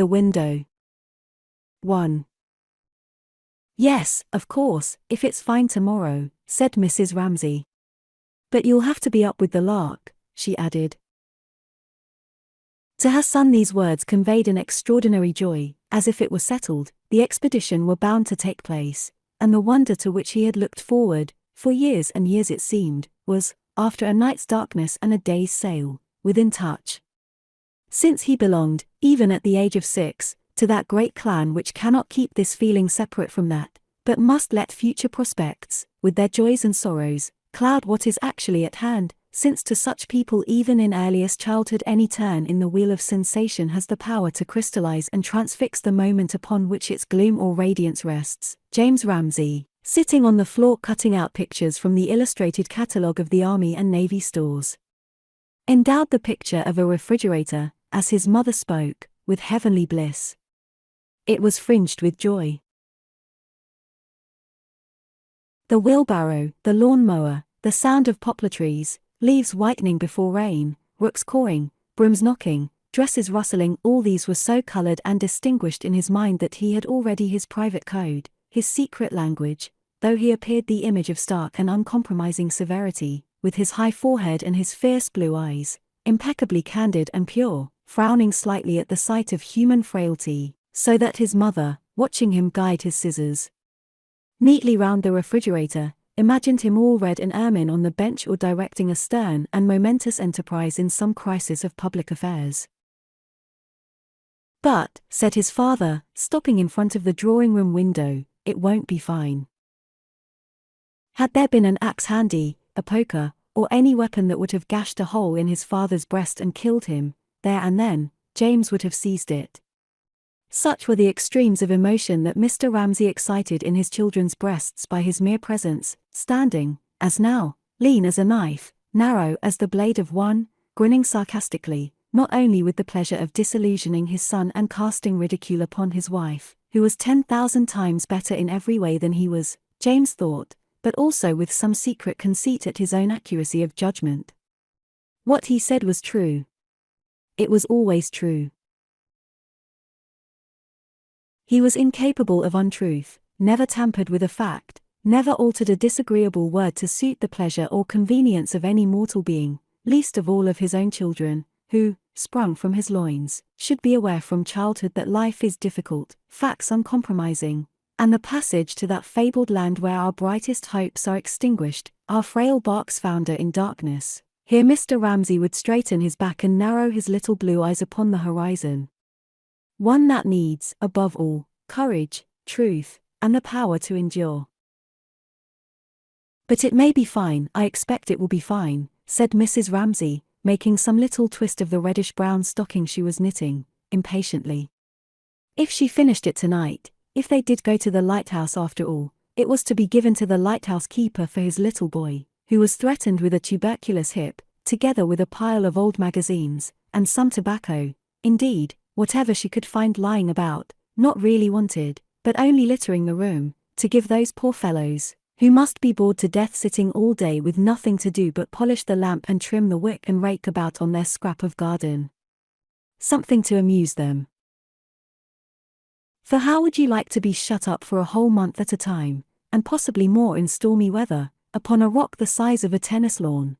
The window. 1. "Yes, of course, if it's fine tomorrow," said Mrs. Ramsay. "But you'll have to be up with the lark," she added. To her son these words conveyed an extraordinary joy, as if it were settled, the expedition were bound to take place, and the wonder to which he had looked forward, for years and years it seemed, was, after a night's darkness and a day's sail, within touch. Since he belonged, even at the age of 6, to that great clan which cannot keep this feeling separate from that, but must let future prospects, with their joys and sorrows, cloud what is actually at hand, since to such people even in earliest childhood any turn in the wheel of sensation has the power to crystallize and transfix the moment upon which its gloom or radiance rests. James Ramsay, sitting on the floor cutting out pictures from the illustrated catalogue of the Army and Navy stores, endowed the picture of a refrigerator, as his mother spoke, with heavenly bliss. It was fringed with joy. The wheelbarrow, the lawn-mower, the sound of poplar trees, leaves whitening before rain, rooks cawing, brooms knocking, dresses rustling, all these were so colored and distinguished in his mind that he had already his private code, his secret language, though he appeared the image of stark and uncompromising severity, with his high forehead and his fierce blue eyes, impeccably candid and pure, frowning slightly at the sight of human frailty, so that his mother, watching him guide his scissors neatly round the refrigerator, imagined him all red and ermine on the bench or directing a stern and momentous enterprise in some crisis of public affairs. "But," said his father, stopping in front of the drawing-room window, "it won't be fine." Had there been an axe handy, a poker, or any weapon that would have gashed a hole in his father's breast and killed him, there and then, James would have seized it. Such were the extremes of emotion that Mr. Ramsay excited in his children's breasts by his mere presence, standing, as now, lean as a knife, narrow as the blade of one, grinning sarcastically, not only with the pleasure of disillusioning his son and casting ridicule upon his wife, who was 10,000 times better in every way than he was, James thought, but also with some secret conceit at his own accuracy of judgment. What he said was true. It was always true. He was incapable of untruth, never tampered with a fact, never altered a disagreeable word to suit the pleasure or convenience of any mortal being, least of all of his own children, who, sprung from his loins, should be aware from childhood that life is difficult, facts uncompromising, and the passage to that fabled land where our brightest hopes are extinguished, our frail barks founder in darkness. Here Mr. Ramsay would straighten his back and narrow his little blue eyes upon the horizon. One that needs, above all, courage, truth, and the power to endure. "But it may be fine, I expect it will be fine," said Mrs. Ramsay, making some little twist of the reddish-brown stocking she was knitting, impatiently. If she finished it tonight, if they did go to the lighthouse after all, it was to be given to the lighthouse keeper for his little boy, who was threatened with a tuberculous hip, together with a pile of old magazines, and some tobacco, indeed, whatever she could find lying about, not really wanted, but only littering the room, to give those poor fellows, who must be bored to death sitting all day with nothing to do but polish the lamp and trim the wick and rake about on their scrap of garden. Something to amuse them. For how would you like to be shut up for a whole month at a time, and possibly more in stormy weather, upon a rock the size of a tennis lawn?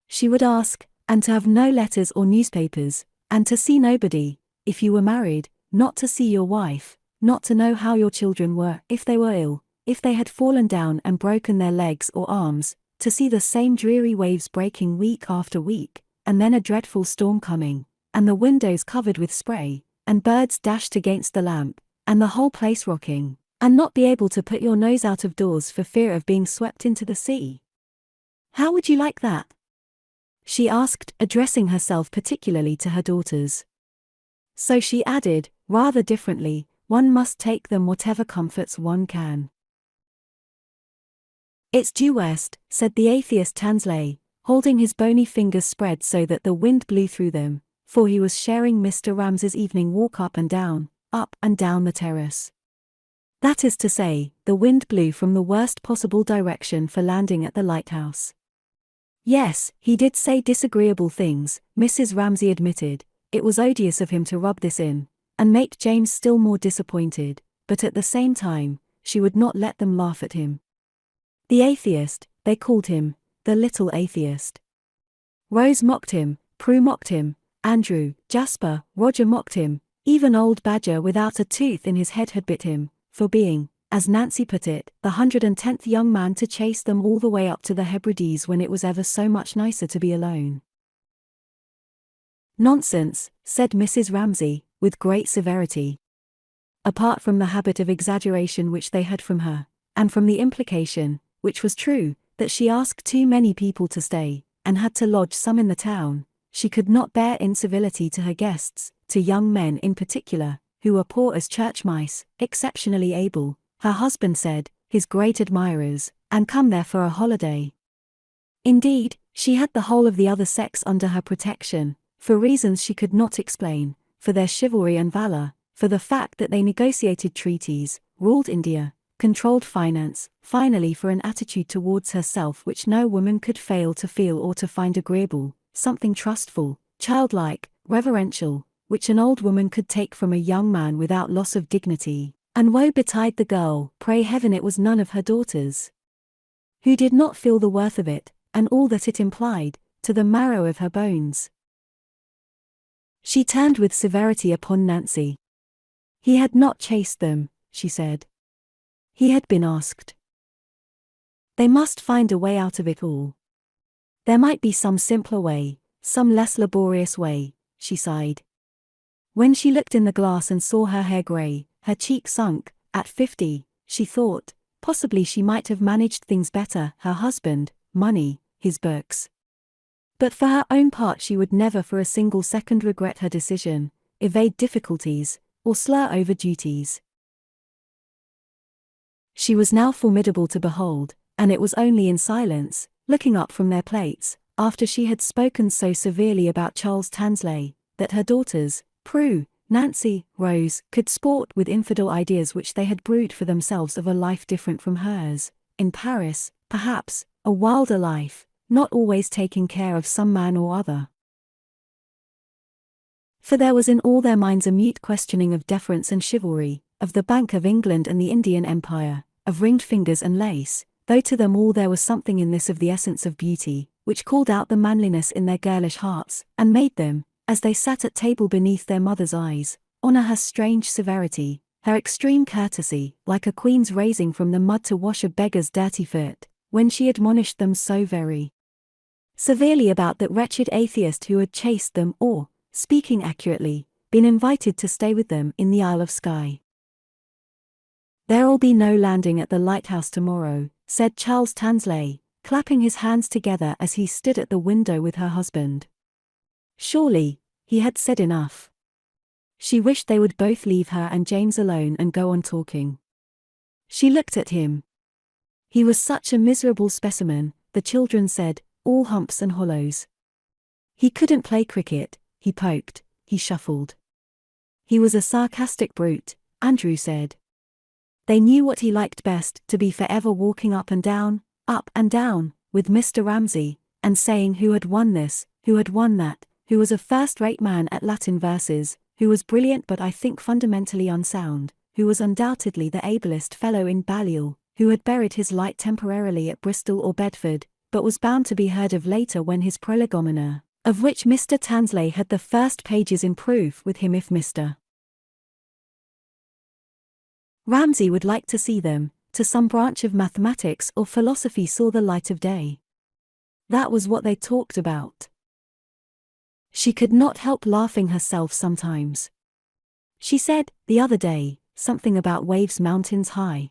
She would ask, and to have no letters or newspapers, and to see nobody, if you were married, not to see your wife, not to know how your children were, if they were ill, if they had fallen down and broken their legs or arms, to see the same dreary waves breaking week after week, and then a dreadful storm coming, and the windows covered with spray, and birds dashed against the lamp, and the whole place rocking, and not be able to put your nose out of doors for fear of being swept into the sea. How would you like that?" she asked, addressing herself particularly to her daughters. So she added, rather differently, "One must take them whatever comforts one can." "It's due west," said the atheist Tansley, holding his bony fingers spread so that the wind blew through them, for he was sharing Mr. Ramsay's evening walk up and down the terrace. That is to say, the wind blew from the worst possible direction for landing at the lighthouse. Yes, he did say disagreeable things, Mrs. Ramsay admitted. It was odious of him to rub this in, and make James still more disappointed, but at the same time, she would not let them laugh at him. The atheist, they called him, the little atheist. Rose mocked him, Prue mocked him, Andrew, Jasper, Roger mocked him, even old Badger without a tooth in his head had bit him, for being, as Nancy put it, the 110th young man to chase them all the way up to the Hebrides when it was ever so much nicer to be alone. Nonsense, said Mrs. Ramsay, with great severity. Apart from the habit of exaggeration which they had from her, and from the implication, which was true, that she asked too many people to stay, and had to lodge some in the town, she could not bear incivility to her guests, to young men in particular, who were poor as church mice, exceptionally able, her husband said, his great admirers, and come there for a holiday. Indeed, she had the whole of the other sex under her protection, for reasons she could not explain, for their chivalry and valor, for the fact that they negotiated treaties, ruled India, controlled finance, finally for an attitude towards herself which no woman could fail to feel or to find agreeable, something trustful, childlike, reverential, which an old woman could take from a young man without loss of dignity. And woe betide the girl, pray heaven it was none of her daughters, who did not feel the worth of it, and all that it implied, to the marrow of her bones. She turned with severity upon Nancy. He had not chased them, she said. He had been asked. They must find a way out of it all. There might be some simpler way, some less laborious way, she sighed. When she looked in the glass and saw her hair grey, her cheek sunk, at 50, she thought, possibly she might have managed things better, her husband, money, his books. But for her own part she would never for a single second regret her decision, evade difficulties, or slur over duties. She was now formidable to behold, and it was only in silence, looking up from their plates, after she had spoken so severely about Charles Tansley, that her daughters, Prue, Nancy, Rose, could sport with infidel ideas which they had brewed for themselves of a life different from hers, in Paris, perhaps, a wilder life, not always taking care of some man or other. For there was in all their minds a mute questioning of deference and chivalry, of the Bank of England and the Indian Empire, of ringed fingers and lace, though to them all there was something in this of the essence of beauty, which called out the manliness in their girlish hearts, and made them, as they sat at table beneath their mother's eyes, honor her strange severity, her extreme courtesy, like a queen's raising from the mud to wash a beggar's dirty foot, when she admonished them so very severely about that wretched atheist who had chased them or, speaking accurately, been invited to stay with them in the Isle of Skye. There'll be no landing at the Lighthouse tomorrow, said Charles Tansley, clapping his hands together as he stood at the window with her husband. Surely, he had said enough. She wished they would both leave her and James alone and go on talking. She looked at him. He was such a miserable specimen, the children said, all humps and hollows. He couldn't play cricket, he poked, he shuffled. He was a sarcastic brute, Andrew said. They knew what he liked best, to be forever walking up and down, with Mr. Ramsay, and saying who had won this, who had won that, who was a first-rate man at Latin verses, who was brilliant but I think fundamentally unsound, who was undoubtedly the ablest fellow in Balliol, who had buried his light temporarily at Bristol or Bedford, but was bound to be heard of later when his prolegomena, of which Mr. Tansley had the first pages in proof with him if Mr. Ramsay would like to see them, to some branch of mathematics or philosophy saw the light of day. That was what they talked about. She could not help laughing herself sometimes. She said, the other day, something about waves mountains high.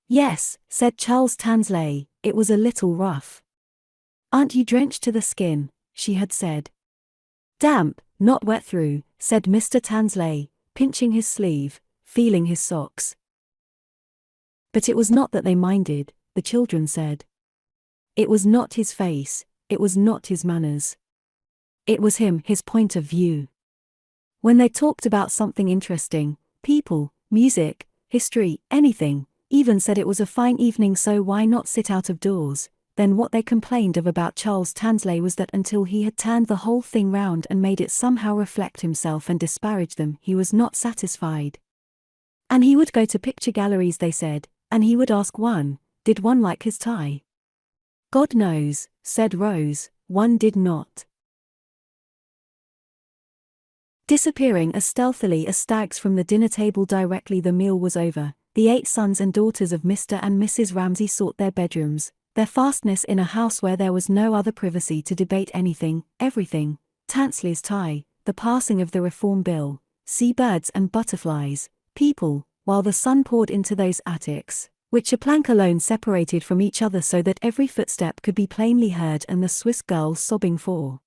Yes, said Charles Tansley, it was a little rough. Aren't you drenched to the skin, she had said. Damp, not wet through, said Mr. Tansley, pinching his sleeve, feeling his socks. But it was not that they minded, the children said. It was not his face, it was not his manners. It was him, his point of view. When they talked about something interesting, people, music, history, anything, even said it was a fine evening so why not sit out of doors, then what they complained of about Charles Tansley was that until he had turned the whole thing round and made it somehow reflect himself and disparage them, he was not satisfied. And he would go to picture galleries, they said, and he would ask one, did one like his tie? God knows, said Rose, one did not. Disappearing as stealthily as stags from the dinner table directly the meal was over, the 8 sons and daughters of Mr. and Mrs. Ramsay sought their bedrooms, their fastness in a house where there was no other privacy to debate anything, everything, Tansley's tie, the passing of the Reform Bill, sea birds and butterflies, people, while the sun poured into those attics, which a plank alone separated from each other so that every footstep could be plainly heard, and the Swiss girl sobbing for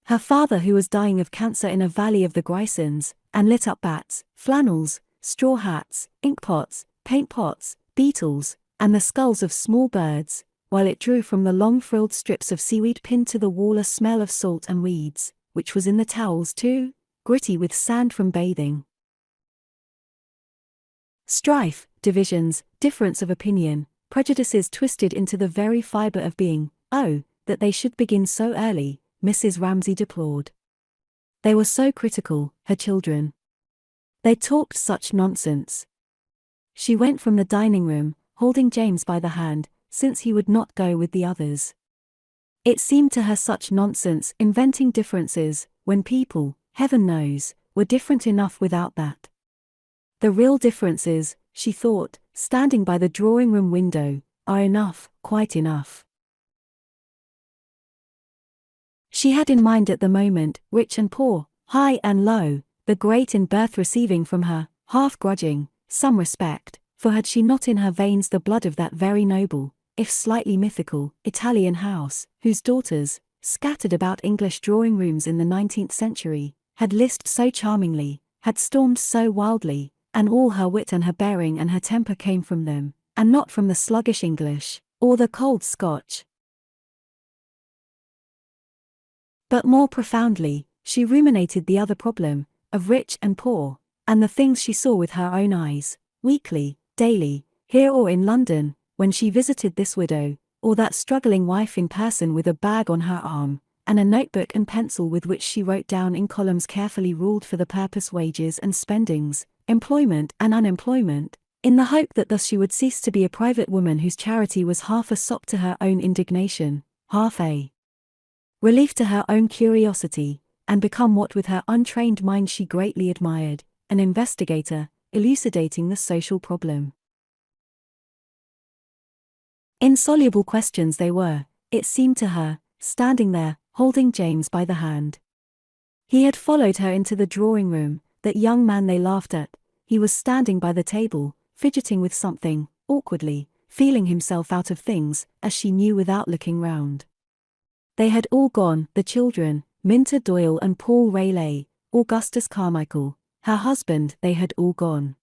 her father who was dying of cancer in a valley of the Grisons, and lit up bats, flannels, straw hats, ink pots, paint pots, beetles, and the skulls of small birds, while it drew from the long frilled strips of seaweed pinned to the wall a smell of salt and weeds, which was in the towels too, gritty with sand from bathing. Strife, divisions, difference of opinion, prejudices twisted into the very fibre of being, oh, that they should begin so early, Mrs. Ramsay deplored. They were so critical, her children. They talked such nonsense. She went from the dining room, holding James by the hand, since he would not go with the others. It seemed to her such nonsense inventing differences, when people, heaven knows, were different enough without that. The real differences, she thought, standing by the drawing-room window, are enough, quite enough. She had in mind at the moment, rich and poor, high and low, the great in birth receiving from her, half grudging, some respect, for had she not in her veins the blood of that very noble, if slightly mythical, Italian house, whose daughters, scattered about English drawing-rooms in the 19th century, had lisped so charmingly, had stormed so wildly, and all her wit and her bearing and her temper came from them, and not from the sluggish English, or the cold Scotch. But more profoundly, she ruminated the other problem, of rich and poor, and the things she saw with her own eyes, weekly, daily, here or in London, when she visited this widow, or that struggling wife in person with a bag on her arm, and a notebook and pencil with which she wrote down in columns carefully ruled for the purpose wages and spendings, employment and unemployment, in the hope that thus she would cease to be a private woman whose charity was half a sop to her own indignation, half a relief to her own curiosity, and become what with her untrained mind she greatly admired, an investigator, elucidating the social problem. Insoluble questions they were, it seemed to her, standing there, holding James by the hand. He had followed her into the drawing-room, that young man they laughed at. He was standing by the table, fidgeting with something, awkwardly, feeling himself out of things, as she knew without looking round. They had all gone, the children, Minter Doyle and Paul Rayleigh, Augustus Carmichael, her husband, they had all gone.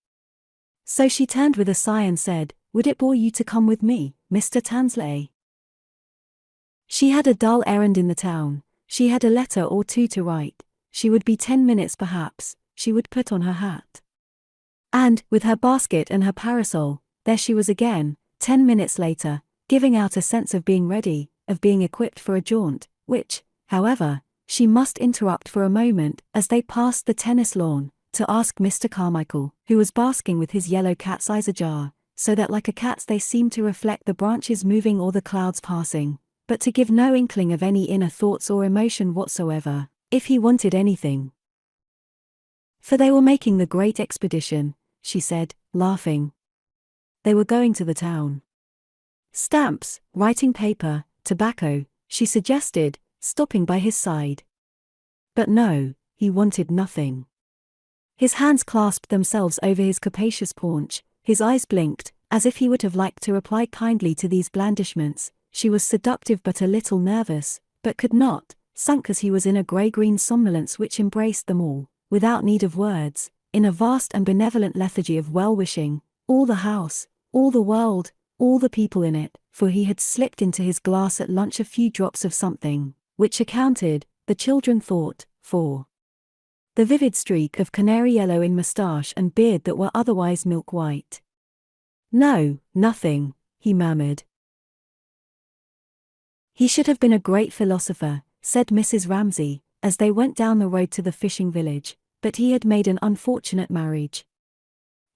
So she turned with a sigh and said, "Would it bore you to come with me, Mr. Tansley?" She had a dull errand in the town, she had a letter or two to write, she would be 10 minutes perhaps, she would put on her hat. And, with her basket and her parasol, there she was again, 10 minutes later, giving out a sense of being ready, of being equipped for a jaunt, which, however, she must interrupt for a moment as they passed the tennis lawn, to ask Mr. Carmichael, who was basking with his yellow cat's eyes ajar, so that like a cat's they seemed to reflect the branches moving or the clouds passing, but to give no inkling of any inner thoughts or emotion whatsoever, if he wanted anything. For they were making the great expedition, she said, laughing. They were going to the town. Stamps, writing paper, tobacco, she suggested, stopping by his side. But no, he wanted nothing. His hands clasped themselves over his capacious paunch, his eyes blinked, as if he would have liked to reply kindly to these blandishments. She was seductive but a little nervous, but could not, sunk as he was in a grey-green somnolence which embraced them all, without need of words, in a vast and benevolent lethargy of well-wishing, all the house, all the world, all the people in it, for he had slipped into his glass at lunch a few drops of something, which accounted, the children thought, for the vivid streak of canary yellow in moustache and beard that were otherwise milk-white. "No, nothing," he murmured. He should have been a great philosopher, said Mrs. Ramsay, as they went down the road to the fishing village, but he had made an unfortunate marriage.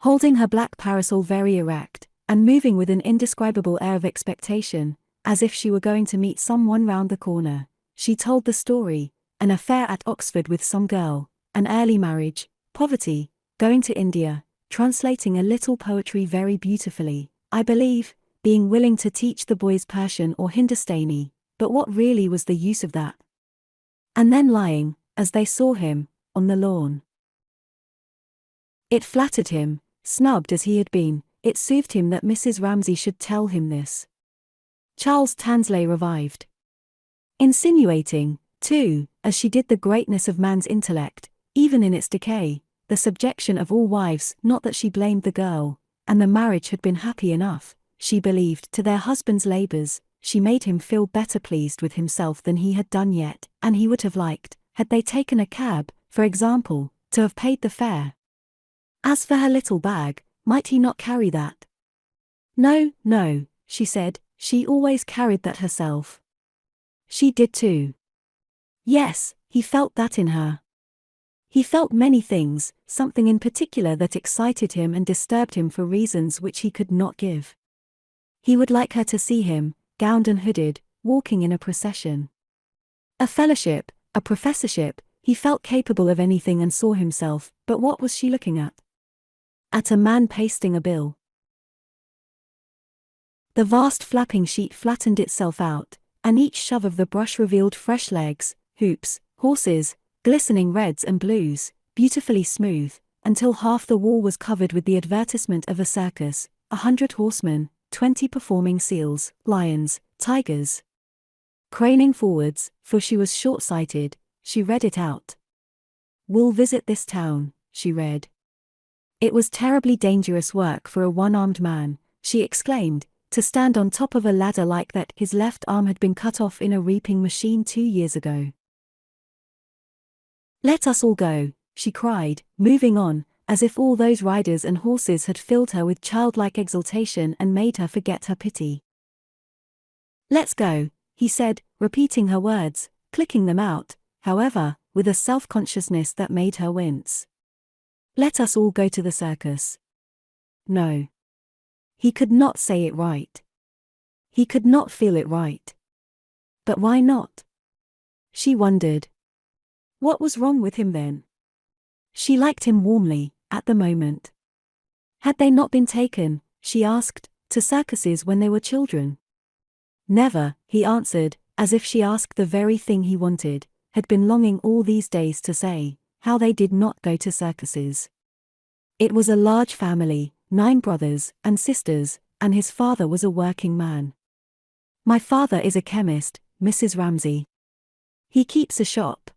Holding her black parasol very erect, and moving with an indescribable air of expectation, as if she were going to meet someone round the corner, she told the story: an affair at Oxford with some girl, an early marriage, poverty, going to India, translating a little poetry very beautifully, I believe, being willing to teach the boys Persian or Hindustani, but what really was the use of that? And then lying, as they saw him, on the lawn. It flattered him, snubbed as he had been, it soothed him that Mrs. Ramsay should tell him this. Charles Tansley revived. Insinuating, too, as she did, the greatness of man's intellect, even in its decay, the subjection of all wives, not that she blamed the girl, and the marriage had been happy enough, she believed, to their husbands' labours, she made him feel better pleased with himself than he had done yet, and he would have liked, had they taken a cab, for example, to have paid the fare. As for her little bag, might he not carry that? No, no, she said, she always carried that herself. She did too. Yes, he felt that in her. He felt many things, something in particular that excited him and disturbed him for reasons which he could not give. He would like her to see him, gowned and hooded, walking in a procession. A fellowship, a professorship, he felt capable of anything and saw himself, but what was she looking at? At a man pasting a bill. The vast flapping sheet flattened itself out, and each shove of the brush revealed fresh legs, hoops, horses, glistening reds and blues, beautifully smooth, until half the wall was covered with the advertisement of a circus, 100 horsemen, 20 performing seals, lions, tigers. Craning forwards, for she was short-sighted, she read it out. "Will visit this town," she read. It was terribly dangerous work for a one-armed man, she exclaimed, to stand on top of a ladder like that. His left arm had been cut off in a reaping machine 2 years ago. "Let us all go," she cried, moving on, as if all those riders and horses had filled her with childlike exultation and made her forget her pity. "Let's go," he said, repeating her words, clicking them out, however, with a self-consciousness that made her wince. "Let us all go to the circus." No. He could not say it right. He could not feel it right. But why not? She wondered. What was wrong with him then? She liked him warmly, at the moment. Had they not been taken, she asked, to circuses when they were children? Never, he answered, as if she asked the very thing he wanted, had been longing all these days to say, how they did not go to circuses. It was a large family, 9 brothers and sisters, and his father was a working man. "My father is a chemist, Mrs. Ramsay. He keeps a shop."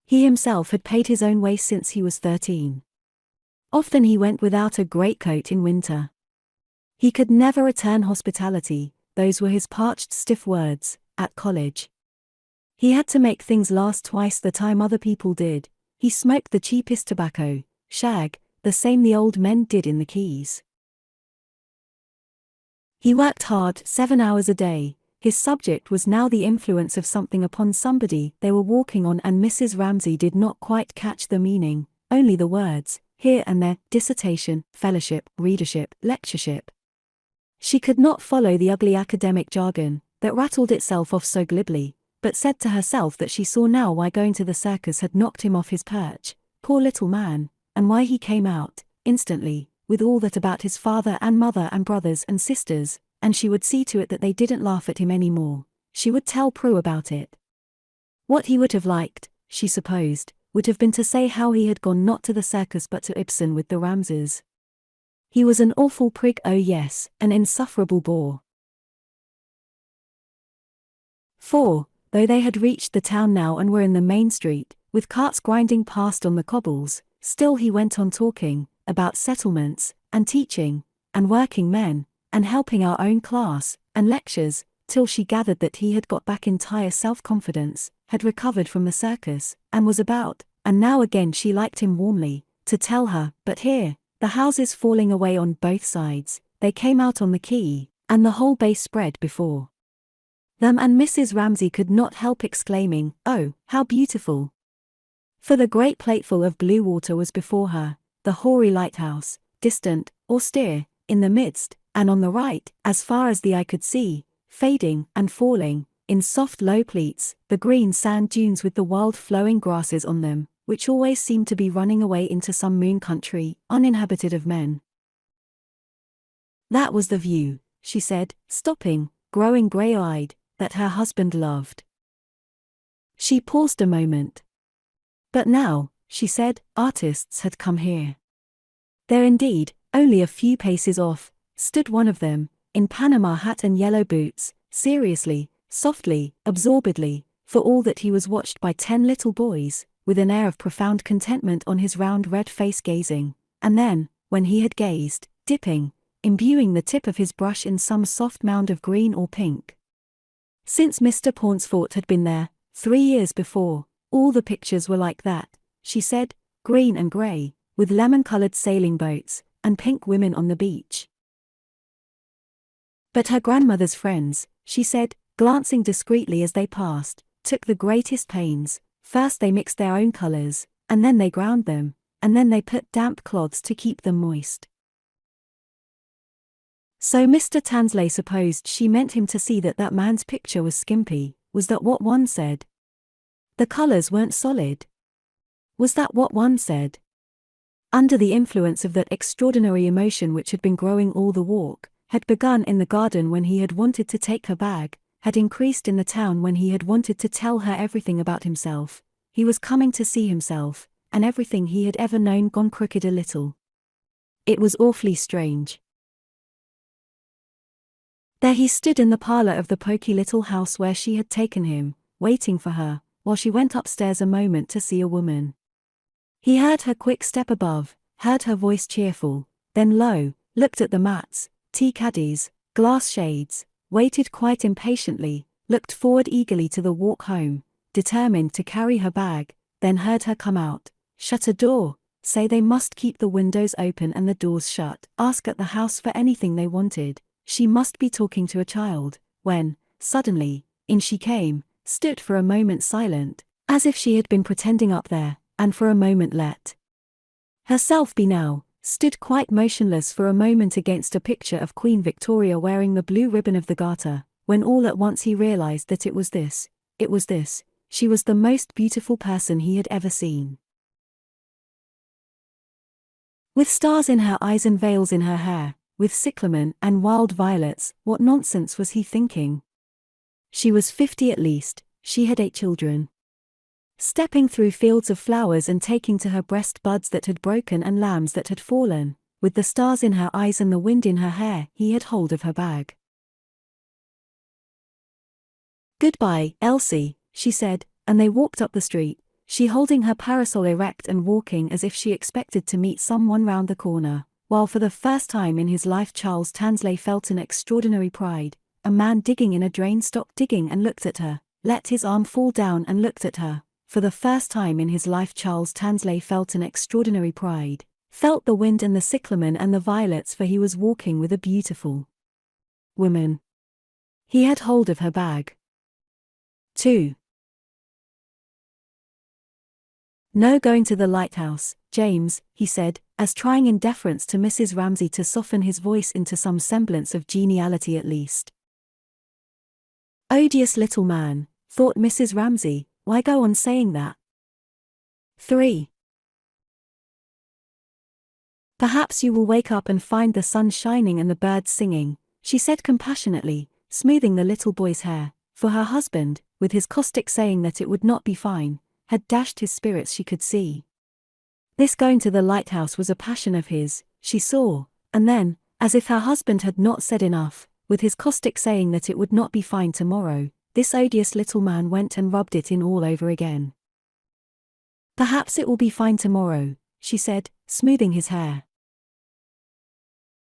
He himself had paid his own way since he was 13. Often he went without a greatcoat in winter. He could never return hospitality, those were his parched stiff words, at college. He had to make things last twice the time other people did. He smoked the cheapest tobacco, shag, the same the old men did in the quays. He worked hard, 7 hours a day. His subject was now the influence of something upon somebody they were walking on, and Mrs. Ramsay did not quite catch the meaning, only the words, here and there, dissertation, fellowship, readership, lectureship. She could not follow the ugly academic jargon, that rattled itself off so glibly, but said to herself that she saw now why going to the circus had knocked him off his perch, poor little man, and why he came out, instantly, with all that about his father and mother and brothers and sisters, and she would see to it that they didn't laugh at him any more. She would tell Prue about it. What he would have liked, she supposed, would have been to say how he had gone not to the circus but to Ibsen with the Ramsays. He was an awful prig, oh yes, an insufferable bore. 4. Though they had reached the town now and were in the main street, with carts grinding past on the cobbles, still he went on talking, about settlements, and teaching, and working men, and helping our own class, and lectures, till she gathered that he had got back entire self-confidence, had recovered from the circus, and was about, and now again she liked him warmly, to tell her, but here, the houses falling away on both sides, they came out on the quay, and the whole bay spread before. them, and Mrs. Ramsay could not help exclaiming, "Oh, how beautiful!" For the great plateful of blue water was before her, the hoary lighthouse, distant, austere, in the midst, and on the right, as far as the eye could see, fading and falling, in soft low pleats, the green sand dunes with the wild flowing grasses on them, which always seemed to be running away into some moon country, uninhabited of men. That was the view, she said, stopping, growing grey-eyed, that her husband loved. She paused a moment. But now, she said, artists had come here. There indeed, only a few paces off, stood one of them, in Panama hat and yellow boots, seriously, softly, absorbedly, for all that he was watched by 10 little boys, with an air of profound contentment on his round red face gazing, and then, when he had gazed, dipping, imbuing the tip of his brush in some soft mound of green or pink. Since Mr. Pauncefort had been there, 3 years before, all the pictures were like that, she said, green and grey, with lemon-coloured sailing boats, and pink women on the beach. But her grandmother's friends, she said, glancing discreetly as they passed, took the greatest pains. First they mixed their own colours, and then they ground them, and then they put damp cloths to keep them moist. So Mr. Tansley supposed she meant him to see that that man's picture was skimpy. Was that what one said? The colours weren't solid. Was that what one said? Under the influence of that extraordinary emotion which had been growing all the walk, had begun in the garden when he had wanted to take her bag, had increased in the town when he had wanted to tell her everything about himself, he was coming to see himself, and everything he had ever known gone crooked a little. It was awfully strange. There he stood in the parlour of the poky little house where she had taken him, waiting for her, while she went upstairs a moment to see a woman. He heard her quick step above, heard her voice cheerful, then low, looked at the mats, tea caddies, glass shades, waited quite impatiently, looked forward eagerly to the walk home, determined to carry her bag, then heard her come out, shut a door, say they must keep the windows open and the doors shut, ask at the house for anything they wanted. She must be talking to a child, when, suddenly, in she came, stood for a moment silent, as if she had been pretending up there, and for a moment let herself be now, stood quite motionless for a moment against a picture of Queen Victoria wearing the blue ribbon of the Garter, when all at once he realized that it was this, she was the most beautiful person he had ever seen. With stars in her eyes and veils in her hair, with cyclamen and wild violets, what nonsense was he thinking? She was 50 at least, she had 8 children. Stepping through fields of flowers and taking to her breast buds that had broken and lambs that had fallen, with the stars in her eyes and the wind in her hair, he had hold of her bag. "Goodbye, Elsie," she said, and they walked up the street, she holding her parasol erect and walking as if she expected to meet someone round the corner, while for the first time in his life Charles Tansley felt an extraordinary pride. A man digging in a drain stopped digging and looked at her, let his arm fall down and looked at her. For the first time in his life Charles Tansley felt an extraordinary pride, felt the wind and the cyclamen and the violets, for he was walking with a beautiful woman. He had hold of her bag. 2. "No going to the Lighthouse, James," he said, as trying in deference to Mrs. Ramsay to soften his voice into some semblance of geniality at least. Odious little man, thought Mrs. Ramsay, why go on saying that? 3. "Perhaps you will wake up and find the sun shining and the birds singing," she said compassionately, smoothing the little boy's hair, for her husband, with his caustic saying that it would not be fine, had dashed his spirits, she could see. This going to the Lighthouse was a passion of his, she saw, and then, as if her husband had not said enough, with his caustic saying that it would not be fine tomorrow, this odious little man went and rubbed it in all over again. "Perhaps it will be fine tomorrow," she said, smoothing his hair.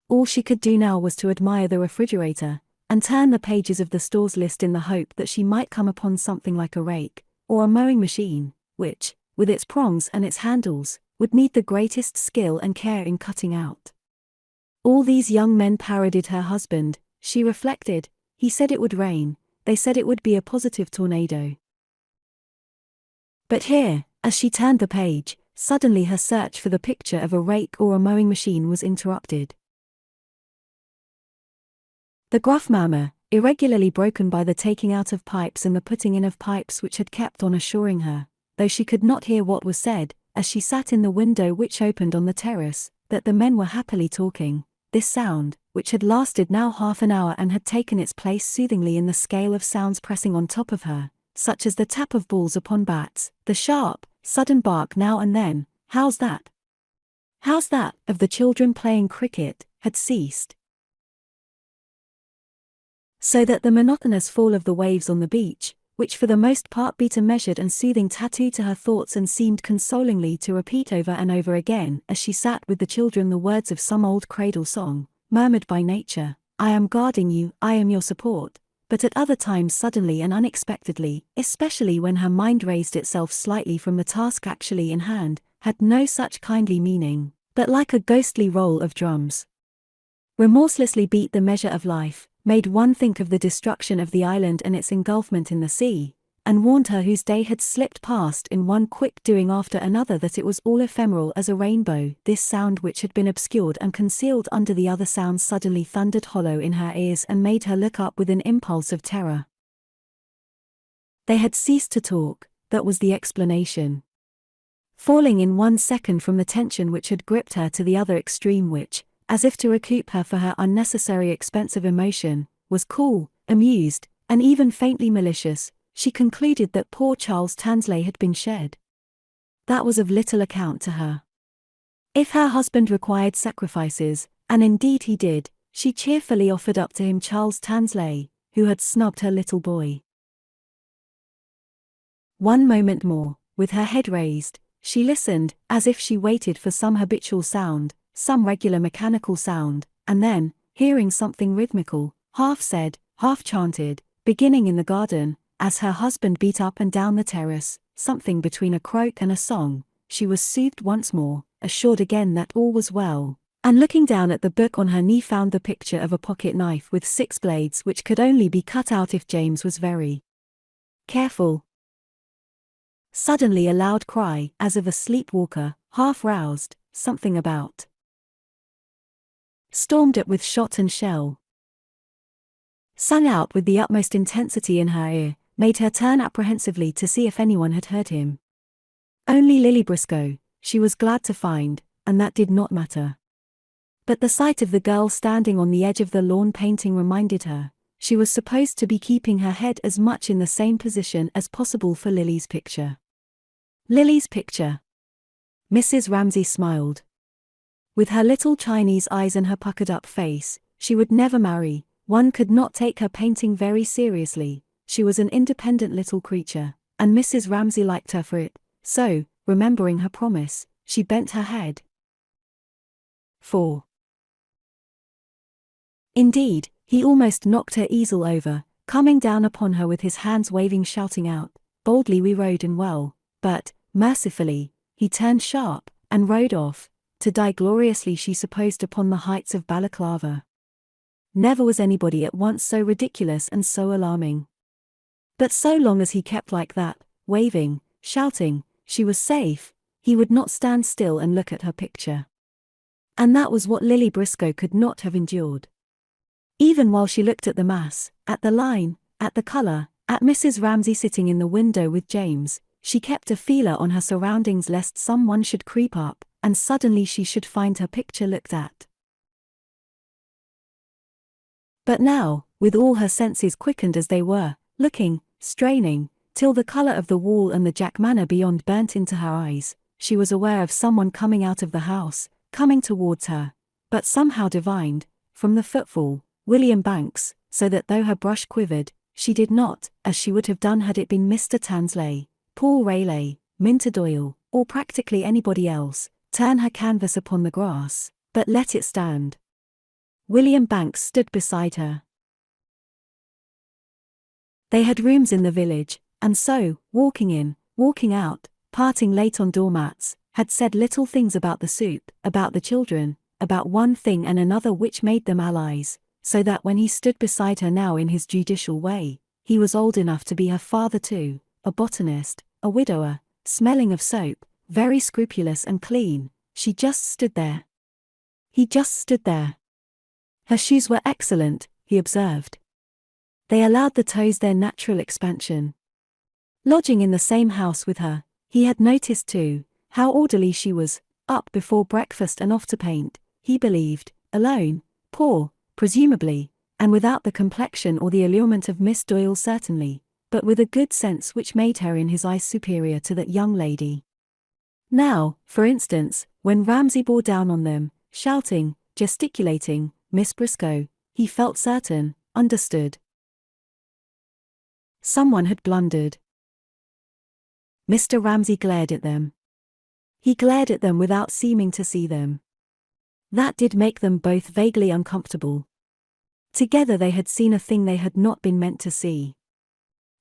All she could do now was to admire the refrigerator, and turn the pages of the stores list in the hope that she might come upon something like a rake, or a mowing machine, which, with its prongs and its handles, would need the greatest skill and care in cutting out. All these young men parodied her husband, she reflected. He said it would rain, they said it would be a positive tornado. But here, as she turned the page, suddenly her search for the picture of a rake or a mowing machine was interrupted. The gruff murmur, irregularly broken by the taking out of pipes and the putting in of pipes which had kept on assuring her, though she could not hear what was said, as she sat in the window which opened on the terrace, that the men were happily talking. This sound, which had lasted now half an hour and had taken its place soothingly in the scale of sounds pressing on top of her, such as the tap of balls upon bats, the sharp, sudden bark now and then, "How's that? How's that?" of the children playing cricket, had ceased. So that the monotonous fall of the waves on the beach, which for the most part beat a measured and soothing tattoo to her thoughts and seemed consolingly to repeat over and over again as she sat with the children the words of some old cradle song, murmured by nature, "I am guarding you, I am your support," but at other times suddenly and unexpectedly, especially when her mind raised itself slightly from the task actually in hand, had no such kindly meaning, but like a ghostly roll of drums, remorselessly beat the measure of life, made one think of the destruction of the island and its engulfment in the sea, and warned her whose day had slipped past in one quick doing after another that it was all ephemeral as a rainbow. This sound which had been obscured and concealed under the other sounds suddenly thundered hollow in her ears and made her look up with an impulse of terror. They had ceased to talk, that was the explanation. Falling in 1 second from the tension which had gripped her to the other extreme which, as if to recoup her for her unnecessary expensive emotion, was cool, amused, and even faintly malicious, she concluded that poor Charles Tansley had been shed. That was of little account to her. If her husband required sacrifices, and indeed he did, she cheerfully offered up to him Charles Tansley, who had snubbed her little boy. One moment more, with her head raised, she listened, as if she waited for some habitual sound, some regular mechanical sound, and then, hearing something rhythmical, half said, half chanted, beginning in the garden, as her husband beat up and down the terrace, something between a croak and a song, she was soothed once more, assured again that all was well, and looking down at the book on her knee found the picture of a pocket knife with 6 blades which could only be cut out if James was very careful. Suddenly a loud cry, as of a sleepwalker, half roused, something about stormed it with shot and shell, sung out with the utmost intensity in her ear, made her turn apprehensively to see if anyone had heard him. Only Lily Briscoe, she was glad to find, and that did not matter. But the sight of the girl standing on the edge of the lawn painting reminded her, she was supposed to be keeping her head as much in the same position as possible for Lily's picture. Lily's picture. Mrs. Ramsay smiled. With her little Chinese eyes and her puckered-up face, she would never marry, one could not take her painting very seriously, she was an independent little creature, and Mrs. Ramsay liked her for it, so, remembering her promise, she bent her head. 4. Indeed, he almost knocked her easel over, coming down upon her with his hands waving shouting out, "Boldly we rode and well," but, mercifully, he turned sharp, and rode off, to die gloriously she supposed upon the heights of Balaclava. Never was anybody at once so ridiculous and so alarming. But so long as he kept like that, waving, shouting, she was safe, he would not stand still and look at her picture. And that was what Lily Briscoe could not have endured. Even while she looked at the mass, at the line, at the colour, at Mrs. Ramsay sitting in the window with James, she kept a feeler on her surroundings lest someone should creep up, and suddenly she should find her picture looked at. But now, with all her senses quickened as they were, looking, straining, till the colour of the wall and the Jack manor beyond burnt into her eyes, she was aware of someone coming out of the house, coming towards her, but somehow divined, from the footfall, William Banks, so that though her brush quivered, she did not, as she would have done had it been Mr. Tansley, Paul Rayleigh, Minter Doyle, or practically anybody else, turn her canvas upon the grass, but let it stand. William Banks stood beside her. They had rooms in the village, and so, walking in, walking out, parting late on doormats, had said little things about the soup, about the children, about one thing and another which made them allies, so that when he stood beside her now in his judicial way, he was old enough to be her father too, a botanist, a widower, smelling of soap, very scrupulous and clean. She just stood there. He just stood there. Her shoes were excellent, he observed. They allowed the toes their natural expansion. Lodging in the same house with her, he had noticed too, how orderly she was, up before breakfast and off to paint, he believed, alone, poor, presumably, and without the complexion or the allurement of Miss Doyle certainly, but with a good sense which made her in his eyes superior to that young lady. Now, for instance, when Ramsay bore down on them, shouting, gesticulating, Miss Briscoe, he felt certain, understood. Someone had blundered. Mr. Ramsay glared at them. He glared at them without seeming to see them. That did make them both vaguely uncomfortable. Together they had seen a thing they had not been meant to see.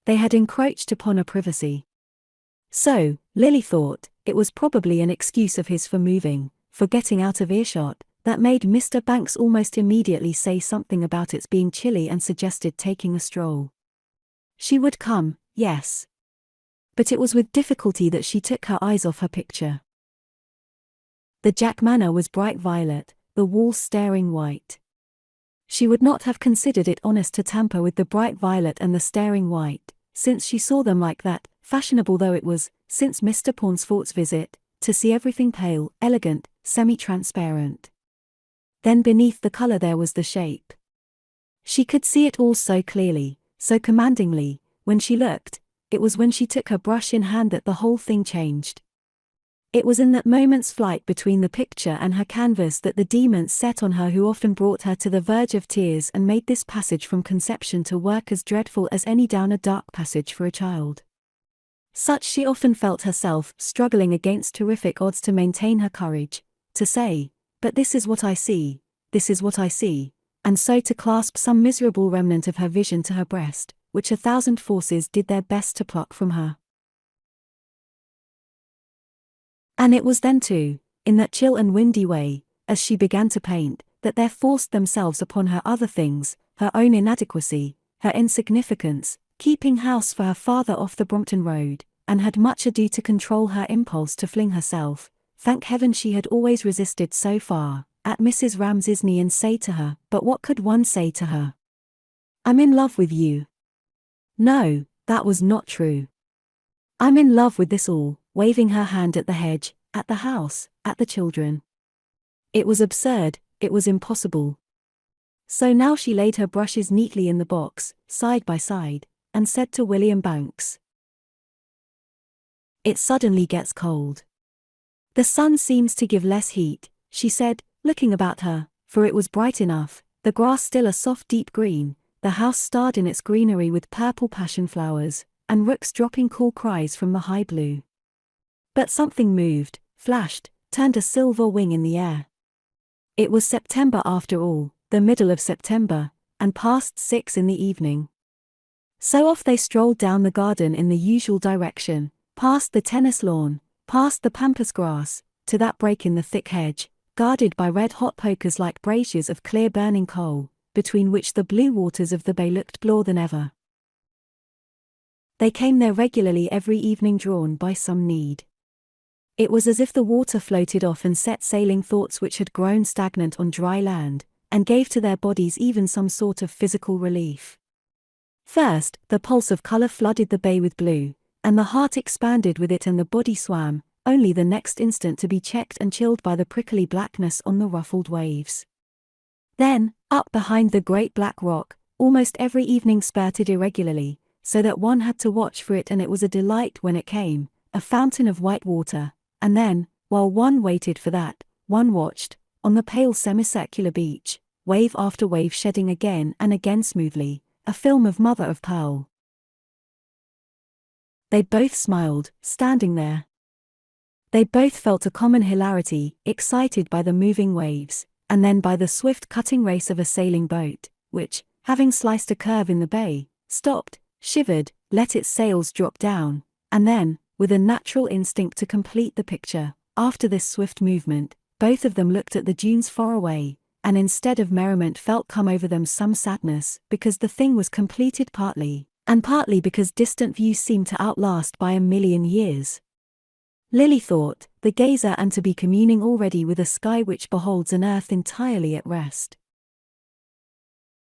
They had encroached upon a privacy. So, Lily thought, it was probably an excuse of his for moving, for getting out of earshot, that made Mr. Banks almost immediately say something about its being chilly and suggested taking a stroll. She would come, yes. But it was with difficulty that she took her eyes off her picture. The Jack Manor was bright violet, the walls staring white. She would not have considered it honest to tamper with the bright violet and the staring white, since she saw them like that, fashionable though it was, since Mr. Paunceford's visit, to see everything pale, elegant, semi-transparent. Then beneath the colour there was the shape. She could see it all so clearly, so commandingly, when she looked. It was when she took her brush in hand that the whole thing changed. It was in that moment's flight between the picture and her canvas that the demons set on her who often brought her to the verge of tears and made this passage from conception to work as dreadful as any down a dark passage for a child. Such she often felt herself, struggling against terrific odds to maintain her courage, to say, "But this is what I see, this is what I see," and so to clasp some miserable remnant of her vision to her breast, which 1,000 forces did their best to pluck from her. And it was then too, in that chill and windy way, as she began to paint, that there forced themselves upon her other things, her own inadequacy, her insignificance, keeping house for her father off the Brompton Road, and had much ado to control her impulse to fling herself, thank heaven she had always resisted so far, at Mrs. Ramsay's knee and say to her, but what could one say to her? "I'm in love with you." No, that was not true. "I'm in love with this all," waving her hand at the hedge, at the house, at the children. It was absurd, it was impossible. So now she laid her brushes neatly in the box, side by side, and said to William Banks, "It suddenly gets cold. The sun seems to give less heat," she said, looking about her, for it was bright enough, the grass still a soft deep green, the house starred in its greenery with purple passion flowers, and rooks dropping cool cries from the high blue. But something moved, flashed, turned a silver wing in the air. It was September after all, the middle of September, and past 6 in the evening. So off they strolled down the garden in the usual direction, past the tennis lawn, past the pampas grass, to that break in the thick hedge, guarded by red-hot pokers like braziers of clear burning coal, between which the blue waters of the bay looked bluer than ever. They came there regularly every evening drawn by some need. It was as if the water floated off and set sailing thoughts which had grown stagnant on dry land, and gave to their bodies even some sort of physical relief. First, the pulse of colour flooded the bay with blue, and the heart expanded with it and the body swam, only the next instant to be checked and chilled by the prickly blackness on the ruffled waves. Then, up behind the great black rock, almost every evening spurted irregularly, so that one had to watch for it, and it was a delight when it came, a fountain of white water, and then, while one waited for that, one watched, on the pale semicircular beach, wave after wave shedding again and again smoothly, a film of mother of pearl. They both smiled, standing there. They both felt a common hilarity, excited by the moving waves, and then by the swift cutting race of a sailing boat, which, having sliced a curve in the bay, stopped, shivered, let its sails drop down, and then, with a natural instinct to complete the picture, after this swift movement, both of them looked at the dunes far away, and instead of merriment felt come over them some sadness, because the thing was completed partly, and partly because distant views seemed to outlast by 1,000,000 years. Lily thought, the gazer, and to be communing already with a sky which beholds an earth entirely at rest.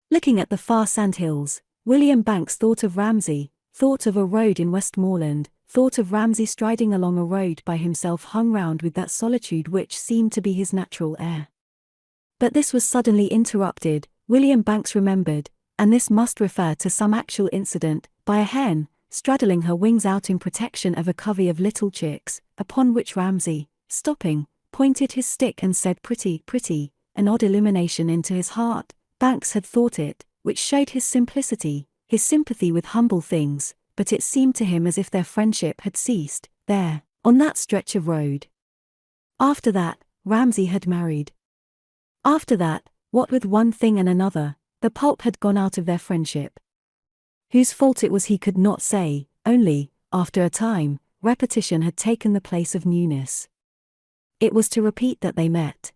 Looking at the far sandhills, William Banks thought of Ramsay, thought of a road in Westmoreland, thought of Ramsay striding along a road by himself hung round with that solitude which seemed to be his natural air. But this was suddenly interrupted, William Banks remembered, and this must refer to some actual incident, by a hen, straddling her wings out in protection of a covey of little chicks, upon which Ramsay, stopping, pointed his stick and said pretty, pretty, an odd illumination into his heart. Banks had thought it, which showed his simplicity, his sympathy with humble things, but it seemed to him as if their friendship had ceased, there, on that stretch of road. After that, Ramsay had married. After that, what with one thing and another, the pulp had gone out of their friendship. Whose fault it was he could not say, only, after a time, repetition had taken the place of newness. It was to repeat that they met.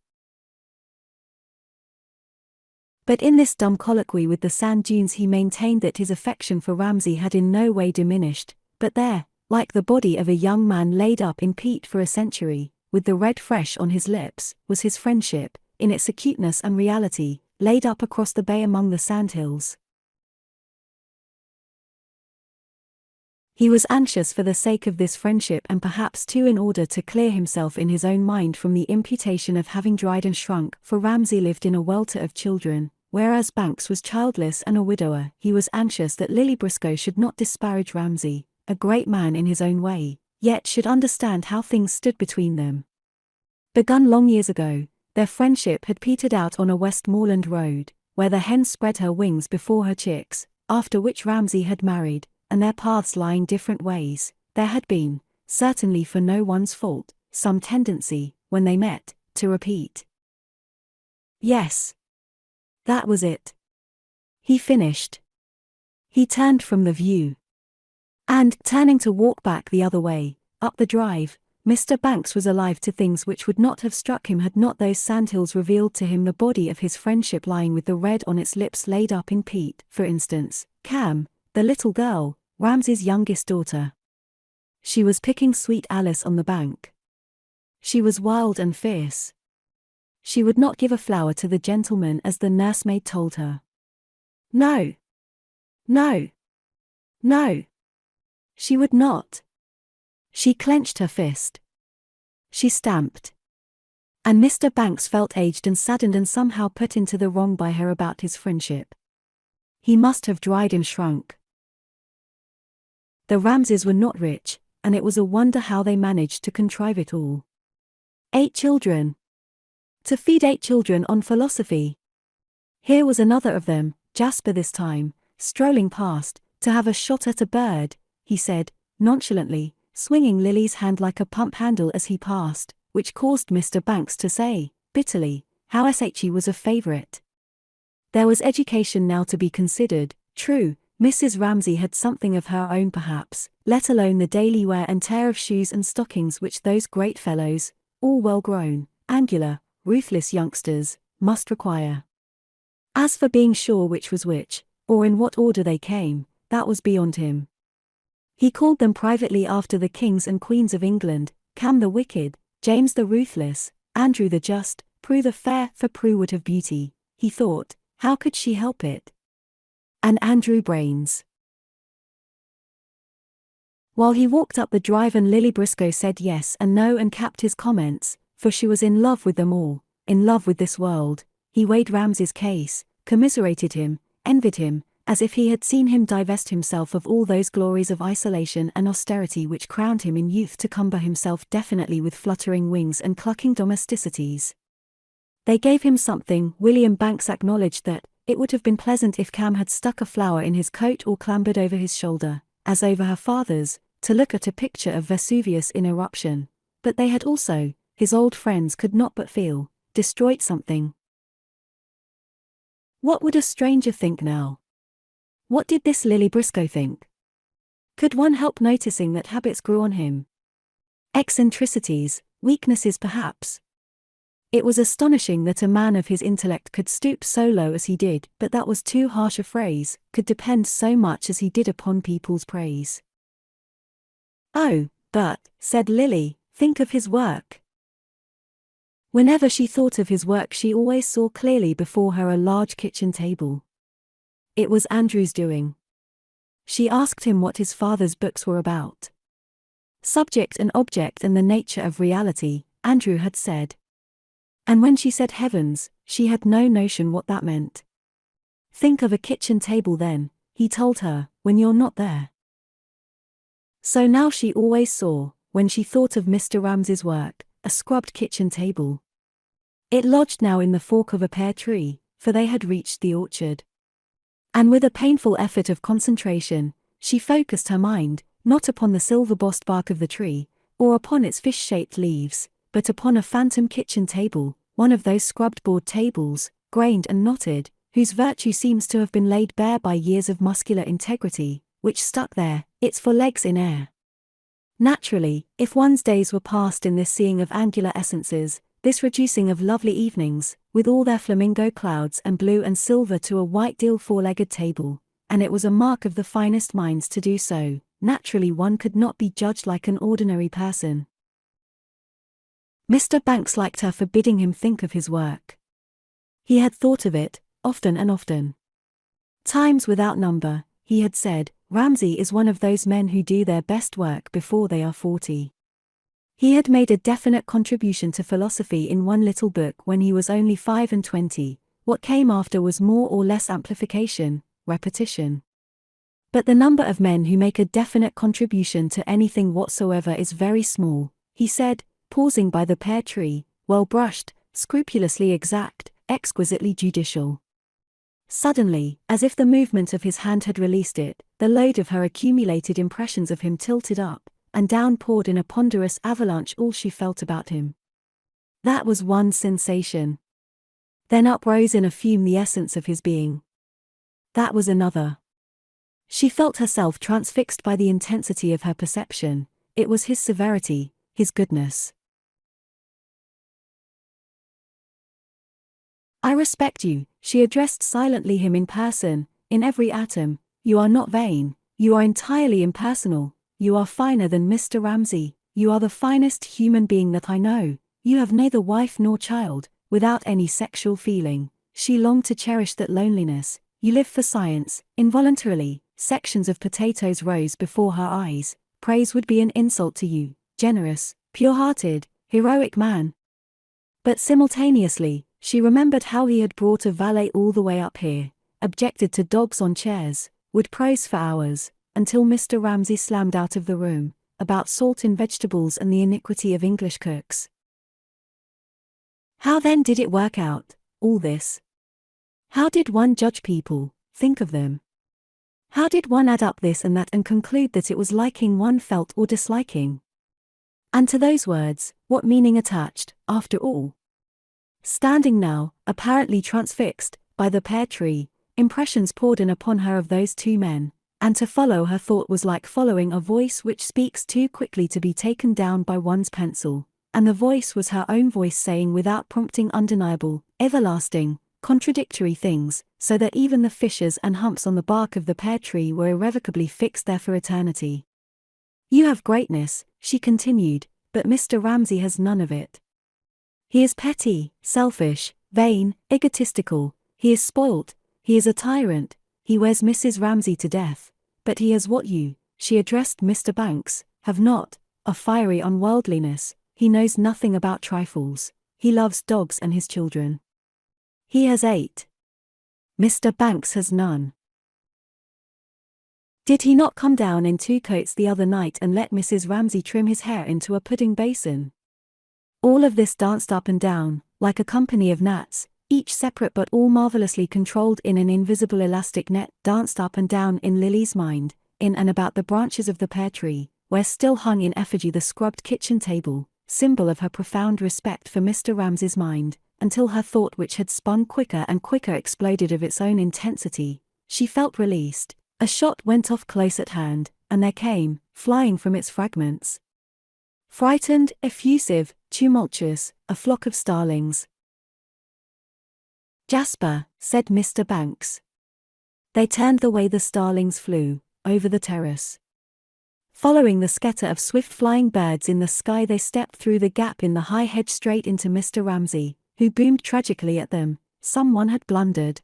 But in this dumb colloquy with the sand dunes he maintained that his affection for Ramsay had in no way diminished, but there, like the body of a young man laid up in peat for a century, with the red fresh on his lips, was his friendship, in its acuteness and reality, laid up across the bay among the sandhills. He was anxious for the sake of this friendship, and perhaps too in order to clear himself in his own mind from the imputation of having dried and shrunk, for Ramsay lived in a welter of children, whereas Banks was childless and a widower. He was anxious that Lily Briscoe should not disparage Ramsay, a great man in his own way, yet should understand how things stood between them. Begun long years ago, their friendship had petered out on a Westmoreland road, where the hen spread her wings before her chicks, after which Ramsay had married, and their paths lying different ways, there had been, certainly for no one's fault, some tendency, when they met, to repeat. Yes. That was it. He finished. He turned from the view. And, turning to walk back the other way, up the drive, Mr. Banks was alive to things which would not have struck him had not those sandhills revealed to him the body of his friendship lying with the red on its lips laid up in peat. For instance, Cam, the little girl, Ramsay's youngest daughter. She was picking sweet Alice on the bank. She was wild and fierce. She would not give a flower to the gentleman as the nursemaid told her. No. No. No. She would not. She clenched her fist. She stamped. And Mr. Banks felt aged and saddened and somehow put into the wrong by her about his friendship. He must have dried and shrunk. The Ramsays were not rich, and it was a wonder how they managed to contrive it all. 8 children. To feed 8 children on philosophy. Here was another of them, Jasper this time, strolling past, to have a shot at a bird, he said, nonchalantly, swinging Lily's hand like a pump handle as he passed, which caused Mr. Banks to say, bitterly, how she was a favourite. There was education now to be considered. True, Mrs. Ramsay had something of her own perhaps, let alone the daily wear and tear of shoes and stockings which those great fellows, all well-grown, angular, ruthless youngsters, must require. As for being sure which was which, or in what order they came, that was beyond him. He called them privately after the kings and queens of England, Cam the wicked, James the ruthless, Andrew the just, Prue the fair, for Prue would have beauty, he thought, how could she help it? And Andrew brains. While he walked up the drive and Lily Briscoe said yes and no and capped his comments, for she was in love with them all, in love with this world, he weighed Ramsay's case, commiserated him, envied him, as if he had seen him divest himself of all those glories of isolation and austerity which crowned him in youth to cumber himself definitely with fluttering wings and clucking domesticities. They gave him something. William Banks acknowledged that it would have been pleasant if Cam had stuck a flower in his coat or clambered over his shoulder, as over her father's, to look at a picture of Vesuvius in eruption, but they had also, his old friends could not but feel, destroyed something. What would a stranger think now? What did this Lily Briscoe think? Could one help noticing that habits grew on him? Eccentricities, weaknesses perhaps. It was astonishing that a man of his intellect could stoop so low as he did, but that was too harsh a phrase, could depend so much as he did upon people's praise. "Oh, but," said Lily, "think of his work." Whenever she thought of his work, she always saw clearly before her a large kitchen table. It was Andrew's doing. She asked him what his father's books were about. Subject and object and the nature of reality, Andrew had said. And when she said heavens, she had no notion what that meant. "Think of a kitchen table then," he told her, "when you're not there." So now she always saw, when she thought of Mr. Ramsay's work, a scrubbed kitchen table. It lodged now in the fork of a pear tree, for they had reached the orchard. And with a painful effort of concentration, she focused her mind, not upon the silver-bossed bark of the tree, or upon its fish-shaped leaves, but upon a phantom kitchen table, one of those scrubbed board tables, grained and knotted, whose virtue seems to have been laid bare by years of muscular integrity, which stuck there, its forelegs in air. Naturally, if one's days were passed in this seeing of angular essences, this reducing of lovely evenings, with all their flamingo clouds and blue and silver to a white deal four-legged table, and it was a mark of the finest minds to do so, naturally one could not be judged like an ordinary person. Mr. Banks liked her for bidding him think of his work. He had thought of it, often and often. Times without number, he had said, "Ramsay is one of those men who do their best work before they are 40. He had made a definite contribution to philosophy in one little book when he was only 25. What came after was more or less amplification, repetition. But the number of men who make a definite contribution to anything whatsoever is very small," he said, pausing by the pear tree, well brushed, scrupulously exact, exquisitely judicial. Suddenly, as if the movement of his hand had released it, the load of her accumulated impressions of him tilted up, and down poured in a ponderous avalanche all she felt about him. That was one sensation. Then uprose in a fume the essence of his being. That was another. She felt herself transfixed by the intensity of her perception. It was his severity, his goodness. "I respect you," she addressed silently him in person, "in every atom. You are not vain, you are entirely impersonal, you are finer than Mr. Ramsay, you are the finest human being that I know, you have neither wife nor child, without any sexual feeling." She longed to cherish that loneliness. "You live for science." Involuntarily, sections of potatoes rose before her eyes. "Praise would be an insult to you, generous, pure-hearted, heroic man." But simultaneously, she remembered how he had brought a valet all the way up here, objected to dogs on chairs, would prose for hours, until Mr. Ramsay slammed out of the room, about salt in vegetables and the iniquity of English cooks. How then did it work out, all this? How did one judge people, think of them? How did one add up this and that and conclude that it was liking one felt or disliking? And to those words, what meaning attached, after all? Standing now, apparently transfixed, by the pear tree, impressions poured in upon her of those two men, and to follow her thought was like following a voice which speaks too quickly to be taken down by one's pencil, and the voice was her own voice saying without prompting undeniable, everlasting, contradictory things, so that even the fissures and humps on the bark of the pear tree were irrevocably fixed there for eternity. "You have greatness," she continued, "but Mr. Ramsay has none of it. He is petty, selfish, vain, egotistical, he is spoilt, he is a tyrant, he wears Mrs. Ramsay to death, but he has what you," she addressed Mr. Banks, "have not, a fiery unworldliness, he knows nothing about trifles, he loves dogs and his children. He has 8. Mr. Banks has none. Did he not come down in 2 coats the other night and let Mrs. Ramsay trim his hair into a pudding basin? All of this danced up and down, like a company of gnats, each separate but all marvelously controlled in an invisible elastic net, danced up and down in Lily's mind, in and about the branches of the pear tree, where still hung in effigy the scrubbed kitchen table, symbol of her profound respect for Mr. Ramsay's mind, until her thought, which had spun quicker and quicker, exploded of its own intensity. She felt released. A shot went off close at hand, and there came, flying from its fragments, frightened, effusive, tumultuous, a flock of starlings. "Jasper," said Mr. Banks. They turned the way the starlings flew, over the terrace. Following the scatter of swift-flying birds in the sky, they stepped through the gap in the high hedge straight into Mr. Ramsay, who boomed tragically at them. Someone had blundered.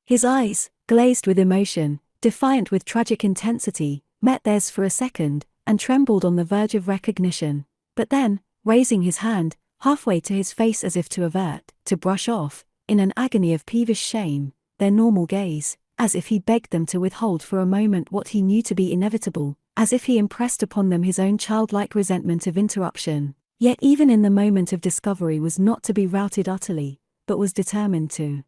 His eyes, glazed with emotion, defiant with tragic intensity, met theirs for a second, and trembled on the verge of recognition. But then, raising his hand, halfway to his face as if to avert, to brush off, in an agony of peevish shame, their normal gaze, as if he begged them to withhold for a moment what he knew to be inevitable, as if he impressed upon them his own childlike resentment of interruption, yet even in the moment of discovery was not to be routed utterly, but was determined to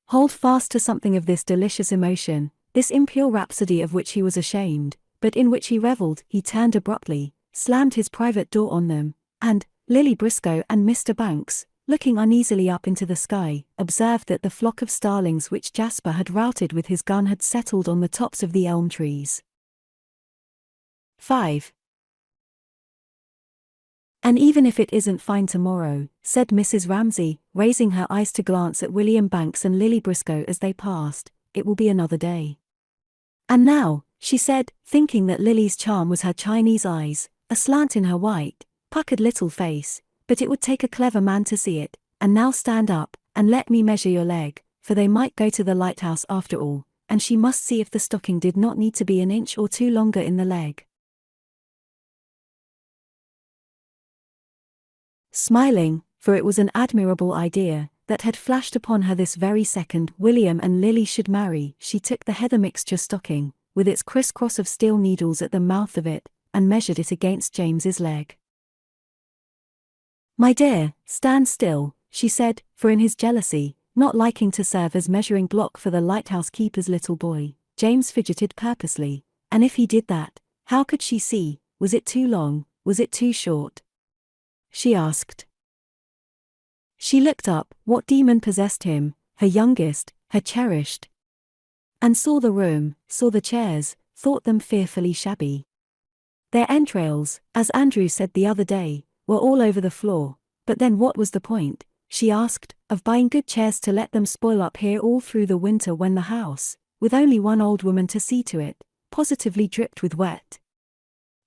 hold fast to something of this delicious emotion, this impure rhapsody of which he was ashamed, but in which he revelled. He turned abruptly, slammed his private door on them, and Lily Briscoe and Mr. Banks, looking uneasily up into the sky, observed that the flock of starlings which Jasper had routed with his gun had settled on the tops of the elm trees. 5. "And even if it isn't fine tomorrow," said Mrs. Ramsay, raising her eyes to glance at William Banks and Lily Briscoe as they passed, "it will be another day." "And now," she said, thinking that Lily's charm was her Chinese eyes, a slant in her white, puckered little face, "but it would take a clever man to see it, and now stand up, and let me measure your leg, for they might go to the lighthouse after all, and she must see if the stocking did not need to be an inch or two longer in the leg." Smiling, for it was an admirable idea, that had flashed upon her this very second, William and Lily should marry, she took the heather mixture stocking, with its criss-cross of steel needles at the mouth of it, and measured it against James's leg. "My dear, stand still," she said, for in his jealousy, not liking to serve as measuring block for the lighthouse keeper's little boy, James fidgeted purposely, and if he did that, how could she see? Was it too long? Was it too short? She asked. She looked up, what demon possessed him, her youngest, her cherished, and saw the room, saw the chairs, thought them fearfully shabby. Their entrails, as Andrew said the other day, were all over the floor, but then what was the point, she asked, of buying good chairs to let them spoil up here all through the winter when the house, with only one old woman to see to it, positively dripped with wet.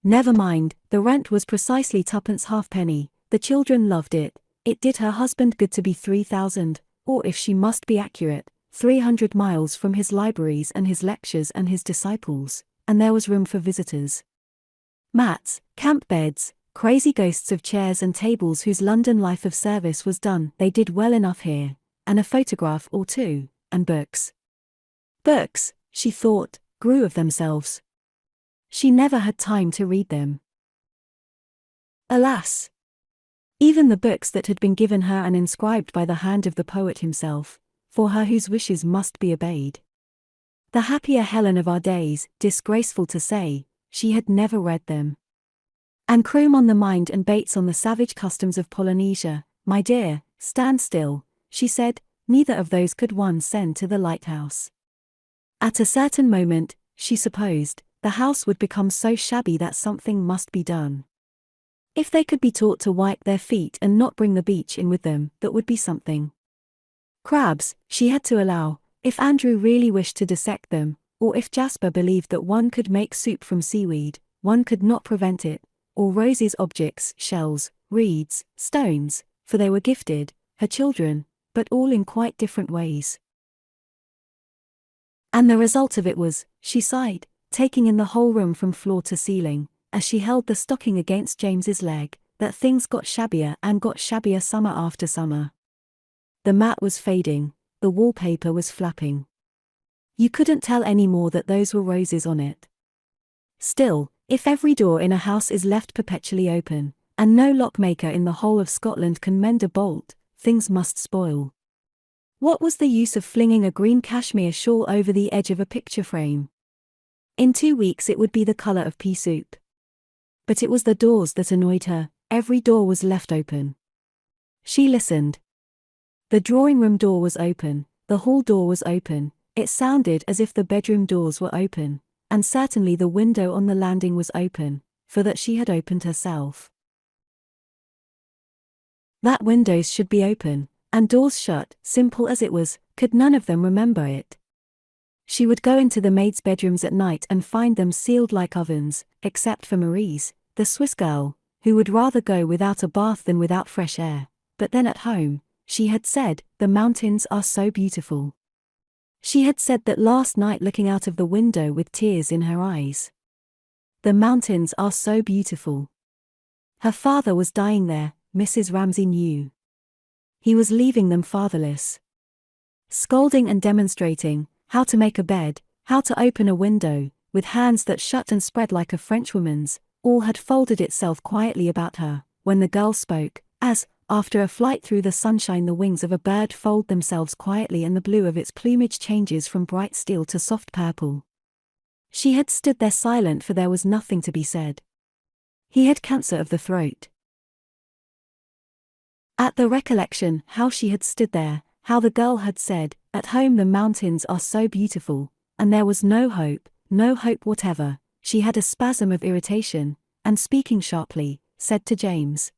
Never mind, the rent was precisely twopence halfpenny, the children loved it, it did her husband good to be 3,000, or if she must be accurate, 300 miles from his libraries and his lectures and his disciples, and there was room for visitors. Mats, camp beds, crazy ghosts of chairs and tables whose London life of service was done, they did well enough here, and a photograph or two, and books. Books, she thought, grew of themselves. She never had time to read them. Alas! Even the books that had been given her and inscribed by the hand of the poet himself, for her whose wishes must be obeyed. The happier Helen of our days, disgraceful to say, she had never read them. And Crome on the mind and Bates on the savage customs of Polynesia, my dear, stand still, she said, neither of those could one send to the lighthouse. At a certain moment, she supposed, the house would become so shabby that something must be done. If they could be taught to wipe their feet and not bring the beach in with them, that would be something. Crabs, she had to allow, if Andrew really wished to dissect them, or if Jasper believed that one could make soup from seaweed, one could not prevent it, or Rosie's objects, shells, reeds, stones, for they were gifted, her children, but all in quite different ways. And the result of it was, she sighed, taking in the whole room from floor to ceiling, as she held the stocking against James's leg, that things got shabbier and got shabbier summer after summer. The mat was fading, the wallpaper was flapping. You couldn't tell any more that those were roses on it. Still, if every door in a house is left perpetually open, and no lockmaker in the whole of Scotland can mend a bolt, things must spoil. What was the use of flinging a green cashmere shawl over the edge of a picture frame? In 2 weeks it would be the colour of pea soup. But it was the doors that annoyed her, every door was left open. She listened. The drawing-room door was open, the hall door was open, it sounded as if the bedroom doors were open, and certainly the window on the landing was open, for that she had opened herself. That windows should be open, and doors shut. Simple as it was, could none of them remember it? She would go into the maids' bedrooms at night and find them sealed like ovens, except for Marie's, the Swiss girl, who would rather go without a bath than without fresh air. But then at home, she had said, the mountains are so beautiful. She had said that last night looking out of the window with tears in her eyes. The mountains are so beautiful. Her father was dying there, Mrs. Ramsay knew. He was leaving them fatherless. Scolding and demonstrating how to make a bed, how to open a window, with hands that shut and spread like a Frenchwoman's, all had folded itself quietly about her, when the girl spoke, as, after a flight through the sunshine, the wings of a bird fold themselves quietly and the blue of its plumage changes from bright steel to soft purple. She had stood there silent, for there was nothing to be said. He had cancer of the throat. At the recollection, how she had stood there, how the girl had said, at home the mountains are so beautiful, and there was no hope whatever, she had a spasm of irritation, and speaking sharply, said to James,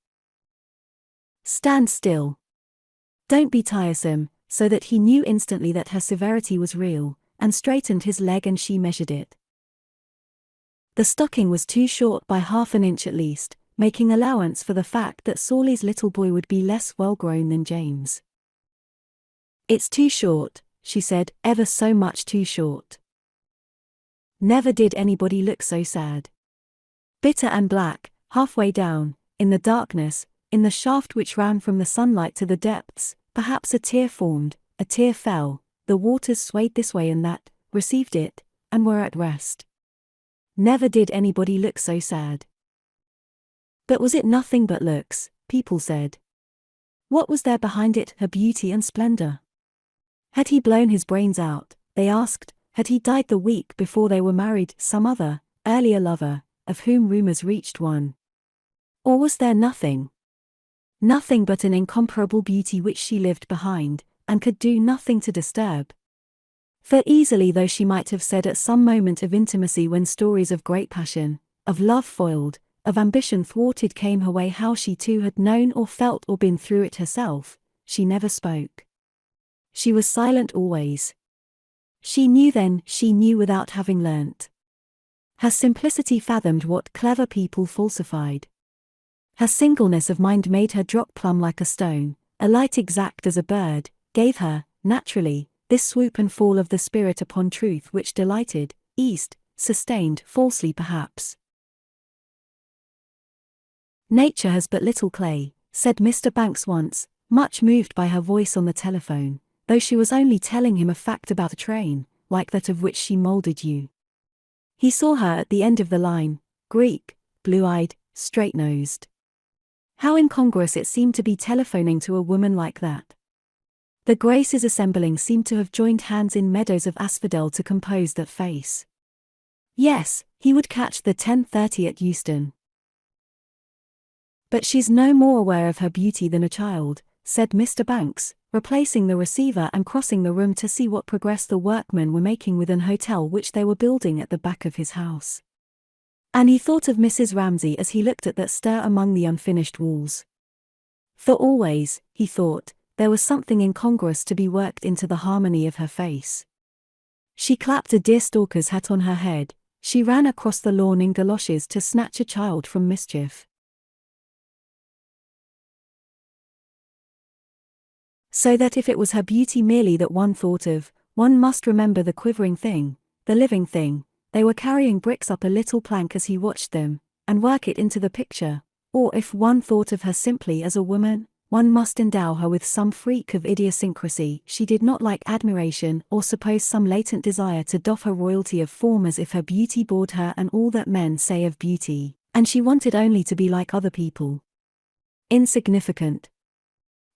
"Stand still. Don't be tiresome," so that he knew instantly that her severity was real, and straightened his leg and she measured it. The stocking was too short by half an inch at least, making allowance for the fact that Sawley's little boy would be less well-grown than James. "It's too short," she said, "ever so much too short. Never did anybody look so sad." Bitter and black, halfway down, in the darkness, in the shaft which ran from the sunlight to the depths, perhaps a tear formed, a tear fell, the waters swayed this way and that, received it, and were at rest. Never did anybody look so sad. But was it nothing but looks, people said? What was there behind it, her beauty and splendor? Had he blown his brains out, they asked, had he died the week before they were married, some other, earlier lover, of whom rumors reached one? Or was there nothing? Nothing but an incomparable beauty which she lived behind, and could do nothing to disturb. For easily though she might have said at some moment of intimacy when stories of great passion, of love foiled, of ambition thwarted came her way, how she too had known or felt or been through it herself, she never spoke. She was silent always. She knew then, she knew without having learnt. Her simplicity fathomed what clever people falsified. Her singleness of mind made her drop plumb like a stone, a light exact as a bird, gave her, naturally, this swoop and fall of the spirit upon truth which delighted, eased, sustained, falsely perhaps. "Nature has but little clay," said Mr. Banks once, much moved by her voice on the telephone, though she was only telling him a fact about a train, like that of which she moulded you. He saw her at the end of the line, Greek, blue-eyed, straight-nosed. How incongruous it seemed to be telephoning to a woman like that. The Graces assembling seemed to have joined hands in meadows of asphodel to compose that face. Yes, he would catch the 10:30 at Euston. "But she's no more aware of her beauty than a child," said Mr. Banks, replacing the receiver and crossing the room to see what progress the workmen were making with an hotel which they were building at the back of his house. And he thought of Mrs. Ramsay as he looked at that stir among the unfinished walls. For always, he thought, there was something incongruous to be worked into the harmony of her face. She clapped a deerstalker's hat on her head, she ran across the lawn in galoshes to snatch a child from mischief. So that if it was her beauty merely that one thought of, one must remember the quivering thing, the living thing. They were carrying bricks up a little plank as he watched them, and work it into the picture. Or if one thought of her simply as a woman, one must endow her with some freak of idiosyncrasy. She did not like admiration or suppose some latent desire to doff her royalty of form as if her beauty bored her and all that men say of beauty, and she wanted only to be like other people. Insignificant.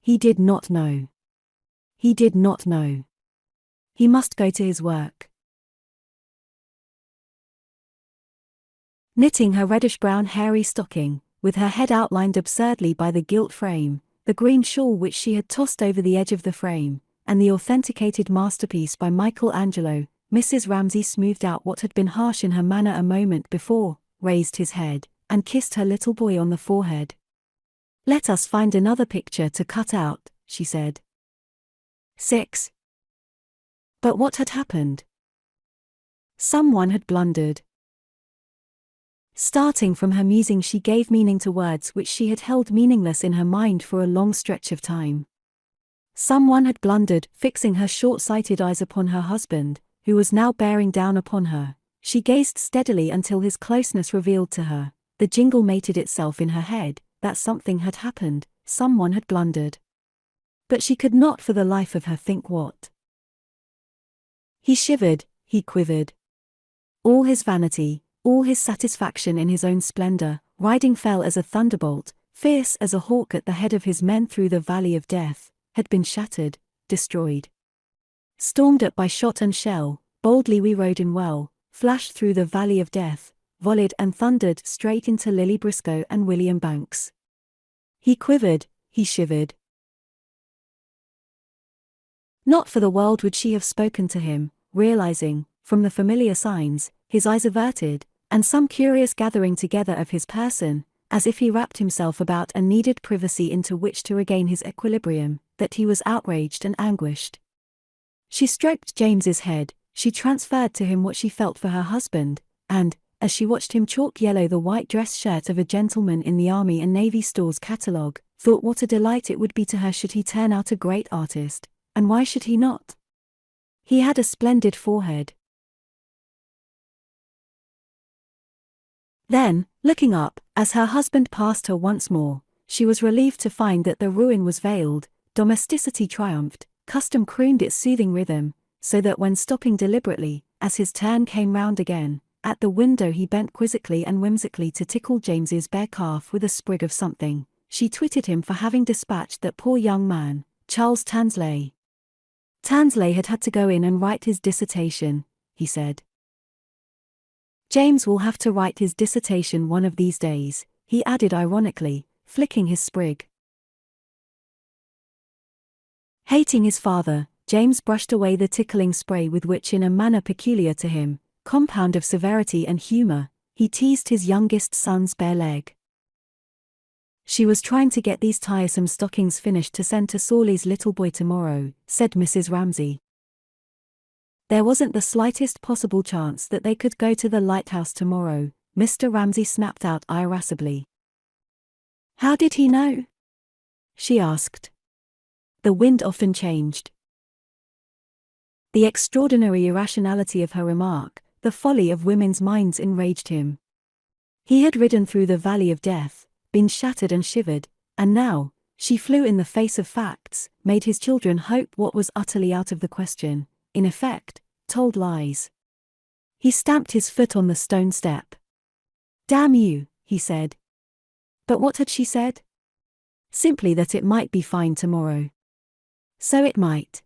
He did not know. He did not know. He must go to his work. Knitting her reddish-brown hairy stocking, with her head outlined absurdly by the gilt frame, the green shawl which she had tossed over the edge of the frame, and the authenticated masterpiece by Michelangelo, Mrs. Ramsay smoothed out what had been harsh in her manner a moment before, raised his head, and kissed her little boy on the forehead. Let us find another picture to cut out, she said. 6. But what had happened? Someone had blundered. Starting from her musing, she gave meaning to words which she had held meaningless in her mind for a long stretch of time. Someone had blundered, fixing her short-sighted eyes upon her husband, who was now bearing down upon her. She gazed steadily until his closeness revealed to her. The jingle mated itself in her head, that something had happened, someone had blundered. But she could not for the life of her think what. He shivered, he quivered. All his vanity, all his satisfaction in his own splendor, riding fell as a thunderbolt, fierce as a hawk at the head of his men through the valley of death, had been shattered, destroyed. Stormed at by shot and shell, boldly we rode in well, flashed through the valley of death, volleyed and thundered straight into Lily Briscoe and William Banks. He quivered, he shivered. Not for the world would she have spoken to him, realizing, from the familiar signs, his eyes averted, and some curious gathering together of his person, as if he wrapped himself about and needed privacy into which to regain his equilibrium, that he was outraged and anguished. She stroked James's head, she transferred to him what she felt for her husband, and, as she watched him chalk yellow the white dress shirt of a gentleman in the Army and Navy Stores catalogue, thought what a delight it would be to her should he turn out a great artist, and why should he not? He had a splendid forehead. Then, looking up, as her husband passed her once more, she was relieved to find that the ruin was veiled, domesticity triumphed, custom crooned its soothing rhythm, so that when stopping deliberately, as his turn came round again, at the window he bent quizzically and whimsically to tickle James's bare calf with a sprig of something, she twitted him for having dispatched that poor young man, Charles Tansley. Tansley had had to go in and write his dissertation, he said. James will have to write his dissertation one of these days, he added ironically, flicking his sprig. Hating his father, James brushed away the tickling spray with which, in a manner peculiar to him, compound of severity and humor, he teased his youngest son's bare leg. She was trying to get these tiresome stockings finished to send to Sawley's little boy tomorrow, said Mrs. Ramsay. There wasn't the slightest possible chance that they could go to the Lighthouse tomorrow, Mr. Ramsay snapped out irascibly. How did he know? She asked. The wind often changed. The extraordinary irrationality of her remark, the folly of women's minds enraged him. He had ridden through the valley of death, been shattered and shivered, and now, she flew in the face of facts, made his children hope what was utterly out of the question, in effect, told lies. He stamped his foot on the stone step. Damn you, he said. But what had she said? Simply that it might be fine tomorrow. So it might.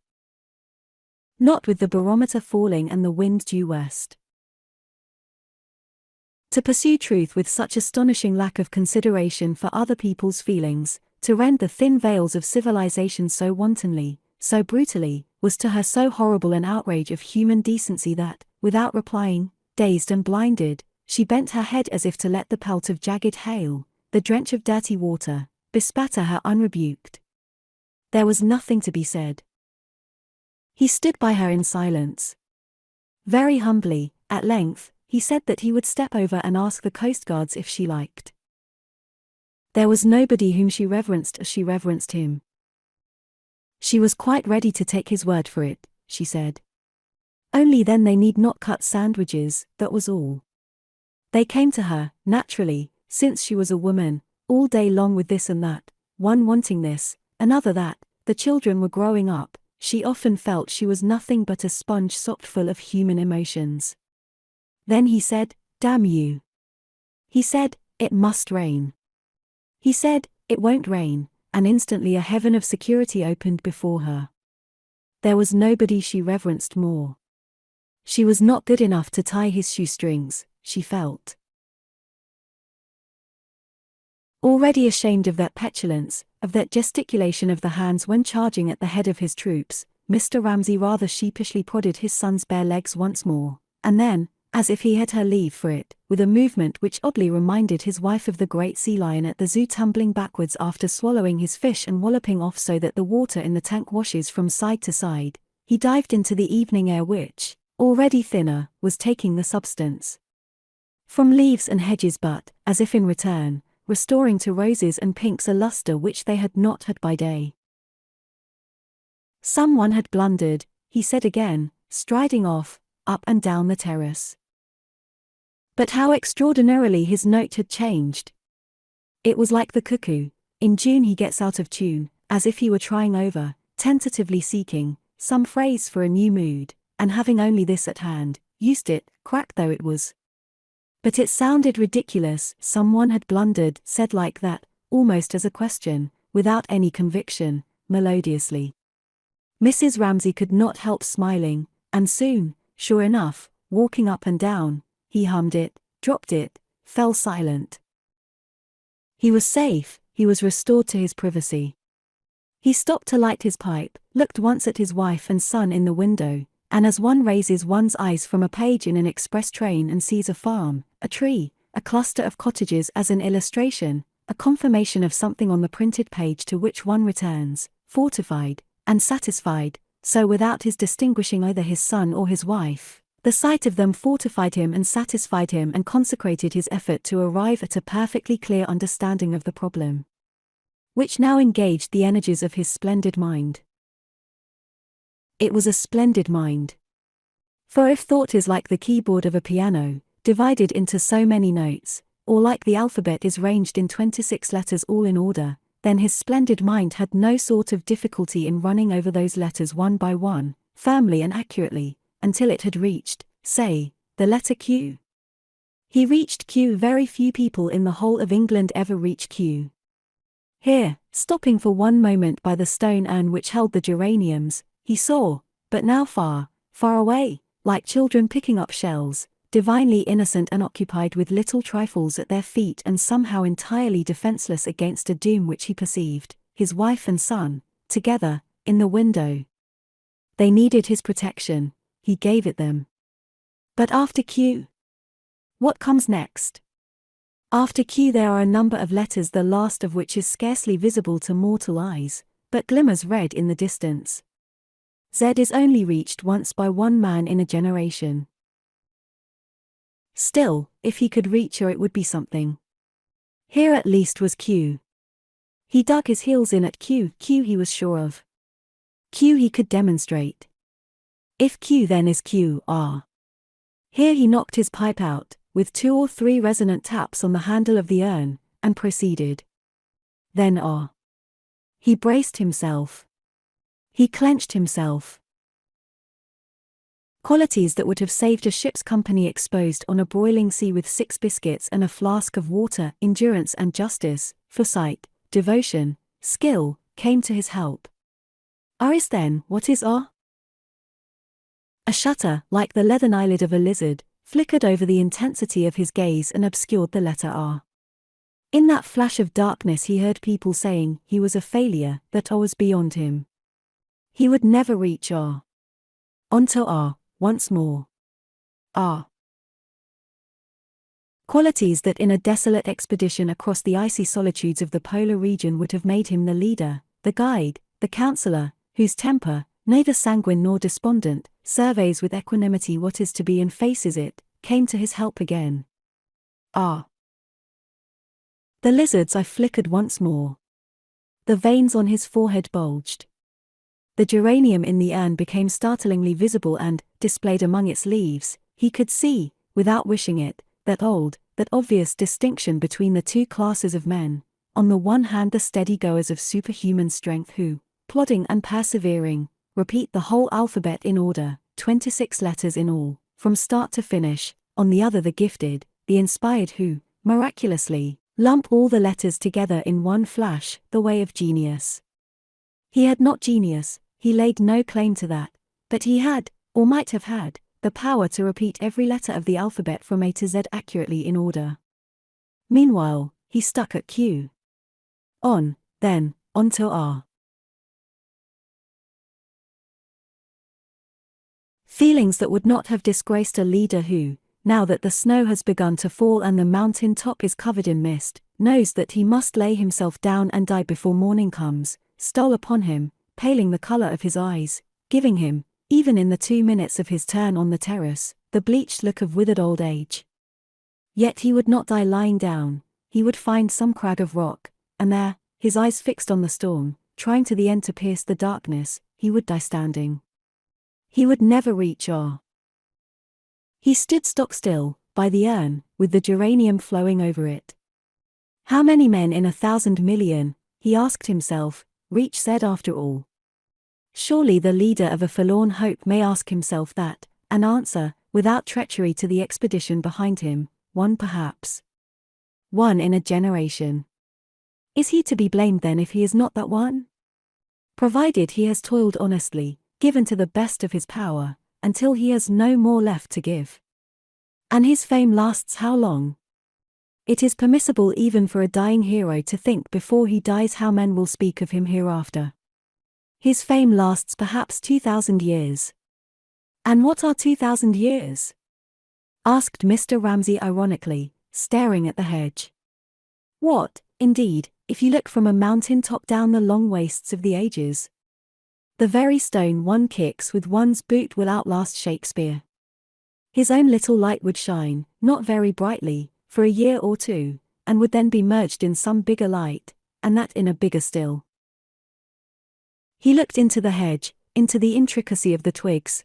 Not with the barometer falling and the wind due west. To pursue truth with such astonishing lack of consideration for other people's feelings, to rend the thin veils of civilization so wantonly, so brutally, was to her so horrible an outrage of human decency that, without replying, dazed and blinded, she bent her head as if to let the pelt of jagged hail, the drench of dirty water, bespatter her unrebuked. There was nothing to be said. He stood by her in silence. Very humbly, at length, he said that he would step over and ask the coastguards if she liked. There was nobody whom she reverenced as she reverenced him. She was quite ready to take his word for it, she said. Only then they need not cut sandwiches, that was all. They came to her, naturally, since she was a woman, all day long with this and that, one wanting this, another that, the children were growing up, she often felt she was nothing but a sponge sopped full of human emotions. Then he said, damn you. He said, it must rain. He said, it won't rain, and instantly a heaven of security opened before her. There was nobody she reverenced more. She was not good enough to tie his shoestrings, she felt. Already ashamed of that petulance, of that gesticulation of the hands when charging at the head of his troops, Mr. Ramsay rather sheepishly prodded his son's bare legs once more, and then, as if he had her leave for it, with a movement which oddly reminded his wife of the great sea lion at the zoo tumbling backwards after swallowing his fish and walloping off so that the water in the tank washes from side to side. He dived into the evening air which, already thinner, was taking the substance from leaves and hedges but, as if in return, restoring to roses and pinks a luster which they had not had by day. Someone had blundered, he said again, striding off, up and down the terrace. But how extraordinarily his note had changed. It was like the cuckoo. In June he gets out of tune, as if he were trying over, tentatively seeking, some phrase for a new mood, and having only this at hand, used it, cracked though it was. But it sounded ridiculous. Someone had blundered, said like that, almost as a question, without any conviction, melodiously. Mrs. Ramsay could not help smiling, and soon, sure enough, walking up and down, he hummed it, dropped it, fell silent. He was safe, he was restored to his privacy. He stopped to light his pipe, looked once at his wife and son in the window, and as one raises one's eyes from a page in an express train and sees a farm, a tree, a cluster of cottages as an illustration, a confirmation of something on the printed page to which one returns, fortified and satisfied, so without his distinguishing either his son or his wife, the sight of them fortified him and satisfied him and consecrated his effort to arrive at a perfectly clear understanding of the problem, which now engaged the energies of his splendid mind. It was a splendid mind. For if thought is like the keyboard of a piano, divided into so many notes, or like the alphabet is ranged in 26 letters all in order, then his splendid mind had no sort of difficulty in running over those letters one by one, firmly and accurately, until it had reached, say, the letter Q. He reached Q. Very few people in the whole of England ever reach Q. Here, stopping for one moment by the stone urn which held the geraniums, he saw, but now far, far away, like children picking up shells, divinely innocent and occupied with little trifles at their feet and somehow entirely defenseless against a doom which he perceived, his wife and son, together, in the window. They needed his protection, he gave it them. But after Q? What comes next? After Q there are a number of letters, the last of which is scarcely visible to mortal eyes, but glimmers red in the distance. Z is only reached once by one man in a generation. Still, if he could reach her it would be something. Here at least was Q. He dug his heels in at Q. Q he was sure of. Q he could demonstrate. If Q then is Q, R. Here he knocked his pipe out, with 2 or 3 resonant taps on the handle of the urn, and proceeded. Then R. He braced himself. He clenched himself. Qualities that would have saved a ship's company exposed on a broiling sea with 6 biscuits and a flask of water, endurance and justice, foresight, devotion, skill, came to his help. R is then, what is R? A shutter, like the leathern eyelid of a lizard, flickered over the intensity of his gaze and obscured the letter R. In that flash of darkness he heard people saying he was a failure, that R was beyond him. He would never reach R. On to R, once more. R. Qualities that in a desolate expedition across the icy solitudes of the polar region would have made him the leader, the guide, the counselor, whose temper, neither sanguine nor despondent, surveys with equanimity what is to be and faces it, came to his help again. R. The lizard's eye flickered once more. The veins on his forehead bulged. The geranium in the urn became startlingly visible and, displayed among its leaves, he could see, without wishing it, that obvious distinction between the 2 classes of men, on the one hand the steady goers of superhuman strength who, plodding and persevering, repeat the whole alphabet in order, 26 letters in all, from start to finish, on the other the gifted, the inspired who, miraculously, lump all the letters together in one flash, the way of genius. He had not genius, he laid no claim to that, but he had, or might have had, the power to repeat every letter of the alphabet from A to Z accurately in order. Meanwhile, he stuck at Q. On, then, on to R. Feelings that would not have disgraced a leader who, now that the snow has begun to fall and the mountain top is covered in mist, knows that he must lay himself down and die before morning comes, stole upon him, paling the color of his eyes, giving him, even in the 2 minutes of his turn on the terrace, the bleached look of withered old age. Yet he would not die lying down, he would find some crag of rock, and there, his eyes fixed on the storm, trying to the end to pierce the darkness, he would die standing. He would never reach or. He stood stock still, by the urn, with the geranium flowing over it. How many men in 1,000 million, he asked himself, reach said after all? Surely the leader of a forlorn hope may ask himself that, and answer, without treachery to the expedition behind him, one perhaps. One in a generation. Is he to be blamed then if he is not that one? Provided he has toiled honestly, given to the best of his power, until he has no more left to give. And his fame lasts how long? It is permissible even for a dying hero to think before he dies how men will speak of him hereafter. His fame lasts perhaps 2,000 years. And what are 2,000 years? Asked Mr. Ramsay ironically, staring at the hedge. What, indeed, if you look from a mountain top down the long wastes of the ages? The very stone one kicks with one's boot will outlast Shakespeare. His own little light would shine, not very brightly, for a year or two, and would then be merged in some bigger light, and that in a bigger still. He looked into the hedge, into the intricacy of the twigs.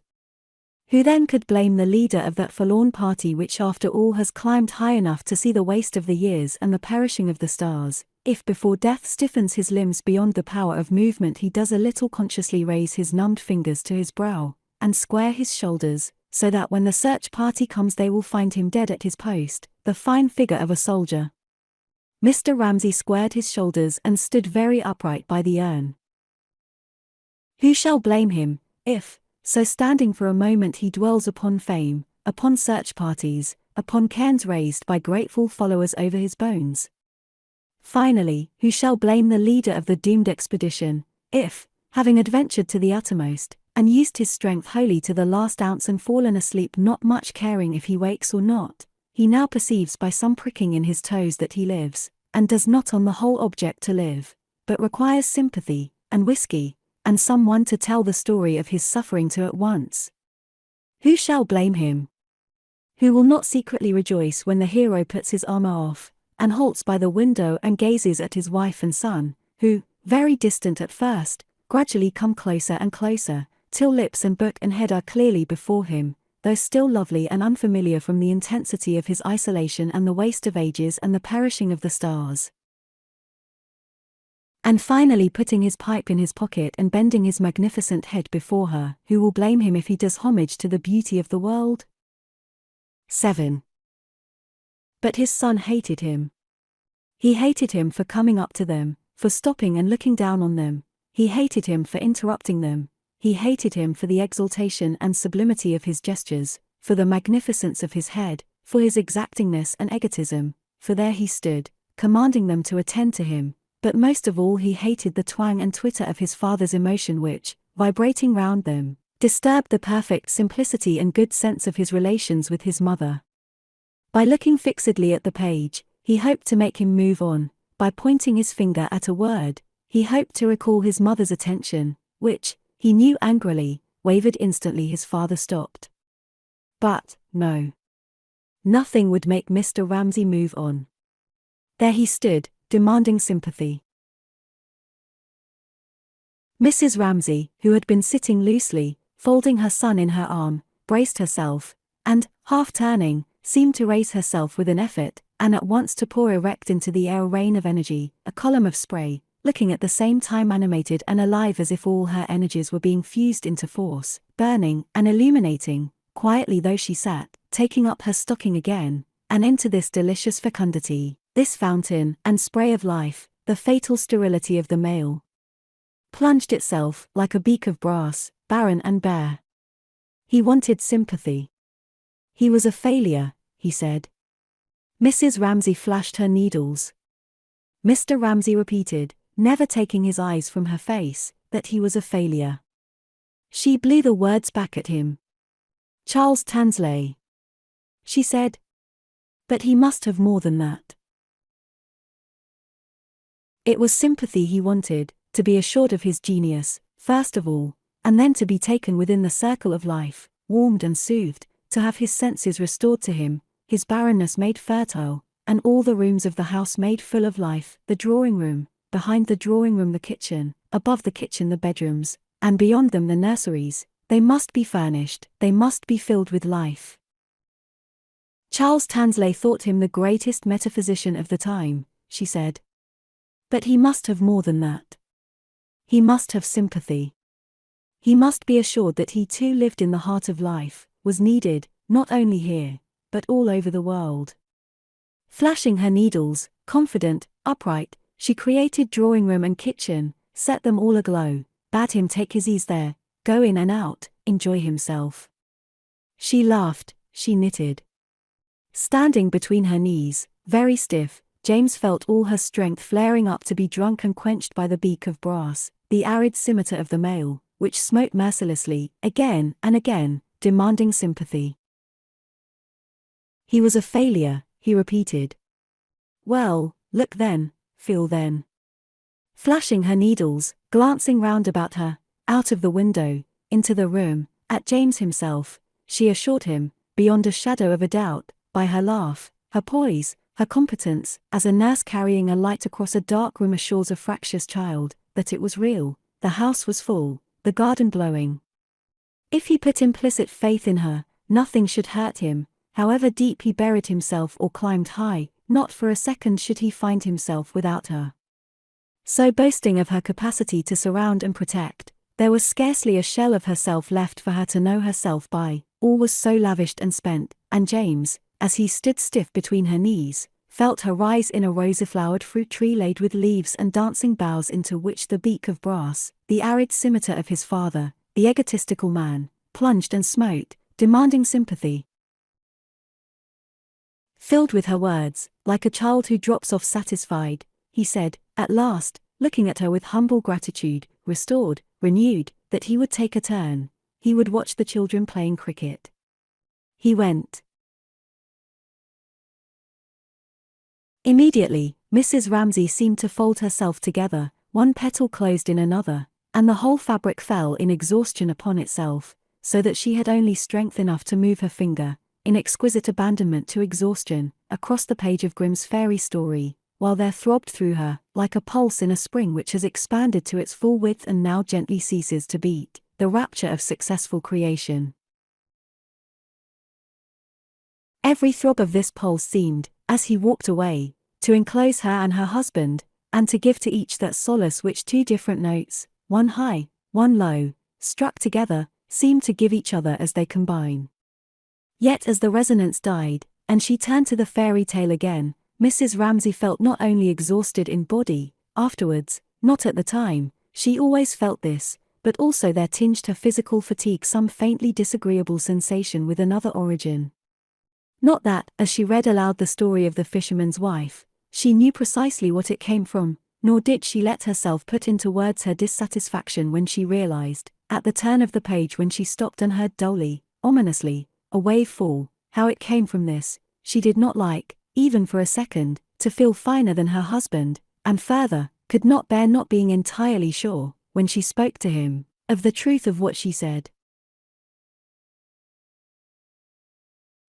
Who then could blame the leader of that forlorn party which after all has climbed high enough to see the waste of the years and the perishing of the stars, if before death stiffens his limbs beyond the power of movement he does a little consciously raise his numbed fingers to his brow, and square his shoulders, so that when the search party comes they will find him dead at his post, the fine figure of a soldier. Mr. Ramsay squared his shoulders and stood very upright by the urn. Who shall blame him, if, so standing for a moment he dwells upon fame, upon search parties, upon cairns raised by grateful followers over his bones? Finally, who shall blame the leader of the doomed expedition, if, having adventured to the uttermost, and used his strength wholly to the last ounce and fallen asleep not much caring if he wakes or not, he now perceives by some pricking in his toes that he lives, and does not on the whole object to live, but requires sympathy, and whiskey, and someone to tell the story of his suffering to at once? Who shall blame him? Who will not secretly rejoice when the hero puts his armor off, and halts by the window and gazes at his wife and son, who, very distant at first, gradually come closer and closer, till lips and book and head are clearly before him, though still lovely and unfamiliar from the intensity of his isolation and the waste of ages and the perishing of the stars? And finally putting his pipe in his pocket and bending his magnificent head before her, who will blame him if he does homage to the beauty of the world? 7. But his son hated him. He hated him for coming up to them, for stopping and looking down on them. He hated him for interrupting them. He hated him for the exaltation and sublimity of his gestures, for the magnificence of his head, for his exactingness and egotism, for there he stood, commanding them to attend to him. But most of all he hated the twang and twitter of his father's emotion which, vibrating round them, disturbed the perfect simplicity and good sense of his relations with his mother. By looking fixedly at the page, he hoped to make him move on. By pointing his finger at a word, he hoped to recall his mother's attention, which, he knew angrily, wavered instantly his father stopped. But, no. Nothing would make Mr. Ramsay move on. There he stood, demanding sympathy. Mrs. Ramsay, who had been sitting loosely, folding her son in her arm, braced herself, and, half turning, seemed to raise herself with an effort, and at once to pour erect into the air a rain of energy, a column of spray, looking at the same time animated and alive as if all her energies were being fused into force, burning and illuminating, quietly though she sat, taking up her stocking again, and into this delicious fecundity, this fountain and spray of life, the fatal sterility of the male, plunged itself, like a beak of brass, barren and bare. He wanted sympathy. He was a failure, he said. Mrs. Ramsay flashed her needles. Mr. Ramsay repeated, never taking his eyes from her face, that he was a failure. She blew the words back at him. Charles Tansley. she said. But he must have more than that. It was sympathy he wanted, to be assured of his genius, first of all, and then to be taken within the circle of life, warmed and soothed, to have his senses restored to him, his barrenness made fertile, and all the rooms of the house made full of life, the drawing room, behind the drawing room the kitchen, above the kitchen the bedrooms, and beyond them the nurseries. They must be furnished, they must be filled with life. Charles Tansley thought him the greatest metaphysician of the time, she said. But he must have more than that. He must have sympathy. He must be assured that he too lived in the heart of life, was needed, not only here, but all over the world. Flashing her needles, confident, upright, she created drawing room and kitchen, set them all aglow, bade him take his ease there, go in and out, enjoy himself. She laughed, she knitted. Standing between her knees, very stiff, James felt all her strength flaring up to be drunk and quenched by the beak of brass, the arid scimitar of the male, which smote mercilessly, again and again, demanding sympathy. He was a failure, he repeated. Well, look then, feel then. Flashing her needles, glancing round about her, out of the window, into the room, at James himself, she assured him, beyond a shadow of a doubt, by her laugh, her poise, her competence, as a nurse carrying a light across a dark room assures a fractious child, that it was real, the house was full, the garden glowing. If he put implicit faith in her, nothing should hurt him, however deep he buried himself or climbed high, not for a second should he find himself without her. So boasting of her capacity to surround and protect, there was scarcely a shell of herself left for her to know herself by, all was so lavished and spent, and James, as he stood stiff between her knees, felt her rise in a rosy-flowered fruit tree laid with leaves and dancing boughs into which the beak of brass, the arid scimitar of his father, the egotistical man, plunged and smote, demanding sympathy. Filled with her words, like a child who drops off satisfied, he said, at last, looking at her with humble gratitude, restored, renewed, that he would take a turn, he would watch the children playing cricket. He went. Immediately, Mrs. Ramsay seemed to fold herself together, one petal closed in another, and the whole fabric fell in exhaustion upon itself, so that she had only strength enough to move her finger, in exquisite abandonment to exhaustion, across the page of Grimm's fairy story, while there throbbed through her, like a pulse in a spring which has expanded to its full width and now gently ceases to beat, the rapture of successful creation. Every throb of this pulse seemed, as he walked away, to enclose her and her husband, and to give to each that solace which two different notes, one high, one low, struck together, seem to give each other as they combine. Yet as the resonance died, and she turned to the fairy tale again, Mrs. Ramsay felt not only exhausted in body, afterwards, not at the time, she always felt this, but also there tinged her physical fatigue some faintly disagreeable sensation with another origin. Not that, as she read aloud the story of the fisherman's wife, she knew precisely what it came from, nor did she let herself put into words her dissatisfaction when she realized, at the turn of the page when she stopped and heard dully, ominously, a wave fall, how it came from this. She did not like, even for a second, to feel finer than her husband, and further, could not bear not being entirely sure, when she spoke to him, of the truth of what she said.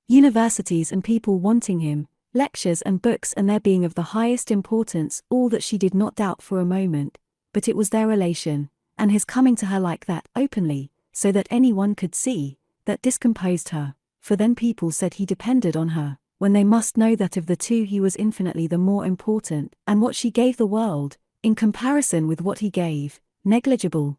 Universities and people wanting him, lectures and books and their being of the highest importance, all that she did not doubt for a moment, but it was their relation, and his coming to her like that, openly, so that anyone could see, that discomposed her, for then people said he depended on her, when they must know that of the two he was infinitely the more important, and what she gave the world, in comparison with what he gave, negligible.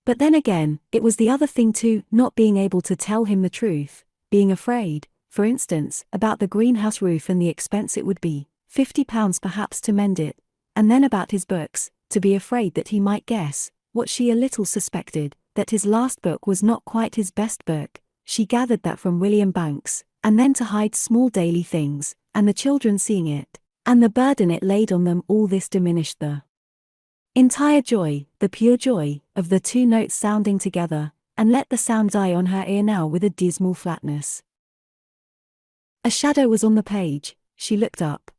But then again, it was the other thing too, not being able to tell him the truth, being afraid, for instance, about the greenhouse roof and the expense it would be, £50 perhaps to mend it, and then about his books, to be afraid that he might guess, what she a little suspected, that his last book was not quite his best book. She gathered that from William Banks, and then to hide small daily things, and the children seeing it, and the burden it laid on them, all this diminished the entire joy, the pure joy, of the two notes sounding together, and let the sound die on her ear now with a dismal flatness. A shadow was on the page. She looked up.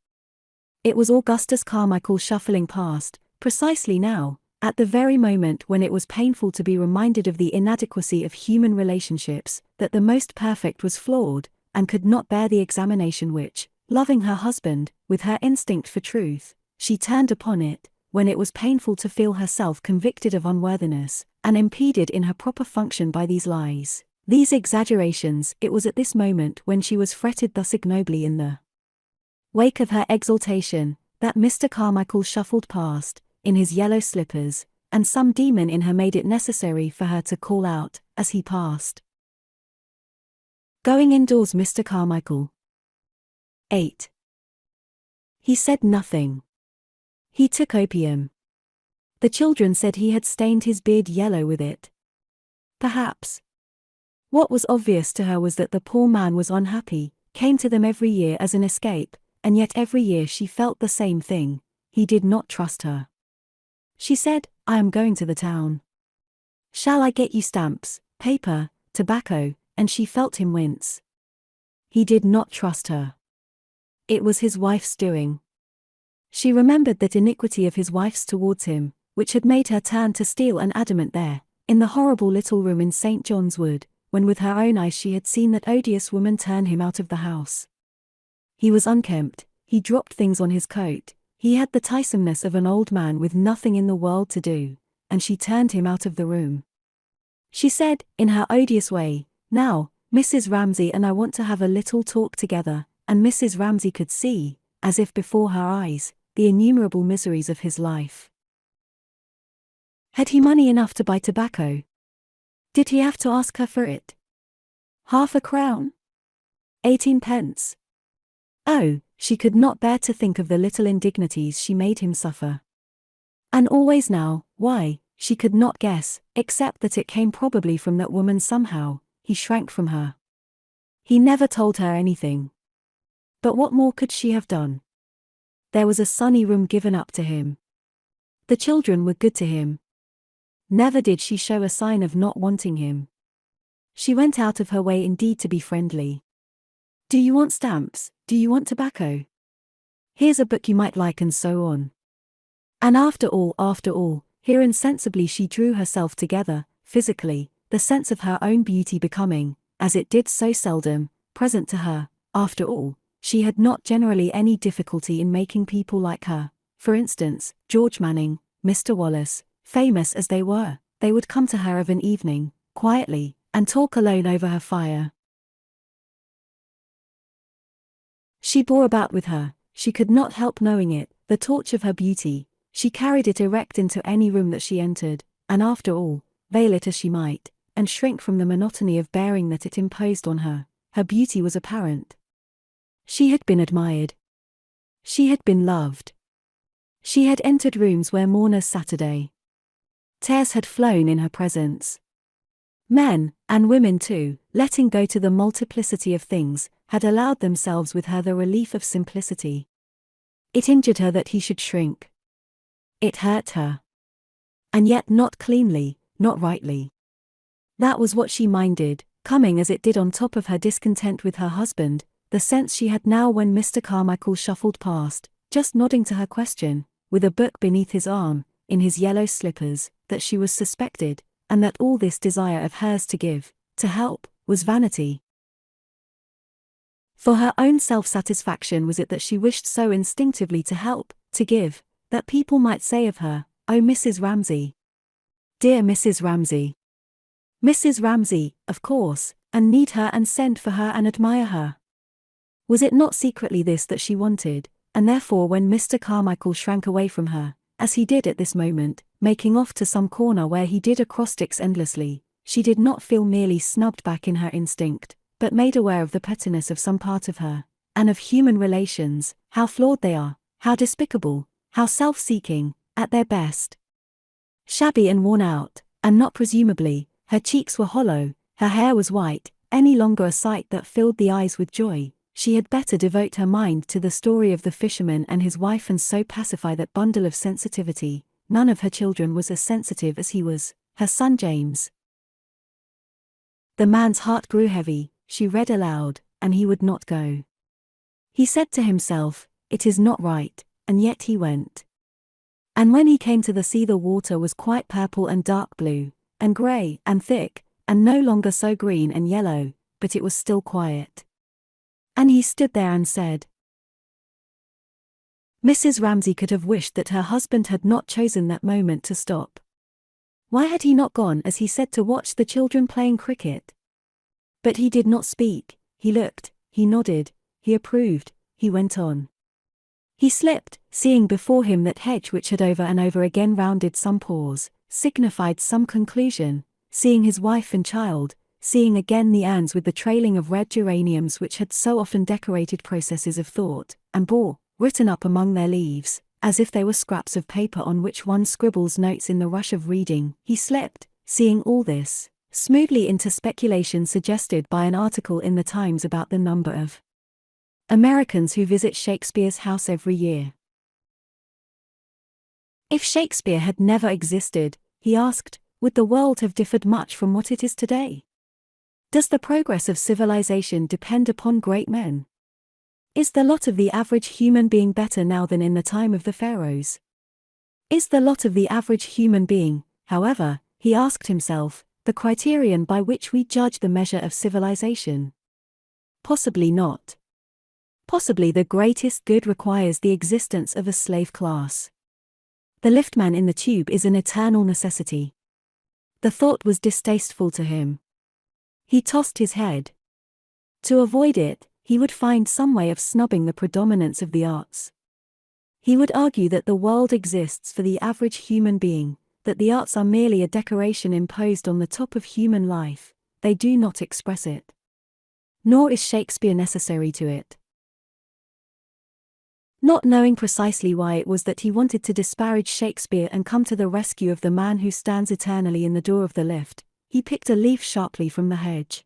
It was Augustus Carmichael shuffling past, precisely now, at the very moment when it was painful to be reminded of the inadequacy of human relationships, that the most perfect was flawed, and could not bear the examination which, loving her husband, with her instinct for truth, she turned upon it, when it was painful to feel herself convicted of unworthiness, and impeded in her proper function by these lies, these exaggerations. It was at this moment when she was fretted thus ignobly in the wake of her exaltation, that Mr. Carmichael shuffled past, in his yellow slippers, and some demon in her made it necessary for her to call out, as he passed. Going indoors, Mr. Carmichael. 8. He said nothing. He took opium. The children said he had stained his beard yellow with it. Perhaps. What was obvious to her was that the poor man was unhappy, came to them every year as an escape, and yet every year she felt the same thing: he did not trust her. She said, "I am going to the town. Shall I get you stamps, paper, tobacco?" And she felt him wince. He did not trust her. It was his wife's doing. She remembered that iniquity of his wife's towards him, which had made her turn to steel and adamant there, in the horrible little room in St. John's Wood, when with her own eyes she had seen that odious woman turn him out of the house. He was unkempt, he dropped things on his coat, he had the tiresomeness of an old man with nothing in the world to do, and she turned him out of the room. She said, in her odious way, "Now, Mrs. Ramsay and I want to have a little talk together," and Mrs. Ramsay could see, as if before her eyes, the innumerable miseries of his life. Had he money enough to buy tobacco? Did he have to ask her for it? Half a crown? 18 pence? Oh, she could not bear to think of the little indignities she made him suffer. And always now, why, she could not guess, except that it came probably from that woman somehow. He shrank from her. He never told her anything. But what more could she have done? There was a sunny room given up to him. The children were good to him. Never did she show a sign of not wanting him. She went out of her way indeed to be friendly. "Do you want stamps? Do you want tobacco? Here's a book you might like," and so on. And after all, here insensibly she drew herself together, physically, the sense of her own beauty becoming, as it did so seldom, present to her. After all, she had not generally any difficulty in making people like her. For instance, George Manning, Mr. Wallace, famous as they were, they would come to her of an evening, quietly, and talk alone over her fire. She bore about with her, she could not help knowing it, the torch of her beauty. She carried it erect into any room that she entered, and after all, veil it as she might, and shrink from the monotony of bearing that it imposed on her, her beauty was apparent. She had been admired. She had been loved. She had entered rooms where mourners Saturday. Tears had flown in her presence. Men, and women too, letting go to the multiplicity of things, had allowed themselves with her the relief of simplicity. It injured her that he should shrink. It hurt her. And yet not cleanly, not rightly. That was what she minded, coming as it did on top of her discontent with her husband, the sense she had now when Mr. Carmichael shuffled past, just nodding to her question, with a book beneath his arm, in his yellow slippers, that she was suspected, and that all this desire of hers to give, to help, was vanity. For her own self-satisfaction was it that she wished so instinctively to help, to give, that people might say of her, "Oh, Mrs. Ramsay. Dear Mrs. Ramsay. Mrs. Ramsay, of course, and need her and send for her and admire her." Was it not secretly this that she wanted, and therefore when Mr. Carmichael shrank away from her, as he did at this moment, making off to some corner where he did acrostics endlessly, she did not feel merely snubbed back in her instinct, but made aware of the pettiness of some part of her, and of human relations, how flawed they are, how despicable, how self-seeking, at their best. Shabby and worn out, and not presumably, her cheeks were hollow, her hair was white, any longer a sight that filled the eyes with joy. She had better devote her mind to the story of the fisherman and his wife and so pacify that bundle of sensitivity. None of her children was as sensitive as he was, her son James. The man's heart grew heavy, she read aloud, and he would not go. He said to himself, "It is not right," and yet he went. And when he came to the sea, the water was quite purple and dark blue, and grey and thick, and no longer so green and yellow, but it was still quiet. And he stood there and said, Mrs. Ramsay could have wished that her husband had not chosen that moment to stop. Why had he not gone, as he said, to watch the children playing cricket? But he did not speak, he looked, he nodded, he approved, he went on. He slipped, seeing before him that hedge which had over and over again rounded some pause, signified some conclusion, seeing his wife and child, seeing again the urns with the trailing of red geraniums which had so often decorated processes of thought, and bore, written up among their leaves, as if they were scraps of paper on which one scribbles notes in the rush of reading. He slipped, seeing all this, smoothly into speculation suggested by an article in the Times about the number of Americans who visit Shakespeare's house every year. If Shakespeare had never existed, he asked, would the world have differed much from what it is today? Does the progress of civilization depend upon great men? Is the lot of the average human being better now than in the time of the pharaohs? Is the lot of the average human being, however, he asked himself, the criterion by which we judge the measure of civilization? Possibly not. Possibly the greatest good requires the existence of a slave class. The liftman in the tube is an eternal necessity. The thought was distasteful to him. He tossed his head. To avoid it, he would find some way of snubbing the predominance of the arts. He would argue that the world exists for the average human being, that the arts are merely a decoration imposed on the top of human life, they do not express it. Nor is Shakespeare necessary to it. Not knowing precisely why it was that he wanted to disparage Shakespeare and come to the rescue of the man who stands eternally in the door of the lift, he picked a leaf sharply from the hedge.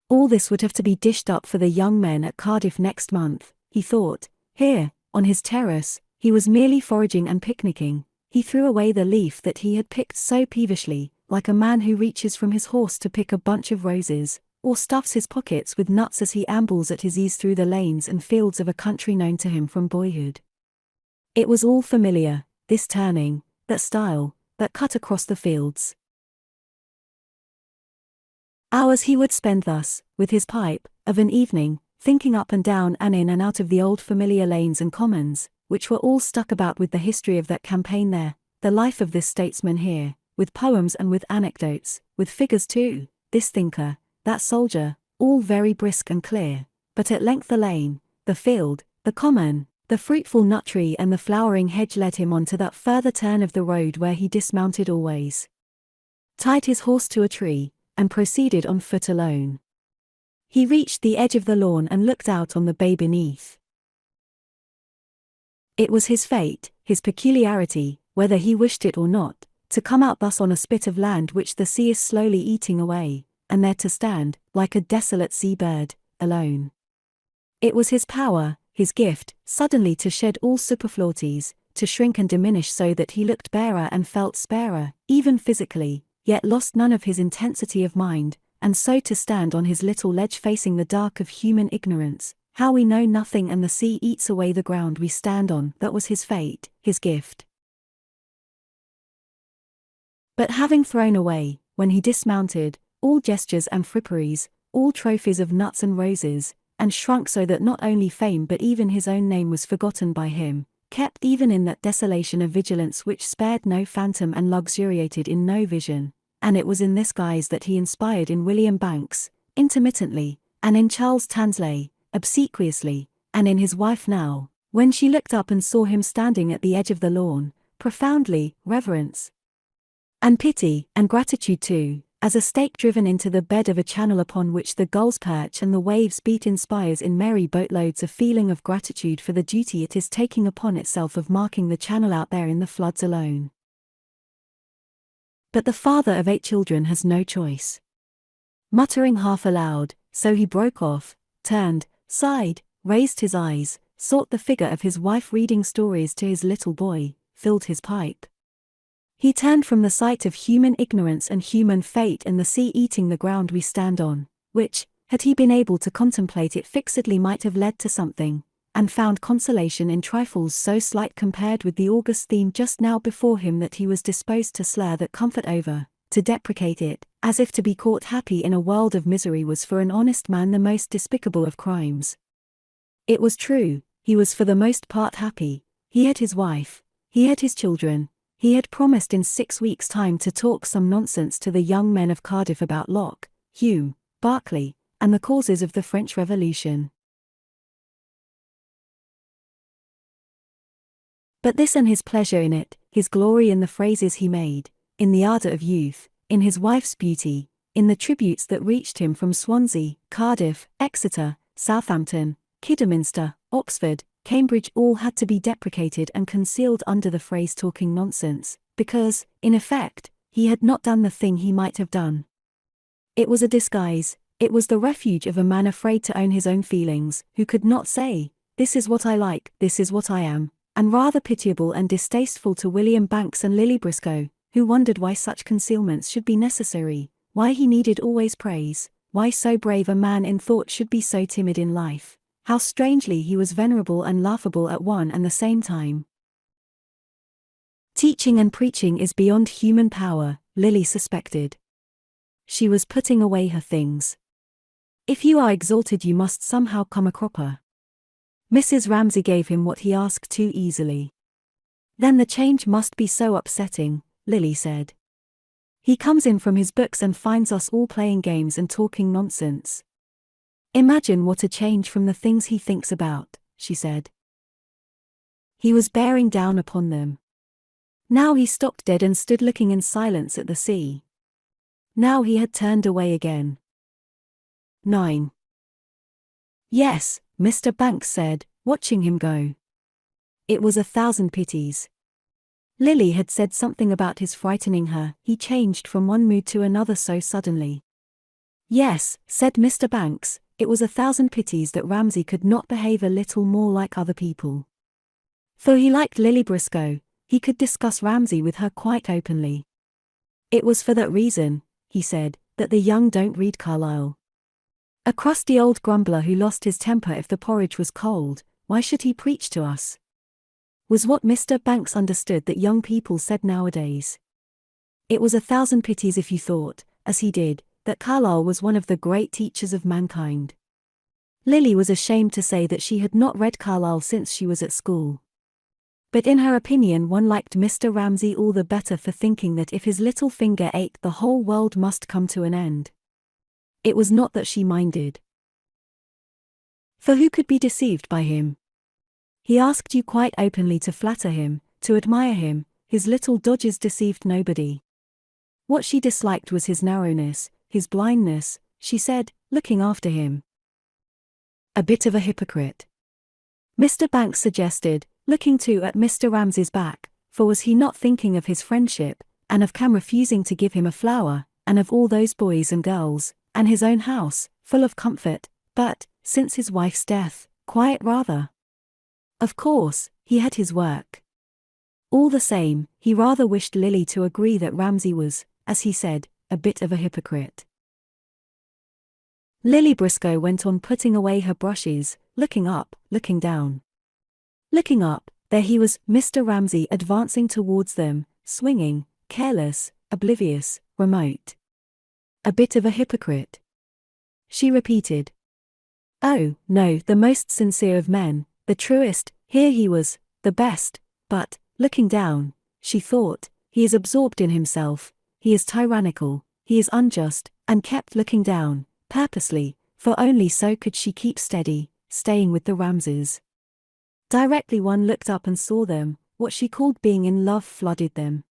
All this would have to be dished up for the young men at Cardiff next month, he thought. Here, on his terrace, he was merely foraging and picnicking. He threw away the leaf that he had picked so peevishly, like a man who reaches from his horse to pick a bunch of roses, or stuffs his pockets with nuts as he ambles at his ease through the lanes and fields of a country known to him from boyhood. It was all familiar, this turning, that stile, that cut across the fields. Hours he would spend thus, with his pipe, of an evening, thinking up and down and in and out of the old familiar lanes and commons, which were all stuck about with the history of that campaign there, the life of this statesman here, with poems and with anecdotes, with figures too, this thinker, that soldier, all very brisk and clear. But at length the lane, the field, the common, the fruitful nut tree and the flowering hedge led him on to that further turn of the road where he dismounted always, tied his horse to a tree, and proceeded on foot alone. He reached the edge of the lawn and looked out on the bay beneath. It was his fate, his peculiarity, whether he wished it or not, to come out thus on a spit of land which the sea is slowly eating away, and there to stand, like a desolate sea-bird, alone. It was his power, his gift, suddenly to shed all superfluities, to shrink and diminish so that he looked barer and felt sparer, even physically, yet lost none of his intensity of mind, and so to stand on his little ledge facing the dark of human ignorance, how we know nothing and the sea eats away the ground we stand on. That was his fate, his gift. But having thrown away, when he dismounted, all gestures and fripperies, all trophies of nuts and roses, and shrunk so that not only fame but even his own name was forgotten by him, kept even in that desolation a vigilance which spared no phantom and luxuriated in no vision, and it was in this guise that he inspired in William Banks, intermittently, and in Charles Tansley, obsequiously, and in his wife now, when she looked up and saw him standing at the edge of the lawn, profoundly, reverence, and pity, and gratitude too, as a stake driven into the bed of a channel upon which the gulls perch and the waves beat inspires in merry boatloads a feeling of gratitude for the duty it is taking upon itself of marking the channel out there in the floods alone. But the father of 8 children has no choice. Muttering half aloud, so he broke off, turned, sighed, raised his eyes, sought the figure of his wife reading stories to his little boy, filled his pipe. He turned from the sight of human ignorance and human fate and the sea eating the ground we stand on, which, had he been able to contemplate it fixedly, might have led to something, and found consolation in trifles so slight compared with the august theme just now before him that he was disposed to slur that comfort over, to deprecate it, as if to be caught happy in a world of misery was for an honest man the most despicable of crimes. It was true, he was for the most part happy. He had his wife, he had his children, he had promised in 6 weeks' time to talk some nonsense to the young men of Cardiff about Locke, Hume, Berkeley, and the causes of the French Revolution. But this and his pleasure in it, his glory in the phrases he made, in the ardour of youth, in his wife's beauty, in the tributes that reached him from Swansea, Cardiff, Exeter, Southampton, Kidderminster, Oxford, Cambridge, all had to be deprecated and concealed under the phrase talking nonsense, because, in effect, he had not done the thing he might have done. It was a disguise, it was the refuge of a man afraid to own his own feelings, who could not say, "This is what I like, this is what I am," and rather pitiable and distasteful to William Banks and Lily Briscoe, who wondered why such concealments should be necessary, why he needed always praise, why so brave a man in thought should be so timid in life, how strangely he was venerable and laughable at one and the same time. Teaching and preaching is beyond human power, Lily suspected. She was putting away her things. If you are exalted you must somehow come a cropper. Mrs. Ramsay gave him what he asked too easily. Then the change must be so upsetting, Lily said. He comes in from his books and finds us all playing games and talking nonsense. Imagine what a change from the things he thinks about, she said. He was bearing down upon them. Now he stopped dead and stood looking in silence at the sea. Now he had turned away again. 9. Yes, Mr. Banks said, watching him go. It was 1,000 pities. Lily had said something about his frightening her. He changed from one mood to another so suddenly. Yes, said Mr. Banks, it was 1,000 pities that Ramsay could not behave a little more like other people. Though he liked Lily Briscoe, he could discuss Ramsay with her quite openly. It was for that reason, he said, that the young don't read Carlyle. A crusty old grumbler who lost his temper if the porridge was cold, why should he preach to us? Was what Mr. Banks understood that young people said nowadays. It was 1,000 pities if you thought, as he did, that Carlyle was one of the great teachers of mankind. Lily was ashamed to say that she had not read Carlyle since she was at school. But in her opinion one liked Mr. Ramsay all the better for thinking that if his little finger ached the whole world must come to an end. It was not that she minded. For who could be deceived by him? He asked you quite openly to flatter him, to admire him, his little dodges deceived nobody. What she disliked was his narrowness, his blindness, she said, looking after him. A bit of a hypocrite. Mr. Banks suggested, looking too at Mr. Ramsay's back, for was he not thinking of his friendship, and of Cam refusing to give him a flower, and of all those boys and girls, and his own house, full of comfort, but, since his wife's death, quiet rather. Of course, he had his work. All the same, he rather wished Lily to agree that Ramsay was, as he said, a bit of a hypocrite. Lily Briscoe went on putting away her brushes, looking up, looking down. Looking up, there he was, Mr. Ramsay advancing towards them, swinging, careless, oblivious, remote. A bit of a hypocrite. She repeated. Oh, no, the most sincere of men, the truest, here he was, the best, but, looking down, she thought, he is absorbed in himself, he is tyrannical, he is unjust, and kept looking down, purposely, for only so could she keep steady, staying with the Ramsays. Directly one looked up and saw them, what she called being in love flooded them.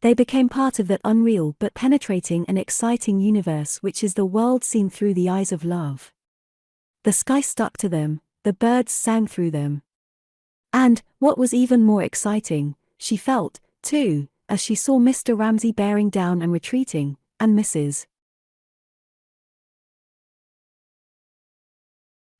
They became part of that unreal but penetrating and exciting universe which is the world seen through the eyes of love. The sky stuck to them, the birds sang through them. And, what was even more exciting, she felt, too, as she saw Mr. Ramsay bearing down and retreating, and Mrs.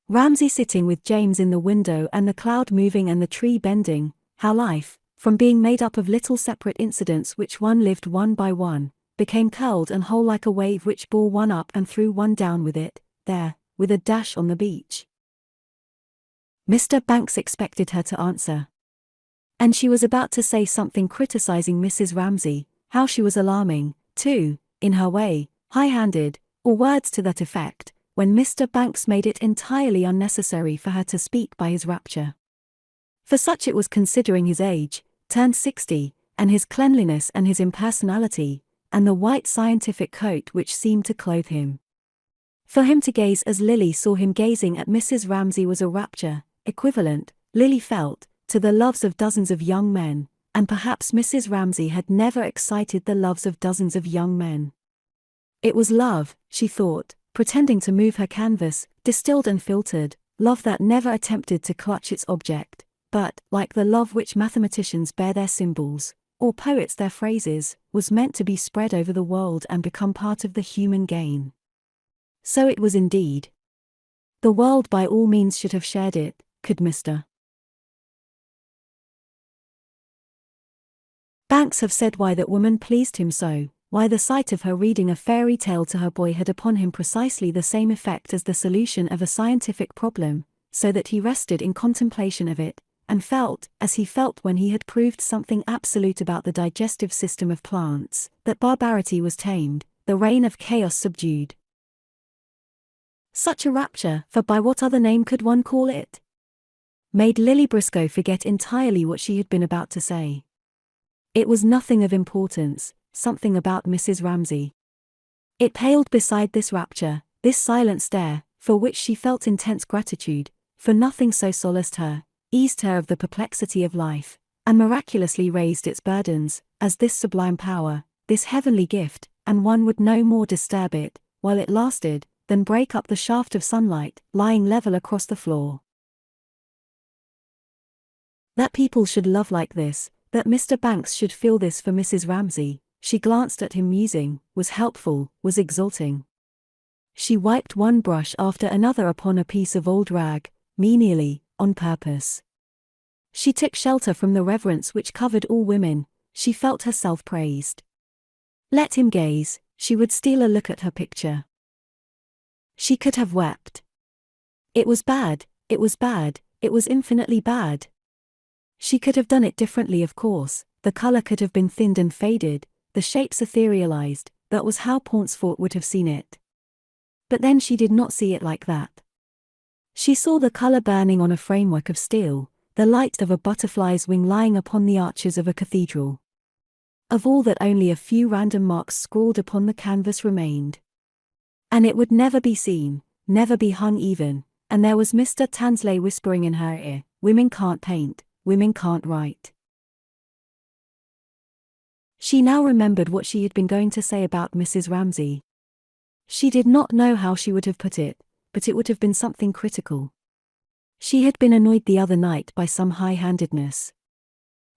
Ramsay sitting with James in the window and the cloud moving and the tree bending, how life, from being made up of little separate incidents which one lived one by one, became curled and whole like a wave which bore one up and threw one down with it, there, with a dash on the beach. Mr. Banks expected her to answer. And she was about to say something criticizing Mrs. Ramsay, how she was alarming, too, in her way, high-handed, or words to that effect, when Mr. Banks made it entirely unnecessary for her to speak by his rapture. For such it was, considering his age, turned 60, and his cleanliness and his impersonality, and the white scientific coat which seemed to clothe him. For him to gaze as Lily saw him gazing at Mrs. Ramsay was a rapture, equivalent, Lily felt, to the loves of dozens of young men, and perhaps Mrs. Ramsay had never excited the loves of dozens of young men. It was love, she thought, pretending to move her canvas, distilled and filtered, love that never attempted to clutch its object, but, like the love which mathematicians bear their symbols, or poets their phrases, was meant to be spread over the world and become part of the human gain. So it was indeed. The world by all means should have shared it, could Mr. Banks have said why that woman pleased him so, why the sight of her reading a fairy tale to her boy had upon him precisely the same effect as the solution of a scientific problem, so that he rested in contemplation of it, and felt, as he felt when he had proved something absolute about the digestive system of plants, that barbarity was tamed, the reign of chaos subdued. Such a rapture, for by what other name could one call it? Made Lily Briscoe forget entirely what she had been about to say. It was nothing of importance, something about Mrs. Ramsay. It paled beside this rapture, this silent stare, for which she felt intense gratitude, for nothing so solaced her, eased her of the perplexity of life, and miraculously raised its burdens, as this sublime power, this heavenly gift, and one would no more disturb it, while it lasted, than break up the shaft of sunlight, lying level across the floor. That people should love like this, that Mr. Banks should feel this for Mrs. Ramsay, she glanced at him musing, was helpful, was exulting. She wiped one brush after another upon a piece of old rag, menially, on purpose. She took shelter from the reverence which covered all women, she felt herself praised. Let him gaze, she would steal a look at her picture. She could have wept. It was bad, it was bad, it was infinitely bad. She could have done it differently, of course, the color could have been thinned and faded, the shapes etherealized, that was how Pauncefort would have seen it. But then she did not see it like that. She saw the color burning on a framework of steel, the light of a butterfly's wing lying upon the arches of a cathedral. Of all that only a few random marks scrawled upon the canvas remained. And it would never be seen, never be hung even, and there was Mr. Tansley whispering in her ear, "Women can't paint, women can't write." She now remembered what she had been going to say about Mrs. Ramsay. She did not know how she would have put it, but it would have been something critical. She had been annoyed the other night by some high-handedness.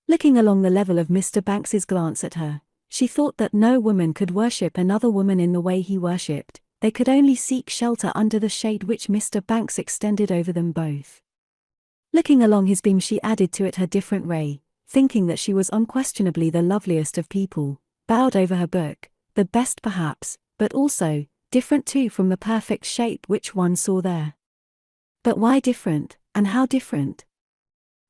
Looking along the level of Mr. Banks's glance at her, she thought that no woman could worship another woman in the way he worshipped, they could only seek shelter under the shade which Mr. Banks extended over them both. Looking along his beam, she added to it her different ray, thinking that she was unquestionably the loveliest of people, bowed over her book, the best perhaps, but also, different too from the perfect shape which one saw there. But why different, and how different?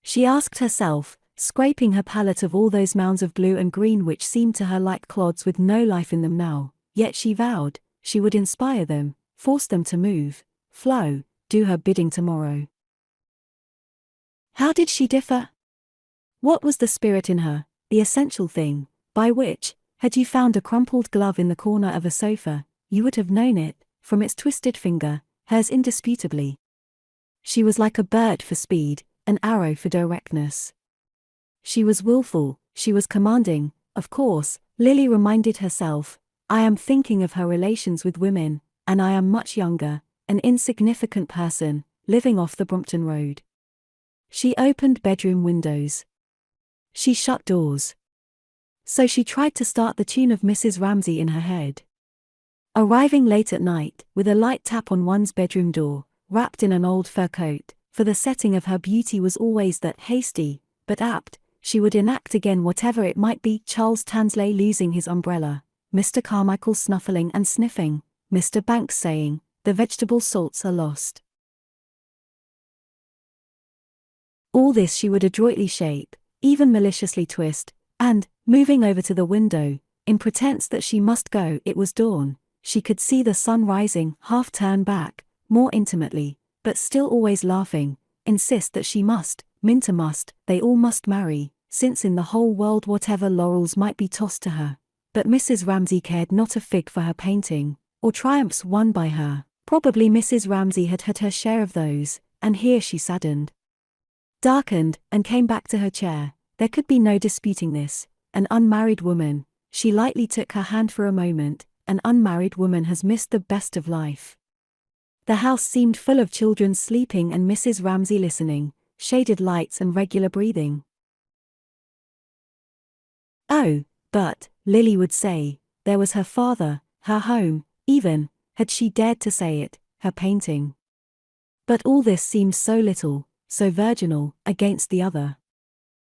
She asked herself, scraping her palette of all those mounds of blue and green which seemed to her like clods with no life in them now, yet she vowed, she would inspire them, force them to move, flow, do her bidding tomorrow. How did she differ? What was the spirit in her, the essential thing, by which, had you found a crumpled glove in the corner of a sofa, you would have known it, from its twisted finger, hers indisputably. She was like a bird for speed, an arrow for directness. She was willful, she was commanding, of course, Lily reminded herself. I am thinking of her relations with women, and I am much younger, an insignificant person, living off the Brompton Road. She opened bedroom windows. She shut doors. So she tried to start the tune of Mrs. Ramsay in her head. Arriving late at night, with a light tap on one's bedroom door, wrapped in an old fur coat, for the setting of her beauty was always that hasty, but apt, she would enact again whatever it might be: Charles Tansley losing his umbrella, Mr. Carmichael snuffling and sniffing, Mr. Banks saying, "The vegetable salts are lost." All this she would adroitly shape, even maliciously twist, and, moving over to the window, in pretense that she must go, it was dawn, she could see the sun rising, half turn back, more intimately, but still always laughing, insist that she must, Minta must, they all must marry, since in the whole world whatever laurels might be tossed to her. But Mrs. Ramsay cared not a fig for her painting, or triumphs won by her. Probably Mrs. Ramsay had had her share of those, and here she saddened, darkened, and came back to her chair. There could be no disputing this. An unmarried woman, she lightly took her hand for a moment, an unmarried woman has missed the best of life. The house seemed full of children sleeping and Mrs. Ramsay listening, shaded lights and regular breathing. Oh, but, Lily would say, there was her father, her home, even, had she dared to say it, her painting. But all this seemed so little, so virginal, against the other.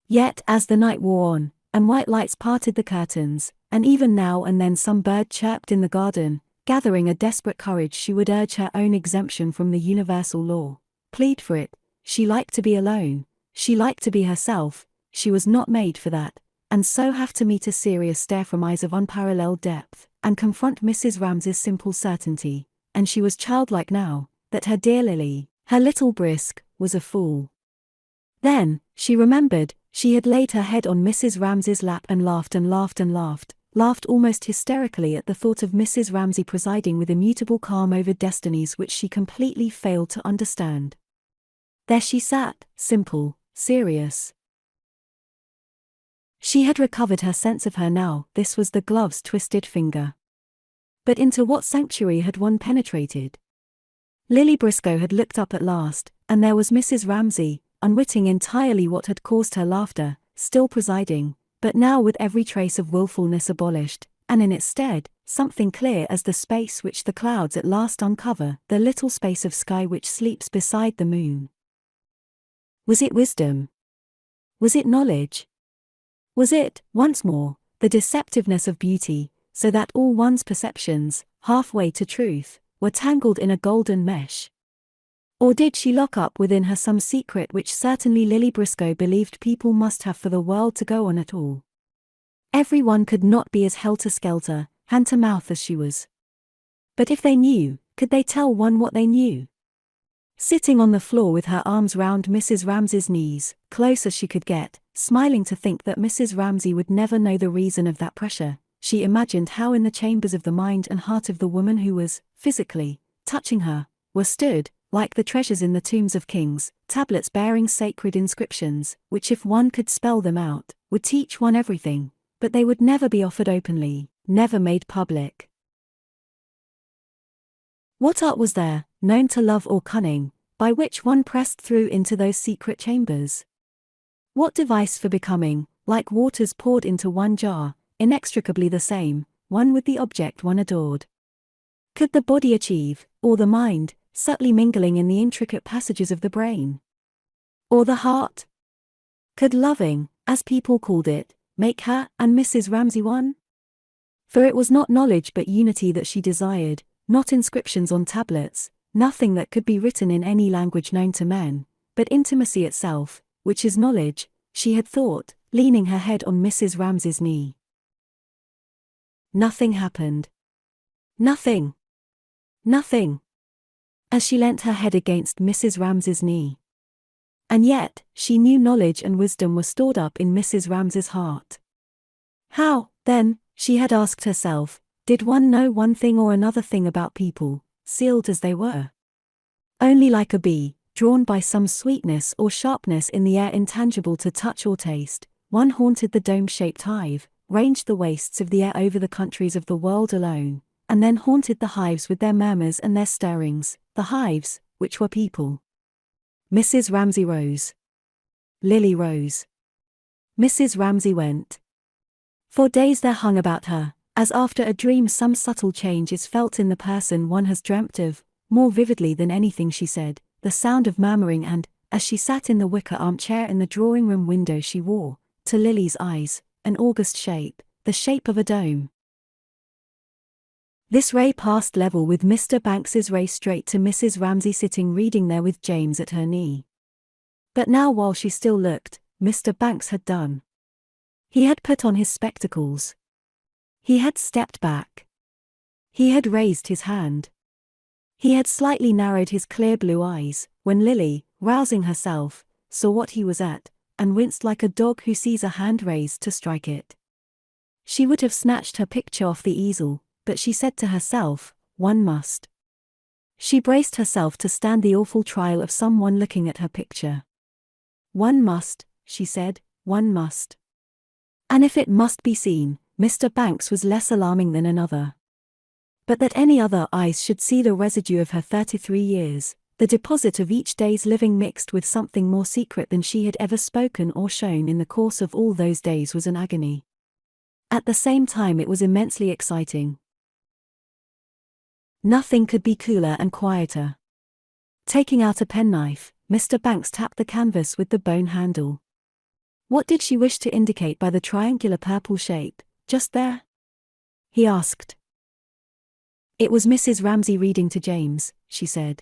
Yet as the night wore on, and white lights parted the curtains, and even now and then some bird chirped in the garden, gathering a desperate courage, she would urge her own exemption from the universal law, plead for it. She liked to be alone, she liked to be herself, she was not made for that, and so have to meet a serious stare from eyes of unparalleled depth, and confront Mrs. Ramsay's simple certainty, and she was childlike now, that her dear Lily, her little brisk, was a fool. Then, she remembered, she had laid her head on Mrs. Ramsay's lap and laughed and laughed and laughed, laughed almost hysterically at the thought of Mrs. Ramsay presiding with immutable calm over destinies which she completely failed to understand. There she sat, simple, serious. She had recovered her sense of her now, this was the glove's twisted finger. But into what sanctuary had one penetrated? Lily Briscoe had looked up at last, and there was Mrs. Ramsay, unwitting entirely what had caused her laughter, still presiding, but now with every trace of wilfulness abolished, and in its stead, something clear as the space which the clouds at last uncover, the little space of sky which sleeps beside the moon. Was it wisdom? Was it knowledge? Was it, once more, the deceptiveness of beauty, so that all one's perceptions, halfway to truth, were tangled in a golden mesh? Or did she lock up within her some secret which certainly Lily Briscoe believed people must have for the world to go on at all? Everyone could not be as helter-skelter, hand-to-mouth as she was. But if they knew, could they tell one what they knew? Sitting on the floor with her arms round Mrs. Ramsay's knees, close as she could get, smiling to think that Mrs. Ramsay would never know the reason of that pressure, she imagined how in the chambers of the mind and heart of the woman who was, physically, touching her, were stood, like the treasures in the tombs of kings, tablets bearing sacred inscriptions, which if one could spell them out, would teach one everything, but they would never be offered openly, never made public. What art was there, known to love or cunning, by which one pressed through into those secret chambers? What device for becoming, like waters poured into one jar, inextricably the same, one with the object one adored? Could the body achieve, or the mind, subtly mingling in the intricate passages of the brain? Or the heart? Could loving, as people called it, make her and Mrs. Ramsay one? For it was not knowledge but unity that she desired, not inscriptions on tablets, nothing that could be written in any language known to men, but intimacy itself, which is knowledge, she had thought, leaning her head on Mrs. Ramsay's knee. Nothing happened. Nothing. Nothing. As she leant her head against Mrs. Ramsay's knee. And yet, she knew knowledge and wisdom were stored up in Mrs. Ramsay's heart. How, then, she had asked herself, did one know one thing or another thing about people, sealed as they were? Only like a bee, drawn by some sweetness or sharpness in the air intangible to touch or taste, one haunted the dome-shaped hive, ranged the wastes of the air over the countries of the world alone, and then haunted the hives with their murmurs and their stirrings, the hives, which were people. Mrs. Ramsay rose. Lily rose. Mrs. Ramsay went. For days there hung about her, as after a dream some subtle change is felt in the person one has dreamt of, more vividly than anything she said, the sound of murmuring and, as she sat in the wicker armchair in the drawing-room window she wore, to Lily's eyes, an august shape, the shape of a dome. This ray passed level with Mr. Banks's ray straight to Mrs. Ramsay sitting reading there with James at her knee. But now while she still looked, Mr. Banks had done. He had put on his spectacles. He had stepped back. He had raised his hand. He had slightly narrowed his clear blue eyes, when Lily, rousing herself, saw what he was at, and winced like a dog who sees a hand raised to strike it. She would have snatched her picture off the easel, but she said to herself, one must. She braced herself to stand the awful trial of someone looking at her picture. One must, she said, one must. And if it must be seen, Mr. Banks was less alarming than another. But that any other eyes should see the residue of her 33 years, the deposit of each day's living mixed with something more secret than she had ever spoken or shown in the course of all those days, was an agony. At the same time it was immensely exciting. Nothing could be cooler and quieter. Taking out a penknife, Mr. Banks tapped the canvas with the bone handle. What did she wish to indicate by the triangular purple shape, just there? He asked. It was Mrs. Ramsay reading to James, she said.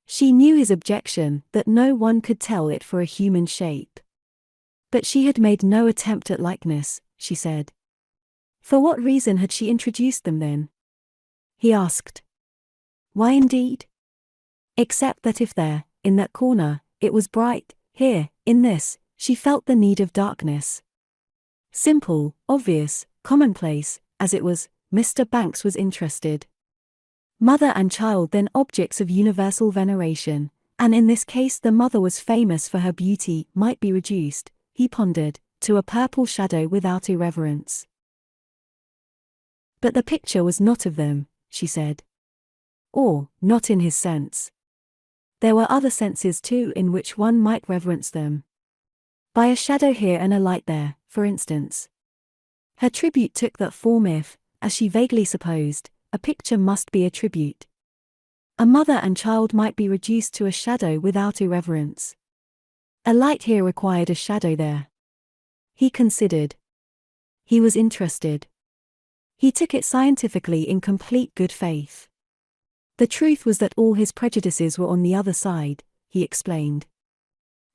She knew his objection, that no one could tell it for a human shape. But she had made no attempt at likeness, she said. For what reason had she introduced them then? He asked. Why indeed? Except that if there, in that corner, it was bright, here, in this, she felt the need of darkness. Simple, obvious, commonplace, as it was, Mr. Banks was interested. Mother and child then objects of universal veneration, and in this case the mother was famous for her beauty, might be reduced, he pondered, to a purple shadow without irreverence. But the picture was not of them, she said. Or, not in his sense. There were other senses too in which one might reverence them. By a shadow here and a light there, for instance. Her tribute took that form if, as she vaguely supposed, a picture must be a tribute. A mother and child might be reduced to a shadow without irreverence. A light here required a shadow there. He considered. He was interested. He took it scientifically in complete good faith. The truth was that all his prejudices were on the other side, he explained.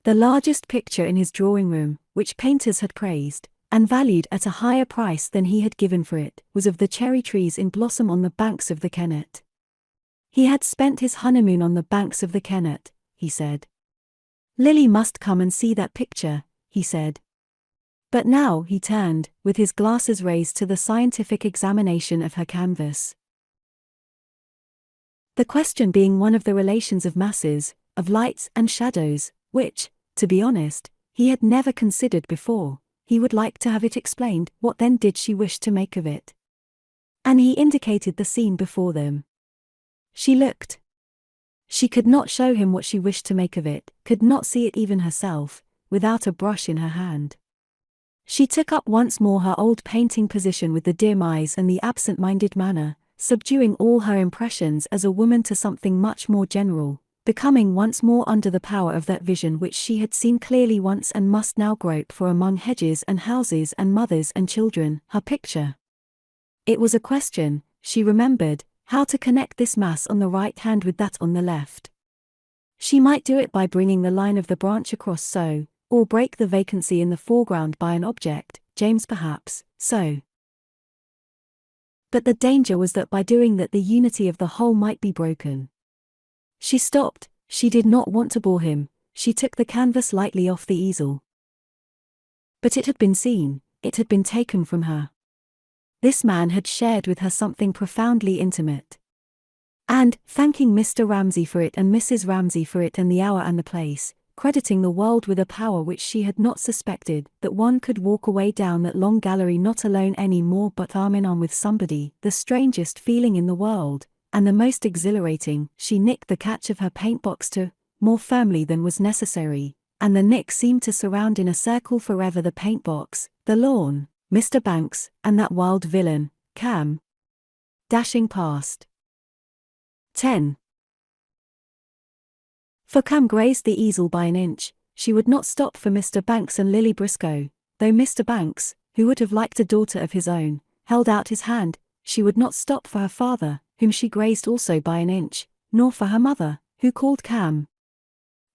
The largest picture in his drawing room, which painters had praised, and valued at a higher price than he had given for it, was of the cherry trees in blossom on the banks of the Kennet. He had spent his honeymoon on the banks of the Kennet, he said. Lily must come and see that picture, he said. But now he turned, with his glasses raised to the scientific examination of her canvas. The question being one of the relations of masses, of lights and shadows, which, to be honest, he had never considered before. He would like to have it explained. What then did she wish to make of it? And he indicated the scene before them. She looked. She could not show him what she wished to make of it, could not see it even herself, without a brush in her hand. She took up once more her old painting position with the dim eyes and the absent-minded manner, subduing all her impressions as a woman to something much more general, becoming once more under the power of that vision which she had seen clearly once and must now grope for among hedges and houses and mothers and children, her picture. It was a question, she remembered, how to connect this mass on the right hand with that on the left. She might do it by bringing the line of the branch across so, or break the vacancy in the foreground by an object, James perhaps, so. But the danger was that by doing that the unity of the whole might be broken. She stopped, she did not want to bore him, she took the canvas lightly off the easel. But it had been seen, it had been taken from her. This man had shared with her something profoundly intimate. And, thanking Mr. Ramsay for it and Mrs. Ramsay for it and the hour and the place, crediting the world with a power which she had not suspected, that one could walk away down that long gallery not alone any more but arm in arm with somebody, the strangest feeling in the world, and the most exhilarating, she nicked the catch of her paint-box to, more firmly than was necessary, and the nick seemed to surround in a circle forever the paint-box, the lawn, Mr. Banks, and that wild villain, Cam. Dashing past. 10. For Cam grazed the easel by an inch. She would not stop for Mr. Banks and Lily Briscoe, though Mr. Banks, who would have liked a daughter of his own, held out his hand, she would not stop for her father, whom she grazed also by an inch, nor for her mother, who called Cam.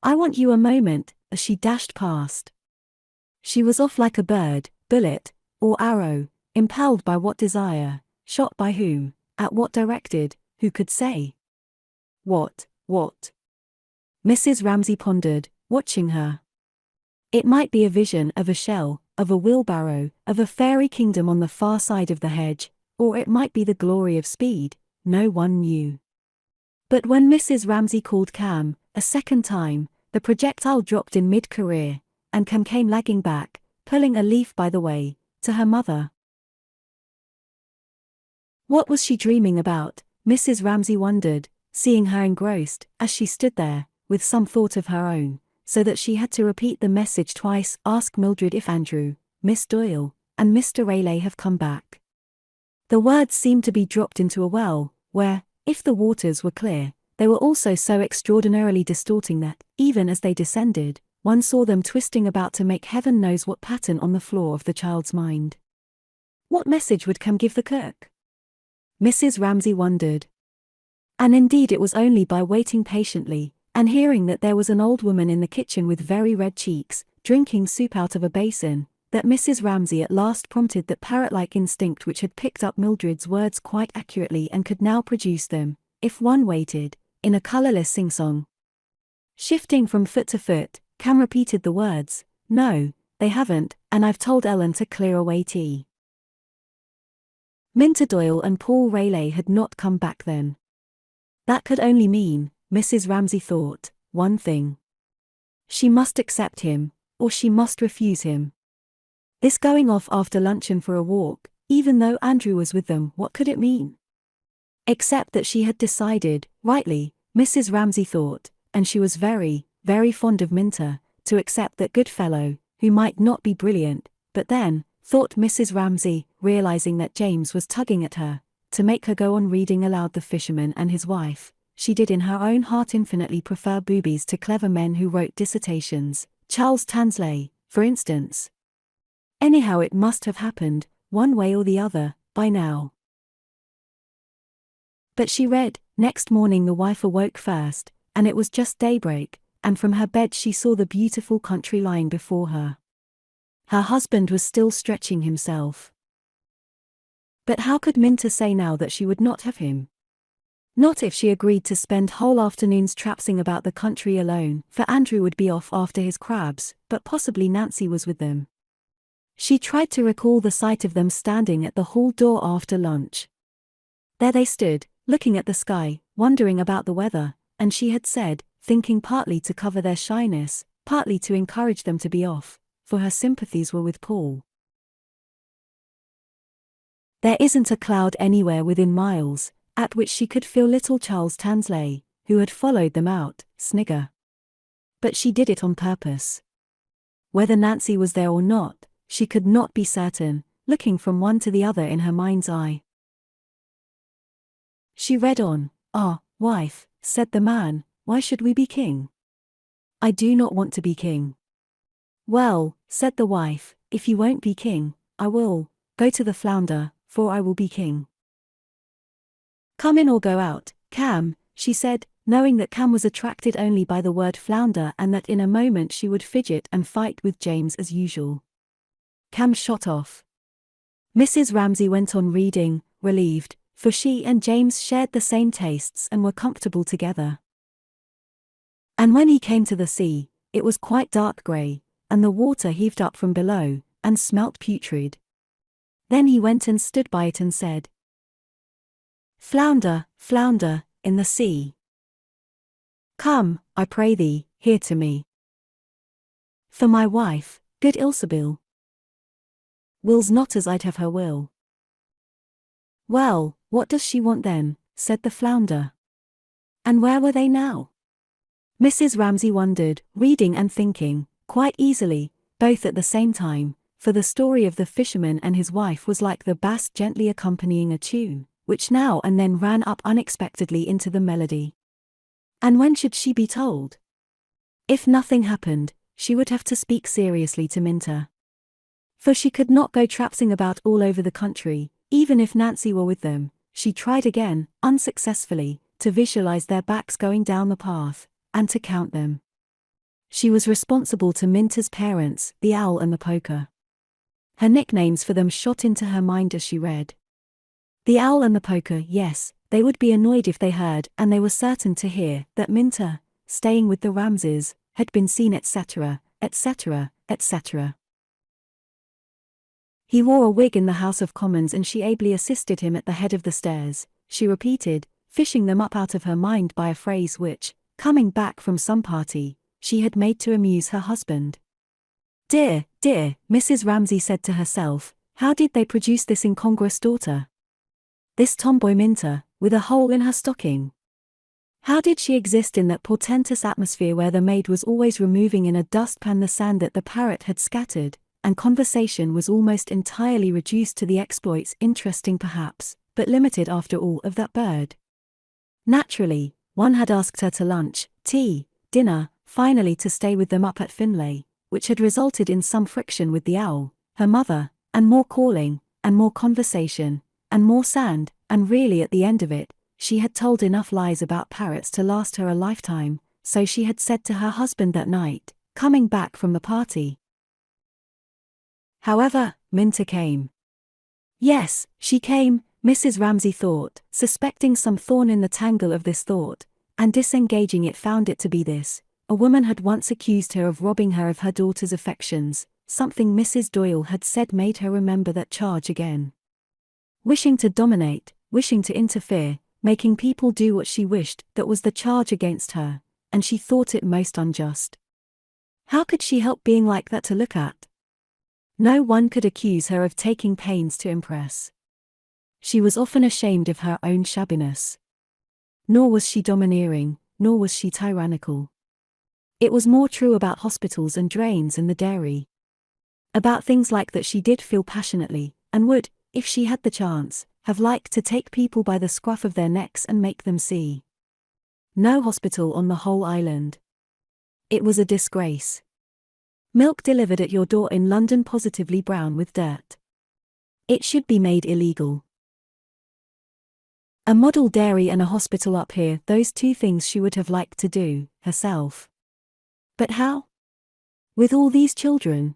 "I want you a moment," as she dashed past. She was off like a bird, bullet, or arrow, impelled by what desire, shot by whom, at what directed, who could say? What? Mrs. Ramsay pondered, watching her. It might be a vision of a shell, of a wheelbarrow, of a fairy kingdom on the far side of the hedge, or it might be the glory of speed, no one knew. But when Mrs. Ramsay called Cam, a second time, the projectile dropped in mid-career, and Cam came lagging back, pulling a leaf by the way, to her mother. What was she dreaming about? Mrs. Ramsay wondered, seeing her engrossed, as she stood there, with some thought of her own, so that she had to repeat the message twice. Ask Mildred if Andrew, Miss Doyle, and Mr. Rayleigh have come back. The words seemed to be dropped into a well, where, if the waters were clear, they were also so extraordinarily distorting that, even as they descended, one saw them twisting about to make heaven knows what pattern on the floor of the child's mind. What message would Cam give the cook? Mrs. Ramsay wondered. And indeed it was only by waiting patiently, and hearing that there was an old woman in the kitchen with very red cheeks, drinking soup out of a basin, that Mrs. Ramsay at last prompted that parrot-like instinct which had picked up Mildred's words quite accurately and could now produce them, if one waited, in a colourless sing-song. Shifting from foot to foot, Cam repeated the words, "No, they haven't, and I've told Ellen to clear away tea." Minter Doyle and Paul Rayleigh had not come back then. That could only mean, Mrs. Ramsay thought, one thing. She must accept him, or she must refuse him. This going off after luncheon for a walk, even though Andrew was with them, what could it mean? Except that she had decided, rightly, Mrs. Ramsay thought, and she was very, very fond of Minter, to accept that good fellow, who might not be brilliant, but then, thought Mrs. Ramsay, realizing that James was tugging at her, to make her go on reading aloud The Fisherman and His Wife, she did in her own heart infinitely prefer boobies to clever men who wrote dissertations, Charles Tansley, for instance. Anyhow it must have happened, one way or the other, by now. But she read, next morning the wife awoke first, and it was just daybreak, and from her bed she saw the beautiful country lying before her. Her husband was still stretching himself. But how could Minter say now that she would not have him? Not if she agreed to spend whole afternoons trapsing about the country alone, for Andrew would be off after his crabs, but possibly Nancy was with them. She tried to recall the sight of them standing at the hall door after lunch. There they stood, looking at the sky, wondering about the weather, and she had said, thinking partly to cover their shyness, partly to encourage them to be off, for her sympathies were with Paul. There isn't a cloud anywhere within miles, at which she could feel little Charles Tansley, who had followed them out, snigger. But she did it on purpose. Whether Nancy was there or not, she could not be certain, looking from one to the other in her mind's eye. She read on. "Ah, wife," said the man, "why should we be king?" "I do not want to be king." "Well," said the wife, "if you won't be king, I will go to the Flounder, for I will be king." "Come in or go out, Cam," she said, knowing that Cam was attracted only by the word flounder and that in a moment she would fidget and fight with James as usual. Cam shot off. Mrs. Ramsay went on reading, relieved, for she and James shared the same tastes and were comfortable together. And when he came to the sea, it was quite dark grey, and the water heaved up from below, and smelt putrid. Then he went and stood by it and said, "Flounder, flounder, in the sea. Come, I pray thee, here to me. For my wife, good Ilsebil, wills not as I'd have her will." "Well, what does she want then?" said the flounder. And where were they now? Mrs. Ramsay wondered, reading and thinking, quite easily, both at the same time, for the story of the fisherman and his wife was like the bass gently accompanying a tune, which now and then ran up unexpectedly into the melody. And when should she be told? If nothing happened, she would have to speak seriously to Minter. For she could not go trapsing about all over the country, even if Nancy were with them. She tried again, unsuccessfully, to visualize their backs going down the path, and to count them. She was responsible to Minta's parents, the owl and the poker. Her nicknames for them shot into her mind as she read. The owl and the poker, yes, they would be annoyed if they heard, and they were certain to hear, that Minta, staying with the Ramsays, had been seen etc., etc., etc. He wore a wig in the House of Commons and she ably assisted him at the head of the stairs, she repeated, fishing them up out of her mind by a phrase which, coming back from some party, she had made to amuse her husband. Dear, dear, Mrs. Ramsay said to herself, how did they produce this incongruous daughter? This tomboy Minta, with a hole in her stocking. How did she exist in that portentous atmosphere where the maid was always removing in a dustpan the sand that the parrot had scattered, and conversation was almost entirely reduced to the exploits, interesting perhaps, but limited after all, of that bird? Naturally, one had asked her to lunch, tea, dinner, finally to stay with them up at Finlay, which had resulted in some friction with the owl, her mother, and more calling, and more conversation, and more sand, and really at the end of it, she had told enough lies about parrots to last her a lifetime, so she had said to her husband that night, coming back from the party. However, Minta came. Yes, she came, Mrs. Ramsay thought, suspecting some thorn in the tangle of this thought, and disengaging it found it to be this. A woman had once accused her of robbing her of her daughter's affections, something Mrs. Doyle had said made her remember that charge again. Wishing to dominate, wishing to interfere, making people do what she wished, that was the charge against her, and she thought it most unjust. How could she help being like that to look at? No one could accuse her of taking pains to impress. She was often ashamed of her own shabbiness. Nor was she domineering, nor was she tyrannical. It was more true about hospitals and drains and the dairy. About things like that she did feel passionately, and would, if she had the chance, have liked to take people by the scruff of their necks and make them see. No hospital on the whole island. It was a disgrace. Milk delivered at your door in London positively brown with dirt. It should be made illegal. A model dairy and a hospital up here, those two things she would have liked to do, herself. But how? With all these children?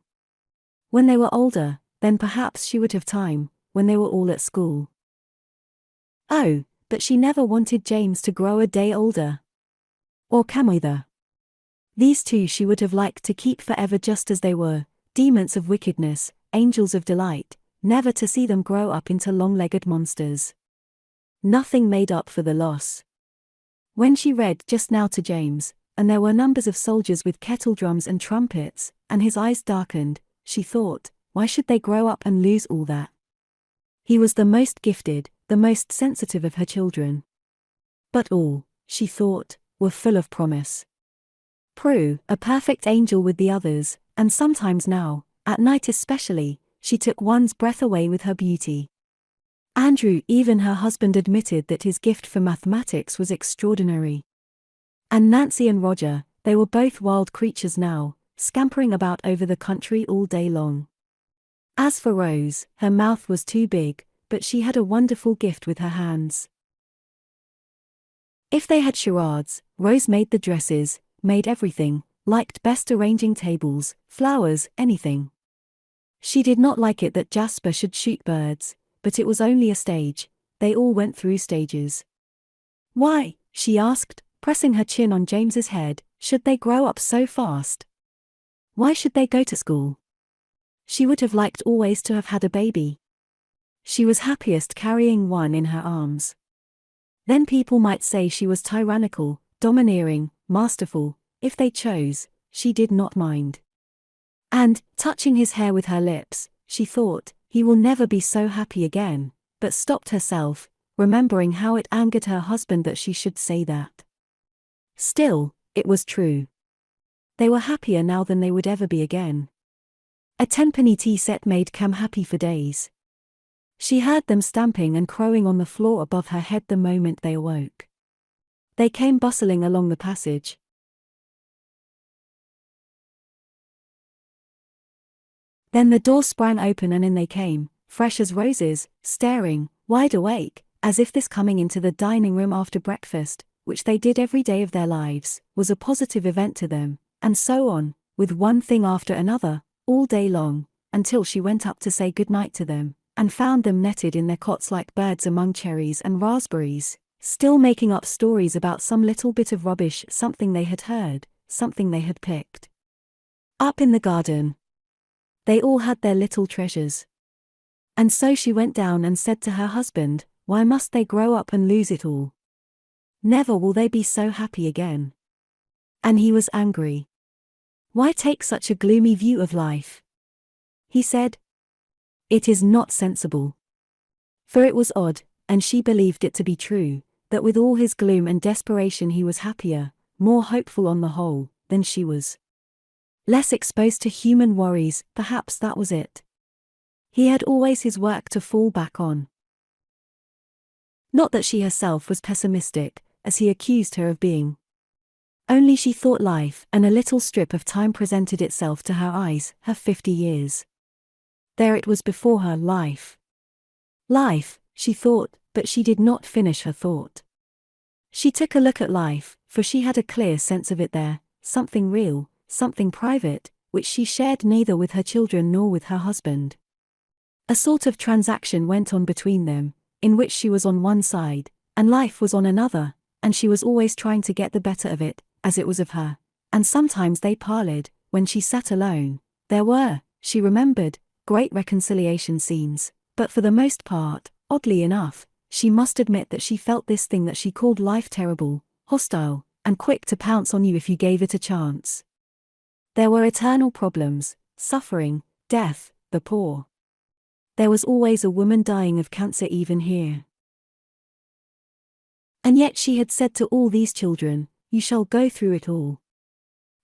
When they were older, then perhaps she would have time, when they were all at school. Oh, but she never wanted James to grow a day older. Or Cam either. These two she would have liked to keep forever just as they were, demons of wickedness, angels of delight, never to see them grow up into long-legged monsters. Nothing made up for the loss. When she read just now to James, and there were numbers of soldiers with kettle drums and trumpets, and his eyes darkened, she thought, why should they grow up and lose all that? He was the most gifted, the most sensitive of her children. But all, she thought, were full of promise. Prue, a perfect angel with the others, and sometimes now, at night especially, she took one's breath away with her beauty. Andrew, even her husband, admitted that his gift for mathematics was extraordinary. And Nancy and Roger, they were both wild creatures now, scampering about over the country all day long. As for Rose, her mouth was too big, but she had a wonderful gift with her hands. If they had charades, Rose made the dresses, made everything, liked best arranging tables, flowers, anything. She did not like it that Jasper should shoot birds, but it was only a stage, they all went through stages. Why, she asked, pressing her chin on James's head, should they grow up so fast? Why should they go to school? She would have liked always to have had a baby. She was happiest carrying one in her arms. Then people might say she was tyrannical, domineering, masterful, if they chose, she did not mind. And, touching his hair with her lips, she thought, he will never be so happy again, but stopped herself, remembering how it angered her husband that she should say that. Still, it was true. They were happier now than they would ever be again. A tenpenny tea set made Cam happy for days. She heard them stamping and crowing on the floor above her head the moment they awoke. They came bustling along the passage. Then the door sprang open and in they came, fresh as roses, staring, wide awake, as if this coming into the dining room after breakfast, which they did every day of their lives, was a positive event to them, and so on, with one thing after another, all day long, until she went up to say good night to them, and found them netted in their cots like birds among cherries and raspberries, still making up stories about some little bit of rubbish, something they had heard, something they had picked up in the garden. They all had their little treasures. And so she went down and said to her husband, "Why must they grow up and lose it all? Never will they be so happy again." And he was angry. "Why take such a gloomy view of life?" he said. "It is not sensible." For it was odd, and she believed it to be true, that with all his gloom and desperation he was happier, more hopeful on the whole, than she was. Less exposed to human worries, perhaps that was it. He had always his work to fall back on. Not that she herself was pessimistic, as he accused her of being. Only she thought life and a little strip of time presented itself to her eyes, her 50 years. There it was before her, life. Life, she thought, but she did not finish her thought. She took a look at life, for she had a clear sense of it there, something real, something private, which she shared neither with her children nor with her husband. A sort of transaction went on between them, in which she was on one side, and life was on another, and she was always trying to get the better of it, as it was of her, and sometimes they parleyed, when she sat alone. There were, she remembered, great reconciliation scenes, but for the most part, oddly enough, she must admit that she felt this thing that she called life terrible, hostile, and quick to pounce on you if you gave it a chance. There were eternal problems, suffering, death, the poor. There was always a woman dying of cancer even here. And yet she had said to all these children, "You shall go through it all."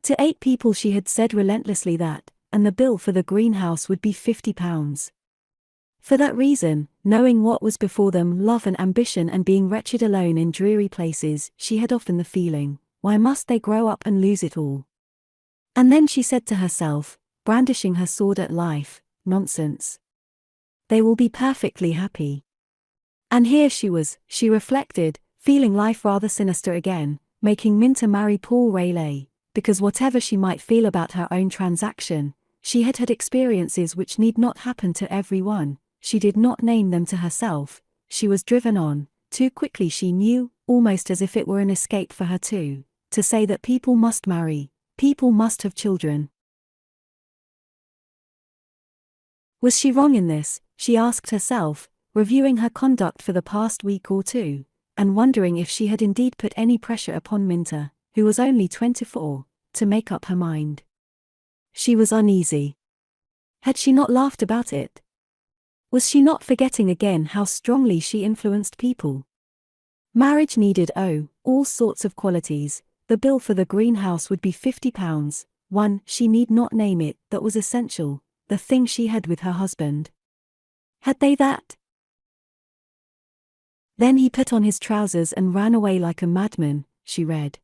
To 8 people she had said relentlessly that, and the bill for the greenhouse would be £50. For that reason, knowing what was before them, love and ambition, and being wretched alone in dreary places, she had often the feeling, "Why must they grow up and lose it all?" And then she said to herself, brandishing her sword at life, "Nonsense. They will be perfectly happy." And here she was, she reflected, feeling life rather sinister again, making Minta marry Paul Rayleigh, because whatever she might feel about her own transaction, she had had experiences which need not happen to everyone. She did not name them to herself. She was driven on, too quickly she knew, almost as if it were an escape for her to say that people must marry, people must have children. Was she wrong in this, she asked herself, reviewing her conduct for the past week or two, and wondering if she had indeed put any pressure upon Minta, who was only 24, to make up her mind. She was uneasy. Had she not laughed about it? Was she not forgetting again how strongly she influenced people? Marriage needed, all sorts of qualities. The bill for the greenhouse would be £50. One, she need not name it, that was essential, the thing she had with her husband. Had they that? Then he put on his trousers and ran away like a madman, she read.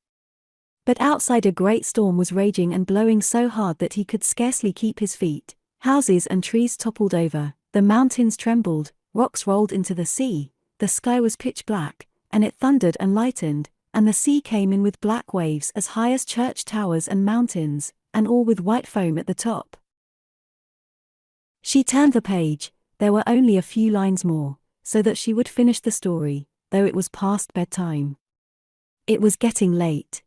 But outside a great storm was raging and blowing so hard that he could scarcely keep his feet. Houses and trees toppled over, the mountains trembled, rocks rolled into the sea, the sky was pitch black, and it thundered and lightened, and the sea came in with black waves as high as church towers and mountains, and all with white foam at the top. She turned the page. There were only a few lines more, so that she would finish the story, though it was past bedtime. It was getting late.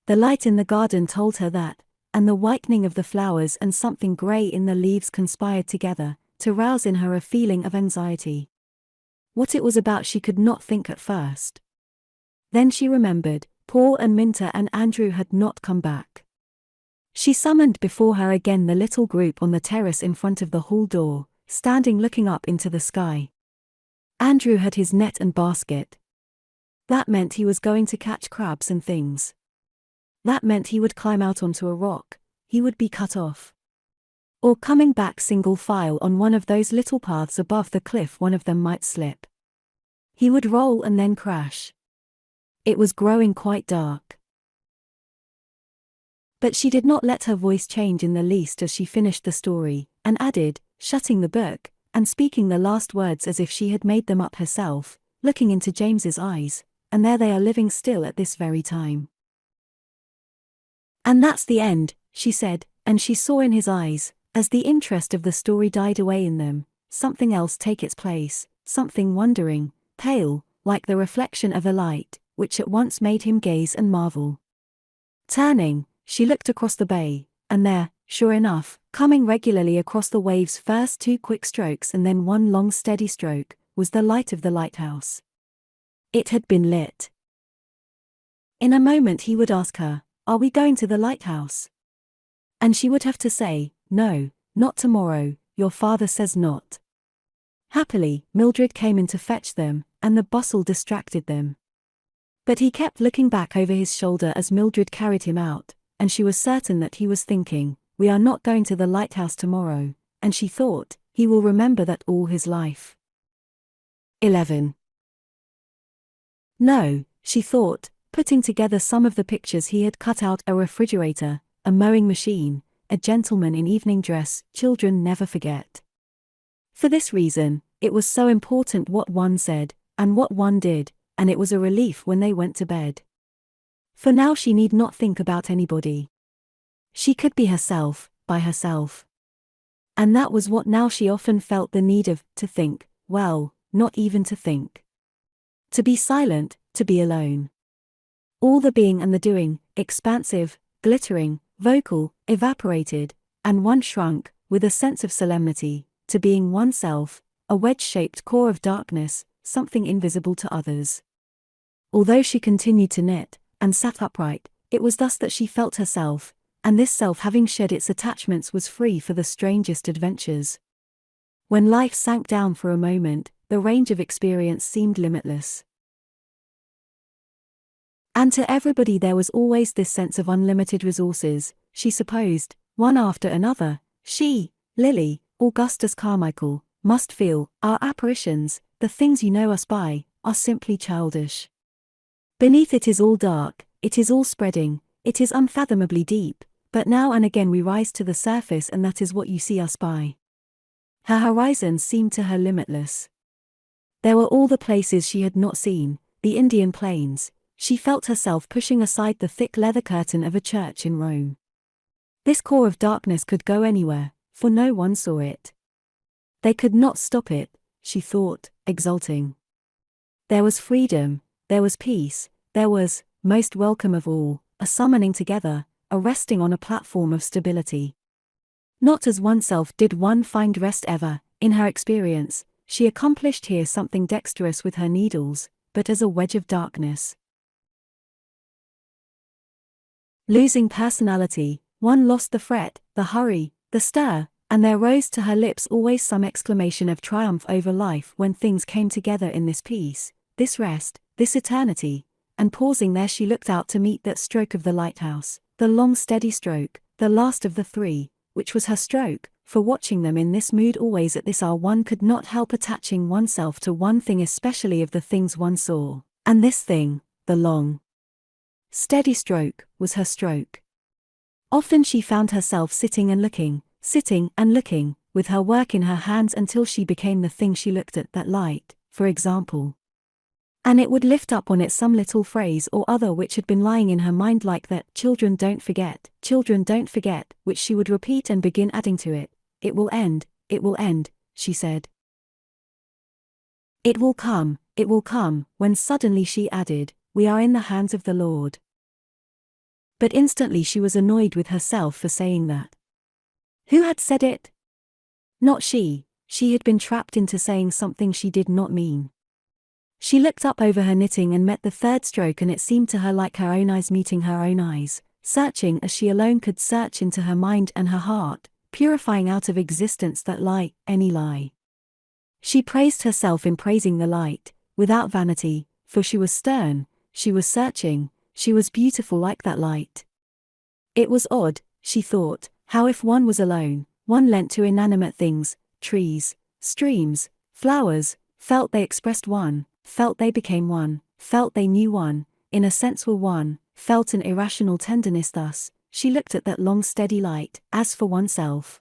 The light in the garden told her that, and the whitening of the flowers and something grey in the leaves conspired together, to rouse in her a feeling of anxiety. What it was about she could not think at first. Then she remembered, Paul and Minta and Andrew had not come back. She summoned before her again the little group on the terrace in front of the hall door, standing looking up into the sky. Andrew had his net and basket. That meant he was going to catch crabs and things. That meant he would climb out onto a rock, he would be cut off. Or coming back single file on one of those little paths above the cliff, one of them might slip. He would roll and then crash. It was growing quite dark. But she did not let her voice change in the least as she finished the story, and added, shutting the book, and speaking the last words as if she had made them up herself, looking into James's eyes, and there they are living still at this very time. And that's the end, she said, and she saw in his eyes, as the interest of the story died away in them, something else take its place, something wondering, pale, like the reflection of a light, which at once made him gaze and marvel. Turning, she looked across the bay, and there, sure enough, coming regularly across the waves, first 2 quick strokes and then 1 long steady stroke, was the light of the lighthouse. It had been lit. In a moment he would ask her, "Are we going to the lighthouse?" And she would have to say, "No, not tomorrow, your father says not." Happily, Mildred came in to fetch them, and the bustle distracted them. But he kept looking back over his shoulder as Mildred carried him out, and she was certain that he was thinking, "We are not going to the lighthouse tomorrow," and she thought, "He will remember that all his life." 11. No, she thought, putting together some of the pictures he had cut out: a refrigerator, a mowing machine, a gentleman in evening dress. Children never forget. For this reason, it was so important what one said, and what one did, and it was a relief when they went to bed. For now she need not think about anybody. She could be herself, by herself. And that was what now she often felt the need of, to think, well, not even to think. To be silent, to be alone. All the being and the doing, expansive, glittering, vocal, evaporated, and one shrunk, with a sense of solemnity, to being oneself, a wedge-shaped core of darkness, something invisible to others. Although she continued to knit, and sat upright, it was thus that she felt herself, and this self, having shed its attachments, was free for the strangest adventures. When life sank down for a moment, the range of experience seemed limitless. And to everybody there was always this sense of unlimited resources, she supposed, one after another. She, Lily, Augustus Carmichael, must feel, our apparitions, the things you know us by, are simply childish. Beneath it is all dark, it is all spreading, it is unfathomably deep, but now and again we rise to the surface, and that is what you see us by. Her horizons seemed to her limitless. There were all the places she had not seen, the Indian plains. She felt herself pushing aside the thick leather curtain of a church in Rome. This core of darkness could go anywhere, for no one saw it. They could not stop it, she thought, exulting. There was freedom, there was peace, there was, most welcome of all, a summoning together, a resting on a platform of stability. Not as oneself did one find rest ever. In her experience, she accomplished here something dexterous with her needles, but as a wedge of darkness. Losing personality, one lost the fret, the hurry, the stir, and there rose to her lips always some exclamation of triumph over life when things came together in this peace, this rest, this eternity, and pausing there she looked out to meet that stroke of the lighthouse, the long steady stroke, the last of the 3, which was her stroke, for watching them in this mood always at this hour one could not help attaching oneself to one thing, especially of the things one saw, and this thing, the long steady stroke, was her stroke. Often she found herself sitting and looking, with her work in her hands until she became the thing she looked at, that light, for example. And it would lift up on it some little phrase or other which had been lying in her mind, like that children don't forget, which she would repeat and begin adding to it. It will end, she said. It will come, when suddenly she added, we are in the hands of the Lord. But instantly she was annoyed with herself for saying that. Who had said it? Not she had been trapped into saying something she did not mean. She looked up over her knitting and met the 3rd stroke, and it seemed to her like her own eyes meeting her own eyes, searching as she alone could search into her mind and her heart, purifying out of existence that lie, any lie. She praised herself in praising the light, without vanity, for she was stern, she was searching, she was beautiful like that light. It was odd, she thought, how if one was alone, one leant to inanimate things, trees, streams, flowers, felt they expressed one, felt they became one, felt they knew one, in a sense were one, felt an irrational tenderness. Thus, she looked at that long steady light, as for oneself.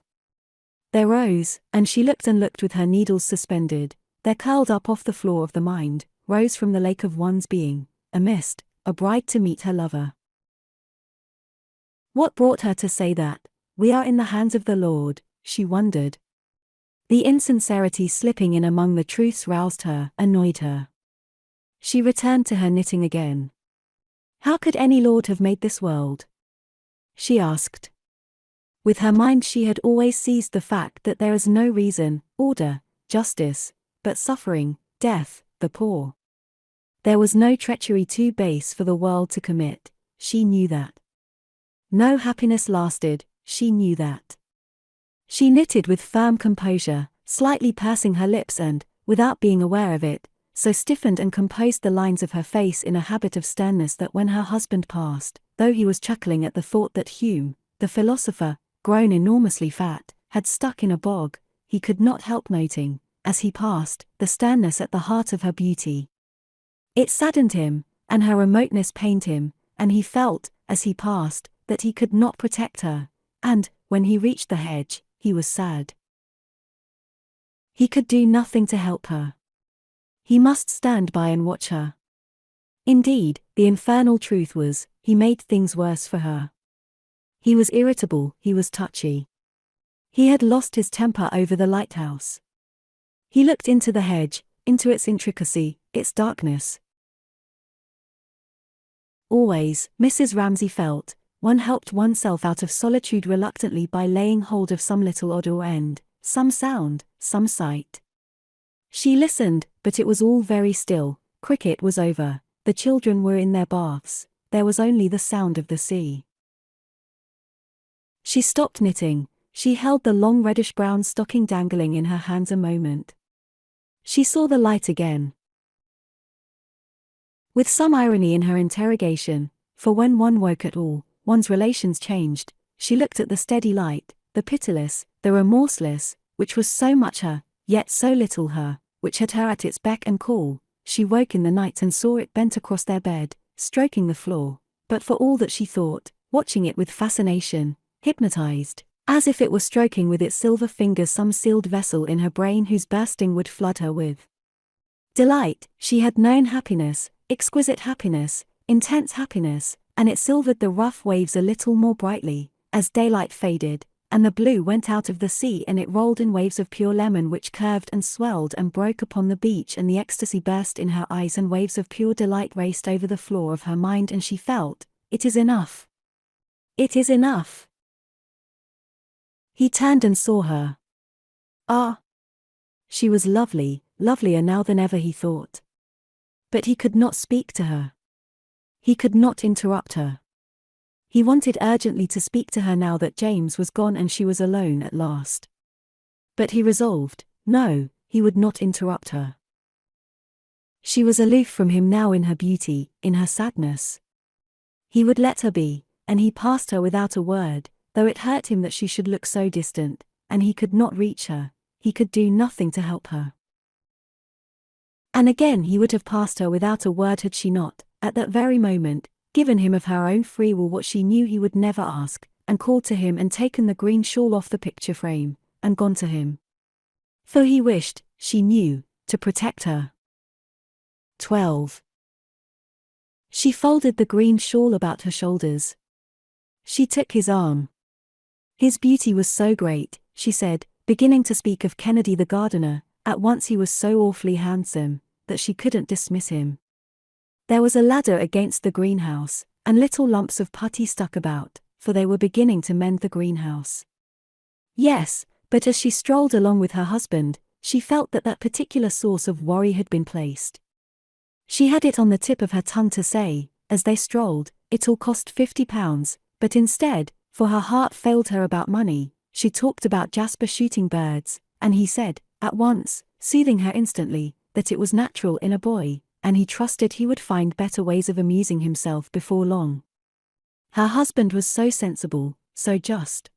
There rose, and she looked and looked with her needles suspended, there curled up off the floor of the mind, rose from the lake of one's being, a mist, a bride to meet her lover. What brought her to say that? We are in the hands of the Lord, she wondered. The insincerity slipping in among the truths roused her, annoyed her. She returned to her knitting again. How could any Lord have made this world? She asked. With her mind she had always seized the fact that there is no reason, order, justice, but suffering, death, the poor. There was no treachery too base for the world to commit, she knew that. No happiness lasted, she knew that. She knitted with firm composure, slightly pursing her lips and, without being aware of it, so stiffened and composed the lines of her face in a habit of sternness that when her husband passed, though he was chuckling at the thought that Hume, the philosopher, grown enormously fat, had stuck in a bog, he could not help noting, as he passed, the sternness at the heart of her beauty. It saddened him, and her remoteness pained him, and he felt, as he passed, that he could not protect her, and, when he reached the hedge, he was sad. He could do nothing to help her. He must stand by and watch her. Indeed, the infernal truth was, he made things worse for her. He was irritable, he was touchy. He had lost his temper over the lighthouse. He looked into the hedge, into its intricacy, its darkness. Always, Mrs. Ramsay felt, one helped oneself out of solitude reluctantly by laying hold of some little odd or end, some sound, some sight. She listened, but it was all very still. Cricket was over, the children were in their baths, there was only the sound of the sea. She stopped knitting, she held the long reddish-brown stocking dangling in her hands a moment. She saw the light again. With some irony in her interrogation, for when one woke at all, one's relations changed, she looked at the steady light, the pitiless, the remorseless, which was so much her, yet so little her, which had her at its beck and call. She woke in the night and saw it bent across their bed, stroking the floor, but for all that she thought, watching it with fascination, hypnotized, as if it were stroking with its silver fingers some sealed vessel in her brain whose bursting would flood her with delight. She had known happiness, exquisite happiness, intense happiness, and it silvered the rough waves a little more brightly, as daylight faded, and the blue went out of the sea and it rolled in waves of pure lemon which curved and swelled and broke upon the beach, and the ecstasy burst in her eyes and waves of pure delight raced over the floor of her mind, and she felt, it is enough. It is enough. He turned and saw her. Ah! She was lovely, lovelier now than ever he thought. But he could not speak to her. He could not interrupt her. He wanted urgently to speak to her now that James was gone and she was alone at last. But he resolved, no, he would not interrupt her. She was aloof from him now in her beauty, in her sadness. He would let her be, and he passed her without a word, though it hurt him that she should look so distant, and he could not reach her, he could do nothing to help her. And again he would have passed her without a word had she not, at that very moment, given him of her own free will what she knew he would never ask, and called to him and taken the green shawl off the picture frame, and gone to him. For he wished, she knew, to protect her. 12. She folded the green shawl about her shoulders. She took his arm. His beauty was so great, she said, beginning to speak of Kennedy the gardener, at once he was so awfully handsome, that she couldn't dismiss him. There was a ladder against the greenhouse, and little lumps of putty stuck about, for they were beginning to mend the greenhouse. Yes, but as she strolled along with her husband, she felt that that particular source of worry had been placed. She had it on the tip of her tongue to say, as they strolled, it'll cost £50, but instead, for her heart failed her about money, she talked about Jasper shooting birds, and he said, at once, soothing her instantly, that it was natural in a boy, and he trusted he would find better ways of amusing himself before long. Her husband was so sensible, so just.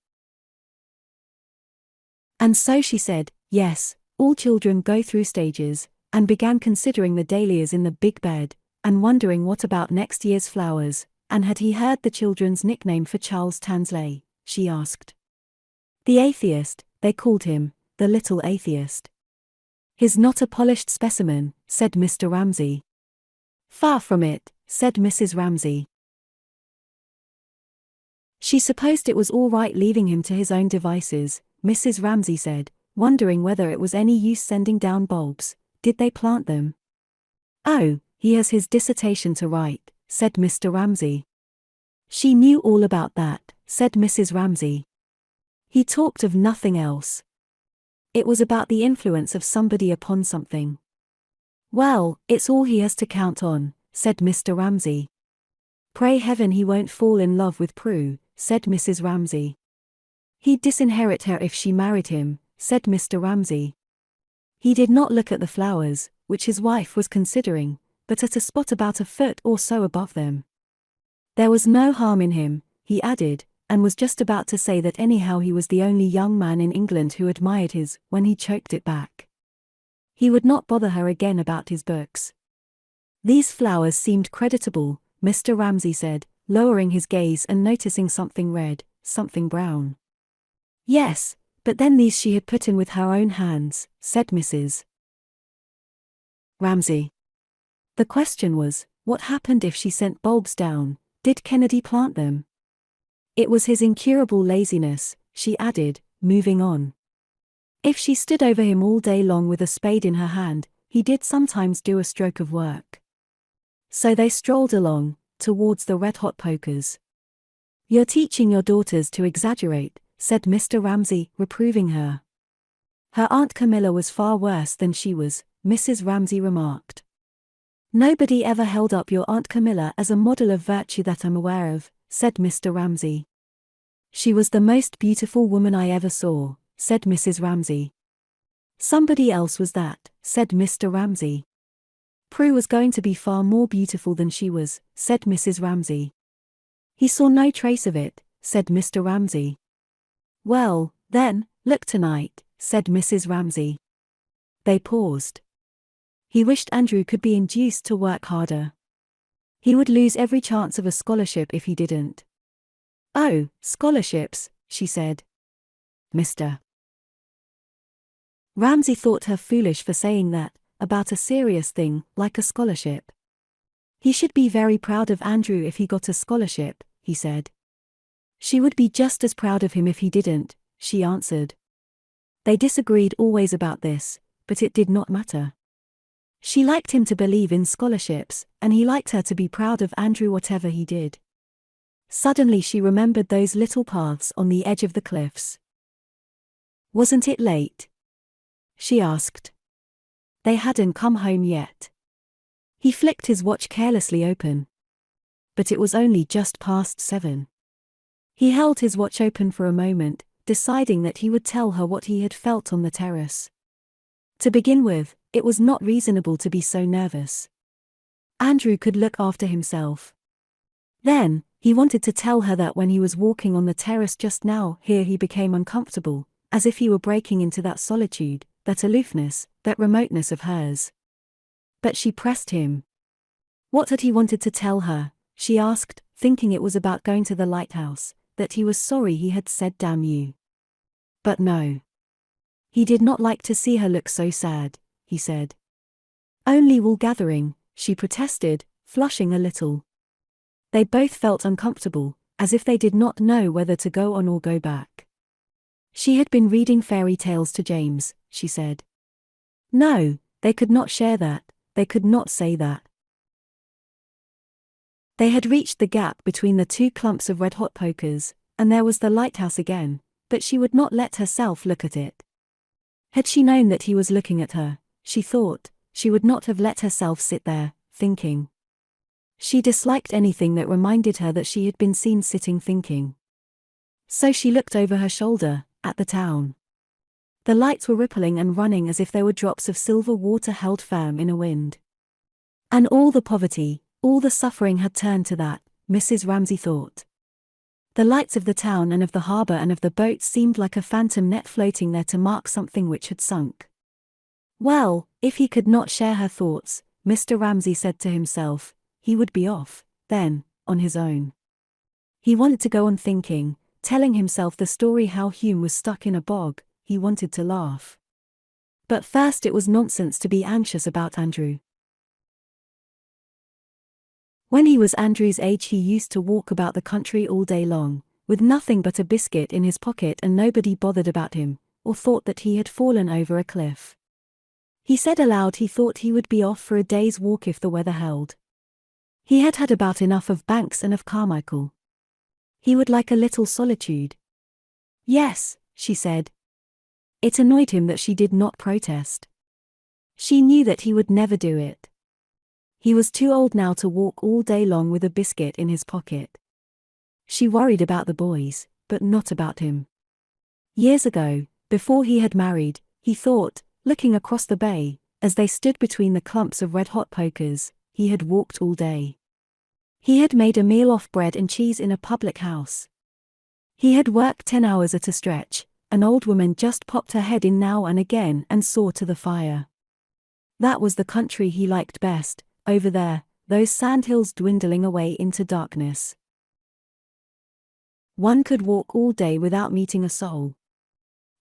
And so she said, yes, all children go through stages, and began considering the dahlias in the big bed, and wondering what about next year's flowers, and had he heard the children's nickname for Charles Tansley, she asked. The atheist, they called him the little atheist. "He's not a polished specimen," said Mr. Ramsay. "Far from it," said Mrs. Ramsay. She supposed it was all right leaving him to his own devices, Mrs. Ramsay said, wondering whether it was any use sending down bulbs. Did they plant them? "Oh, he has his dissertation to write," said Mr. Ramsay. "She knew all about that," said Mrs. Ramsay. "He talked of nothing else. It was about the influence of somebody upon something." "Well, it's all he has to count on," said Mr. Ramsay. "Pray heaven he won't fall in love with Prue," said Mrs. Ramsay. "He'd disinherit her if she married him," said Mr. Ramsay. He did not look at the flowers, which his wife was considering, but at a spot about a foot or so above them. There was no harm in him, he added, and was just about to say that anyhow he was the only young man in England who admired his, when he choked it back. He would not bother her again about his books. "These flowers seemed creditable," Mr. Ramsay said, lowering his gaze and noticing something red, something brown. "Yes, but then these she had put in with her own hands," said Mrs. Ramsay. The question was, what happened if she sent bulbs down? Did Kennedy plant them? It was his incurable laziness, she added, moving on. If she stood over him all day long with a spade in her hand, he did sometimes do a stroke of work. So they strolled along, towards the red-hot pokers. "You're teaching your daughters to exaggerate," said Mr. Ramsay, reproving her. "Her Aunt Camilla was far worse than she was," Mrs. Ramsay remarked. "Nobody ever held up your Aunt Camilla as a model of virtue that I'm aware of," said Mr. Ramsay. "She was the most beautiful woman I ever saw," said Mrs. Ramsay. "Somebody else was that," said Mr. Ramsay. "Prue was going to be far more beautiful than she was," said Mrs. Ramsay. "He saw no trace of it," said Mr. Ramsay. "Well, then, look tonight," said Mrs. Ramsay. They paused. He wished Andrew could be induced to work harder. He would lose every chance of a scholarship if he didn't. "Oh, scholarships," she said. Mr. Ramsay thought her foolish for saying that, about a serious thing, like a scholarship. "He should be very proud of Andrew if he got a scholarship," he said. "She would be just as proud of him if he didn't," she answered. They disagreed always about this, but it did not matter. She liked him to believe in scholarships, and he liked her to be proud of Andrew whatever he did. Suddenly she remembered those little paths on the edge of the cliffs. "Wasn't it late?" she asked. They hadn't come home yet. He flicked his watch carelessly open. But it was only just past 7. He held his watch open for a moment, deciding that he would tell her what he had felt on the terrace. To begin with, it was not reasonable to be so nervous. Andrew could look after himself. Then, he wanted to tell her that when he was walking on the terrace just now, here he became uncomfortable, as if he were breaking into that solitude, that aloofness, that remoteness of hers. But she pressed him. What had he wanted to tell her, she asked, thinking it was about going to the lighthouse, that he was sorry he had said "damn you." But no. He did not like to see her look so sad, he said. "Only wool gathering," she protested, flushing a little. They both felt uncomfortable, as if they did not know whether to go on or go back. She had been reading fairy tales to James, she said. No, they could not share that, they could not say that. They had reached the gap between the two clumps of red-hot pokers, and there was the lighthouse again, but she would not let herself look at it. Had she known that he was looking at her, she thought, she would not have let herself sit there, thinking. She disliked anything that reminded her that she had been seen sitting thinking. So she looked over her shoulder, at the town. The lights were rippling and running as if they were drops of silver water held firm in a wind. And all the poverty, all the suffering had turned to that, Mrs. Ramsay thought. The lights of the town and of the harbour and of the boats seemed like a phantom net floating there to mark something which had sunk. Well, if he could not share her thoughts, Mr. Ramsay said to himself, he would be off, then, on his own. He wanted to go on thinking, telling himself the story how Hume was stuck in a bog. he wanted to laugh. But first, it was nonsense to be anxious about Andrew. When he was Andrew's age, he used to walk about the country all day long, with nothing but a biscuit in his pocket, and nobody bothered about him, or thought that he had fallen over a cliff. He said aloud he thought he would be off for a day's walk if the weather held. He had had about enough of Banks and of Carmichael. He would like a little solitude. Yes, she said. It annoyed him that she did not protest. She knew that he would never do it. He was too old now to walk all day long with a biscuit in his pocket. She worried about the boys, but not about him. Years ago, before he had married, he thought, looking across the bay, as they stood between the clumps of red-hot pokers, he had walked all day. He had made a meal off bread and cheese in a public house. He had worked 10 hours at a stretch. An old woman just popped her head in now and again and saw to the fire. That was the country he liked best, over there, those sandhills dwindling away into darkness. One could walk all day without meeting a soul.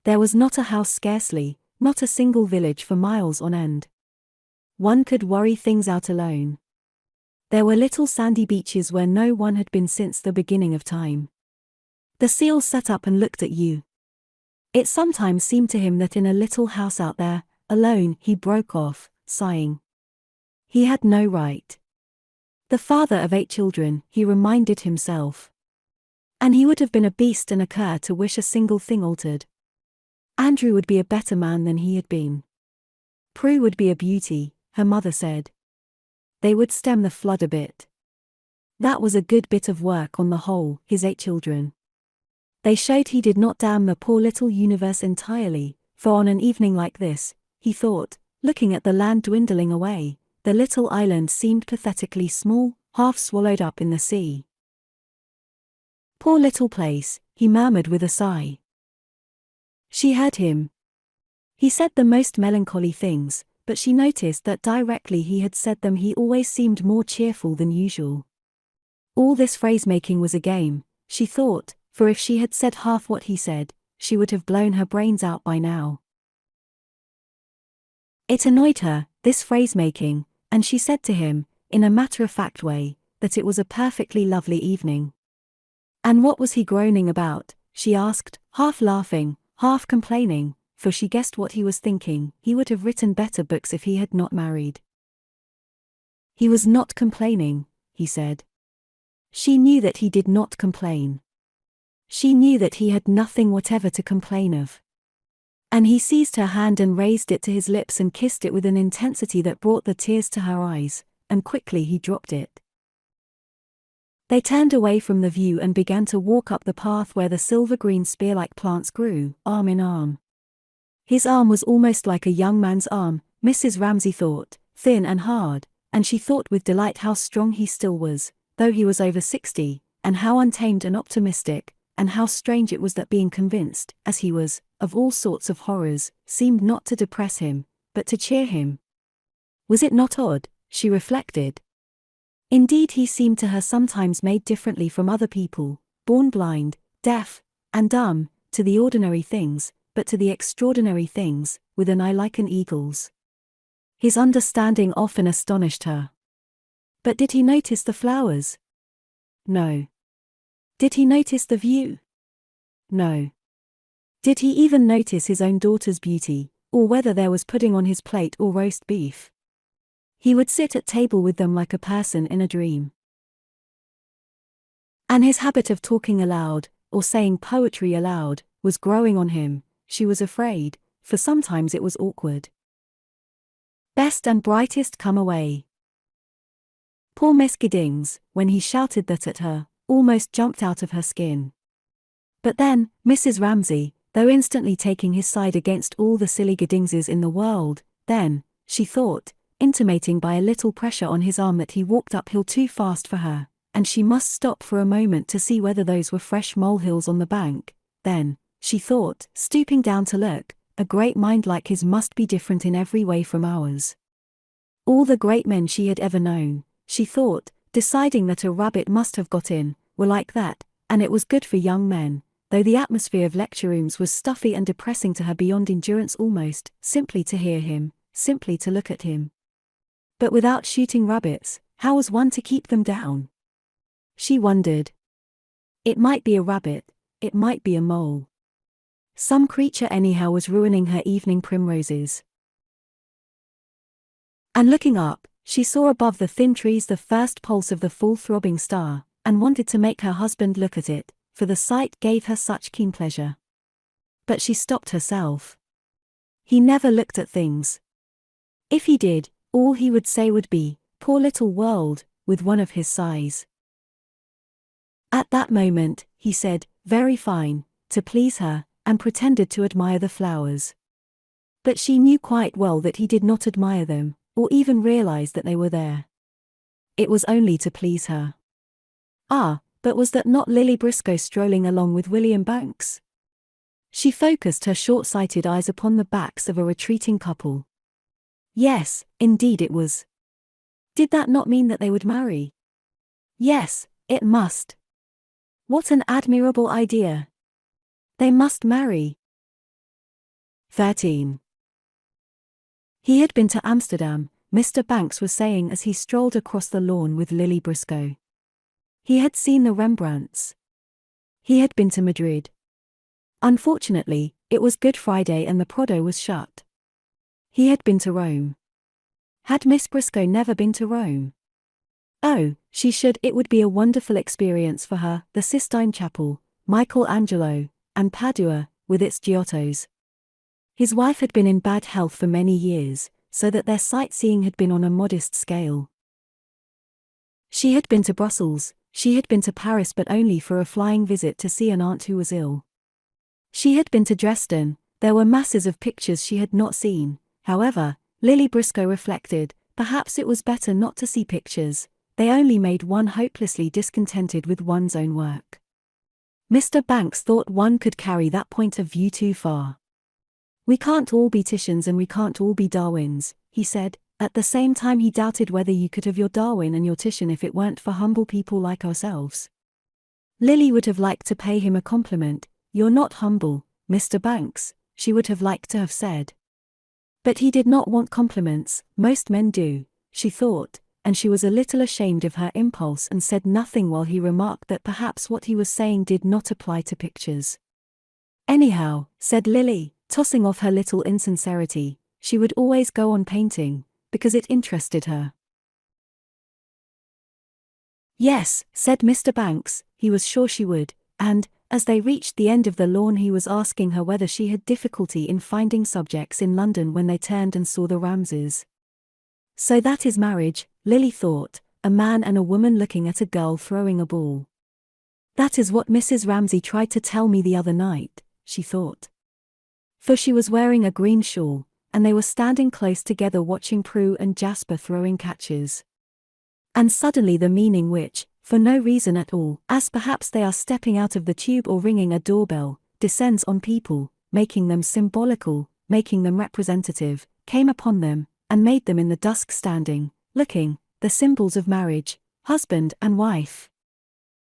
There was not a house, scarcely, not a single village for miles on end. One could worry things out alone. There were little sandy beaches where no one had been since the beginning of time. The seals sat up and looked at you. It sometimes seemed to him that in a little house out there, alone, he broke off, sighing. He had no right. The father of 8 children, he reminded himself. And he would have been a beast and a cur to wish a single thing altered. Andrew would be a better man than he had been. Prue would be a beauty, her mother said. They would stem the flood a bit. That was a good bit of work on the whole, his 8 children. They showed he did not damn the poor little universe entirely, for on an evening like this, he thought, looking at the land dwindling away, the little island seemed pathetically small, half swallowed up in the sea. Poor little place, he murmured with a sigh. She heard him. He said the most melancholy things, but she noticed that directly he had said them he always seemed more cheerful than usual. All this phrase-making was a game, she thought, for if she had said half what he said, she would have blown her brains out by now. It annoyed her, this phrase-making, and she said to him, in a matter-of-fact way, that it was a perfectly lovely evening. And what was he groaning about, she asked, half laughing, half complaining, for she guessed what he was thinking. He would have written better books if he had not married. He was not complaining, he said. She knew that he did not complain. She knew that he had nothing whatever to complain of. And he seized her hand and raised it to his lips and kissed it with an intensity that brought the tears to her eyes, and quickly he dropped it. They turned away from the view and began to walk up the path where the silver-green spear-like plants grew, arm in arm. His arm was almost like a young man's arm, Mrs. Ramsay thought, thin and hard, and she thought with delight how strong he still was, though he was over 60, and how untamed and optimistic, and how strange it was that being convinced, as he was, of all sorts of horrors, seemed not to depress him, but to cheer him. Was it not odd, she reflected? Indeed, he seemed to her sometimes made differently from other people, born blind, deaf, and dumb, to the ordinary things, but to the extraordinary things, with an eye like an eagle's. His understanding often astonished her. But did he notice the flowers? No. Did he notice the view? No. Did he even notice his own daughter's beauty, or whether there was pudding on his plate or roast beef? He would sit at table with them like a person in a dream. And his habit of talking aloud, or saying poetry aloud, was growing on him, she was afraid, for sometimes it was awkward. Best and brightest come away. Poor Miss Giddings, when he shouted that at her, almost jumped out of her skin. But then, Mrs. Ramsay, though instantly taking his side against all the silly Giddingses in the world, then, she thought, intimating by a little pressure on his arm that he walked uphill too fast for her, and she must stop for a moment to see whether those were fresh molehills on the bank, then, she thought, stooping down to look, a great mind like his must be different in every way from ours. All the great men she had ever known, she thought, deciding that a rabbit must have got in, were like that, and it was good for young men, though the atmosphere of lecture rooms was stuffy and depressing to her beyond endurance almost, simply to hear him, simply to look at him. But without shooting rabbits, how was one to keep them down? She wondered. It might be a rabbit, it might be a mole. Some creature anyhow was ruining her evening primroses. And looking up, she saw above the thin trees the first pulse of the full throbbing star, and wanted to make her husband look at it, for the sight gave her such keen pleasure. But she stopped herself. He never looked at things. If he did, all he would say would be, "Poor little world," with one of his sighs. At that moment, he said, very fine, to please her, and pretended to admire the flowers. But she knew quite well that he did not admire them, or even realize that they were there. It was only to please her. Ah, but was that not Lily Briscoe strolling along with William Banks? She focused her short-sighted eyes upon the backs of a retreating couple. Yes, indeed it was. Did that not mean that they would marry? Yes, it must. What an admirable idea. They must marry. 13. He had been to Amsterdam, Mr. Banks was saying as he strolled across the lawn with Lily Briscoe. He had seen the Rembrandts. He had been to Madrid. Unfortunately, it was Good Friday and the Prado was shut. He had been to Rome. Had Miss Briscoe never been to Rome? Oh, she should. It would be a wonderful experience for her, the Sistine Chapel, Michelangelo, and Padua, with its Giottos. His wife had been in bad health for many years, so that their sightseeing had been on a modest scale. She had been to Brussels, she had been to Paris but only for a flying visit to see an aunt who was ill. She had been to Dresden, there were masses of pictures she had not seen, however, Lily Briscoe reflected, perhaps it was better not to see pictures, they only made one hopelessly discontented with one's own work. Mr. Banks thought one could carry that point of view too far. We can't all be Titians and we can't all be Darwins, he said. At the same time he doubted whether you could have your Darwin and your Titian if it weren't for humble people like ourselves. Lily would have liked to pay him a compliment. You're not humble, Mr. Banks, she would have liked to have said. But he did not want compliments, most men do, she thought, and she was a little ashamed of her impulse and said nothing while he remarked that perhaps what he was saying did not apply to pictures. Anyhow, said Lily, tossing off her little insincerity, she would always go on painting, because it interested her. Yes, said Mr. Banks, he was sure she would, and, as they reached the end of the lawn he was asking her whether she had difficulty in finding subjects in London when they turned and saw the Ramsays. So that is marriage, Lily thought, a man and a woman looking at a girl throwing a ball. That is what Mrs. Ramsay tried to tell me the other night, she thought. For she was wearing a green shawl, and they were standing close together watching Prue and Jasper throwing catches. And suddenly the meaning which, for no reason at all, as perhaps they are stepping out of the tube or ringing a doorbell, descends on people, making them symbolical, making them representative, came upon them, and made them in the dusk standing, looking, the symbols of marriage, husband and wife.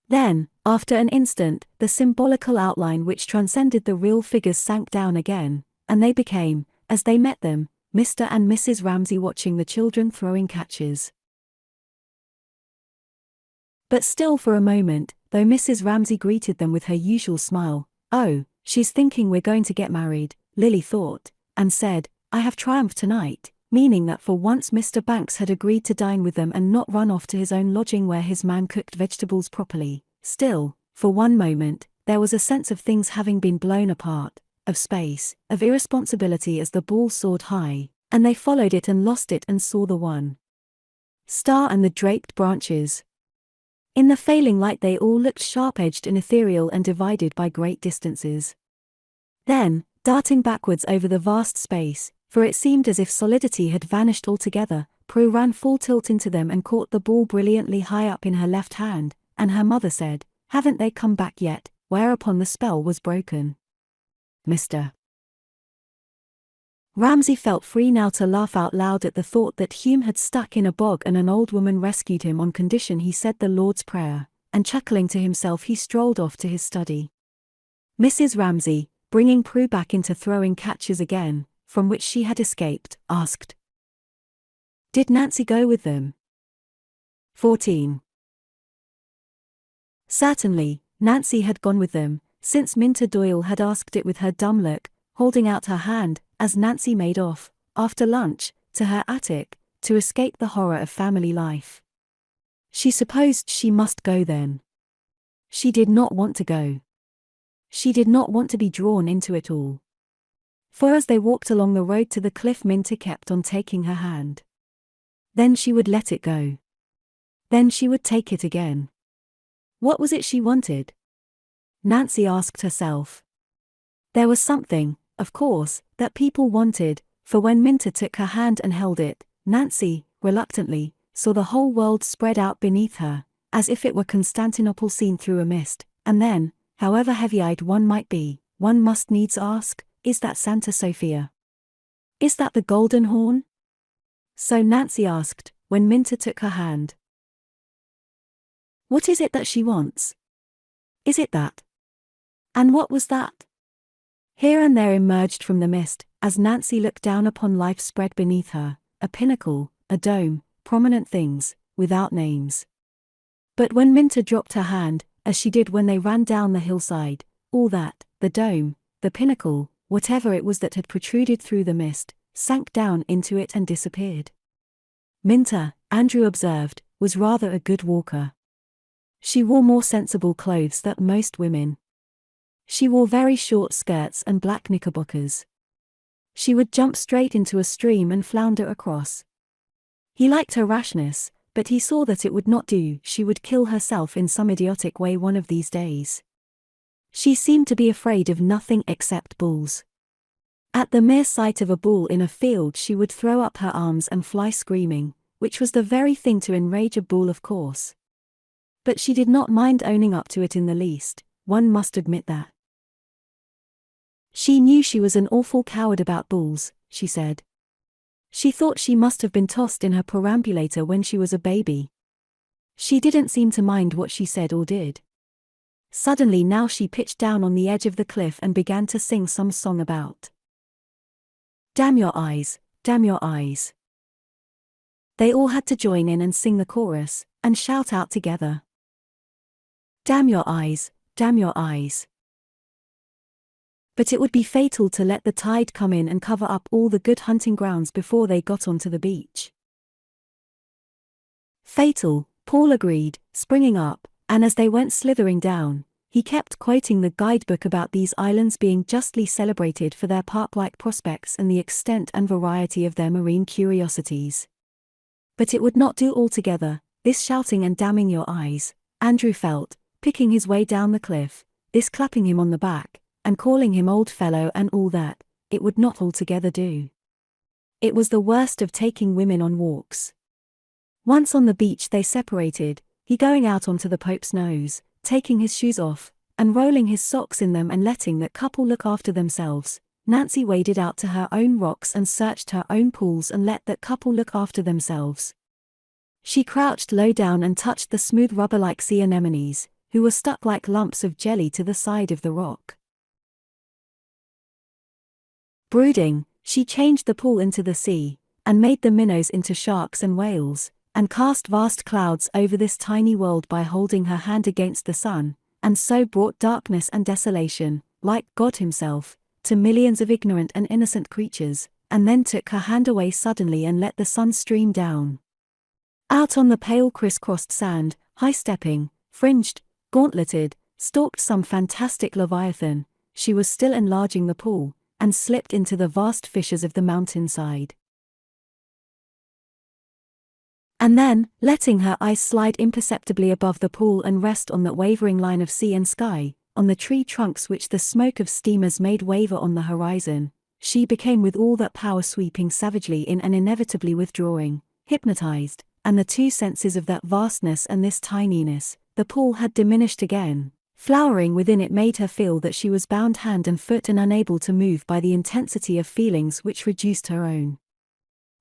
Then, after an instant, the symbolical outline which transcended the real figures sank down again, and they became, as they met them, Mr. and Mrs. Ramsay watching the children throwing catches. But still for a moment, though Mrs. Ramsay greeted them with her usual smile, "Oh, she's thinking we're going to get married," Lily thought, and said, "I have triumphed tonight," meaning that for once Mr. Banks had agreed to dine with them and not run off to his own lodging where his man cooked vegetables properly. Still, for one moment, there was a sense of things having been blown apart, of space, of irresponsibility as the ball soared high, and they followed it and lost it and saw the one star and the draped branches. In the failing light they all looked sharp-edged and ethereal and divided by great distances. Then, darting backwards over the vast space, for it seemed as if solidity had vanished altogether, Prue ran full tilt into them and caught the ball brilliantly high up in her left hand, and her mother said, "Haven't they come back yet?" Whereupon the spell was broken. Mr. Ramsay felt free now to laugh out loud at the thought that Hume had stuck in a bog and an old woman rescued him on condition he said the Lord's Prayer, and chuckling to himself he strolled off to his study. Mrs. Ramsay, bringing Prue back into throwing catches again, from which she had escaped, asked, "Did Nancy go with them?" 14. Certainly, Nancy had gone with them, since Minta Doyle had asked it with her dumb look, holding out her hand, as Nancy made off, after lunch, to her attic, to escape the horror of family life. She supposed she must go then. She did not want to go. She did not want to be drawn into it all. For as they walked along the road to the cliff, Minta kept on taking her hand. Then she would let it go. Then she would take it again. What was it she wanted? Nancy asked herself. There was something, of course, that people wanted, for when Minta took her hand and held it, Nancy, reluctantly, saw the whole world spread out beneath her, as if it were Constantinople seen through a mist, and then, however heavy-eyed one might be, one must needs ask, is that Santa Sophia? Is that the Golden Horn? So Nancy asked, when Minta took her hand. What is it that she wants? Is it that? And what was that? Here and there emerged from the mist, as Nancy looked down upon life spread beneath her, a pinnacle, a dome, prominent things, without names. But when Minta dropped her hand, as she did when they ran down the hillside, all that, the dome, the pinnacle, whatever it was that had protruded through the mist, sank down into it and disappeared. Minta, Andrew observed, was rather a good walker. She wore more sensible clothes than most women. She wore very short skirts and black knickerbockers. She would jump straight into a stream and flounder across. He liked her rashness, but he saw that it would not do. She would kill herself in some idiotic way one of these days. She seemed to be afraid of nothing except bulls. At the mere sight of a bull in a field she would throw up her arms and fly screaming, which was the very thing to enrage a bull, of course. But she did not mind owning up to it in the least, one must admit that. She knew she was an awful coward about bulls, she said. She thought she must have been tossed in her perambulator when she was a baby. She didn't seem to mind what she said or did. Suddenly now she pitched down on the edge of the cliff and began to sing some song about "Damn your eyes, damn your eyes." They all had to join in and sing the chorus, and shout out together. Damn your eyes, damn your eyes. But it would be fatal to let the tide come in and cover up all the good hunting grounds before they got onto the beach. Fatal, Paul agreed, springing up, and as they went slithering down, he kept quoting the guidebook about these islands being justly celebrated for their park-like prospects and the extent and variety of their marine curiosities. But it would not do altogether, this shouting and damning your eyes, Andrew felt, picking his way down the cliff, this clapping him on the back, and calling him old fellow and all that, it would not altogether do. It was the worst of taking women on walks. Once on the beach they separated, he going out onto the Pope's nose, taking his shoes off, and rolling his socks in them and letting that couple look after themselves. Nancy waded out to her own rocks and searched her own pools and let that couple look after themselves. She crouched low down and touched the smooth rubber-like sea anemones, who were stuck like lumps of jelly to the side of the rock. Brooding, she changed the pool into the sea, and made the minnows into sharks and whales, and cast vast clouds over this tiny world by holding her hand against the sun, and so brought darkness and desolation, like God himself, to millions of ignorant and innocent creatures, and then took her hand away suddenly and let the sun stream down. Out on the pale criss-crossed sand, high-stepping, fringed, gauntleted, stalked some fantastic leviathan. She was still enlarging the pool, and slipped into the vast fissures of the mountainside. And then, letting her eyes slide imperceptibly above the pool and rest on that wavering line of sea and sky, on the tree trunks which the smoke of steamers made waver on the horizon, she became with all that power sweeping savagely in and inevitably withdrawing, hypnotized, and the two senses of that vastness and this tininess, the pool had diminished again. Flowering within it made her feel that she was bound hand and foot and unable to move by the intensity of feelings which reduced her own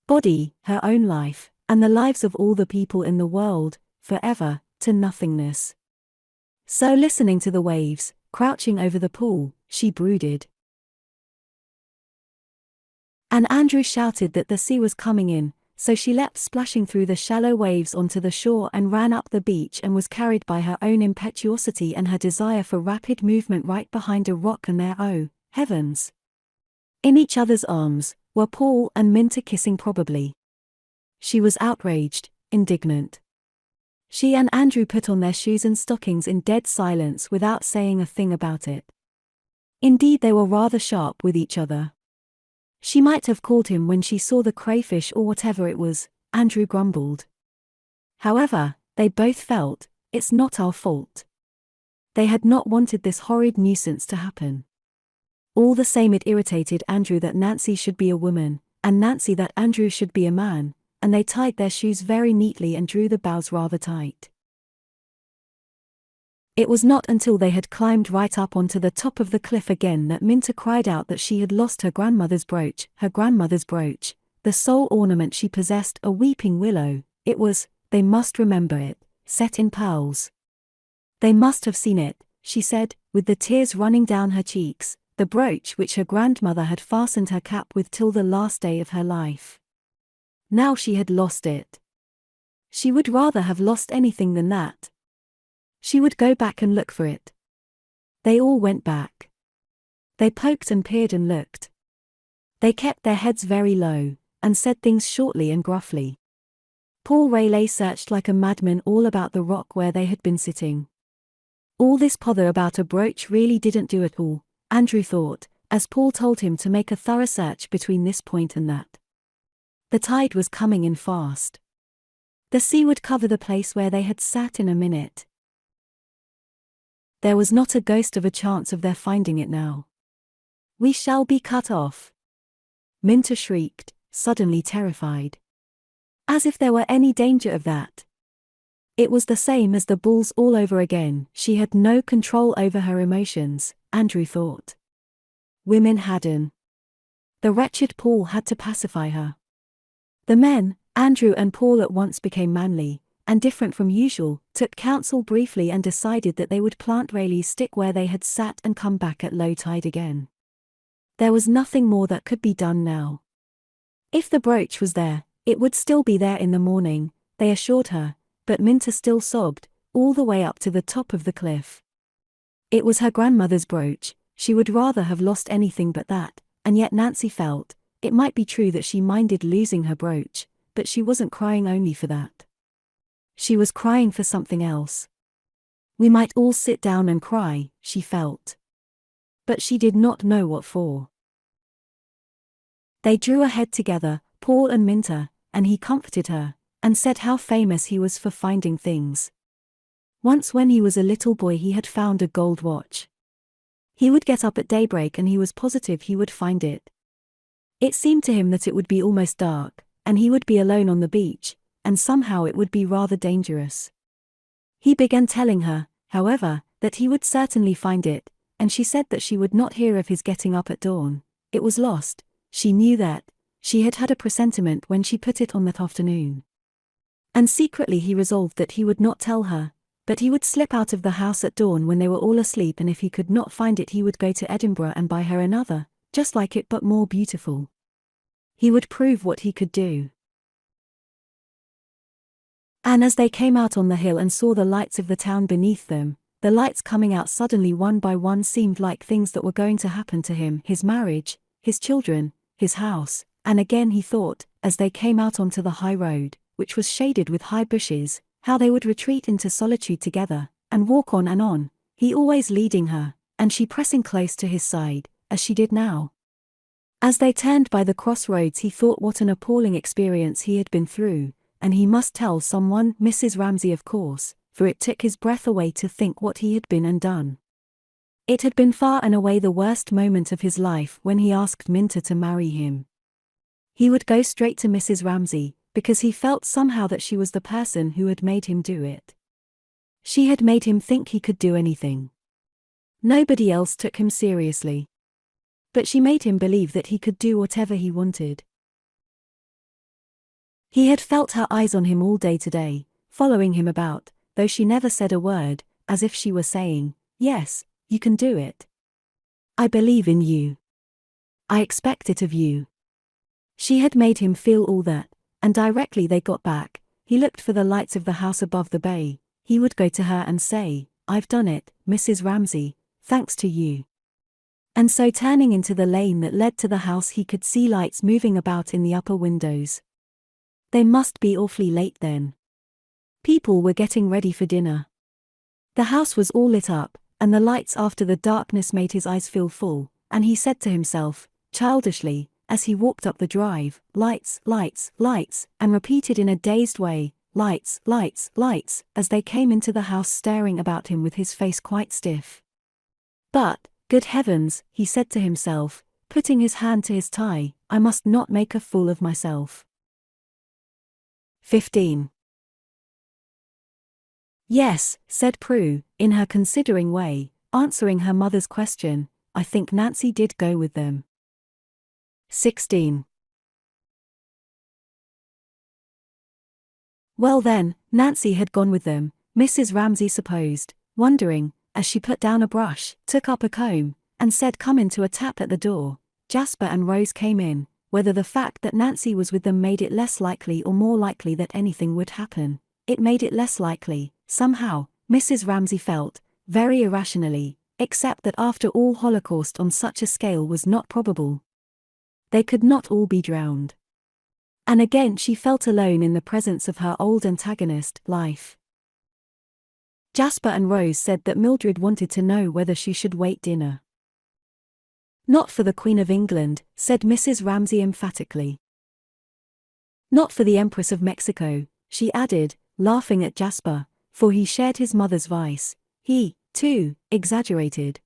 body, her own life, and the lives of all the people in the world, forever, to nothingness. So listening to the waves, crouching over the pool, she brooded. And Andrew shouted that the sea was coming in, so she leapt splashing through the shallow waves onto the shore and ran up the beach and was carried by her own impetuosity and her desire for rapid movement right behind a rock, and there, oh, heavens! In each other's arms were Paul and Minter, kissing probably. She was outraged, indignant. She and Andrew put on their shoes and stockings in dead silence without saying a thing about it. Indeed, they were rather sharp with each other. She might have called him when she saw the crayfish or whatever it was, Andrew grumbled. However, they both felt, it's not our fault. They had not wanted this horrid nuisance to happen. All the same, it irritated Andrew that Nancy should be a woman, and Nancy that Andrew should be a man, and they tied their shoes very neatly and drew the bows rather tight. It was not until they had climbed right up onto the top of the cliff again that Minter cried out that she had lost her grandmother's brooch, the sole ornament she possessed, a weeping willow. It was, they must remember it, set in pearls. They must have seen it, she said, with the tears running down her cheeks, the brooch which her grandmother had fastened her cap with till the last day of her life. Now she had lost it. She would rather have lost anything than that. She would go back and look for it. They all went back. They poked and peered and looked. They kept their heads very low, and said things shortly and gruffly. Paul Rayleigh searched like a madman all about the rock where they had been sitting. All this pother about a brooch really didn't do it all, Andrew thought, as Paul told him to make a thorough search between this point and that. The tide was coming in fast. The sea would cover the place where they had sat in a minute. There was not a ghost of a chance of their finding it now. We shall be cut off. Minter shrieked, suddenly terrified. As if there were any danger of that. It was the same as the bulls all over again. She had no control over her emotions, Andrew thought. Women hadn't. The wretched Paul had to pacify her. The men, Andrew and Paul, at once became manly, and different from usual, took counsel briefly and decided that they would plant Rayleigh's stick where they had sat and come back at low tide again. There was nothing more that could be done now. If the brooch was there, it would still be there in the morning, they assured her, but Minter still sobbed, all the way up to the top of the cliff. It was her grandmother's brooch, she would rather have lost anything but that, and yet Nancy felt, it might be true that she minded losing her brooch, but she wasn't crying only for that. She was crying for something else. We might all sit down and cry, she felt. But she did not know what for. They drew ahead together, Paul and Minter, and he comforted her, and said how famous he was for finding things. Once when he was a little boy he had found a gold watch. He would get up at daybreak and he was positive he would find it. It seemed to him that it would be almost dark, and he would be alone on the beach, and somehow it would be rather dangerous. He began telling her, however, that he would certainly find it, and she said that she would not hear of his getting up at dawn. It was lost, she knew that, she had had a presentiment when she put it on that afternoon. And secretly he resolved that he would not tell her, but he would slip out of the house at dawn when they were all asleep, and if he could not find it he would go to Edinburgh and buy her another, just like it but more beautiful. He would prove what he could do. And as they came out on the hill and saw the lights of the town beneath them, the lights coming out suddenly one by one seemed like things that were going to happen to him, his marriage, his children, his house, and again he thought, as they came out onto the high road, which was shaded with high bushes, how they would retreat into solitude together, and walk on, he always leading her, and she pressing close to his side, as she did now. As they turned by the crossroads he thought what an appalling experience he had been through, and he must tell someone, Mrs. Ramsay of course, for it took his breath away to think what he had been and done. It had been far and away the worst moment of his life when he asked Minter to marry him. He would go straight to Mrs. Ramsay, because he felt somehow that she was the person who had made him do it. She had made him think he could do anything. Nobody else took him seriously. But she made him believe that he could do whatever he wanted. He had felt her eyes on him all day today, following him about, though she never said a word, as if she were saying, yes, You can do it. I believe in you. I expect it of you. She had made him feel all that, and directly they got back, he looked for the lights of the house above the bay. He would go to her and say, "I've done it, Mrs. Ramsay, thanks to you." And so turning into the lane that led to the house he could see lights moving about in the upper windows. They must be awfully late then. People were getting ready for dinner. The house was all lit up, and the lights after the darkness made his eyes feel full, and he said to himself, childishly, as he walked up the drive, "Lights, lights, lights," and repeated in a dazed way, "Lights, lights, lights," as they came into the house staring about him with his face quite stiff. But, good heavens, he said to himself, putting his hand to his tie, I must not make a fool of myself. 15. Yes, said Prue, in her considering way, answering her mother's question, I think Nancy did go with them. 16. Well then, Nancy had gone with them, Mrs. Ramsay supposed, wondering, as she put down a brush, took up a comb, and said come in to a tap at the door. Jasper and Rose came in. Whether the fact that Nancy was with them made it less likely or more likely that anything would happen, it made it less likely, somehow, Mrs. Ramsay felt, very irrationally, except that after all Holocaust on such a scale was not probable. They could not all be drowned. And again she felt alone in the presence of her old antagonist, life. Jasper and Rose said that Mildred wanted to know whether she should wait dinner. Not for the Queen of England, said Mrs. Ramsay emphatically. Not for the Empress of Mexico, she added, laughing at Jasper, for he shared his mother's vice. He, too, exaggerated.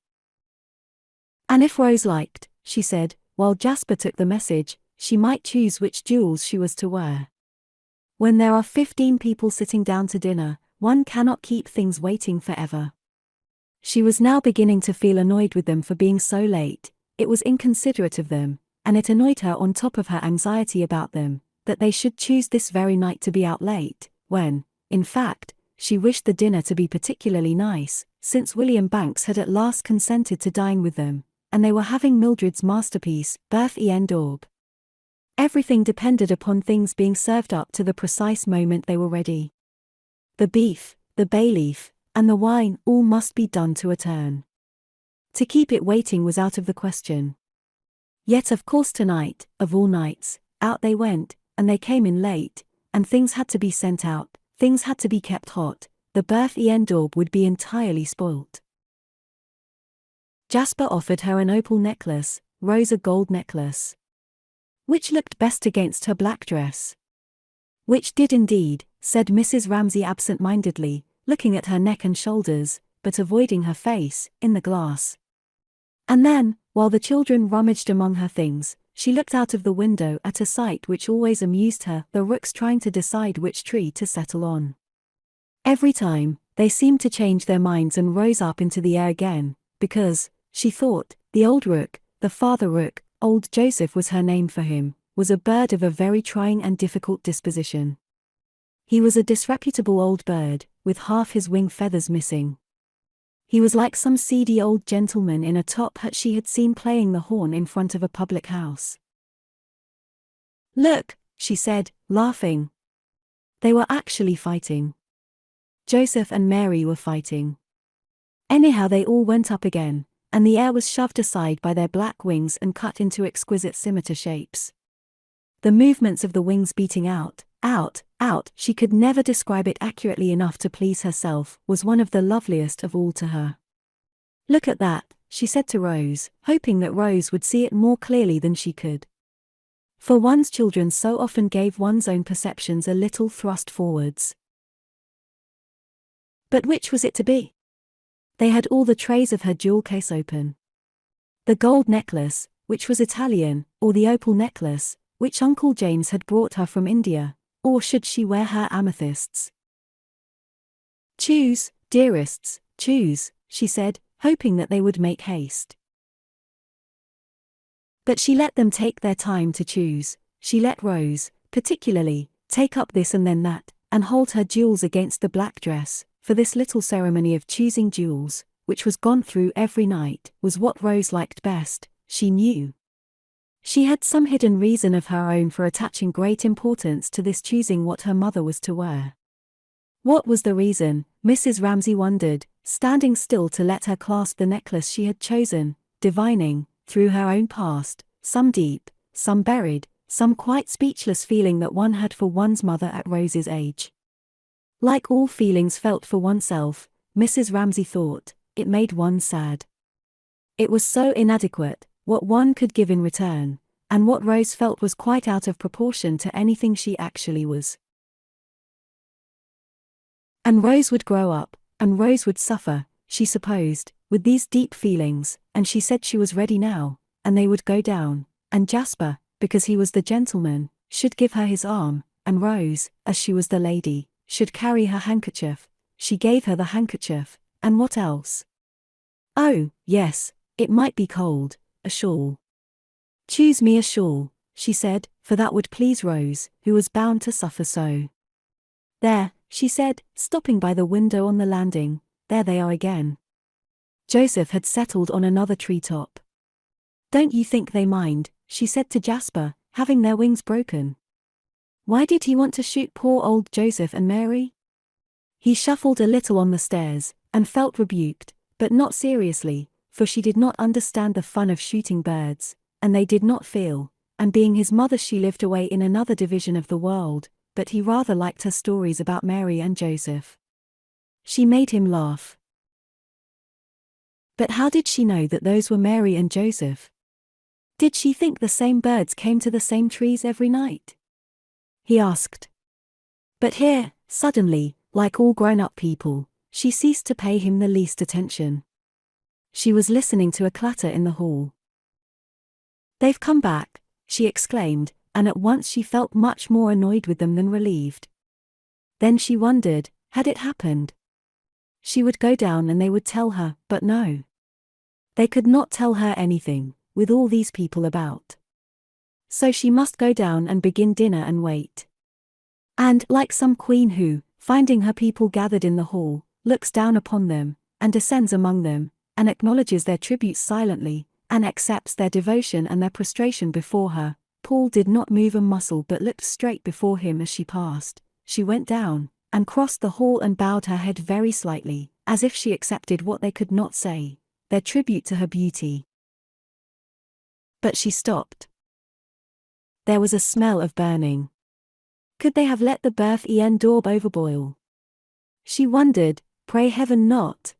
And if Rose liked, she said, while Jasper took the message, she might choose which jewels she was to wear. When there are 15 people sitting down to dinner, one cannot keep things waiting forever. She was now beginning to feel annoyed with them for being so late. It was inconsiderate of them, and it annoyed her on top of her anxiety about them, that they should choose this very night to be out late, when, in fact, she wished the dinner to be particularly nice, since William Banks had at last consented to dine with them, and they were having Mildred's masterpiece, Berth en Daube. Everything depended upon things being served up to the precise moment they were ready. The beef, the bay leaf, and the wine all must be done to a turn. To keep it waiting was out of the question. Yet of course tonight, of all nights, out they went, and they came in late, and things had to be sent out, things had to be kept hot, the Berth en Daube would be entirely spoilt. Jasper offered her an opal necklace, Rose a gold necklace. Which looked best against her black dress? Which did indeed, said Mrs. Ramsay absent-mindedly, looking at her neck and shoulders, but avoiding her face, in the glass. And then, while the children rummaged among her things, she looked out of the window at a sight which always amused her, the rooks trying to decide which tree to settle on. Every time, they seemed to change their minds and rose up into the air again, because, she thought, the old rook, the father rook, old Joseph was her name for him, was a bird of a very trying and difficult disposition. He was a disreputable old bird, with half his wing feathers missing. He was like some seedy old gentleman in a top hat she had seen playing the horn in front of a public house. Look, she said, laughing. They were actually fighting. Joseph and Mary were fighting. Anyhow they all went up again, and the air was shoved aside by their black wings and cut into exquisite scimitar shapes. The movements of the wings beating out, she could never describe it accurately enough to please herself, was one of the loveliest of all to her. Look at that, she said to Rose, hoping that Rose would see it more clearly than she could. For one's children so often gave one's own perceptions a little thrust forwards. But which was it to be? They had all the trays of her jewel case open. The gold necklace, which was Italian, or the opal necklace, which Uncle James had brought her from India, or should she wear her amethysts? Choose, dearests, choose, she said, hoping that they would make haste. But she let them take their time to choose. She let Rose, particularly, take up this and then that, and hold her jewels against the black dress, for this little ceremony of choosing jewels, which was gone through every night, was what Rose liked best, she knew. She had some hidden reason of her own for attaching great importance to this choosing what her mother was to wear. What was the reason, Mrs. Ramsay wondered, standing still to let her clasp the necklace she had chosen, divining, through her own past, some deep, some buried, some quite speechless feeling that one had for one's mother at Rose's age. Like all feelings felt for oneself, Mrs. Ramsay thought, it made one sad. It was so inadequate, what one could give in return, and what Rose felt was quite out of proportion to anything she actually was. And Rose would grow up, and Rose would suffer, she supposed, with these deep feelings, and she said she was ready now, and they would go down, and Jasper, because he was the gentleman, should give her his arm, and Rose, as she was the lady, should carry her handkerchief. She gave her the handkerchief, and what else? Oh, yes, it might be cold, a shawl. Choose me a shawl, she said, for that would please Rose, who was bound to suffer so. There, she said, stopping by the window on the landing, there they are again. Joseph had settled on another treetop. Don't you think they mind, she said to Jasper, having their wings broken? Why did he want to shoot poor old Joseph and Mary? He shuffled a little on the stairs, and felt rebuked, but not seriously, for she did not understand the fun of shooting birds, and they did not feel, and being his mother she lived away in another division of the world, but he rather liked her stories about Mary and Joseph. She made him laugh. But how did she know that those were Mary and Joseph? Did she think the same birds came to the same trees every night? He asked. But here, suddenly, like all grown-up people, she ceased to pay him the least attention. She was listening to a clatter in the hall. They've come back, she exclaimed, and at once she felt much more annoyed with them than relieved. Then she wondered, had it happened? She would go down and they would tell her, but no. They could not tell her anything, with all these people about. So she must go down and begin dinner and wait. And, like some queen who, finding her people gathered in the hall, looks down upon them, and descends among them, and acknowledges their tributes silently, and accepts their devotion and their prostration before her, Paul did not move a muscle but looked straight before him as she passed. She went down, and crossed the hall and bowed her head very slightly, as if she accepted what they could not say, their tribute to her beauty. But she stopped. There was a smell of burning. Could they have let the Berth en daube overboil? She wondered, pray heaven not.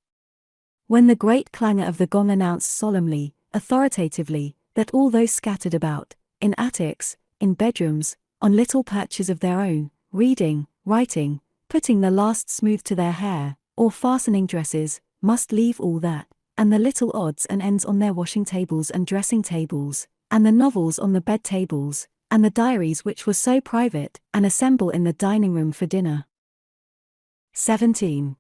When the great clangor of the gong announced solemnly, authoritatively, that all those scattered about, in attics, in bedrooms, on little perches of their own, reading, writing, putting the last smooth to their hair, or fastening dresses, must leave all that, and the little odds and ends on their washing tables and dressing tables, and the novels on the bed tables, and the diaries which were so private, and assemble in the dining room for dinner. 17.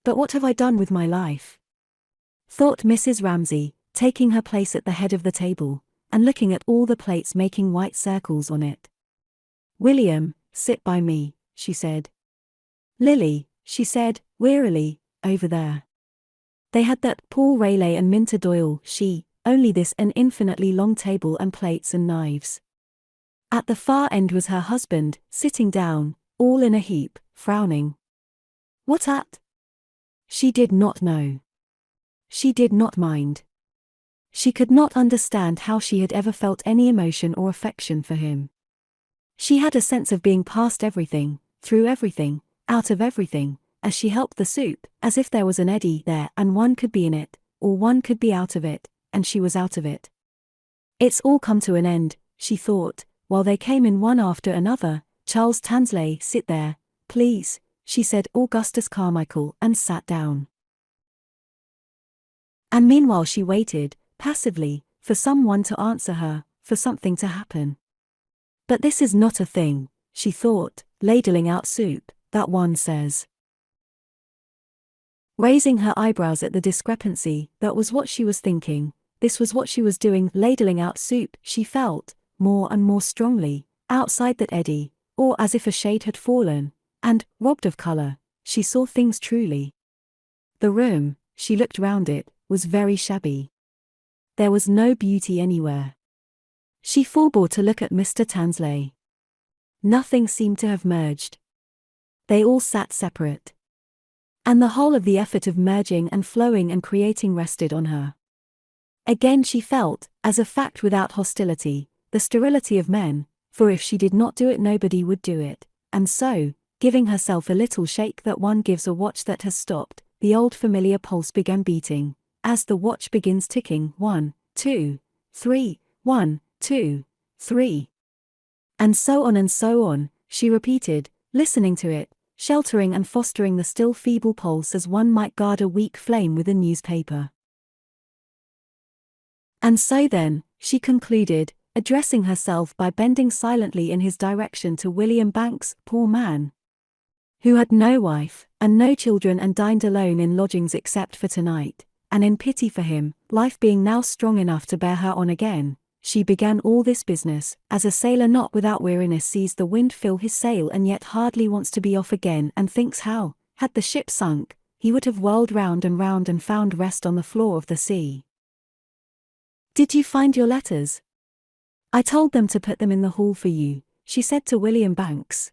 But what have I done with my life? Thought Mrs. Ramsay, taking her place at the head of the table, and looking at all the plates making white circles on it. William, sit by me, she said. Lily, she said, wearily, over there. They had that Paul Rayleigh and Minter Doyle, only this an infinitely long table and plates and knives. At the far end was her husband, sitting down, all in a heap, frowning. What at? She did not know. She did not mind. She could not understand how she had ever felt any emotion or affection for him. She had a sense of being past everything, through everything, out of everything, as she helped the soup, as if there was an eddy there and one could be in it, or one could be out of it, and she was out of it. It's all come to an end, she thought, while they came in one after another. Charles Tansley, sit there, please, she said Augustus Carmichael, and sat down. And meanwhile she waited, passively, for someone to answer her, for something to happen. But this is not a thing, she thought, ladling out soup, that one says. Raising her eyebrows at the discrepancy, that was what she was thinking, this was what she was doing, ladling out soup, she felt, more and more strongly, outside that eddy, or as if a shade had fallen, and, robbed of color, she saw things truly. The room, she looked round it, was very shabby. There was no beauty anywhere. She forbore to look at Mr. Tansley. Nothing seemed to have merged. They all sat separate. And the whole of the effort of merging and flowing and creating rested on her. Again she felt, as a fact without hostility, the sterility of men, for if she did not do it nobody would do it, and so, giving herself a little shake that one gives a watch that has stopped, the old familiar pulse began beating, as the watch begins ticking 1, 2, 3, 1, 2, 3. And so on, she repeated, listening to it, sheltering and fostering the still feeble pulse as one might guard a weak flame with a newspaper. And so then, she concluded, addressing herself by bending silently in his direction to William Banks, poor man, who had no wife, and no children and dined alone in lodgings except for tonight, and in pity for him, life being now strong enough to bear her on again, she began all this business, as a sailor not without weariness sees the wind fill his sail and yet hardly wants to be off again and thinks how, had the ship sunk, he would have whirled round and found rest on the floor of the sea. "Did you find your letters?" "I told them to put them in the hall for you," she said to William Banks.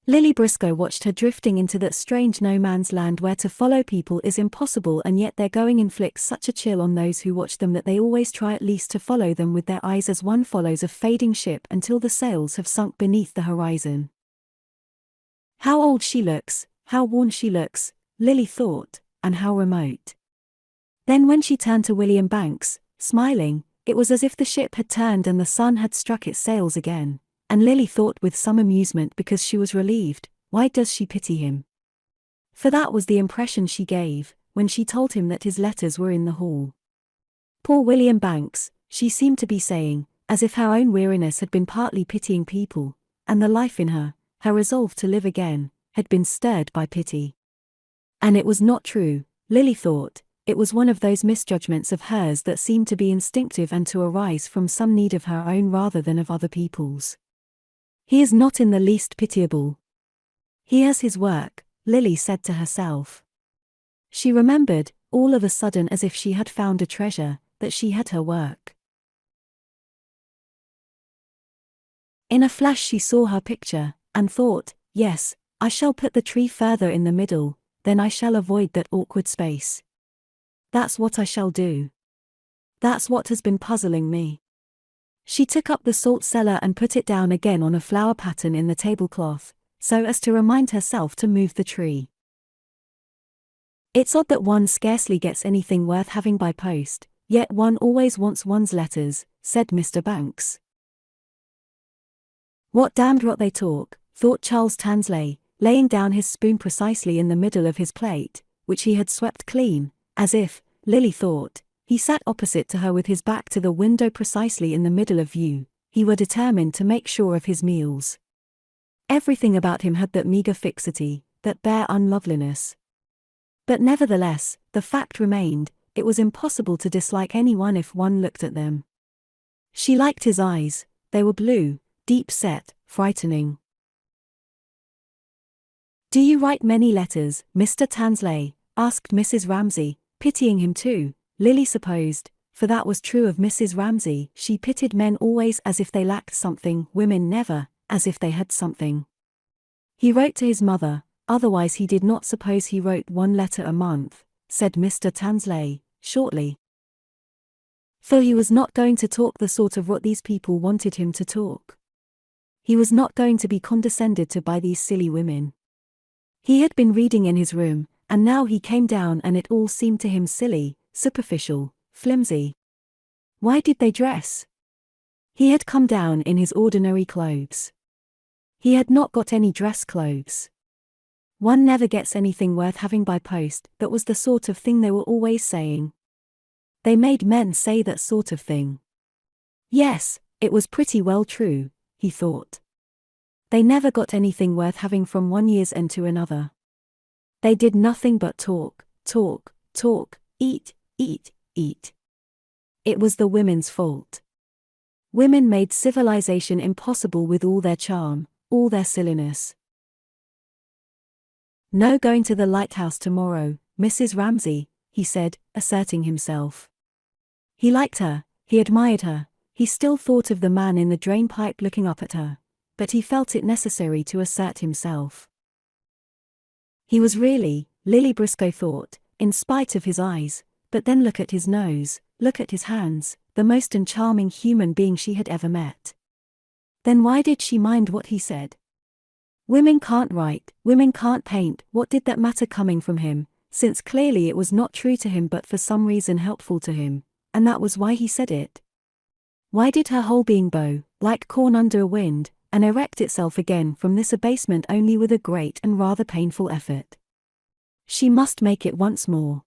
Lily Briscoe watched her drifting into that strange no-man's land where to follow people is impossible, and yet their going inflicts such a chill on those who watch them that they always try at least to follow them with their eyes as one follows a fading ship until the sails have sunk beneath the horizon. How old she looks, how worn she looks, Lily thought, and how remote. Then when she turned to William Banks, smiling, it was as if the ship had turned and the sun had struck its sails again. And Lily thought with some amusement because she was relieved, why does she pity him? For that was the impression she gave, when she told him that his letters were in the hall. Poor William Banks, she seemed to be saying, as if her own weariness had been partly pitying people, and the life in her, her resolve to live again, had been stirred by pity. And it was not true, Lily thought, it was one of those misjudgments of hers that seemed to be instinctive and to arise from some need of her own rather than of other people's. He is not in the least pitiable. He has his work, Lily said to herself. She remembered, all of a sudden as if she had found a treasure, that she had her work. In a flash she saw her picture, and thought, yes, I shall put the tree further in the middle, then I shall avoid that awkward space. That's what I shall do. That's what has been puzzling me. She took up the salt cellar and put it down again on a flower pattern in the tablecloth, so as to remind herself to move the tree. It's odd that one scarcely gets anything worth having by post, yet one always wants one's letters, said Mr. Banks. What damned rot they talk, thought Charles Tansley, laying down his spoon precisely in the middle of his plate, which he had swept clean, as if, Lily thought, he sat opposite to her with his back to the window precisely in the middle of view, he were determined to make sure of his meals. Everything about him had that meagre fixity, that bare unloveliness. But nevertheless, the fact remained, it was impossible to dislike anyone if one looked at them. She liked his eyes, they were blue, deep-set, frightening. "Do you write many letters, Mr. Tansley?" asked Mrs. Ramsay, pitying him too. Lily supposed, for that was true of Mrs. Ramsay, she pitied men always as if they lacked something, women never, as if they had something. He wrote to his mother, otherwise he did not suppose he wrote one letter a month, said Mr. Tansley, shortly. For he was not going to talk the sort of rot these people wanted him to talk. He was not going to be condescended to by these silly women. He had been reading in his room, and now he came down and it all seemed to him silly, superficial, flimsy. Why did they dress? He had come down in his ordinary clothes. He had not got any dress clothes. One never gets anything worth having by post, that was the sort of thing they were always saying. They made men say that sort of thing. Yes, it was pretty well true, he thought. They never got anything worth having from one year's end to another. They did nothing but talk, talk, talk, eat, eat, eat. It was the women's fault. Women made civilization impossible with all their charm, all their silliness. No going to the lighthouse tomorrow, Mrs. Ramsay, he said, asserting himself. He liked her, he admired her, he still thought of the man in the drainpipe looking up at her, but he felt it necessary to assert himself. He was really, Lily Briscoe thought, in spite of his eyes, but then look at his nose, look at his hands, the most charming human being she had ever met. Then why did she mind what he said? Women can't write, women can't paint, what did that matter coming from him, since clearly it was not true to him but for some reason helpful to him, and that was why he said it. Why did her whole being bow, like corn under a wind, and erect itself again from this abasement only with a great and rather painful effort? She must make it once more.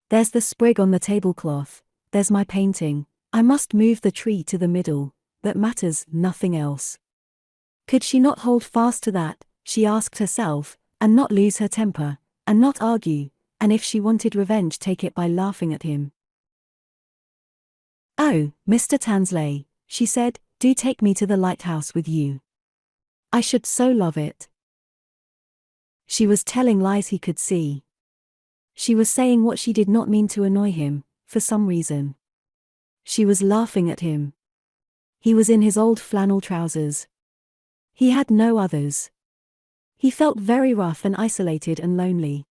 There's the sprig on the tablecloth, there's my painting, I must move the tree to the middle, that matters, nothing else. Could she not hold fast to that, she asked herself, and not lose her temper, and not argue, and if she wanted revenge take it by laughing at him? "Oh, Mr. Tansley," she said, "do take me to the lighthouse with you. I should so love it." She was telling lies he could see. She was saying what she did not mean to annoy him, for some reason. She was laughing at him. He was in his old flannel trousers. He had no others. He felt very rough and isolated and lonely.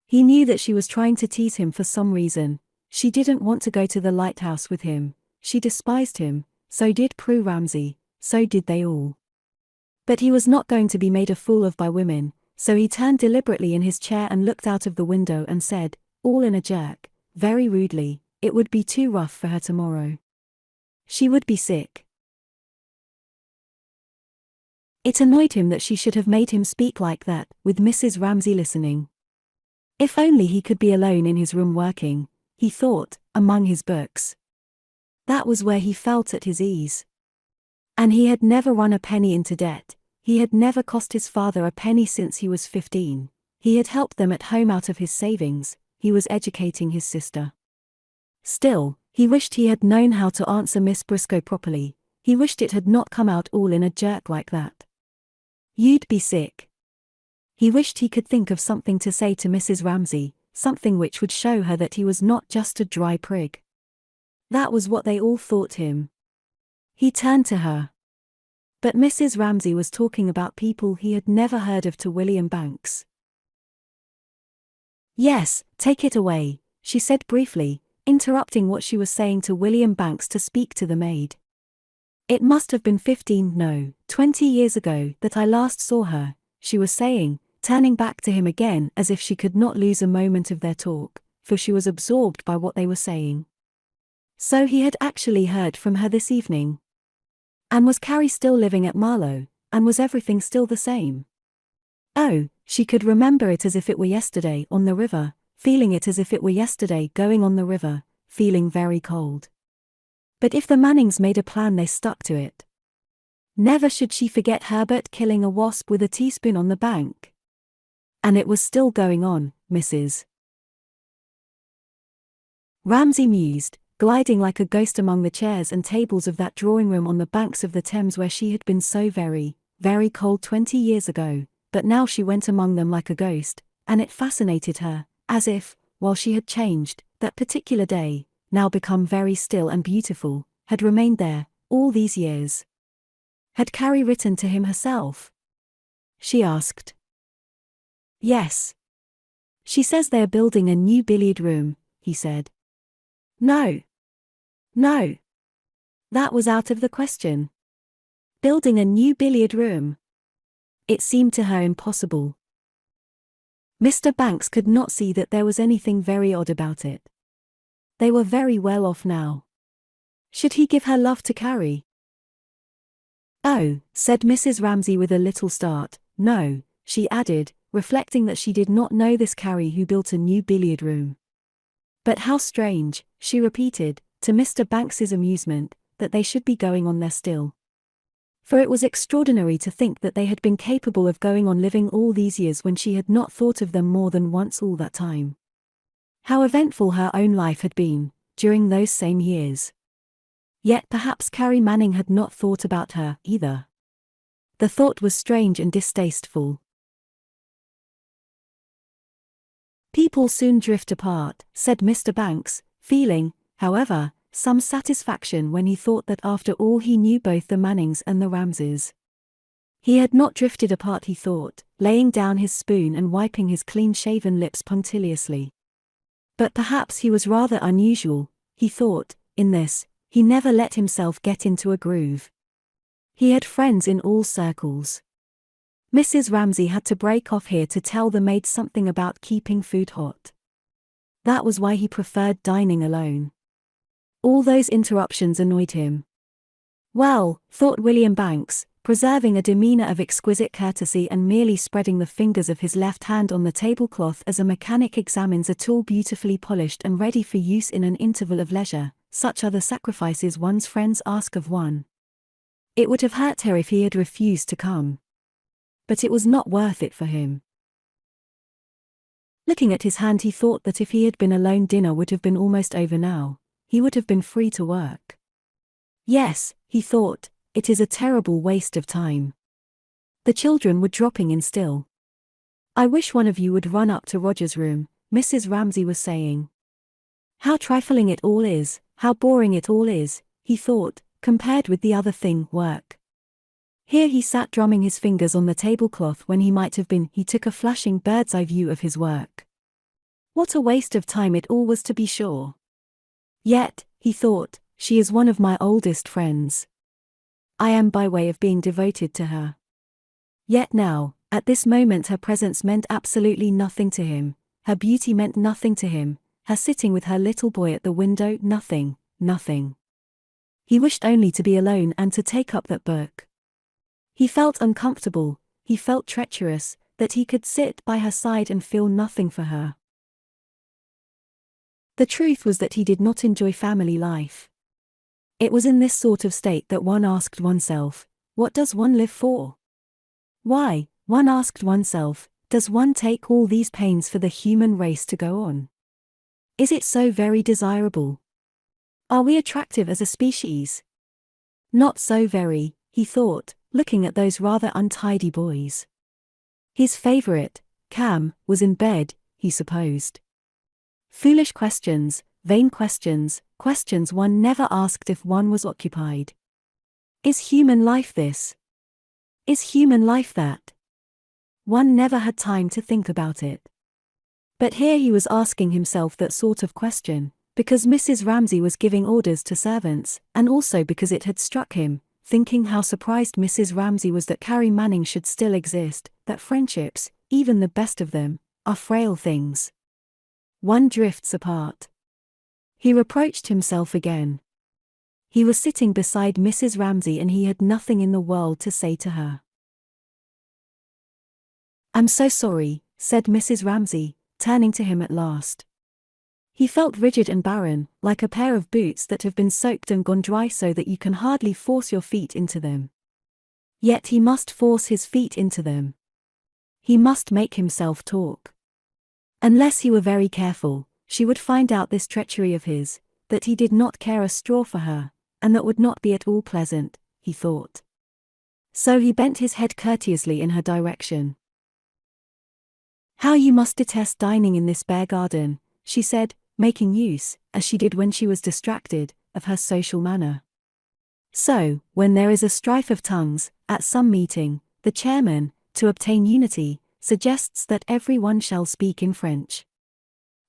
He knew that she was trying to tease him for some reason. She didn't want to go to the lighthouse with him. She despised him, so did Prue Ramsay, so did they all. But he was not going to be made a fool of by women, so he turned deliberately in his chair and looked out of the window and said, all in a jerk, very rudely, it would be too rough for her tomorrow. She would be sick. It annoyed him that she should have made him speak like that, with Mrs. Ramsay listening. If only he could be alone in his room working, he thought, among his books. That was where he felt at his ease. And he had never run a penny into debt, he had never cost his father a penny since he was 15, he had helped them at home out of his savings, he was educating his sister. Still, he wished he had known how to answer Miss Briscoe properly, he wished it had not come out all in a jerk like that. You'd be sick. He wished he could think of something to say to Mrs. Ramsay, something which would show her that he was not just a dry prig. That was what they all thought him. He turned to her. But Mrs. Ramsay was talking about people he had never heard of to William Banks. "Yes, take it away," she said briefly, interrupting what she was saying to William Banks to speak to the maid. "It must have been 20 years ago that I last saw her," she was saying, turning back to him again as if she could not lose a moment of their talk, for she was absorbed by what they were saying. So he had actually heard from her this evening. And was Carrie still living at Marlow, and was everything still the same? Oh, she could remember it as if it were yesterday on the river, feeling it as if it were yesterday going on the river, feeling very cold. But if the Mannings made a plan they stuck to it. Never should she forget Herbert killing a wasp with a teaspoon on the bank. And it was still going on, Mrs. Ramsay mused, gliding like a ghost among the chairs and tables of that drawing room on the banks of the Thames where she had been so very, very cold 20 years ago, but now she went among them like a ghost, and it fascinated her, as if, while she had changed, that particular day, now become very still and beautiful, had remained there, all these years. Had Carrie written to him herself? She asked. Yes. She says they are building a new billiard room, he said. No. No. That was out of the question. Building a new billiard room. It seemed to her impossible. Mr. Banks could not see that there was anything very odd about it. They were very well off now. Should he give her love to Carrie? Oh, said Mrs. Ramsay with a little start, no, she added, reflecting that she did not know this Carrie who built a new billiard room. But how strange, she repeated, to Mr. Banks's amusement, that they should be going on there still. For it was extraordinary to think that they had been capable of going on living all these years when she had not thought of them more than once all that time. How eventful her own life had been, during those same years. Yet perhaps Carrie Manning had not thought about her, either. The thought was strange and distasteful. People soon drift apart, said Mr. Banks, feeling, however, some satisfaction when he thought that after all he knew both the Mannings and the Ramsays. He had not drifted apart, he thought, laying down his spoon and wiping his clean-shaven lips punctiliously. But perhaps he was rather unusual, he thought, in this, he never let himself get into a groove. He had friends in all circles. Mrs. Ramsay had to break off here to tell the maid something about keeping food hot. That was why he preferred dining alone. All those interruptions annoyed him. Well, thought William Banks, preserving a demeanour of exquisite courtesy and merely spreading the fingers of his left hand on the tablecloth as a mechanic examines a tool beautifully polished and ready for use in an interval of leisure, such are the sacrifices one's friends ask of one. It would have hurt her if he had refused to come. But it was not worth it for him. Looking at his hand, he thought that if he had been alone, dinner would have been almost over now. He would have been free to work. Yes, he thought, it is a terrible waste of time. The children were dropping in still. I wish one of you would run up to Roger's room, Mrs. Ramsay was saying. How trifling it all is, how boring it all is, he thought, compared with the other thing, work. Here he sat drumming his fingers on the tablecloth when he might have been. He took a flashing bird's-eye view of his work. What a waste of time it all was, to be sure. Yet, he thought, she is one of my oldest friends. I am by way of being devoted to her. Yet now, at this moment, her presence meant absolutely nothing to him, her beauty meant nothing to him, her sitting with her little boy at the window, nothing, nothing. He wished only to be alone and to take up that book. He felt uncomfortable, he felt treacherous, that he could sit by her side and feel nothing for her. The truth was that he did not enjoy family life. It was in this sort of state that one asked oneself, what does one live for? Why, one asked oneself, does one take all these pains for the human race to go on? Is it so very desirable? Are we attractive as a species? Not so very, he thought, looking at those rather untidy boys. His favorite, Cam, was in bed, he supposed. Foolish questions, vain questions, questions one never asked if one was occupied. Is human life this? Is human life that? One never had time to think about it. But here he was asking himself that sort of question, because Mrs. Ramsay was giving orders to servants, and also because it had struck him, thinking how surprised Mrs. Ramsay was that Carrie Manning should still exist, that friendships, even the best of them, are frail things. One drifts apart. He reproached himself again. He was sitting beside Mrs. Ramsay and he had nothing in the world to say to her. I'm so sorry, said Mrs. Ramsay, turning to him at last. He felt rigid and barren, like a pair of boots that have been soaked and gone dry so that you can hardly force your feet into them. Yet he must force his feet into them. He must make himself talk. Unless he were very careful, she would find out this treachery of his, that he did not care a straw for her, and that would not be at all pleasant, he thought. So he bent his head courteously in her direction. How you must detest dining in this bare garden, she said, making use, as she did when she was distracted, of her social manner. So, when there is a strife of tongues, at some meeting, the chairman, to obtain unity, suggests that every one shall speak in French.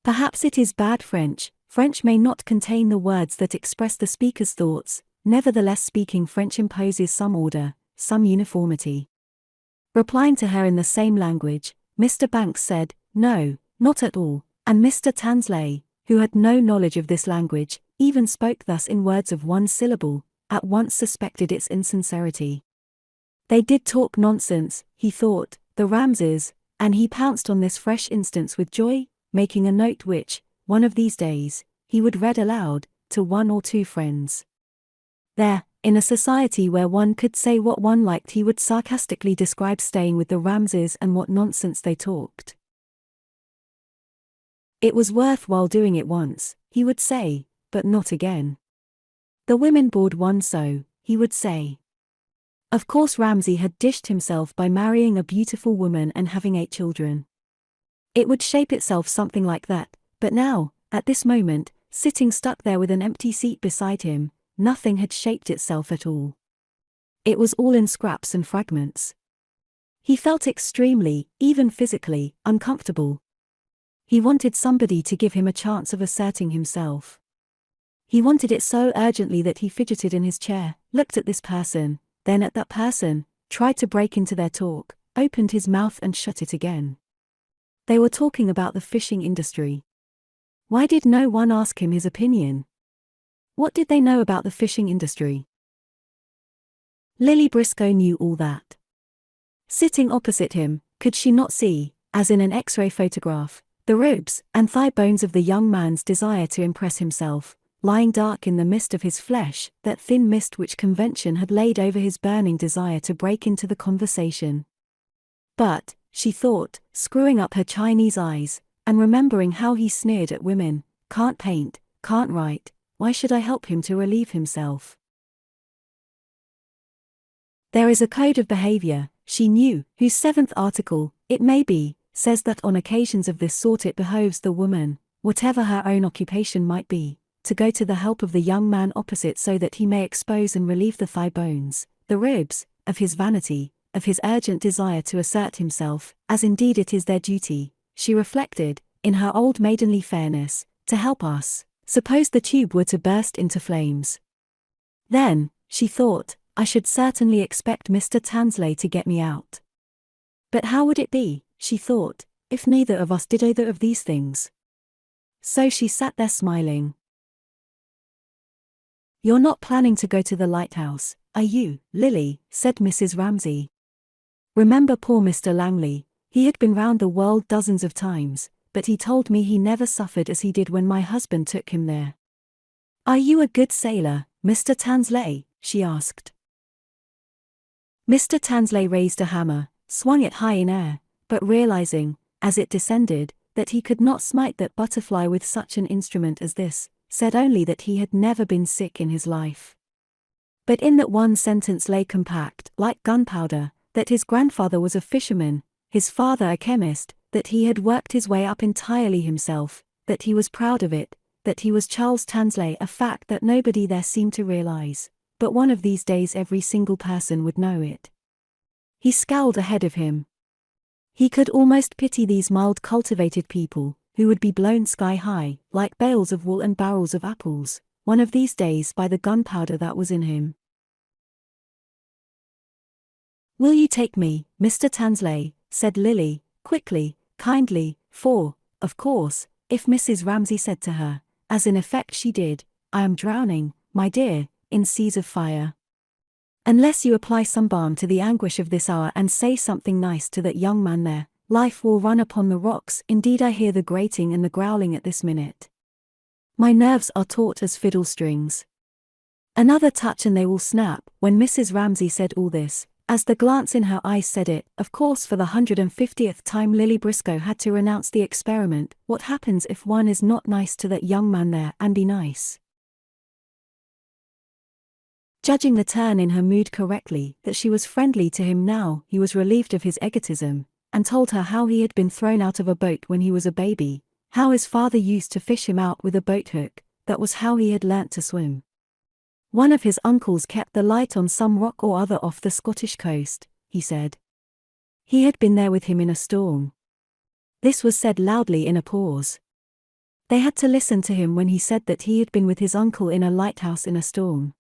Perhaps it is bad French. French may not contain the words that express the speaker's thoughts, nevertheless speaking French imposes some order, some uniformity. Replying to her in the same language, Mr. Banks said, no, not at all, and Mr. Tansley, who had no knowledge of this language, even spoke thus in words of one syllable, at once suspected its insincerity. They did talk nonsense, he thought, the Ramsays, and he pounced on this fresh instance with joy, making a note which, one of these days, he would read aloud, to one or two friends. There, in a society where one could say what one liked, he would sarcastically describe staying with the Ramsays and what nonsense they talked. It was worth while doing it once, he would say, but not again. The women bored one so, he would say. Of course Ramsay had dished himself by marrying a beautiful woman and having 8 children. It would shape itself something like that, but now, at this moment, sitting stuck there with an empty seat beside him, nothing had shaped itself at all. It was all in scraps and fragments. He felt extremely, even physically, uncomfortable. He wanted somebody to give him a chance of asserting himself. He wanted it so urgently that he fidgeted in his chair, looked at this person, then at that person, tried to break into their talk, opened his mouth and shut it again. They were talking about the fishing industry. Why did no one ask him his opinion? What did they know about the fishing industry? Lily Briscoe knew all that. Sitting opposite him, could she not see, as in an X-ray photograph, the ribs and thigh bones of the young man's desire to impress himself, lying dark in the mist of his flesh, that thin mist which convention had laid over his burning desire to break into the conversation? But, she thought, screwing up her Chinese eyes, and remembering how he sneered at women, can't paint, can't write, why should I help him to relieve himself? There is a code of behavior, she knew, whose 7th article, it may be, says that on occasions of this sort it behoves the woman, whatever her own occupation might be, to go to the help of the young man opposite so that he may expose and relieve the thigh bones, the ribs, of his vanity, of his urgent desire to assert himself, as indeed it is their duty, she reflected, in her old maidenly fairness, to help us. Suppose the tube were to burst into flames. Then, she thought, I should certainly expect Mr. Tansley to get me out. But how would it be, she thought, if neither of us did either of these things? So she sat there smiling. You're not planning to go to the Lighthouse, are you, Lily? Said Mrs. Ramsay. Remember poor Mr. Langley, he had been round the world dozens of times, but he told me he never suffered as he did when my husband took him there. Are you a good sailor, Mr. Tansley? She asked. Mr. Tansley raised a hammer, swung it high in air, but realizing, as it descended, that he could not smite that butterfly with such an instrument as this, said only that he had never been sick in his life. But in that one sentence lay compact, like gunpowder, that his grandfather was a fisherman, his father a chemist, that he had worked his way up entirely himself, that he was proud of it, that he was Charles Tansley, a fact that nobody there seemed to realize, but one of these days every single person would know it. He scowled ahead of him. He could almost pity these mild cultivated people, who would be blown sky high, like bales of wool and barrels of apples, one of these days by the gunpowder that was in him. Will you take me, Mr. Tansley? Said Lily, quickly, kindly, for, of course, if Mrs. Ramsay said to her, as in effect she did, I am drowning, my dear, in seas of fire. Unless you apply some balm to the anguish of this hour and say something nice to that young man there, life will run upon the rocks. Indeed I hear the grating and the growling at this minute. My nerves are taut as fiddle strings. Another touch and they will snap. When Mrs. Ramsay said all this, as the glance in her eyes said it, of course for the 150th time Lily Briscoe had to renounce the experiment. What happens if one is not nice to that young man there, and be nice? Judging the turn in her mood correctly, that she was friendly to him now, he was relieved of his egotism, and told her how he had been thrown out of a boat when he was a baby, how his father used to fish him out with a boat hook, that was how he had learnt to swim. One of his uncles kept the light on some rock or other off the Scottish coast, he said. He had been there with him in a storm. This was said loudly in a pause. They had to listen to him when he said that he had been with his uncle in a lighthouse in a storm.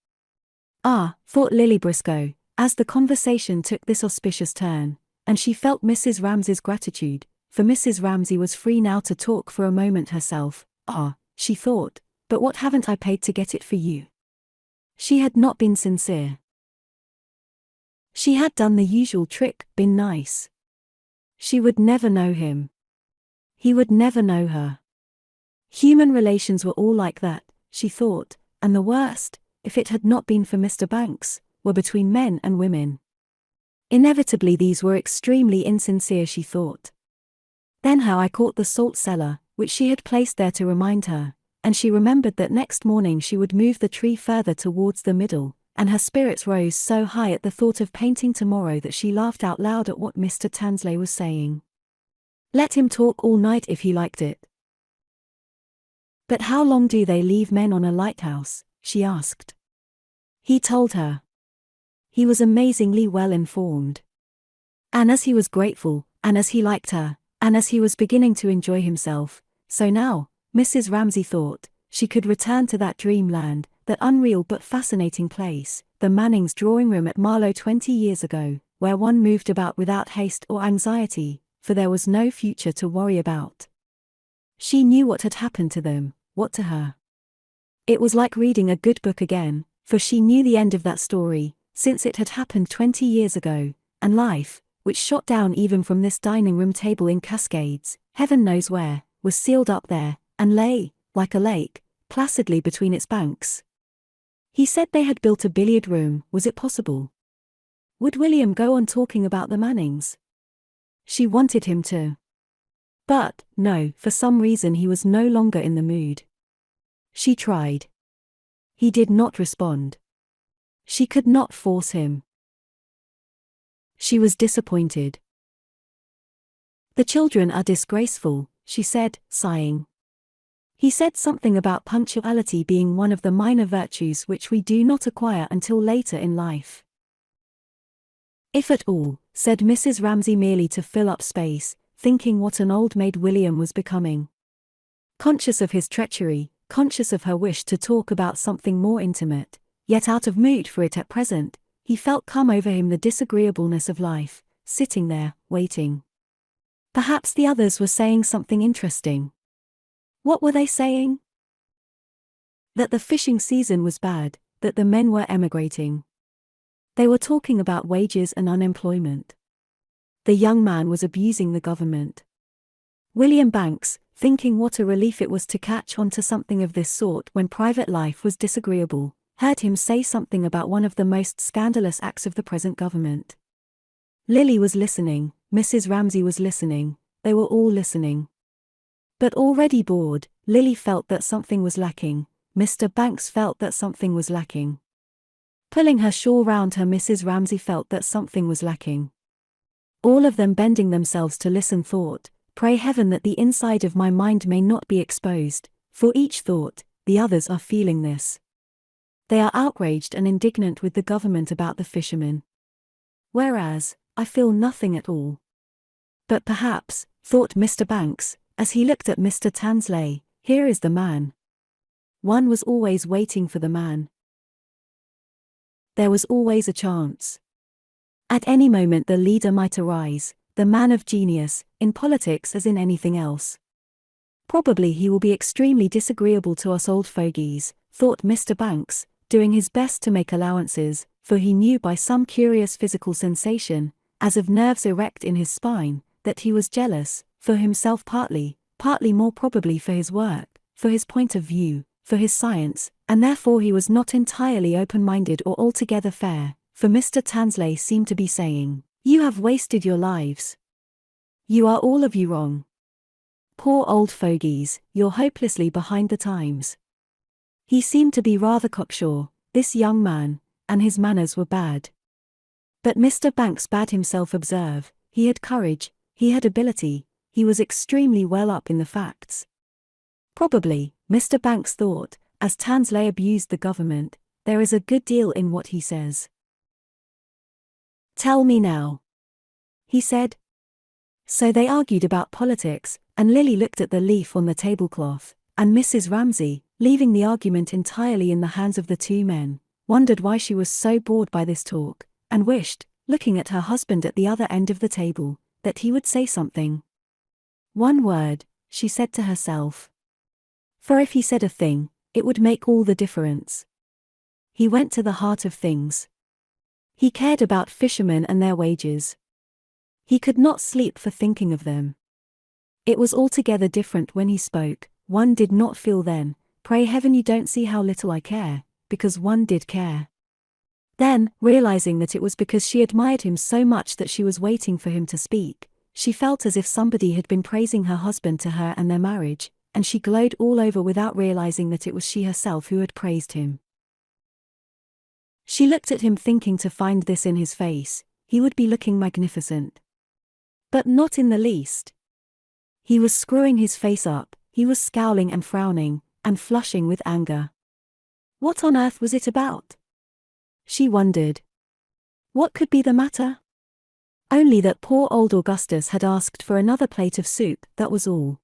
Ah, thought Lily Briscoe, as the conversation took this auspicious turn, and she felt Mrs. Ramsay's gratitude, for Mrs. Ramsay was free now to talk for a moment herself. Ah, she thought, but what haven't I paid to get it for you? She had not been sincere. She had done the usual trick, been nice. She would never know him. He would never know her. Human relations were all like that, she thought, and the worst, if it had not been for Mr. Banks, were between men and women. Inevitably these were extremely insincere, she thought. Then how I caught the salt cellar, which she had placed there to remind her, and she remembered that next morning she would move the tree further towards the middle, and her spirits rose so high at the thought of painting tomorrow that she laughed out loud at what Mr. Tansley was saying. Let him talk all night if he liked it. But how long do they leave men on a lighthouse? She asked. He told her. He was amazingly well informed. And as he was grateful, and as he liked her, and as he was beginning to enjoy himself, so now, Mrs. Ramsay thought, she could return to that dreamland, that unreal but fascinating place, the Mannings' drawing room at Marlow 20 years ago, where one moved about without haste or anxiety, for there was no future to worry about. She knew what had happened to them, what to her. It was like reading a good book again, for she knew the end of that story, since it had happened 20 years ago, and life, which shot down even from this dining room table in Cascades, heaven knows where, was sealed up there, and lay, like a lake, placidly between its banks. He said they had built a billiard room. Was it possible? Would William go on talking about the Mannings? She wanted him to. But, no, for some reason he was no longer in the mood. She tried. He did not respond. She could not force him. She was disappointed. The children are disgraceful, she said, sighing. He said something about punctuality being one of the minor virtues which we do not acquire until later in life. If at all, said Mrs. Ramsay merely to fill up space, thinking what an old maid William was becoming. Conscious of his treachery, conscious of her wish to talk about something more intimate, yet out of mood for it at present, he felt come over him the disagreeableness of life, sitting there, waiting. Perhaps the others were saying something interesting. What were they saying? That the fishing season was bad, that the men were emigrating. They were talking about wages and unemployment. The young man was abusing the government. William Banks, thinking what a relief it was to catch on to something of this sort when private life was disagreeable, heard him say something about one of the most scandalous acts of the present government. Lily was listening, Mrs. Ramsay was listening, they were all listening. But already bored, Lily felt that something was lacking, Mr. Banks felt that something was lacking. Pulling her shawl round her, Mrs. Ramsay felt that something was lacking. All of them bending themselves to listen thought, pray heaven that the inside of my mind may not be exposed, for each thought, the others are feeling this. They are outraged and indignant with the government about the fishermen. Whereas, I feel nothing at all. But perhaps, thought Mr. Banks, as he looked at Mr. Tansley, here is the man. One was always waiting for the man. There was always a chance. At any moment the leader might arise, the man of genius, in politics as in anything else. Probably he will be extremely disagreeable to us old fogies, thought Mr. Banks, doing his best to make allowances, for he knew by some curious physical sensation, as of nerves erect in his spine, that he was jealous, for himself partly more probably for his work, for his point of view, for his science, and therefore he was not entirely open-minded or altogether fair, for Mr. Tansley seemed to be saying, "You have wasted your lives. You are all of you wrong. Poor old fogies, you're hopelessly behind the times." He seemed to be rather cocksure, this young man, and his manners were bad. But Mr. Banks bade himself observe, he had courage, he had ability, he was extremely well up in the facts. Probably, Mr. Banks thought, as Tansley abused the government, there is a good deal in what he says. "Tell me now," he said. So they argued about politics, and Lily looked at the leaf on the tablecloth, and Mrs. Ramsay, leaving the argument entirely in the hands of the two men, wondered why she was so bored by this talk, and wished, looking at her husband at the other end of the table, that he would say something. One word, she said to herself. For if he said a thing, it would make all the difference. He went to the heart of things. He cared about fishermen and their wages. He could not sleep for thinking of them. It was altogether different when he spoke. One did not feel then, "Pray heaven you don't see how little I care," because one did care. Then, realizing that it was because she admired him so much that she was waiting for him to speak, she felt as if somebody had been praising her husband to her and their marriage, and she glowed all over without realizing that it was she herself who had praised him. She looked at him thinking to find this in his face, he would be looking magnificent. But not in the least. He was screwing his face up, he was scowling and frowning, and flushing with anger. What on earth was it about? She wondered. What could be the matter? Only that poor old Augustus had asked for another plate of soup, that was all.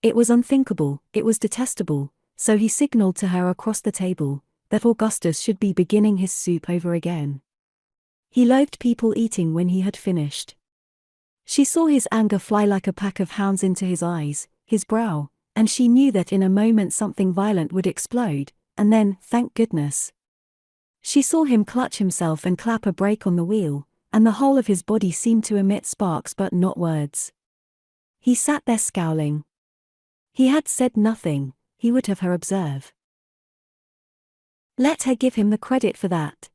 It was unthinkable, it was detestable, so he signaled to her across the table that Augustus should be beginning his soup over again. He loathed people eating when he had finished. She saw his anger fly like a pack of hounds into his eyes, his brow, and she knew that in a moment something violent would explode, and then, thank goodness. She saw him clutch himself and clap a brake on the wheel, and the whole of his body seemed to emit sparks but not words. He sat there scowling. He had said nothing, he would have her observe. Let her give him the credit for that.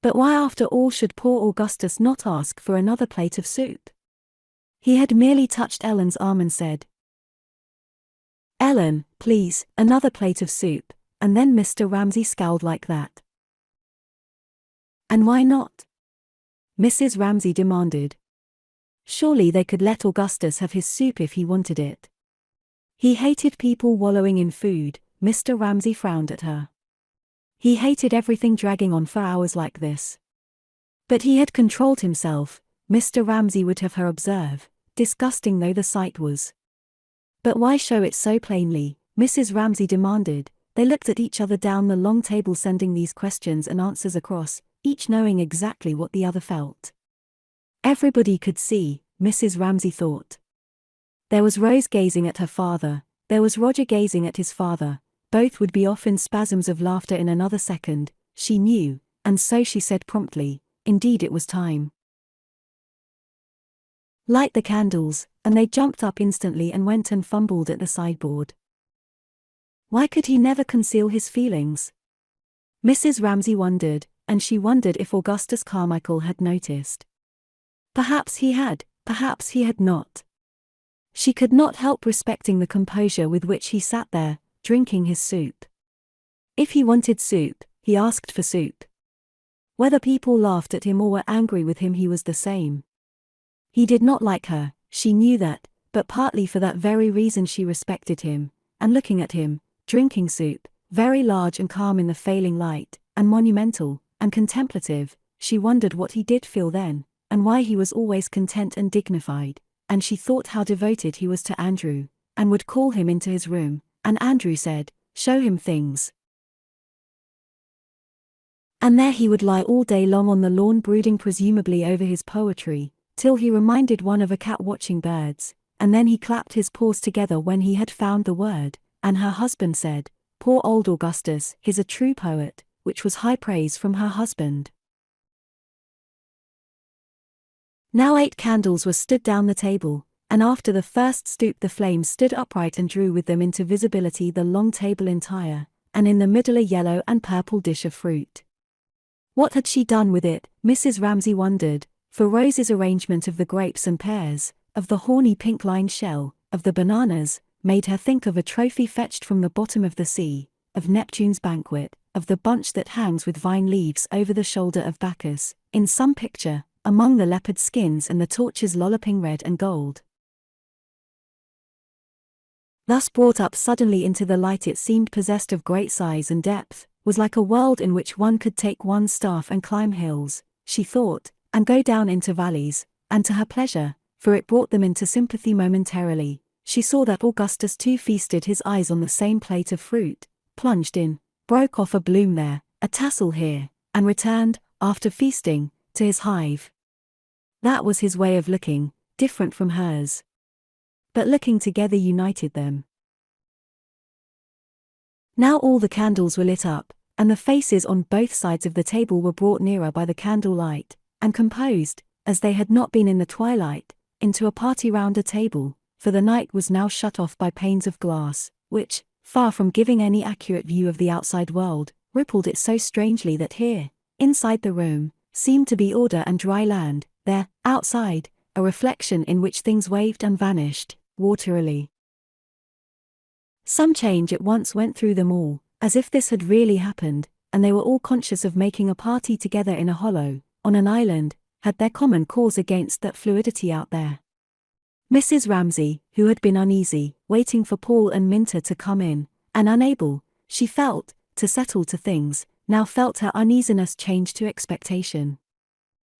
But why after all should poor Augustus not ask for another plate of soup? He had merely touched Ellen's arm and said, "Ellen, please, another plate of soup," and then Mr. Ramsay scowled like that. And why not? Mrs. Ramsay demanded. Surely they could let Augustus have his soup if he wanted it. He hated people wallowing in food, Mr. Ramsay frowned at her. He hated everything dragging on for hours like this. But he had controlled himself, Mr. Ramsay would have her observe, disgusting though the sight was. But why show it so plainly? Mrs. Ramsay demanded. They looked at each other down the long table, sending these questions and answers across, each knowing exactly what the other felt. Everybody could see, Mrs. Ramsay thought. There was Rose gazing at her father, there was Roger gazing at his father, both would be off in spasms of laughter in another second, she knew, and so she said promptly, indeed it was time. Light the candles, and they jumped up instantly and went and fumbled at the sideboard. Why could he never conceal his feelings? Mrs. Ramsay wondered, and she wondered if Augustus Carmichael had noticed. Perhaps he had not. She could not help respecting the composure with which he sat there, drinking his soup. If he wanted soup, he asked for soup. Whether people laughed at him or were angry with him, he was the same. He did not like her, she knew that, but partly for that very reason she respected him, and looking at him, drinking soup, very large and calm in the failing light, and monumental, and contemplative, she wondered what he did feel then, and why he was always content and dignified, and she thought how devoted he was to Andrew, and would call him into his room, and Andrew said, "Show him things." And there he would lie all day long on the lawn brooding presumably over his poetry, till he reminded one of a cat watching birds, and then he clapped his paws together when he had found the word, and her husband said, "Poor old Augustus, he's a true poet," which was high praise from her husband. Now 8 candles were stood down the table, and after the first stoop the flames stood upright and drew with them into visibility the long table entire, and in the middle a yellow and purple dish of fruit. What had she done with it, Mrs. Ramsay wondered, for Rose's arrangement of the grapes and pears, of the horny pink-lined shell, of the bananas, made her think of a trophy fetched from the bottom of the sea, of Neptune's banquet, of the bunch that hangs with vine leaves over the shoulder of Bacchus, in some picture, among the leopard skins and the torches lolloping red and gold. Thus brought up suddenly into the light, it seemed possessed of great size and depth, was like a world in which one could take one's staff and climb hills, she thought, and go down into valleys, and to her pleasure, for it brought them into sympathy momentarily, she saw that Augustus too feasted his eyes on the same plate of fruit, plunged in, broke off a bloom there, a tassel here, and returned, after feasting, to his hive. That was his way of looking, different from hers. But looking together united them. Now all the candles were lit up, and the faces on both sides of the table were brought nearer by the candle light, and composed, as they had not been in the twilight, into a party round a table, for the night was now shut off by panes of glass, which, far from giving any accurate view of the outside world, rippled it so strangely that here, inside the room, seemed to be order and dry land, there, outside, a reflection in which things waved and vanished, waterily. Some change at once went through them all, as if this had really happened, and they were all conscious of making a party together in a hollow, on an island, had their common cause against that fluidity out there. Mrs. Ramsay, who had been uneasy, waiting for Paul and Minter to come in, and unable, she felt, to settle to things, now felt her uneasiness change to expectation.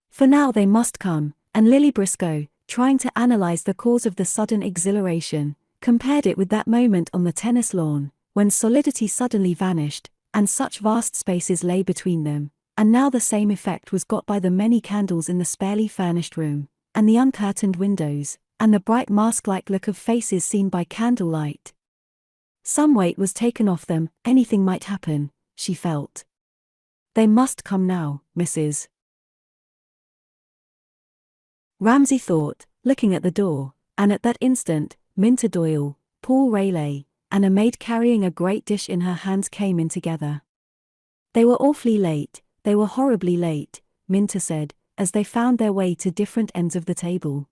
For now they must come, and Lily Briscoe, trying to analyze the cause of the sudden exhilaration, compared it with that moment on the tennis lawn, when solidity suddenly vanished, and such vast spaces lay between them, and now the same effect was got by the many candles in the sparely furnished room, and the uncurtained windows, and the bright mask-like look of faces seen by candlelight. Some weight was taken off them, anything might happen, she felt. They must come now, Mrs. Ramsay thought, looking at the door, and at that instant, Minter Doyle, Paul Rayleigh, and a maid carrying a great dish in her hands came in together. They were awfully late, they were horribly late, Minter said, as they found their way to different ends of the table.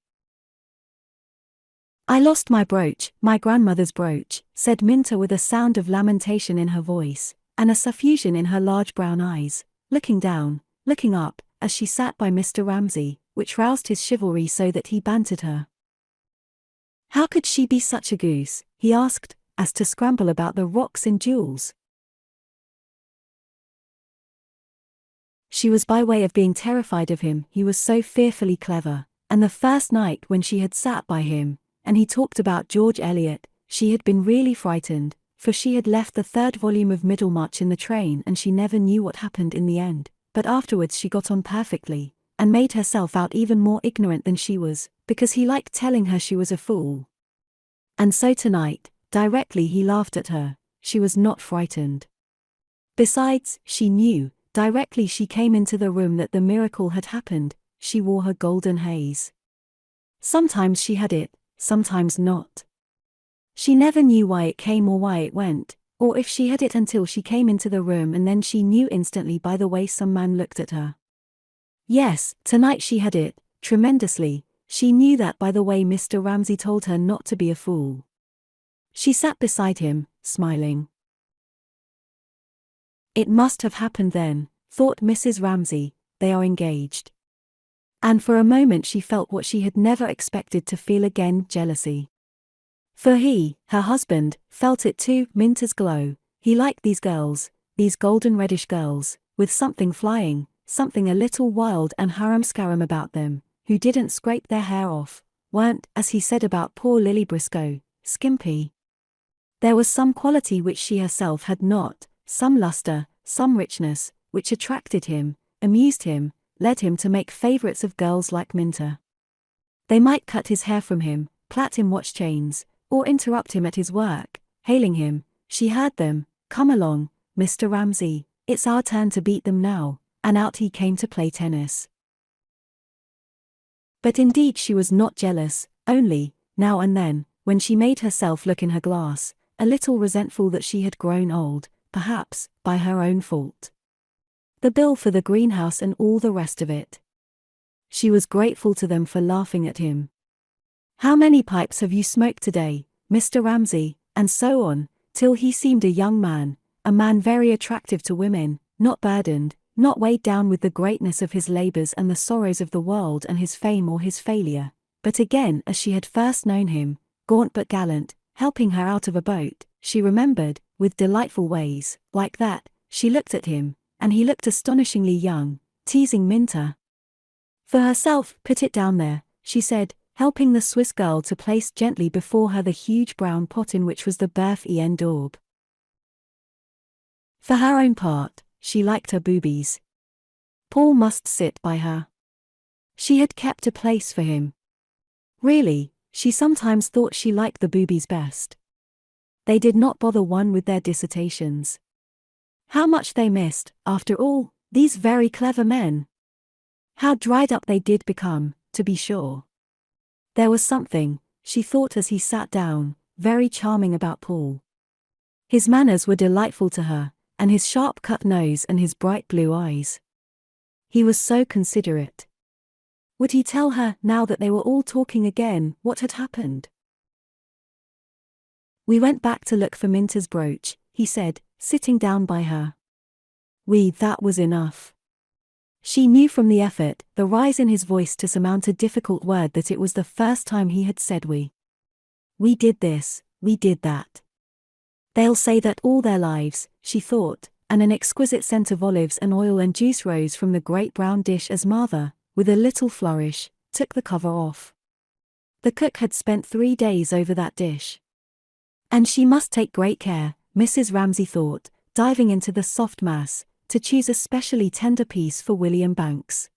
"I lost my brooch, my grandmother's brooch," said Minter with a sound of lamentation in her voice, and a suffusion in her large brown eyes, looking down, looking up, as she sat by Mr. Ramsay, which roused his chivalry so that he bantered her. How could she be such a goose, he asked, as to scramble about the rocks in jewels? She was by way of being terrified of him, he was so fearfully clever, and the first night when she had sat by him, and he talked about George Eliot, she had been really frightened, for she had left the 3rd volume of Middlemarch in the train and she never knew what happened in the end, but afterwards she got on perfectly, and made herself out even more ignorant than she was, because he liked telling her she was a fool. And so tonight, directly he laughed at her, she was not frightened. Besides, she knew, directly she came into the room that the miracle had happened, she wore her golden haze. Sometimes she had it, sometimes not. She never knew why it came or why it went, or if she had it until she came into the room, and then she knew instantly by the way some man looked at her. Yes, tonight she had it, tremendously, she knew that by the way Mr. Ramsay told her not to be a fool. She sat beside him, smiling. It must have happened then, thought Mrs. Ramsay, they are engaged. And for a moment she felt what she had never expected to feel again, jealousy. For he, her husband, felt it too, Minter's glow, he liked these girls, these golden reddish girls, with something flying, something a little wild and harum-scarum about them, who didn't scrape their hair off, weren't, as he said about poor Lily Briscoe, skimpy. There was some quality which she herself had not, some luster, some richness, which attracted him, amused him, led him to make favourites of girls like Minter. They might cut his hair from him, plait him watch chains, or interrupt him at his work, hailing him, she heard them, "Come along, Mr. Ramsay, it's our turn to beat them now," and out he came to play tennis. But indeed she was not jealous, only, now and then, when she made herself look in her glass, a little resentful that she had grown old, perhaps, by her own fault. The bill for the greenhouse and all the rest of it. She was grateful to them for laughing at him. "How many pipes have you smoked today, Mr. Ramsay?" and so on, till he seemed a young man, a man very attractive to women, not burdened, not weighed down with the greatness of his labors and the sorrows of the world and his fame or his failure, but again as she had first known him, gaunt but gallant, helping her out of a boat, she remembered, with delightful ways, like that, she looked at him, and he looked astonishingly young, teasing Minter. For herself, "Put it down there," she said, helping the Swiss girl to place gently before her the huge brown pot in which was the beurre en daube. For her own part, she liked her boobies. Paul must sit by her. She had kept a place for him. Really, she sometimes thought she liked the boobies best. They did not bother one with their dissertations. How much they missed, after all, these very clever men. How dried up they did become, to be sure. There was something, she thought as he sat down, very charming about Paul. His manners were delightful to her, and his sharp-cut nose and his bright blue eyes. He was so considerate. Would he tell her, now that they were all talking again, what had happened? "We went back to look for Minter's brooch," he said, sitting down by her. That was enough. She knew from the effort, the rise in his voice to surmount a difficult word, that it was the first time he had said we. We did this, we did that. They'll say that all their lives, she thought, and an exquisite scent of olives and oil and juice rose from the great brown dish as Martha, with a little flourish, took the cover off. The cook had spent 3 days over that dish. And she must take great care, Mrs. Ramsay thought, diving into the soft mass, to choose a specially tender piece for William Banks.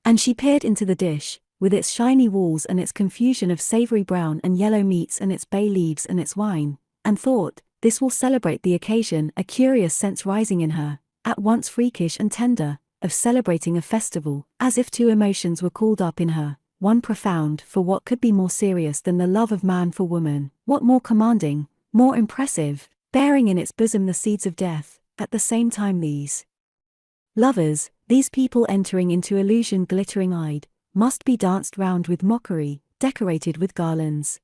And she peered into the dish, with its shiny walls and its confusion of savory brown and yellow meats and its bay leaves and its wine, and thought, this will celebrate the occasion, a curious sense rising in her, at once freakish and tender, of celebrating a festival, as if 2 emotions were called up in her, one profound, for what could be more serious than the love of man for woman, what more commanding, more impressive, bearing in its bosom the seeds of death, at the same time these lovers, these people entering into illusion glittering-eyed, must be danced round with mockery, decorated with garlands.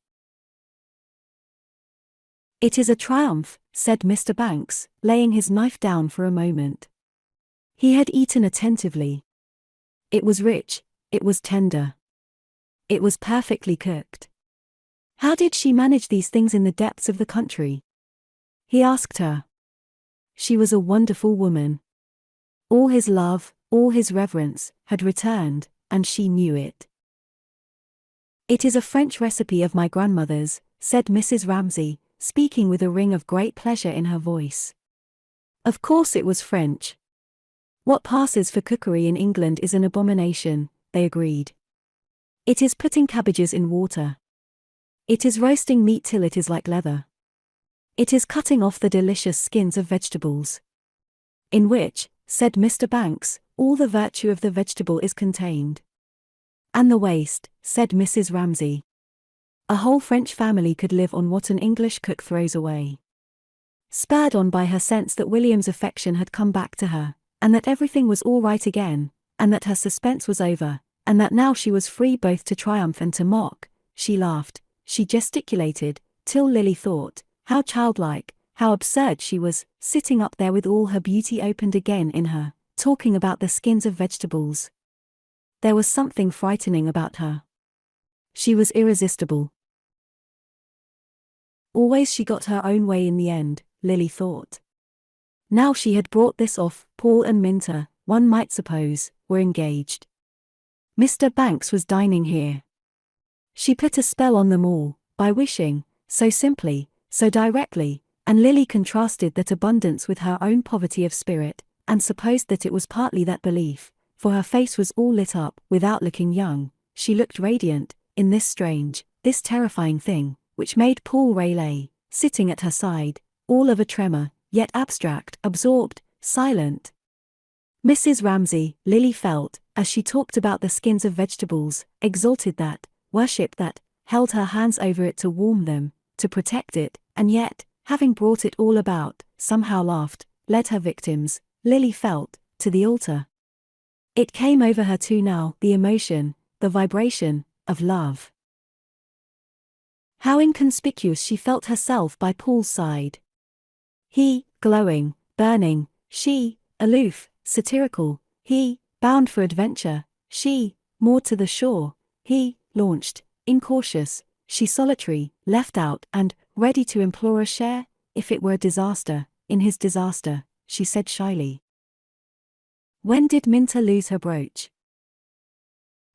It is a triumph, said Mr. Banks, laying his knife down for a moment. He had eaten attentively. It was rich, it was tender. It was perfectly cooked. How did she manage these things in the depths of the country? He asked her. She was a wonderful woman. All his love, all his reverence, had returned, and she knew it. It is a French recipe of my grandmother's, said Mrs. Ramsay, speaking with a ring of great pleasure in her voice. Of course it was French. What passes for cookery in England is an abomination, they agreed. It is putting cabbages in water. It is roasting meat till it is like leather. It is cutting off the delicious skins of vegetables. In which, said Mr. Banks, all the virtue of the vegetable is contained. And the waste, said Mrs. Ramsay. A whole French family could live on what an English cook throws away. Spurred on by her sense that William's affection had come back to her, and that everything was all right again, and that her suspense was over, and that now she was free both to triumph and to mock, she laughed, she gesticulated, till Lily thought, how childlike, how absurd she was, sitting up there with all her beauty opened again in her, talking about the skins of vegetables. There was something frightening about her. She was irresistible. Always she got her own way in the end, Lily thought. Now she had brought this off, Paul and Minter, one might suppose, were engaged. Mr. Banks was dining here. She put a spell on them all, by wishing, so simply, so directly, and Lily contrasted that abundance with her own poverty of spirit, and supposed that it was partly that belief, for her face was all lit up, without looking young, she looked radiant, in this strange, this terrifying thing, which made Paul Rayleigh, sitting at her side, all of a tremor, yet abstract, absorbed, silent. Mrs. Ramsay, Lily felt, as she talked about the skins of vegetables, exalted that, worshipped that, held her hands over it to warm them, to protect it, and yet, having brought it all about, somehow laughed, led her victims, Lily felt, to the altar. It came over her too now, the emotion, the vibration, of love. How inconspicuous she felt herself by Paul's side. He, glowing, burning, she, aloof, satirical, he, bound for adventure, she, moored to the shore, he, launched, incautious, she solitary, left out and, ready to implore a share, if it were a disaster, in his disaster, she said shyly. When did Minter lose her brooch?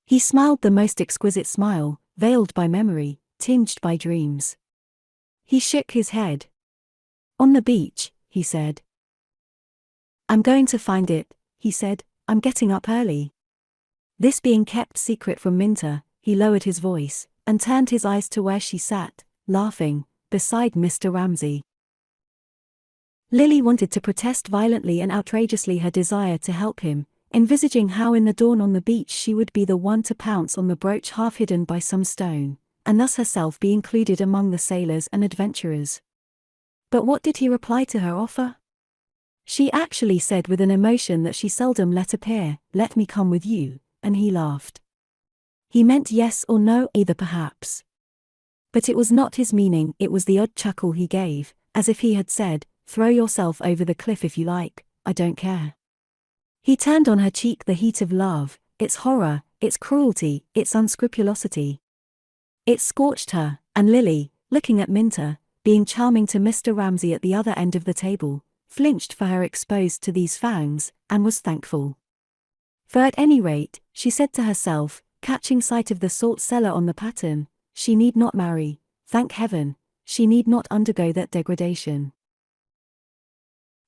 He smiled the most exquisite smile, veiled by memory, tinged by dreams. He shook his head. On the beach, he said. I'm going to find it, he said, I'm getting up early. This being kept secret from Minter, he lowered his voice, and turned his eyes to where she sat, laughing, beside Mr. Ramsay. Lily wanted to protest violently and outrageously her desire to help him, envisaging how in the dawn on the beach she would be the one to pounce on the brooch half hidden by some stone, and thus herself be included among the sailors and adventurers. But what did he reply to her offer? She actually said with an emotion that she seldom let appear, "Let me come with you," and he laughed. He meant yes or no, either perhaps. But it was not his meaning, it was the odd chuckle he gave, as if he had said, "Throw yourself over the cliff if you like, I don't care." He turned on her cheek the heat of love, its horror, its cruelty, its unscrupulosity. It scorched her, and Lily, looking at Minter, being charming to Mr. Ramsay at the other end of the table, flinched for her exposed to these fangs, and was thankful. For at any rate, she said to herself, catching sight of the salt cellar on the pattern, she need not marry, thank heaven, she need not undergo that degradation.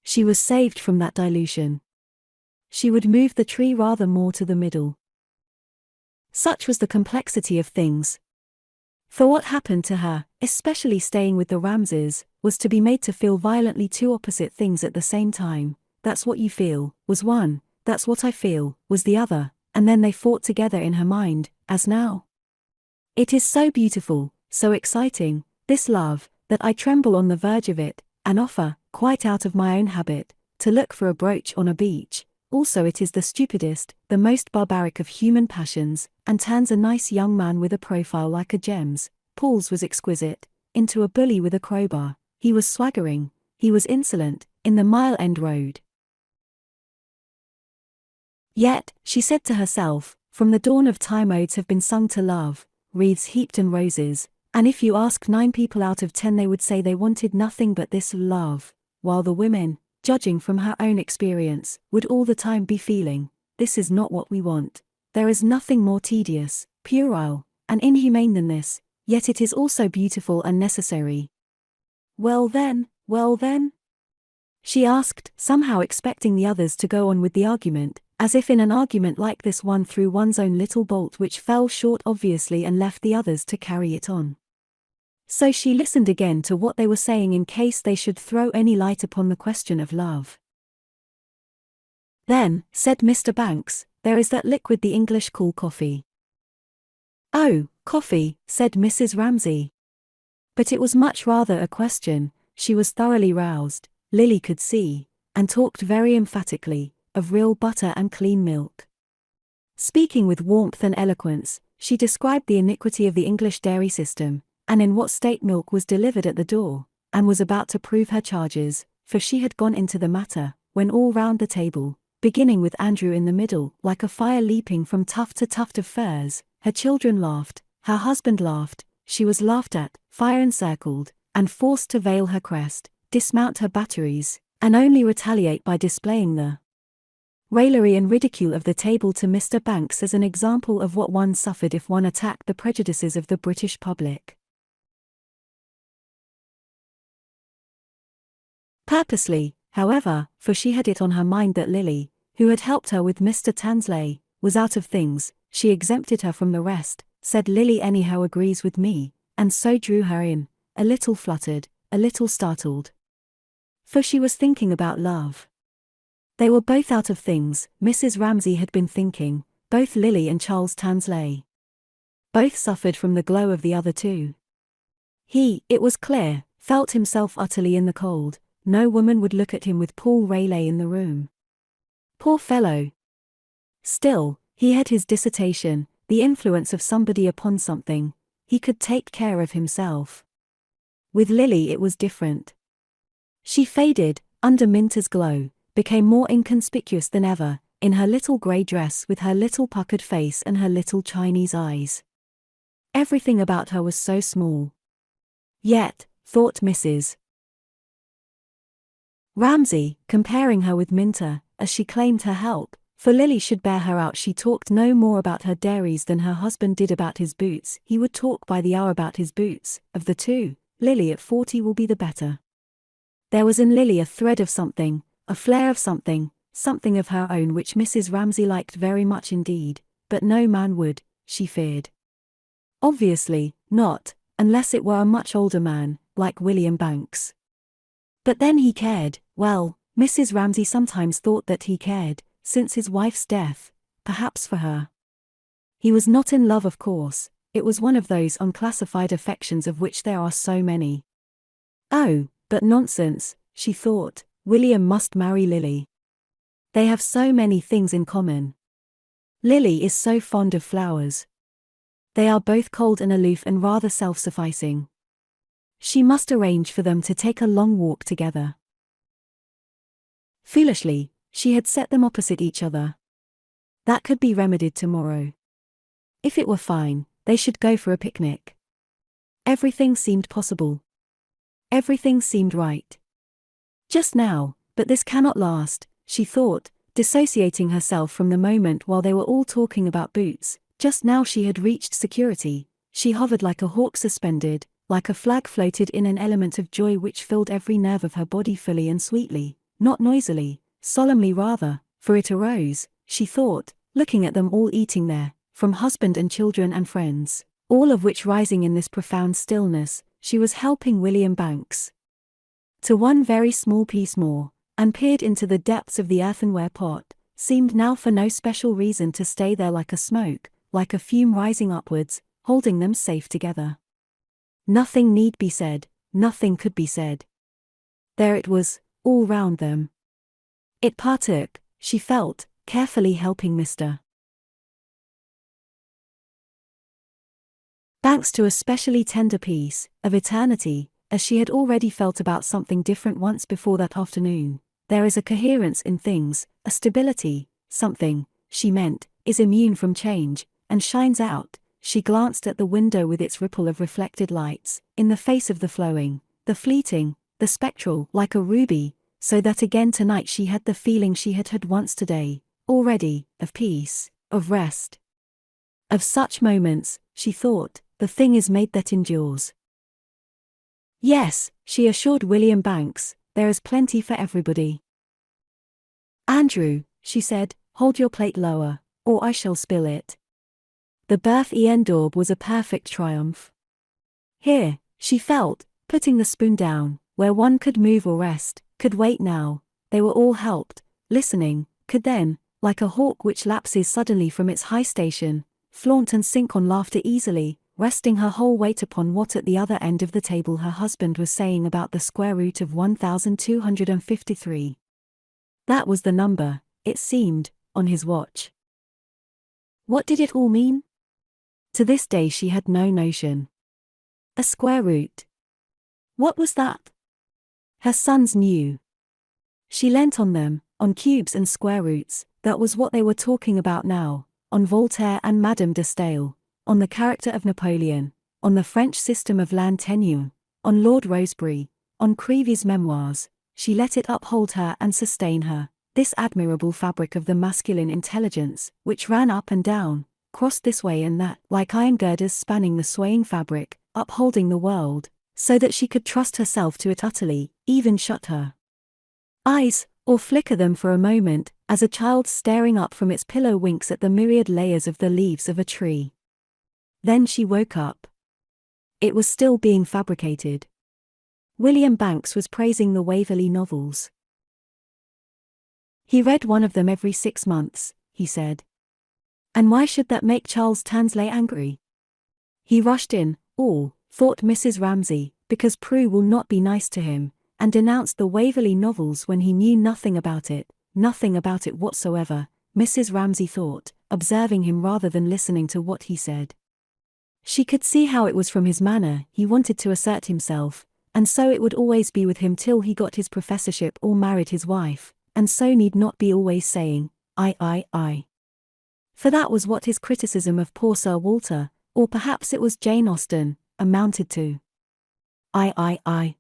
She was saved from that dilution. She would move the tree rather more to the middle. Such was the complexity of things. For what happened to her, especially staying with the Ramsays, was to be made to feel violently two opposite things at the same time. That's what you feel, was one, that's what I feel, was the other, and then they fought together in her mind, as now. It is so beautiful, so exciting, this love, that I tremble on the verge of it, and offer, quite out of my own habit, to look for a brooch on a beach. Also it is the stupidest, the most barbaric of human passions, and turns a nice young man with a profile like a gem's, Paul's was exquisite, into a bully with a crowbar. He was swaggering, he was insolent, in the Mile End Road. Yet, she said to herself, from the dawn of time odes have been sung to love, wreaths heaped and roses, and if you ask 9 people out of 10 they would say they wanted nothing but this love, while the women, judging from her own experience, would all the time be feeling, this is not what we want. There is nothing more tedious, puerile, and inhumane than this, yet it is also beautiful and necessary. Well then? She asked, somehow expecting the others to go on with the argument, as if in an argument like this one threw one's own little bolt which fell short obviously and left the others to carry it on. So she listened again to what they were saying in case they should throw any light upon the question of love. Then, said Mr. Banks, there is that liquid the English call coffee. Oh, coffee, said Mrs. Ramsay. But it was much rather a question. She was thoroughly roused, Lily could see, and talked very emphatically, of real butter and clean milk. Speaking with warmth and eloquence, she described the iniquity of the English dairy system, and in what state milk was delivered at the door, and was about to prove her charges, for she had gone into the matter, when all round the table, beginning with Andrew in the middle, like a fire leaping from tuft to tuft of furs, her children laughed, her husband laughed, she was laughed at, fire encircled, and forced to veil her crest, dismount her batteries, and only retaliate by displaying the raillery and ridicule of the table to Mr. Banks as an example of what one suffered if one attacked the prejudices of the British public. Purposely, however, for she had it on her mind that Lily, who had helped her with Mr. Tansley, was out of things, she exempted her from the rest, said Lily anyhow agrees with me, and so drew her in, a little fluttered, a little startled. For she was thinking about love. They were both out of things, Mrs. Ramsay had been thinking, both Lily and Charles Tansley. Both suffered from the glow of the other two. He, it was clear, felt himself utterly in the cold. No woman would look at him with Paul Rayleigh in the room. Poor fellow! Still, he had his dissertation, the influence of somebody upon something. He could take care of himself. With Lily it was different. She faded, under Minter's glow, became more inconspicuous than ever, in her little grey dress with her little puckered face and her little Chinese eyes. Everything about her was so small. Yet, thought Mrs. Ramsay, comparing her with Minter, as she claimed her help, for Lily should bear her out. She talked no more about her dairies than her husband did about his boots. He would talk by the hour about his boots. Of the two, Lily at 40 will be the better. There was in Lily a thread of something, a flare of something, something of her own which Mrs. Ramsay liked very much indeed, but no man would, she feared. Obviously, not, unless it were a much older man, like William Banks. But then he cared, well, Mrs. Ramsay sometimes thought that he cared, since his wife's death, perhaps for her. He was not in love of course, it was one of those unclassified affections of which there are so many. Oh, but nonsense, she thought, William must marry Lily. They have so many things in common. Lily is so fond of flowers. They are both cold and aloof and rather self-sufficing. She must arrange for them to take a long walk together. Foolishly, She had set them opposite each other. That could be remedied tomorrow. If it were fine, they should go for a picnic. Everything seemed possible. Everything seemed right. Just now, but this cannot last, she thought, dissociating herself from the moment while they were all talking about boots. Just now she had reached security. She hovered like a hawk suspended, like a flag floated in an element of joy which filled every nerve of her body fully and sweetly, not noisily, solemnly rather, for it arose, she thought, looking at them all eating there, from husband and children and friends, all of which rising in this profound stillness, she was helping William Banks to one very small piece more, and peered into the depths of the earthenware pot, seemed now for no special reason to stay there like a smoke, like a fume rising upwards, holding them safe together. Nothing need be said, nothing could be said. There it was, all round them. It partook, she felt, carefully helping Mr. Banks to a specially tender piece of eternity, as she had already felt about something different once before that afternoon. There is a coherence in things, a stability, something, she meant, is immune from change, and shines out. She glanced at the window with its ripple of reflected lights, in the face of the flowing, the fleeting, the spectral, like a ruby, so that again tonight she had the feeling she had had once today, already, of peace, of rest. Of such moments, she thought, the thing is made that endures. Yes, she assured William Banks, there is plenty for everybody. Andrew, she said, hold your plate lower, or I shall spill it. The birth en daube was a perfect triumph. Here, she felt, putting the spoon down, where one could move or rest, could wait now, they were all helped, listening, could then, like a hawk which lapses suddenly from its high station, flaunt and sink on laughter easily, resting her whole weight upon what at the other end of the table her husband was saying about the square root of 1253. That was the number, it seemed, on his watch. What did it all mean? To this day she had no notion. A square root. What was that? Her sons knew. She leant on them, on cubes and square roots, that was what they were talking about now, on Voltaire and Madame de Staël, on the character of Napoleon, on the French system of land tenure, on Lord Rosebery, on Creevy's memoirs. She let it uphold her and sustain her, this admirable fabric of the masculine intelligence, which ran up and down, crossed this way and that, like iron girders spanning the swaying fabric, upholding the world, so that she could trust herself to it utterly, even shut her eyes, or flicker them for a moment, as a child staring up from its pillow winks at the myriad layers of the leaves of a tree. Then she woke up. It was still being fabricated. William Banks was praising the Waverley novels. He read one of them every 6 months, he said. And why should that make Charles Tansley angry? He rushed in, thought Mrs. Ramsay, because Prue will not be nice to him, and denounced the Waverley novels when he knew nothing about it whatsoever, Mrs. Ramsay thought, observing him rather than listening to what he said. She could see how it was from his manner, he wanted to assert himself, and so it would always be with him till he got his professorship or married his wife, and so need not be always saying, I. For that was what his criticism of poor Sir Walter, or perhaps it was Jane Austen, amounted to. I.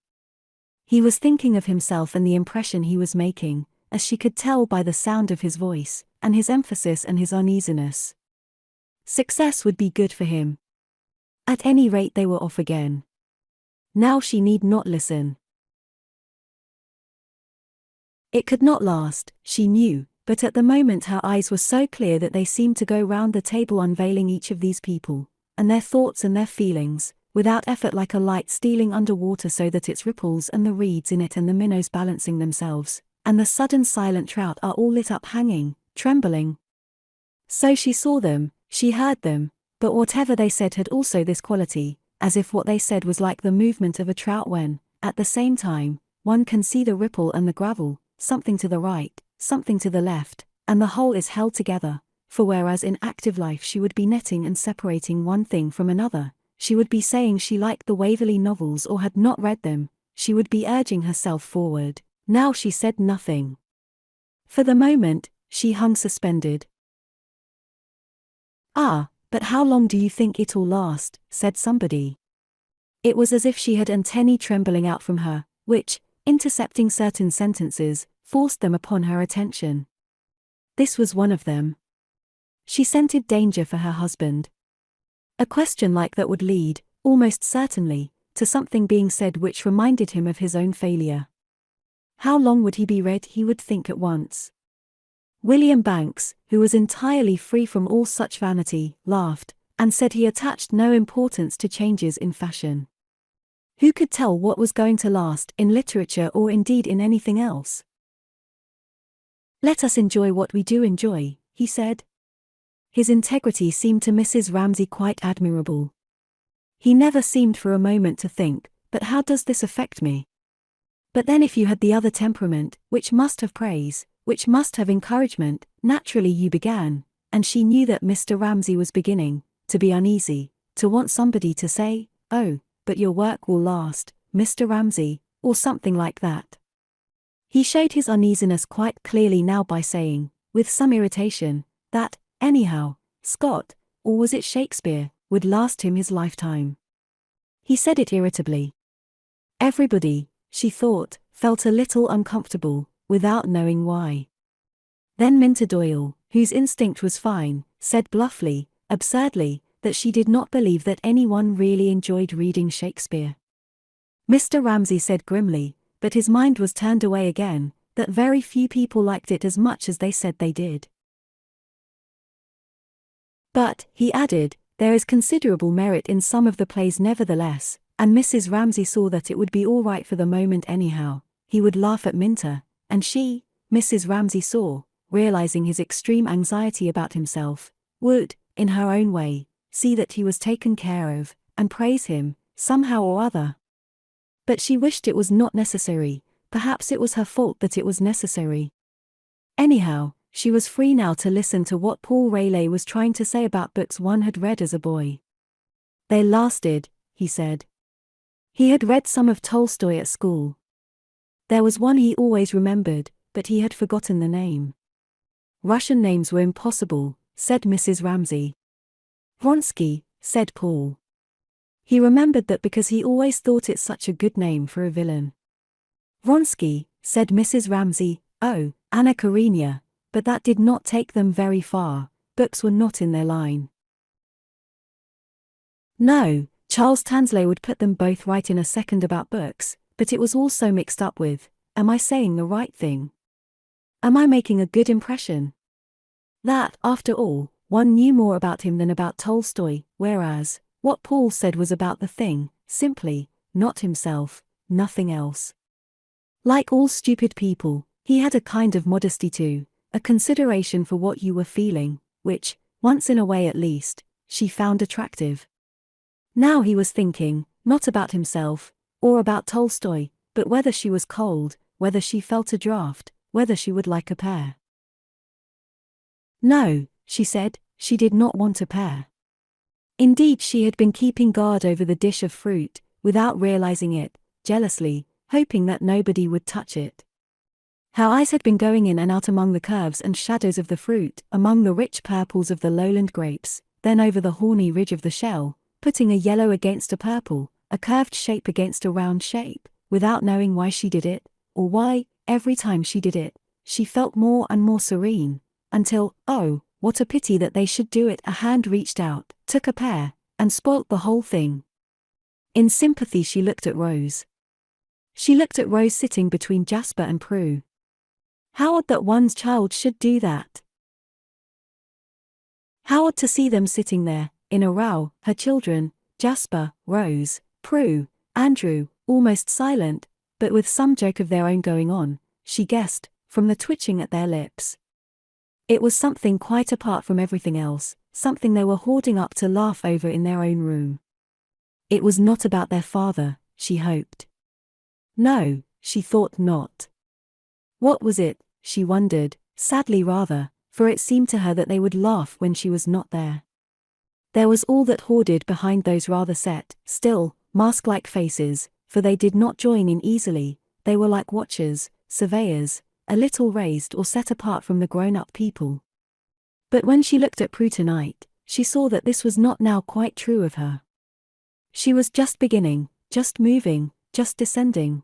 He was thinking of himself and the impression he was making, as she could tell by the sound of his voice, and his emphasis and his uneasiness. Success would be good for him. At any rate they were off again. Now she need not listen. It could not last, she knew, but at the moment her eyes were so clear that they seemed to go round the table unveiling each of these people, and their thoughts and their feelings, without effort, like a light stealing under water so that its ripples and the reeds in it and the minnows balancing themselves, and the sudden silent trout are all lit up hanging, trembling. So she saw them, she heard them, but whatever they said had also this quality, as if what they said was like the movement of a trout when, at the same time, one can see the ripple and the gravel, something to the right, something to the left, and the whole is held together, for whereas in active life she would be netting and separating one thing from another, she would be saying she liked the Waverley novels or had not read them, she would be urging herself forward. Now she said nothing. For the moment, she hung suspended. "Ah, but how long do you think it'll last?" said somebody. It was as if she had antennae trembling out from her, which, intercepting certain sentences, forced them upon her attention. This was one of them. She scented danger for her husband. A question like that would lead, almost certainly, to something being said which reminded him of his own failure. How long would he be read, he would think at once. William Banks, who was entirely free from all such vanity, laughed, and said he attached no importance to changes in fashion. Who could tell what was going to last in literature or indeed in anything else? "Let us enjoy what we do enjoy," he said. His integrity seemed to Mrs. Ramsay quite admirable. He never seemed for a moment to think, "But how does this affect me?" But then if you had the other temperament, which must have praise, which must have encouragement, naturally you began, and she knew that Mr. Ramsay was beginning, to be uneasy, to want somebody to say, "Oh, but your work will last, Mr. Ramsay," or something like that. He showed his uneasiness quite clearly now by saying, with some irritation, that, anyhow, Scott, or was it Shakespeare, would last him his lifetime. He said it irritably. Everybody, she thought, felt a little uncomfortable, without knowing why. Then Minta Doyle, whose instinct was fine, said bluffly, absurdly, that she did not believe that anyone really enjoyed reading Shakespeare. Mr. Ramsay said grimly, but his mind was turned away again, that very few people liked it as much as they said they did. But, he added, there is considerable merit in some of the plays nevertheless, and Mrs. Ramsay saw that it would be all right for the moment anyhow. He would laugh at Minta, and she, Mrs. Ramsay saw, realizing his extreme anxiety about himself, would, in her own way, see that he was taken care of, and praise him, somehow or other. But she wished it was not necessary, perhaps it was her fault that it was necessary. Anyhow, she was free now to listen to what Paul Rayleigh was trying to say about books one had read as a boy. They lasted, he said. He had read some of Tolstoy at school. There was one he always remembered, but he had forgotten the name. Russian names were impossible, said Mrs. Ramsay. Vronsky, said Paul. He remembered that because he always thought it such a good name for a villain. Vronsky, said Mrs. Ramsay, oh, Anna Karenina, but that did not take them very far, books were not in their line. No, Charles Tansley would put them both right in a second about books, but it was all so mixed up with, am I saying the right thing? Am I making a good impression? That, after all, one knew more about him than about Tolstoy, whereas, what Paul said was about the thing, simply, not himself, nothing else. Like all stupid people, he had a kind of modesty too, a consideration for what you were feeling, which, once in a way at least, she found attractive. Now he was thinking, not about himself, or about Tolstoy, but whether she was cold, whether she felt a draught, whether she would like a pear. No, she said, she did not want a pear. Indeed, she had been keeping guard over the dish of fruit, without realizing it, jealously, hoping that nobody would touch it. Her eyes had been going in and out among the curves and shadows of the fruit, among the rich purples of the lowland grapes, then over the horny ridge of the shell, putting a yellow against a purple, a curved shape against a round shape, without knowing why she did it, or why, every time she did it, she felt more and more serene, until, oh, what a pity that they should do it, a hand reached out, took a pear, and spoilt the whole thing. In sympathy she looked at Rose. She looked at Rose sitting between Jasper and Prue. How odd that one's child should do that. How odd to see them sitting there, in a row, her children, Jasper, Rose, Prue, Andrew, almost silent, but with some joke of their own going on, she guessed, from the twitching at their lips. It was something quite apart from everything else, something they were hoarding up to laugh over in their own room. It was not about their father, she hoped. No, she thought not. What was it, she wondered, sadly rather, for it seemed to her that they would laugh when she was not there. There was all that hoarded behind those rather set, still, mask-like faces, for they did not join in easily, they were like watchers, surveyors, a little raised or set apart from the grown-up people. But when she looked at Prue tonight, she saw that this was not now quite true of her. She was just beginning, just moving, just descending.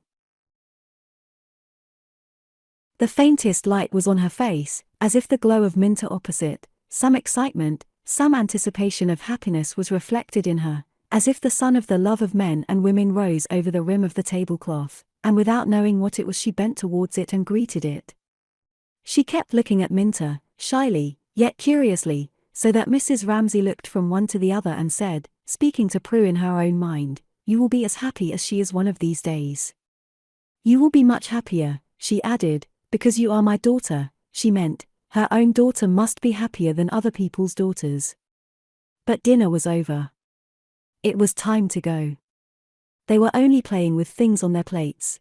The faintest light was on her face, as if the glow of Minter opposite, some excitement, some anticipation of happiness was reflected in her, as if the sun of the love of men and women rose over the rim of the tablecloth, and without knowing what it was she bent towards it and greeted it. She kept looking at Minter, shyly, yet curiously, so that Mrs. Ramsay looked from one to the other and said, speaking to Prue in her own mind, "You will be as happy as she is one of these days. You will be much happier," she added, "because you are my daughter." She meant, her own daughter must be happier than other people's daughters. But dinner was over. It was time to go. They were only playing with things on their plates.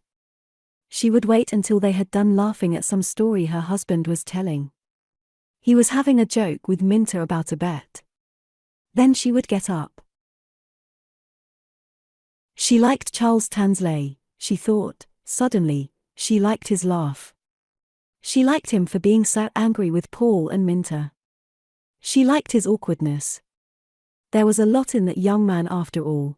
She would wait until they had done laughing at some story her husband was telling. He was having a joke with Minter about a bet. Then she would get up. She liked Charles Tansley, she thought, suddenly, she liked his laugh. She liked him for being so angry with Paul and Minter. She liked his awkwardness. There was a lot in that young man after all.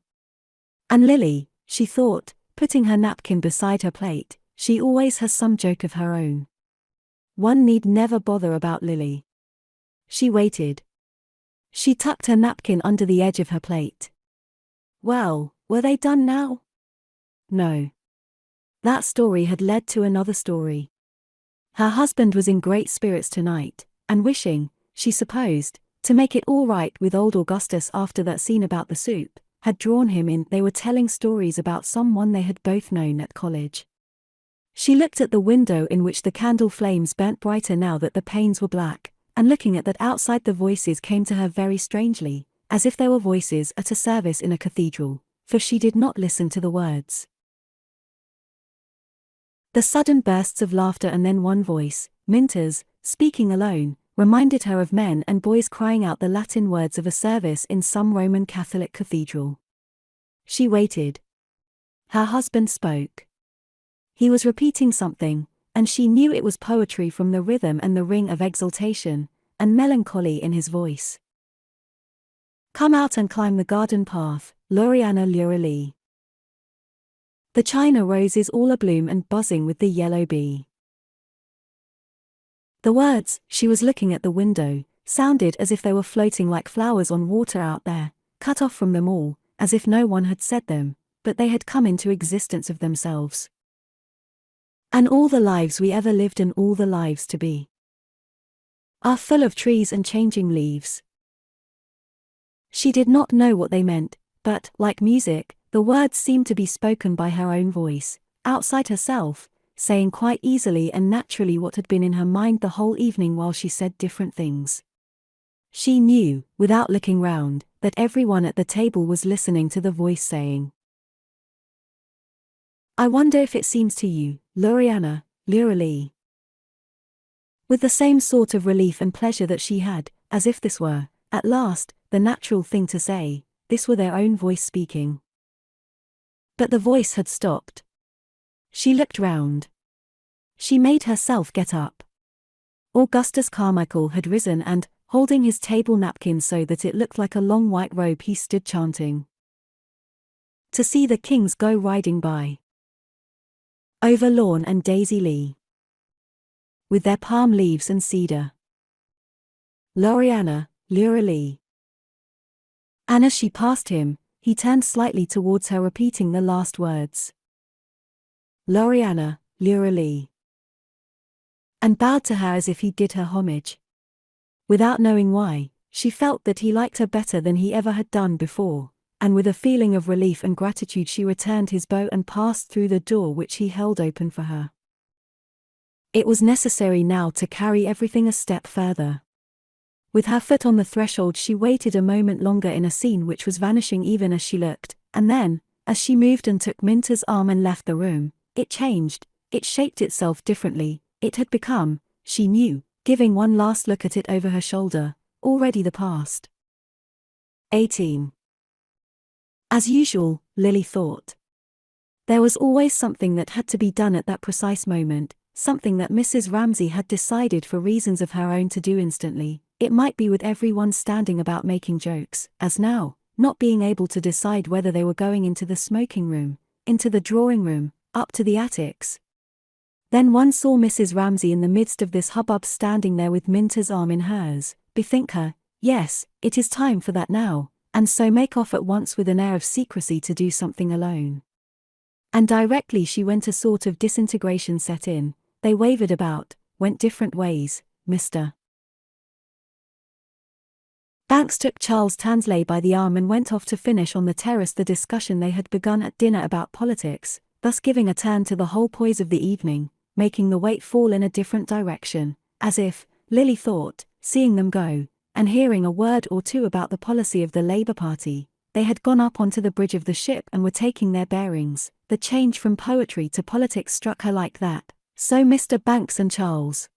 And Lily, she thought, putting her napkin beside her plate, she always has some joke of her own. One need never bother about Lily. She waited. She tucked her napkin under the edge of her plate. Well, were they done now? No. That story had led to another story. Her husband was in great spirits tonight, and wishing, she supposed, to make it all right with old Augustus after that scene about the soup, had drawn him in. They were telling stories about someone they had both known at college. She looked at the window in which the candle flames burnt brighter now that the panes were black, and looking at that outside the voices came to her very strangely, as if they were voices at a service in a cathedral, for she did not listen to the words. The sudden bursts of laughter and then one voice, Minter's, speaking alone, reminded her of men and boys crying out the Latin words of a service in some Roman Catholic cathedral. She waited. Her husband spoke. He was repeating something, and she knew it was poetry from the rhythm and the ring of exultation and melancholy in his voice. "Come out and climb the garden path, Loriana Lurali. The China rose is all abloom and buzzing with the yellow bee." The words, she was looking at the window, sounded as if they were floating like flowers on water out there, cut off from them all, as if no one had said them, but they had come into existence of themselves. "And all the lives we ever lived and all the lives to be are full of trees and changing leaves." She did not know what they meant, but, like music, the words seemed to be spoken by her own voice, outside herself, saying quite easily and naturally what had been in her mind the whole evening while she said different things. She knew, without looking round, that everyone at the table was listening to the voice saying, "I wonder if it seems to you, Loriana, Lurali," with the same sort of relief and pleasure that she had, as if this were, at last, the natural thing to say, this were their own voice speaking. But the voice had stopped. She looked round. She made herself get up. Augustus Carmichael had risen and, holding his table napkin so that it looked like a long white robe, he stood chanting, "To see the kings go riding by, over lawn and daisy lea, with their palm leaves and cedar. Loriana, Lurali." And as she passed him, he turned slightly towards her repeating the last words, "Loriana, Lurali," and bowed to her as if he did her homage. Without knowing why, she felt that he liked her better than he ever had done before, and with a feeling of relief and gratitude she returned his bow and passed through the door which he held open for her. It was necessary now to carry everything a step further. With her foot on the threshold she waited a moment longer in a scene which was vanishing even as she looked, and then, as she moved and took Minter's arm and left the room, it changed, it shaped itself differently, it had become, she knew, giving one last look at it over her shoulder, already the past. 18. As usual, Lily thought. There was always something that had to be done at that precise moment, something that Mrs. Ramsay had decided for reasons of her own to do instantly. It might be with everyone standing about making jokes, as now, not being able to decide whether they were going into the smoking room, into the drawing room, up to the attics. Then one saw Mrs. Ramsay in the midst of this hubbub standing there with Minta's arm in hers, bethink her, yes, it is time for that now, and so make off at once with an air of secrecy to do something alone. And directly she went a sort of disintegration set in, they wavered about, went different ways. Mr. Banks took Charles Tansley by the arm and went off to finish on the terrace the discussion they had begun at dinner about politics, thus giving a turn to the whole poise of the evening, making the weight fall in a different direction, as if, Lily thought, seeing them go, and hearing a word or two about the policy of the Labour Party, they had gone up onto the bridge of the ship and were taking their bearings. The change from poetry to politics struck her like that, so Mr. Banks and Charles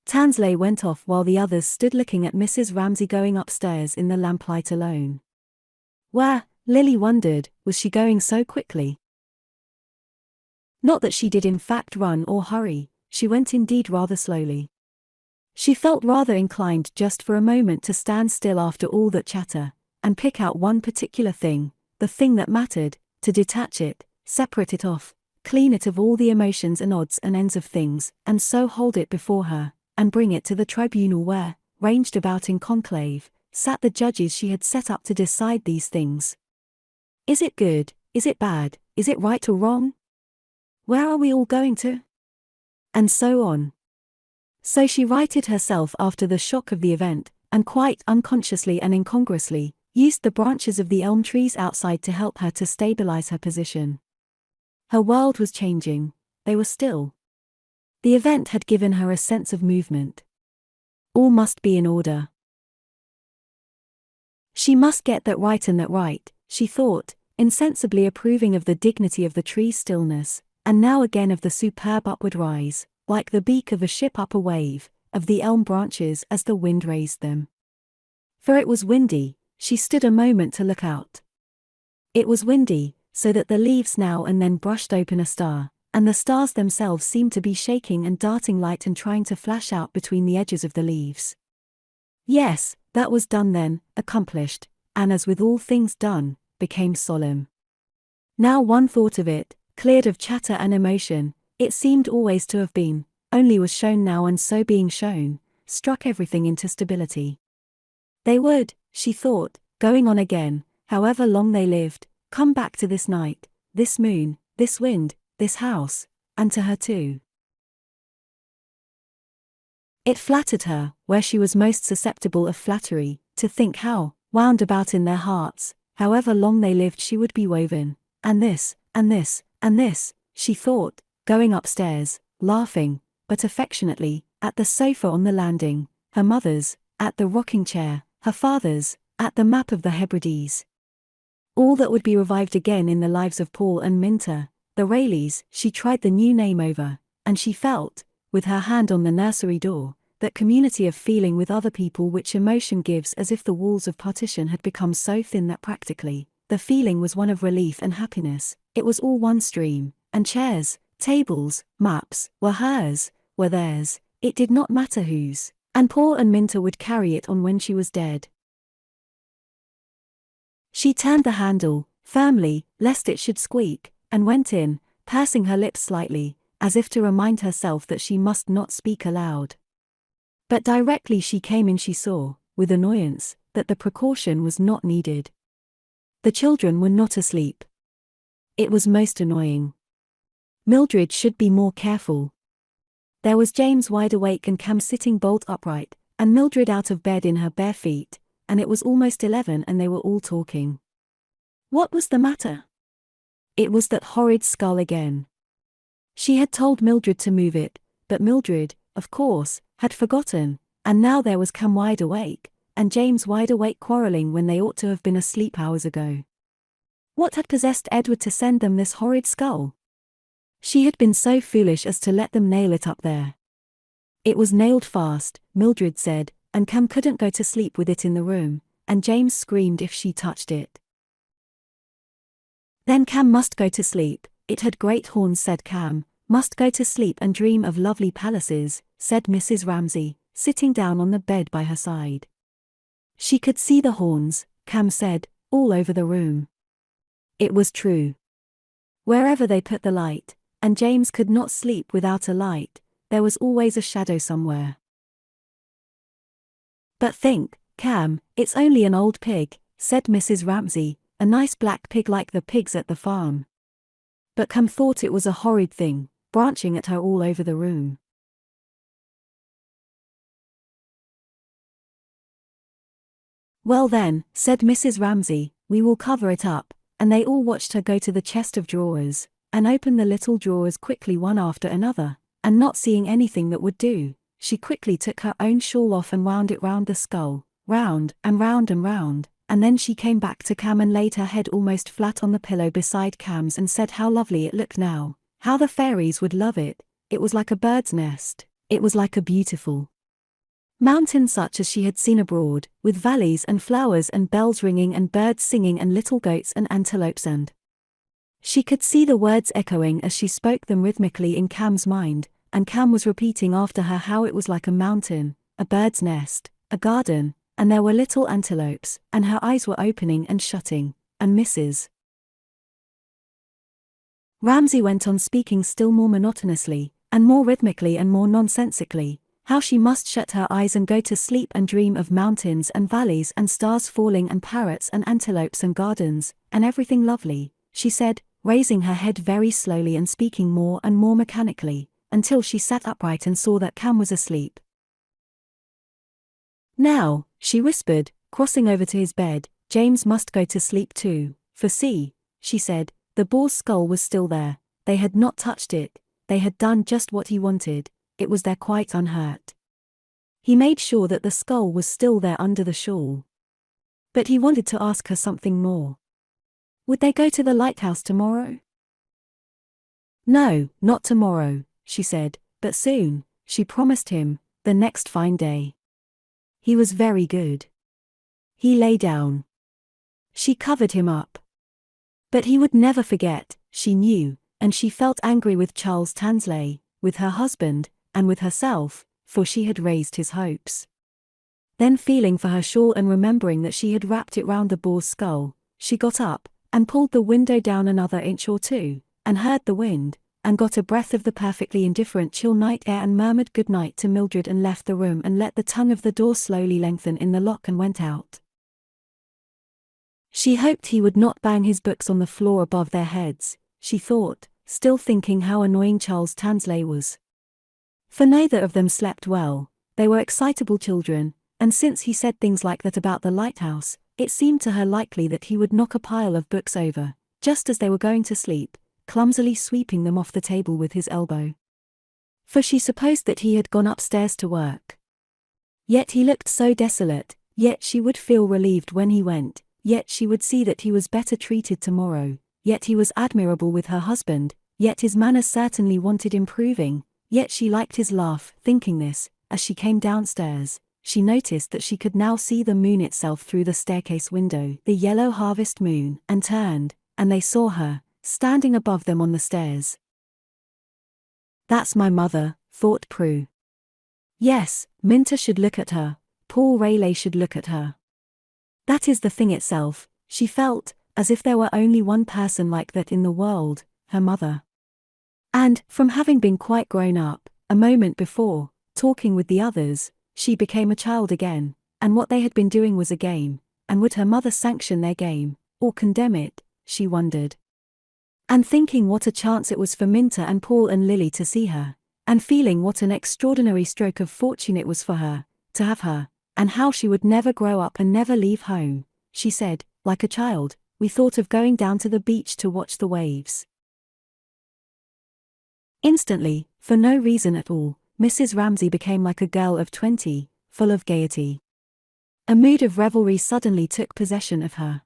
Tansley went off while the others stood looking at Mrs. Ramsay going upstairs in the lamplight alone. Where, Lily wondered, was she going so quickly? Not that she did in fact run or hurry, she went indeed rather slowly. She felt rather inclined just for a moment to stand still after all that chatter, and pick out one particular thing, the thing that mattered, to detach it, separate it off, clean it of all the emotions and odds and ends of things, and so hold it before her, and bring it to the tribunal where, ranged about in conclave, sat the judges she had set up to decide these things. Is it good? Is it bad? Is it right or wrong? Where are we all going to? And so on. So she righted herself after the shock of the event, and quite unconsciously and incongruously, used the branches of the elm trees outside to help her to stabilize her position. Her world was changing, they were still. The event had given her a sense of movement. All must be in order. She must get that right and that right, she thought, insensibly approving of the dignity of the tree's stillness, and now again of the superb upward rise, like the beak of a ship up a wave, of the elm branches as the wind raised them. For it was windy, she stood a moment to look out. It was windy, so that the leaves now and then brushed open a star, and the stars themselves seemed to be shaking and darting light and trying to flash out between the edges of the leaves. Yes, that was done then, accomplished, and as with all things done, became solemn. Now one thought of it, cleared of chatter and emotion, it seemed always to have been, only was shown now, and so being shown, struck everything into stability. They would, she thought, going on again, however long they lived, come back to this night, this moon, this wind, this house, and to her too. It flattered her, where she was most susceptible of flattery, to think how, wound about in their hearts, however long they lived she would be woven, and this, and this, and this, she thought, going upstairs, laughing, but affectionately, at the sofa on the landing, her mother's, at the rocking chair, her father's, at the map of the Hebrides. All that would be revived again in the lives of Paul and Minta, the Rayleighs. She tried the new name over, and she felt, with her hand on the nursery door, that community of feeling with other people which emotion gives, as if the walls of partition had become so thin that practically, the feeling was one of relief and happiness. It was all one stream, and chairs, tables, maps, were hers, were theirs, it did not matter whose, and Paul and Minta would carry it on when she was dead. She turned the handle, firmly, lest it should squeak, and went in, pursing her lips slightly, as if to remind herself that she must not speak aloud. But directly she came in she saw, with annoyance, that the precaution was not needed. The children were not asleep. It was most annoying. Mildred should be more careful. There was James wide awake and Cam sitting bolt upright, and Mildred out of bed in her bare feet, and it was almost 11 and they were all talking. What was the matter? It was that horrid skull again. She had told Mildred to move it, but Mildred, of course, had forgotten, and now there was Cam wide awake, and James wide awake quarrelling when they ought to have been asleep hours ago. What had possessed Edward to send them this horrid skull? She had been so foolish as to let them nail it up there. It was nailed fast, Mildred said, and Cam couldn't go to sleep with it in the room, and James screamed if she touched it. Then Cam must go to sleep, it had great horns, said Cam, must go to sleep and dream of lovely palaces," said Mrs. Ramsay, sitting down on the bed by her side. She could see the horns, Cam said, all over the room. It was true. Wherever they put the light, and James could not sleep without a light, there was always a shadow somewhere. "But think, Cam, it's only an old pig," said Mrs. Ramsay, "a nice black pig like the pigs at the farm." But Cam thought it was a horrid thing, branching at her all over the room. "Well then," said Mrs. Ramsay, "we will cover it up," and they all watched her go to the chest of drawers, and open the little drawers quickly one after another, and not seeing anything that would do, she quickly took her own shawl off and wound it round the skull, round and round and round, and then she came back to Cam and laid her head almost flat on the pillow beside Cam's and said how lovely it looked now, how the fairies would love it. It was like a bird's nest, it was like a beautiful mountain such as she had seen abroad, with valleys and flowers and bells ringing and birds singing and little goats and antelopes, and she could see the words echoing as she spoke them rhythmically in Cam's mind, and Cam was repeating after her how it was like a mountain, a bird's nest, a garden, and there were little antelopes, and her eyes were opening and shutting, and Mrs. Ramsay went on speaking still more monotonously, and more rhythmically and more nonsensically, how she must shut her eyes and go to sleep and dream of mountains and valleys and stars falling and parrots and antelopes and gardens, and everything lovely, she said, raising her head very slowly and speaking more and more mechanically, until she sat upright and saw that Cam was asleep. "Now," she whispered, crossing over to his bed, "James must go to sleep too, for see," she said, the boar's skull was still there, they had not touched it, they had done just what he wanted, it was there quite unhurt. He made sure that the skull was still there under the shawl. But he wanted to ask her something more. Would they go to the lighthouse tomorrow? "No, not tomorrow," she said, "but soon," she promised him, the next fine day. He was very good. He lay down. She covered him up. But he would never forget, she knew, and she felt angry with Charles Tansley, with her husband, and with herself, for she had raised his hopes. Then feeling for her shawl and remembering that she had wrapped it round the boar's skull, she got up, and pulled the window down another inch or two, and heard the wind, and got a breath of the perfectly indifferent chill night air and murmured good night to Mildred and left the room and let the tongue of the door slowly lengthen in the lock and went out. She hoped he would not bang his books on the floor above their heads, she thought, still thinking how annoying Charles Tansley was. For neither of them slept well, they were excitable children, and since he said things like that about the lighthouse, it seemed to her likely that he would knock a pile of books over, just as they were going to sleep, clumsily sweeping them off the table with his elbow. For she supposed that he had gone upstairs to work. Yet he looked so desolate, yet she would feel relieved when he went, yet she would see that he was better treated tomorrow, yet he was admirable with her husband, yet his manners certainly wanted improving, yet she liked his laugh. Thinking this, as she came downstairs, she noticed that she could now see the moon itself through the staircase window, the yellow harvest moon, and turned, and they saw her, standing above them on the stairs. "That's my mother," thought Prue. Yes, Minta should look at her, Paul Rayleigh should look at her. That is the thing itself, she felt, as if there were only one person like that in the world, her mother. And, from having been quite grown up, a moment before, talking with the others, she became a child again, and what they had been doing was a game, and would her mother sanction their game, or condemn it, she wondered. And thinking what a chance it was for Minta and Paul and Lily to see her, and feeling what an extraordinary stroke of fortune it was for her, to have her, and how she would never grow up and never leave home, she said, like a child, we thought of going down to the beach to watch the waves. Instantly, for no reason at all, Mrs. Ramsay became like a girl of 20, full of gaiety. A mood of revelry suddenly took possession of her.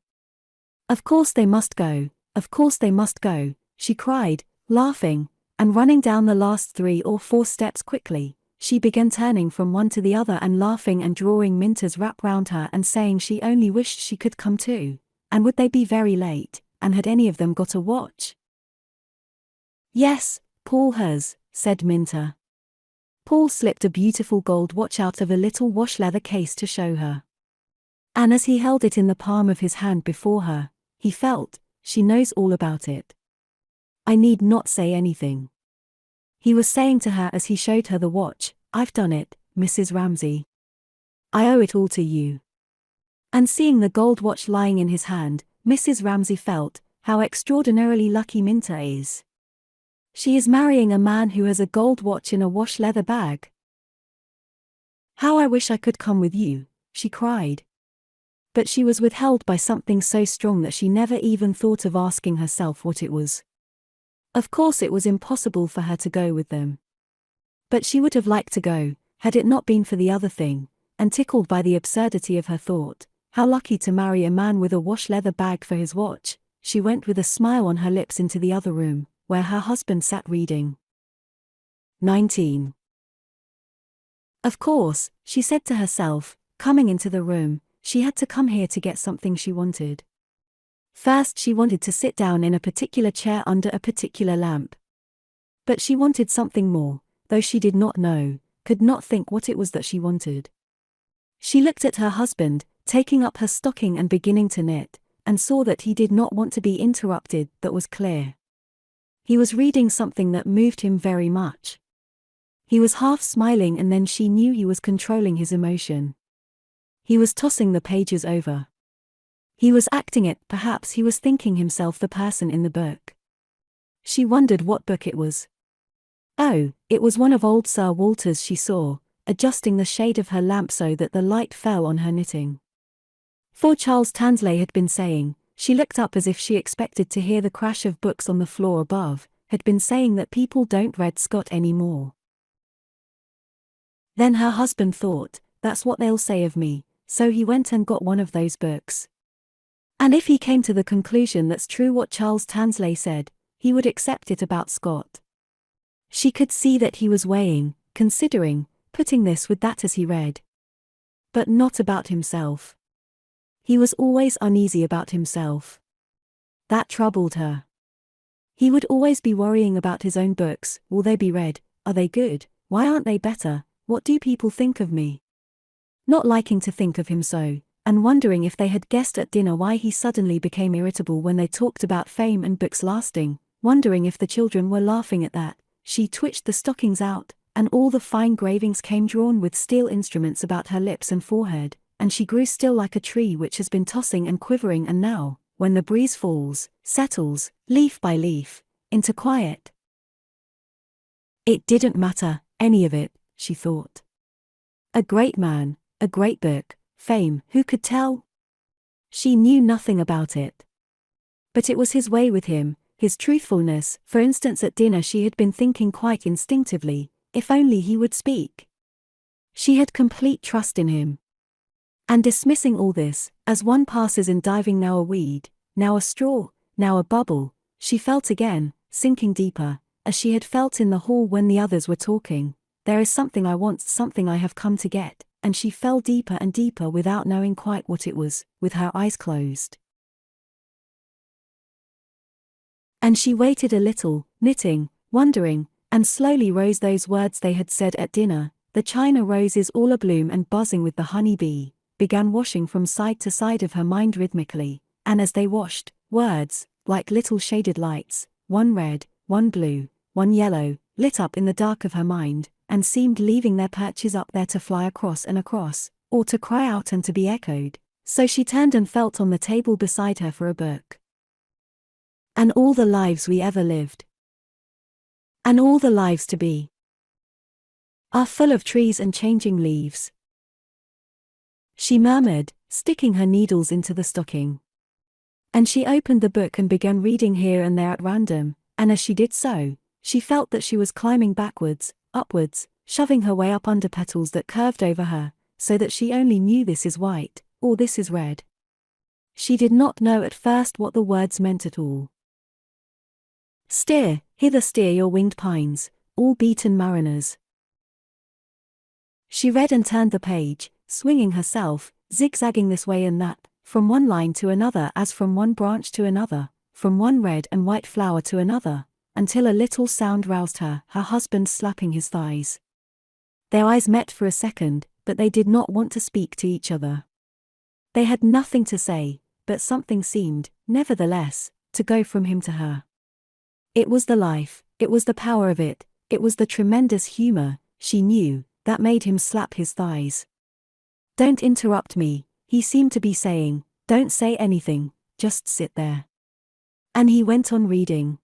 Of course they must go, of course they must go, she cried, laughing, and running down the last 3 or 4 steps quickly, she began turning from one to the other and laughing and drawing Minta's wrap round her and saying she only wished she could come too, and would they be very late, and had any of them got a watch? Yes, Paul has, said Minter. Paul slipped a beautiful gold watch out of a little wash-leather case to show her. And as he held it in the palm of his hand before her, he felt, she knows all about it. I need not say anything. He was saying to her as he showed her the watch, I've done it, Mrs. Ramsay. I owe it all to you. And seeing the gold watch lying in his hand, Mrs. Ramsay felt, how extraordinarily lucky Minter is. She is marrying a man who has a gold watch in a wash-leather bag. How I wish I could come with you, she cried. But she was withheld by something so strong that she never even thought of asking herself what it was. Of course it was impossible for her to go with them. But she would have liked to go, had it not been for the other thing, and tickled by the absurdity of her thought, how lucky to marry a man with a wash-leather bag for his watch, she went with a smile on her lips into the other room, where her husband sat reading. 19. Of course, she said to herself, coming into the room, she had to come here to get something she wanted. First she wanted to sit down in a particular chair under a particular lamp. But she wanted something more, though she did not know, could not think what it was that she wanted. She looked at her husband, taking up her stocking and beginning to knit, and saw that he did not want to be interrupted, that was clear. He was reading something that moved him very much. He was half smiling and then she knew he was controlling his emotion. He was tossing the pages over. He was acting it, perhaps he was thinking himself the person in the book. She wondered what book it was. Oh, it was one of old Sir Walter's she saw, adjusting the shade of her lamp so that the light fell on her knitting. For Charles Tansley had been saying, she looked up as if she expected to hear the crash of books on the floor above, had been saying that people don't read Scott anymore. Then her husband thought, that's what they'll say of me, so he went and got one of those books. And if he came to the conclusion that's true what Charles Tansley said, he would accept it about Scott. She could see that he was weighing, considering, putting this with that as he read. But not about himself. He was always uneasy about himself. That troubled her. He would always be worrying about his own books. Will they be read? Are they good? Why aren't they better? What do people think of me? Not liking to think of him so, and wondering if they had guessed at dinner why he suddenly became irritable when they talked about fame and books lasting, wondering if the children were laughing at that. She twitched the stockings out, and all the fine gravings came drawn with steel instruments about her lips and forehead, and she grew still like a tree which has been tossing and quivering and now, when the breeze falls, settles, leaf by leaf, into quiet. It didn't matter, any of it, she thought. A great man, a great book, fame, who could tell? She knew nothing about it. But it was his way with him, his truthfulness. For instance, at dinner she had been thinking quite instinctively, if only he would speak. She had complete trust in him. And dismissing all this, as one passes in diving, now a weed, now a straw, now a bubble, she felt again, sinking deeper, as she had felt in the hall when the others were talking, there is something I want, something I have come to get, and she fell deeper and deeper without knowing quite what it was, with her eyes closed. And she waited a little, knitting, wondering, and slowly rose those words they had said at dinner, the China rose is all abloom and buzzing with the honey bee, began washing from side to side of her mind rhythmically, and as they washed, words, like little shaded lights, one red, one blue, one yellow, lit up in the dark of her mind, and seemed leaving their perches up there to fly across and across, or to cry out and to be echoed, so she turned and felt on the table beside her for a book. And all the lives we ever lived, and all the lives to be, are full of trees and changing leaves, she murmured, sticking her needles into the stocking. And she opened the book and began reading here and there at random, and as she did so, she felt that she was climbing backwards, upwards, shoving her way up under petals that curved over her, so that she only knew this is white, or this is red. She did not know at first what the words meant at all. Steer, hither steer your winged pines, all beaten mariners. She read and turned the page, swinging herself, zigzagging this way and that, from one line to another as from one branch to another, from one red and white flower to another, until a little sound roused her husband slapping his thighs. Their eyes met for a second, but they did not want to speak to each other. They had nothing to say, but something seemed, nevertheless, to go from him to her. It was the life, it was the power of it was the tremendous humor, she knew, that made him slap his thighs. "Don't interrupt me," he seemed to be saying, "don't say anything, just sit there." And he went on reading.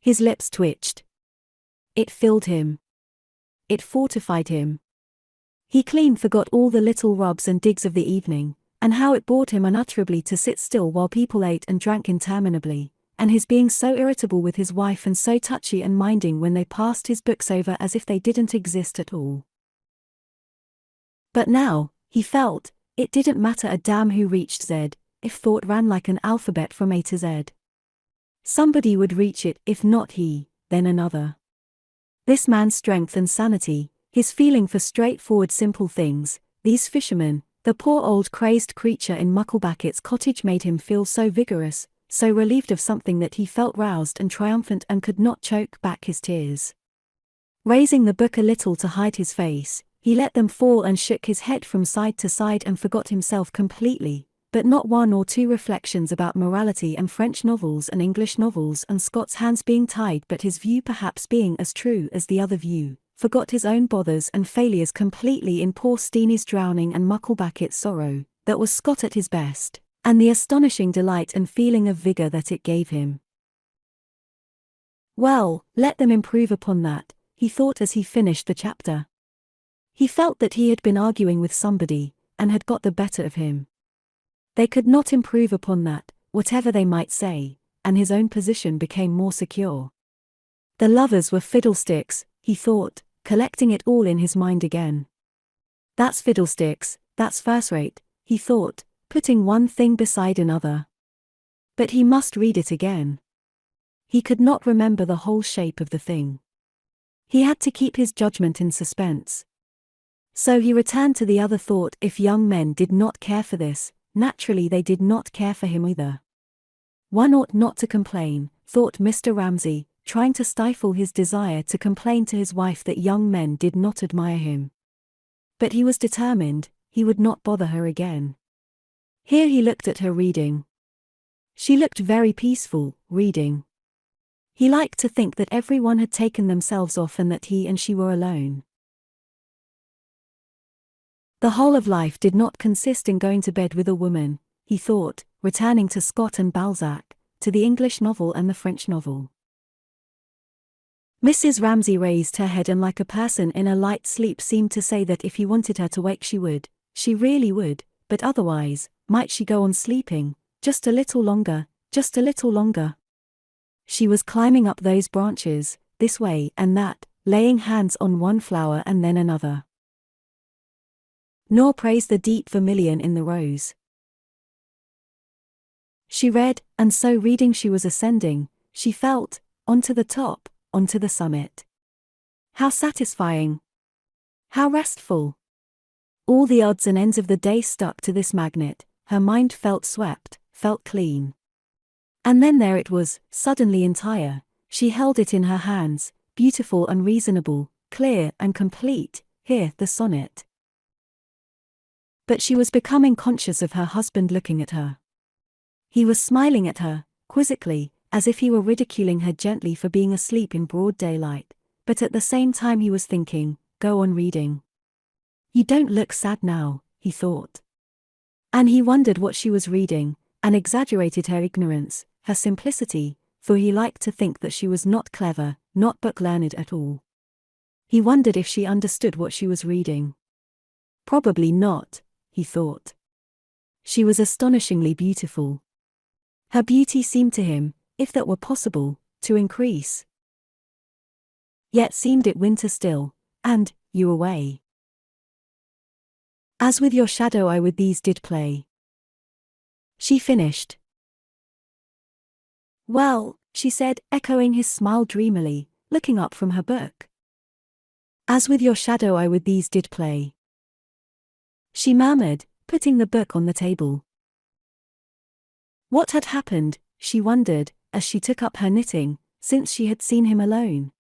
His lips twitched. It filled him. It fortified him. He clean forgot all the little rubs and digs of the evening, and how it bored him unutterably to sit still while people ate and drank interminably, and his being so irritable with his wife and so touchy and minding when they passed his books over as if they didn't exist at all. But now, he felt, it didn't matter a damn who reached Z, if thought ran like an alphabet from A to Z. Somebody would reach it, if not he, then another. This man's strength and sanity, his feeling for straightforward simple things, these fishermen, the poor old crazed creature in Mucklebacket's cottage made him feel so vigorous, so relieved of something that he felt roused and triumphant and could not choke back his tears. Raising the book a little to hide his face, he let them fall and shook his head from side to side and forgot himself completely, but not one or two reflections about morality and French novels and English novels and Scott's hands being tied, but his view perhaps being as true as the other view, forgot his own bothers and failures completely in poor Steenie's drowning and Mucklebacket's sorrow, that was Scott at his best, and the astonishing delight and feeling of vigor that it gave him. Well, let them improve upon that, he thought as he finished the chapter. He felt that he had been arguing with somebody, and had got the better of him. They could not improve upon that, whatever they might say, and his own position became more secure. The lovers were fiddlesticks, he thought, collecting it all in his mind again. That's fiddlesticks, that's first-rate, he thought, putting one thing beside another. But he must read it again. He could not remember the whole shape of the thing. He had to keep his judgment in suspense. So he returned to the other thought: if young men did not care for this, naturally they did not care for him either. One ought not to complain, thought Mr. Ramsay, trying to stifle his desire to complain to his wife that young men did not admire him. But he was determined, he would not bother her again. Here he looked at her reading. She looked very peaceful, reading. He liked to think that everyone had taken themselves off and that he and she were alone. The whole of life did not consist in going to bed with a woman, he thought, returning to Scott and Balzac, to the English novel and the French novel. Mrs. Ramsay raised her head and like a person in a light sleep seemed to say that if he wanted her to wake she would, she really would, but otherwise, might she go on sleeping, just a little longer, just a little longer. She was climbing up those branches, this way and that, laying hands on one flower and then another. Nor praise the deep vermilion in the rose. She read, and so reading she was ascending, she felt, onto the top, onto the summit. How satisfying! How restful! All the odds and ends of the day stuck to this magnet, her mind felt swept, felt clean. And then there it was, suddenly entire, she held it in her hands, beautiful and reasonable, clear and complete, here the sonnet. But she was becoming conscious of her husband looking at her. He was smiling at her, quizzically, as if he were ridiculing her gently for being asleep in broad daylight, but at the same time he was thinking, go on reading. You don't look sad now, he thought. And he wondered what she was reading, and exaggerated her ignorance, her simplicity, for he liked to think that she was not clever, not book-learned at all. He wondered if she understood what she was reading. Probably not, he thought. She was astonishingly beautiful. Her beauty seemed to him, if that were possible, to increase. Yet seemed it winter still, and, you away. As with your shadow I with these did play. She finished. Well, she said, echoing his smile dreamily, looking up from her book. As with your shadow I with these did play. She murmured, putting the book on the table. What had happened, she wondered, as she took up her knitting, since she had seen him alone.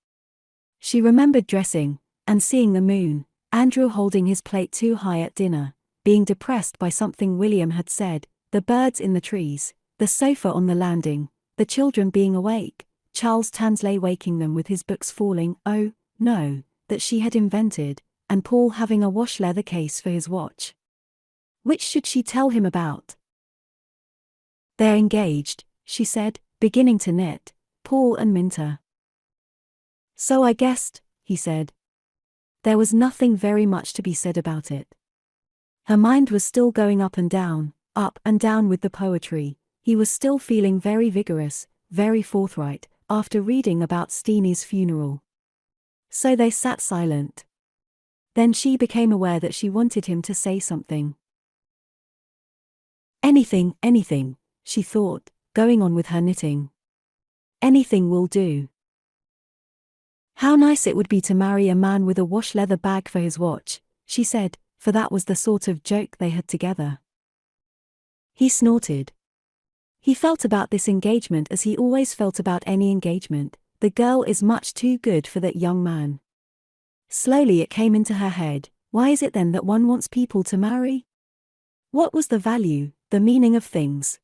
She remembered dressing, and seeing the moon, Andrew holding his plate too high at dinner, being depressed by something William had said, the birds in the trees, the sofa on the landing, the children being awake, Charles Tansley waking them with his books falling, oh, no, that she had invented, and Paul having a wash leather case for his watch. Which should she tell him about? They're engaged, she said, beginning to knit, Paul and Minter. So I guessed, he said. There was nothing very much to be said about it. Her mind was still going up and down with the poetry. He was still feeling very vigorous, very forthright, after reading about Steenie's funeral. So they sat silent. Then she became aware that she wanted him to say something. Anything, she thought, going on with her knitting. Anything will do. How nice it would be to marry a man with a wash leather bag for his watch, she said, for that was the sort of joke they had together. He snorted. He felt about this engagement as he always felt about any engagement. The girl is much too good for that young man. Slowly it came into her head, why is it then that one wants people to marry? What was the value, the meaning of things?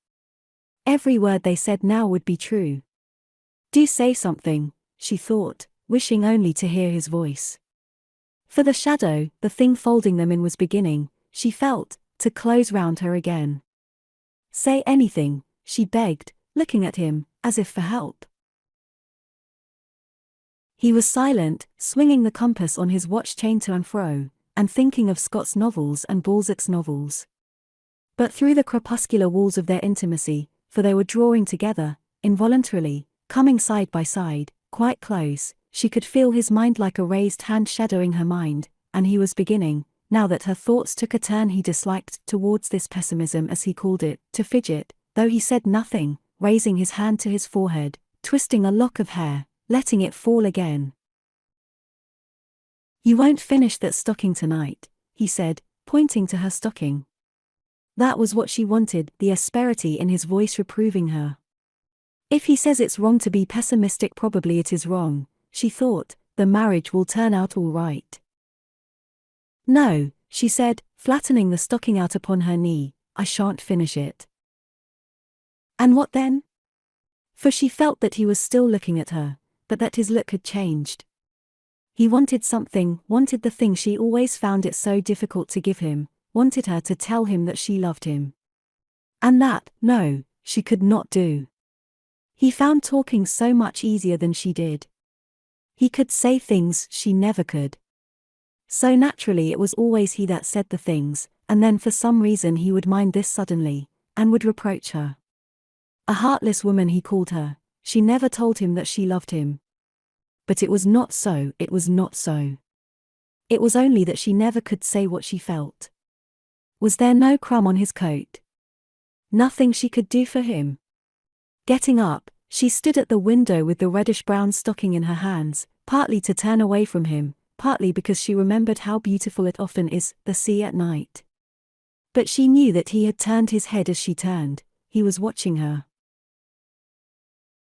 Every word they said now would be true. Do say something, she thought, wishing only to hear his voice. For the shadow, the thing folding them in was beginning, she felt, to close round her again. Say anything, she begged, looking at him, as if for help. He was silent, swinging the compass on his watch chain to and fro, and thinking of Scott's novels and Balzac's novels. But through the crepuscular walls of their intimacy, for they were drawing together, involuntarily, coming side by side, quite close, she could feel his mind like a raised hand shadowing her mind, and he was beginning, now that her thoughts took a turn he disliked, towards this pessimism as he called it, to fidget, though he said nothing, raising his hand to his forehead, twisting a lock of hair, letting it fall again. You won't finish that stocking tonight, he said, pointing to her stocking. That was what she wanted, the asperity in his voice reproving her. If he says it's wrong to be pessimistic, probably it is wrong, she thought, the marriage will turn out all right. No, she said, flattening the stocking out upon her knee, I shan't finish it. And what then? For she felt that he was still looking at her, but that his look had changed. He wanted something, wanted the thing she always found it so difficult to give him, wanted her to tell him that she loved him. And that, no, she could not do. He found talking so much easier than she did. He could say things she never could. So naturally it was always he that said the things, and then for some reason he would mind this suddenly, and would reproach her. A heartless woman he called her, she never told him that she loved him. But it was not so, it was not so. It was only that she never could say what she felt. Was there no crumb on his coat? Nothing she could do for him? Getting up, she stood at the window with the reddish-brown stocking in her hands, partly to turn away from him, partly because she remembered how beautiful it often is, the sea at night. But she knew that he had turned his head as she turned, he was watching her.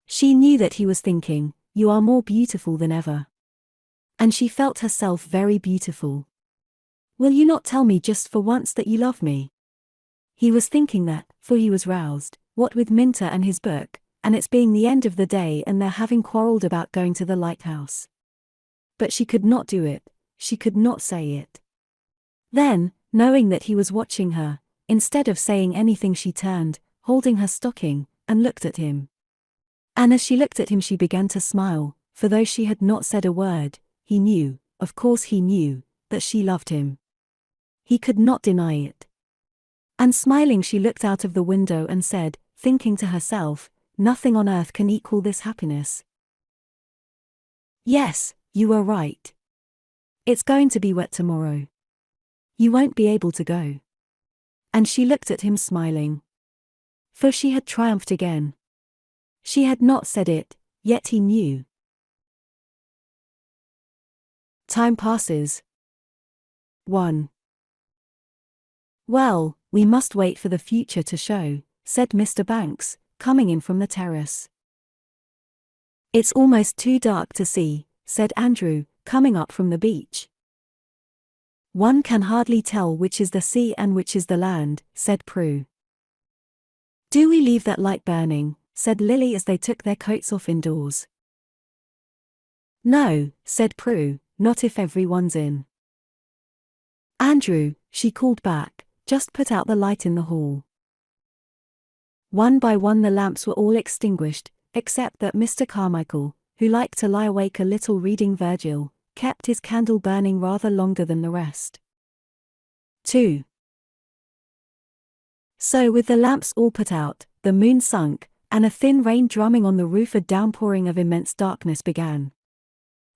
She knew that he was thinking, you are more beautiful than ever. And she felt herself very beautiful. Will you not tell me just for once that you love me? He was thinking that, for he was roused, what with Minter and his book, and it's being the end of the day and their having quarrelled about going to the Lighthouse. But she could not do it, she could not say it. Then, knowing that he was watching her, instead of saying anything she turned, holding her stocking, and looked at him. And as she looked at him she began to smile, for though she had not said a word, he knew, of course he knew, that she loved him. He could not deny it. And smiling she looked out of the window and said, thinking to herself, nothing on earth can equal this happiness. Yes, you were right. It's going to be wet tomorrow. You won't be able to go. And she looked at him smiling. For she had triumphed again. She had not said it, yet he knew. Time passes. 1. Well, we must wait for the future to show, said Mr. Banks, coming in from the terrace. It's almost too dark to see, said Andrew, coming up from the beach. One can hardly tell which is the sea and which is the land, said Prue. Do we leave that light burning, said Lily as they took their coats off indoors. No, said Prue, not if everyone's in. Andrew, she called back, just put out the light in the hall. One by one the lamps were all extinguished, except that Mr. Carmichael, who liked to lie awake a little reading Virgil, kept his candle burning rather longer than the rest. 2. So with the lamps all put out, the moon sunk, and a thin rain drumming on the roof, a downpouring of immense darkness began.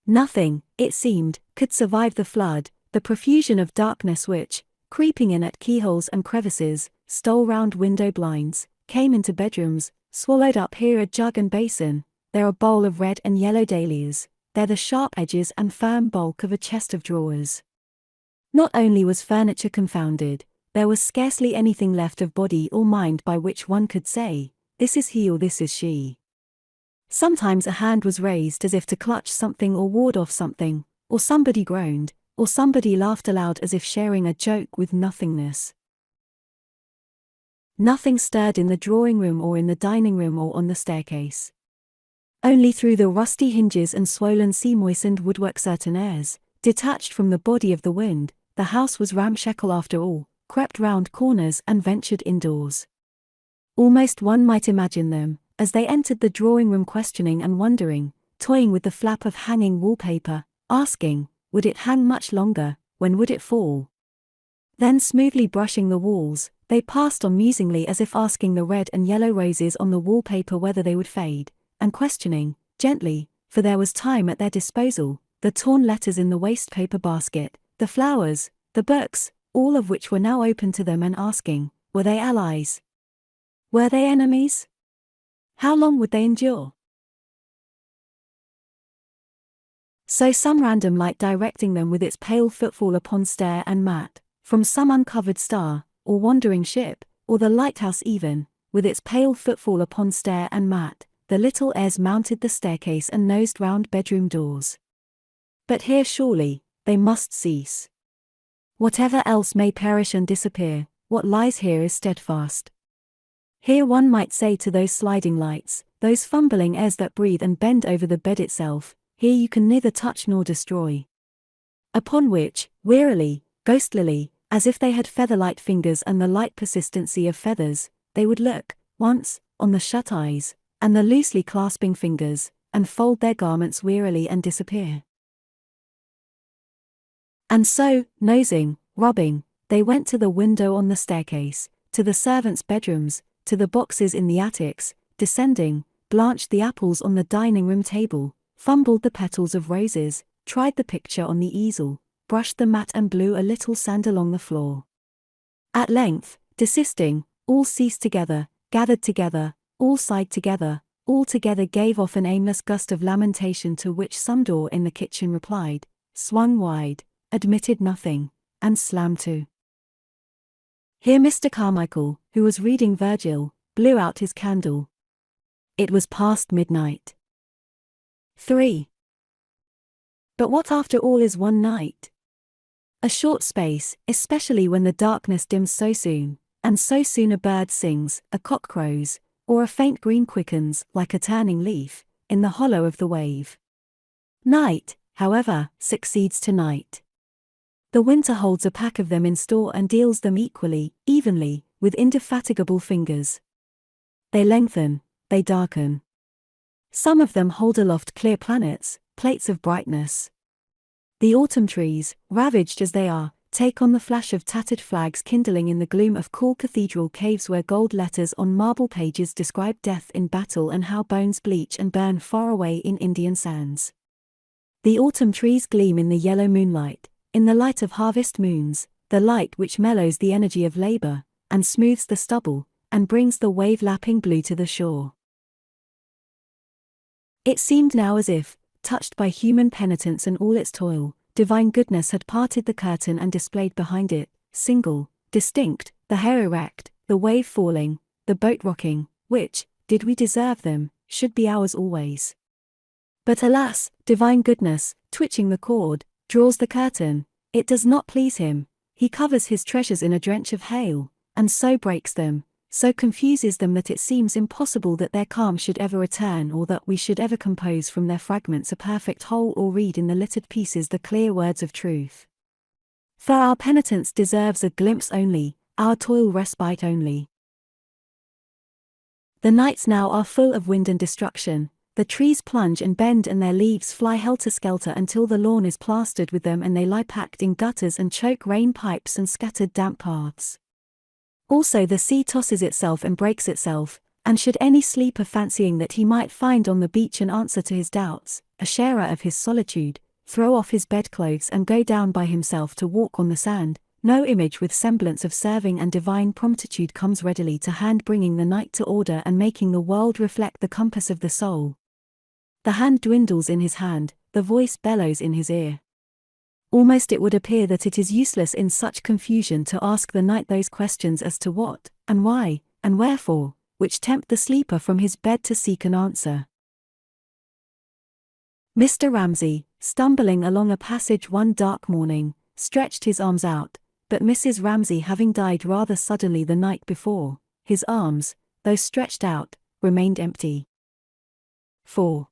Nothing, it seemed, could survive the flood, the profusion of darkness which, creeping in at keyholes and crevices, stole round window blinds, came into bedrooms, swallowed up here a jug and basin, there a bowl of red and yellow dahlias, there the sharp edges and firm bulk of a chest of drawers. Not only was furniture confounded, there was scarcely anything left of body or mind by which one could say, this is he or this is she. Sometimes a hand was raised as if to clutch something or ward off something, or somebody groaned, or somebody laughed aloud as if sharing a joke with nothingness. Nothing stirred in the drawing-room or in the dining-room or on the staircase. Only through the rusty hinges and swollen sea-moistened woodwork certain airs, detached from the body of the wind, the house was ramshackle after all, crept round corners and ventured indoors. Almost one might imagine them, as they entered the drawing-room, questioning and wondering, toying with the flap of hanging wallpaper, asking, would it hang much longer, when would it fall? Then smoothly brushing the walls, they passed on musingly as if asking the red and yellow roses on the wallpaper whether they would fade, and questioning, gently, for there was time at their disposal, the torn letters in the waste-paper basket, the flowers, the books, all of which were now open to them, and asking, were they allies? Were they enemies? How long would they endure? So some random light directing them with its pale footfall upon stair and mat, from some uncovered star, or wandering ship, or the lighthouse even, with its pale footfall upon stair and mat, the little heirs mounted the staircase and nosed round bedroom doors. But here surely, they must cease. Whatever else may perish and disappear, what lies here is steadfast. Here one might say to those sliding lights, those fumbling airs that breathe and bend over the bed itself, here you can neither touch nor destroy. Upon which, wearily, ghostlily, as if they had feather-light fingers and the light persistency of feathers, they would look, once, on the shut eyes, and the loosely clasping fingers, and fold their garments wearily and disappear. And so, nosing, rubbing, they went to the window on the staircase, to the servants' bedrooms, to the boxes in the attics, descending, blanched the apples on the dining-room table, fumbled the petals of roses, tried the picture on the easel, brushed the mat and blew a little sand along the floor. At length, desisting, all ceased together, gathered together, all sighed together, all together gave off an aimless gust of lamentation, to which some door in the kitchen replied, swung wide, admitted nothing, and slammed to. Here Mr. Carmichael, who was reading Virgil, blew out his candle. It was past midnight. 3. But what after all is one night? A short space, especially when the darkness dims so soon, and so soon a bird sings, a cock crows, or a faint green quickens, like a turning leaf, in the hollow of the wave. Night, however, succeeds to night. The winter holds a pack of them in store and deals them equally, evenly, with indefatigable fingers. They lengthen, they darken. Some of them hold aloft clear planets, plates of brightness. The autumn trees, ravaged as they are, take on the flash of tattered flags kindling in the gloom of cool cathedral caves, where gold letters on marble pages describe death in battle and how bones bleach and burn far away in Indian sands. The autumn trees gleam in the yellow moonlight, in the light of harvest moons, the light which mellows the energy of labor, and smooths the stubble, and brings the wave-lapping blue to the shore. It seemed now as if, touched by human penitence and all its toil, divine goodness had parted the curtain and displayed behind it, single, distinct, the hair erect, the wave falling, the boat rocking, which, did we deserve them, should be ours always. But alas, divine goodness, twitching the cord, draws the curtain. It does not please him. He covers his treasures in a drench of hail, and so breaks them, so confuses them that it seems impossible that their calm should ever return, or that we should ever compose from their fragments a perfect whole, or read in the littered pieces the clear words of truth. For our penitence deserves a glimpse only, our toil respite only. The nights now are full of wind and destruction. The trees plunge and bend and their leaves fly helter-skelter until the lawn is plastered with them, and they lie packed in gutters and choke rain pipes and scattered damp paths. Also the sea tosses itself and breaks itself, and should any sleeper fancying that he might find on the beach an answer to his doubts, a sharer of his solitude, throw off his bedclothes and go down by himself to walk on the sand, no image with semblance of serving and divine promptitude comes readily to hand, bringing the night to order and making the world reflect the compass of the soul. The hand dwindles in his hand, the voice bellows in his ear. Almost it would appear that it is useless in such confusion to ask the night those questions as to what, and why, and wherefore, which tempt the sleeper from his bed to seek an answer. Mr. Ramsay, stumbling along a passage one dark morning, stretched his arms out, but Mrs. Ramsay having died rather suddenly the night before, his arms, though stretched out, remained empty. 4.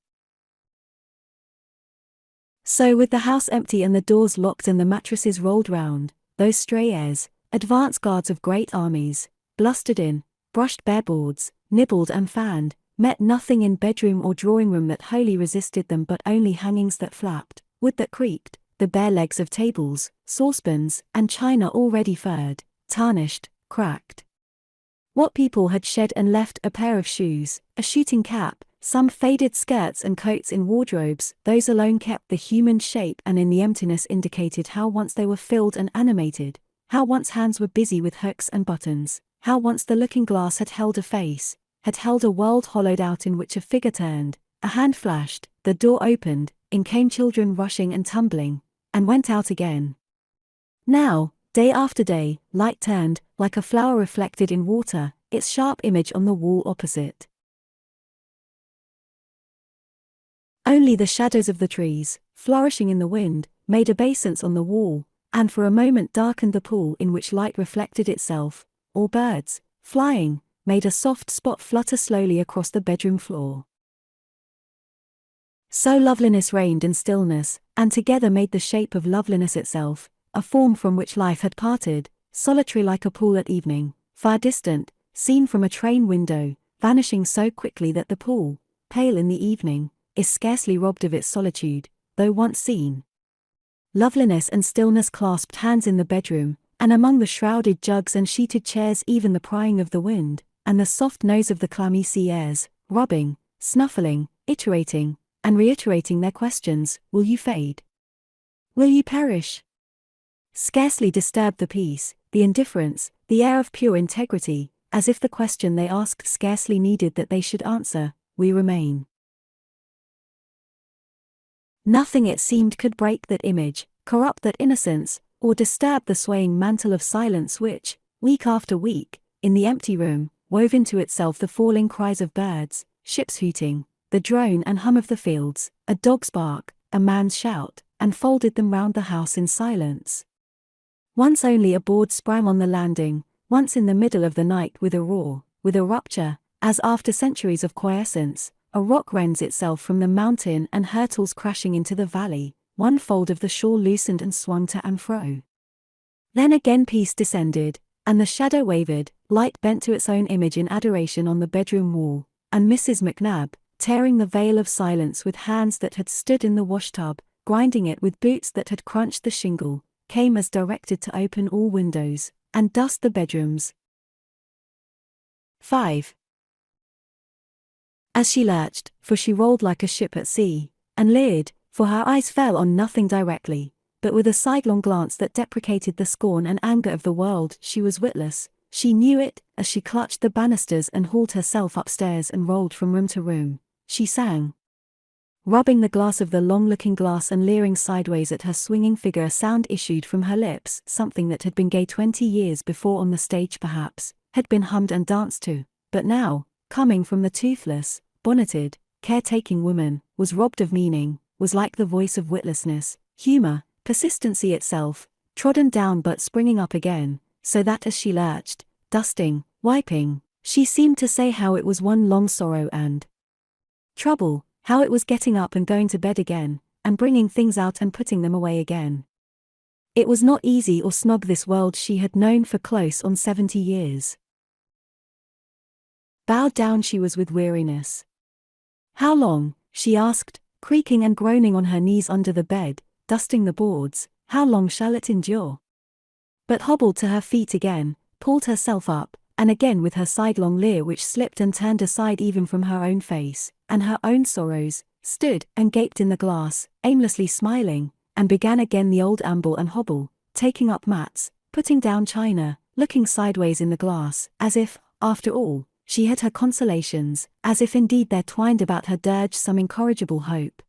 So with the house empty and the doors locked and the mattresses rolled round, those stray airs, advance guards of great armies, blustered in, brushed bare boards, nibbled and fanned, met nothing in bedroom or drawing-room that wholly resisted them but only hangings that flapped, wood that creaked, the bare legs of tables, saucepans, and china already furred, tarnished, cracked. What people had shed and left a pair of shoes, a shooting cap, some faded skirts and coats in wardrobes, those alone kept the human shape and in the emptiness indicated how once they were filled and animated, how once hands were busy with hooks and buttons, how once the looking-glass had held a face, had held a world hollowed out in which a figure turned, a hand flashed, the door opened, in came children rushing and tumbling, and went out again. Now, day after day, light turned, like a flower reflected in water, its sharp image on the wall opposite. Only the shadows of the trees, flourishing in the wind, made obeisance on the wall, and for a moment darkened the pool in which light reflected itself, or birds, flying, made a soft spot flutter slowly across the bedroom floor. So loveliness reigned in stillness, and together made the shape of loveliness itself, a form from which life had parted, solitary like a pool at evening, far distant, seen from a train window, vanishing so quickly that the pool, pale in the evening, is scarcely robbed of its solitude, though once seen. Loveliness and stillness clasped hands in the bedroom, and among the shrouded jugs and sheeted chairs even the prying of the wind, and the soft nose of the clammy sea airs, rubbing, snuffling, iterating, and reiterating their questions, will you fade? Will you perish? Scarcely disturbed the peace, the indifference, the air of pure integrity, as if the question they asked scarcely needed that they should answer, we remain. Nothing it seemed could break that image, corrupt that innocence, or disturb the swaying mantle of silence which, week after week, in the empty room, wove into itself the falling cries of birds, ships hooting, the drone and hum of the fields, a dog's bark, a man's shout, and folded them round the house in silence. Once only a board sprang on the landing, once in the middle of the night with a roar, with a rupture, as after centuries of quiescence, a rock rends itself from the mountain and hurtles crashing into the valley, one fold of the shore loosened and swung to and fro. Then again peace descended, and the shadow wavered, light bent to its own image in adoration on the bedroom wall, and Mrs. McNab, tearing the veil of silence with hands that had stood in the washtub, grinding it with boots that had crunched the shingle, came as directed to open all windows, and dust the bedrooms. 5. As she lurched, for she rolled like a ship at sea, and leered, for her eyes fell on nothing directly, but with a sidelong glance that deprecated the scorn and anger of the world, she was witless, she knew it, as she clutched the banisters and hauled herself upstairs and rolled from room to room, she sang. Rubbing the glass of the long-looking glass and leering sideways at her swinging figure, sound issued from her lips, something that had been gay 20 years before on the stage perhaps, had been hummed and danced to, but now, coming from the toothless, bonneted, caretaking woman, was robbed of meaning, was like the voice of witlessness, humor, persistency itself, trodden down but springing up again, so that as she lurched, dusting, wiping, she seemed to say how it was one long sorrow and trouble, how it was getting up and going to bed again, and bringing things out and putting them away again. It was not easy or snug this world she had known for close on 70 years. Bowed down she was with weariness. How long, she asked, creaking and groaning on her knees under the bed, dusting the boards, how long shall it endure? But hobbled to her feet again, pulled herself up, and again with her sidelong leer which slipped and turned aside even from her own face, and her own sorrows, stood and gaped in the glass, aimlessly smiling, and began again the old amble and hobble, taking up mats, putting down china, looking sideways in the glass, as if, after all, she had her consolations, as if indeed there twined about her dirge some incorrigible hope.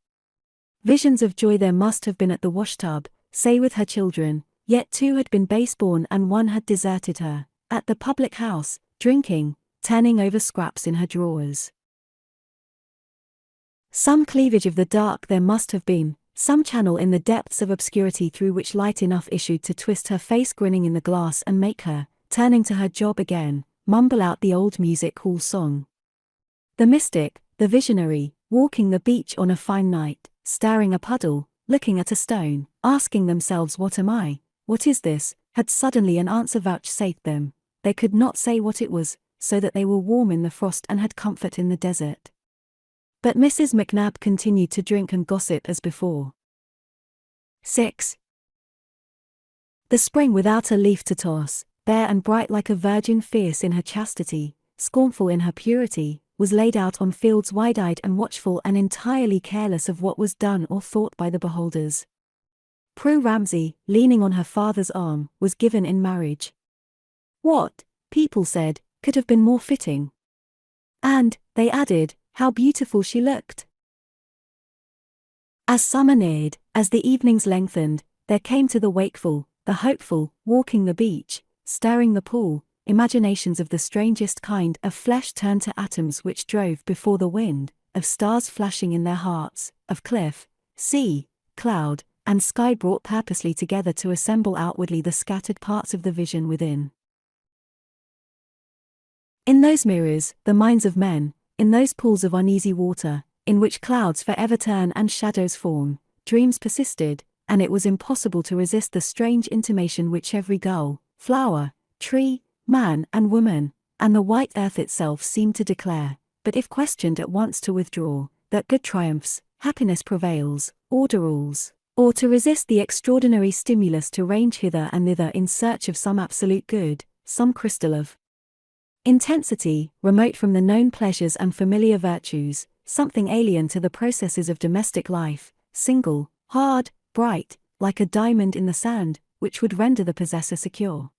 Visions of joy there must have been at the washtub, say with her children, yet 2 had been base-born and 1 had deserted her, at the public house, drinking, turning over scraps in her drawers. Some cleavage of the dark there must have been, some channel in the depths of obscurity through which light enough issued to twist her face grinning in the glass and make her, turning to her job again, mumble out the old music-hall song. The mystic, the visionary, walking the beach on a fine night, staring a puddle, looking at a stone, asking themselves what am I, what is this, had suddenly an answer vouchsafed them. They could not say what it was, so that they were warm in the frost and had comfort in the desert. But Mrs. McNab continued to drink and gossip as before. 6. The spring without a leaf to toss, bare and bright like a virgin fierce in her chastity, scornful in her purity, was laid out on fields wide-eyed and watchful and entirely careless of what was done or thought by the beholders. Prue Ramsay, leaning on her father's arm, was given in marriage. What, people said, could have been more fitting? And, they added, how beautiful she looked. As summer neared, as the evenings lengthened, there came to the wakeful, the hopeful, walking the beach, stirring the pool, imaginations of the strangest kind of flesh turned to atoms which drove before the wind, of stars flashing in their hearts, of cliff, sea, cloud, and sky brought purposely together to assemble outwardly the scattered parts of the vision within. In those mirrors, the minds of men, in those pools of uneasy water, in which clouds forever turn and shadows form, dreams persisted, and it was impossible to resist the strange intimation which every gull, flower, tree, man and woman, and the white earth itself seemed to declare, but if questioned at once to withdraw, that good triumphs, happiness prevails, order rules, or to resist the extraordinary stimulus to range hither and thither in search of some absolute good, some crystal of intensity, remote from the known pleasures and familiar virtues, something alien to the processes of domestic life, single, hard, bright, like a diamond in the sand, which would render the possessor secure.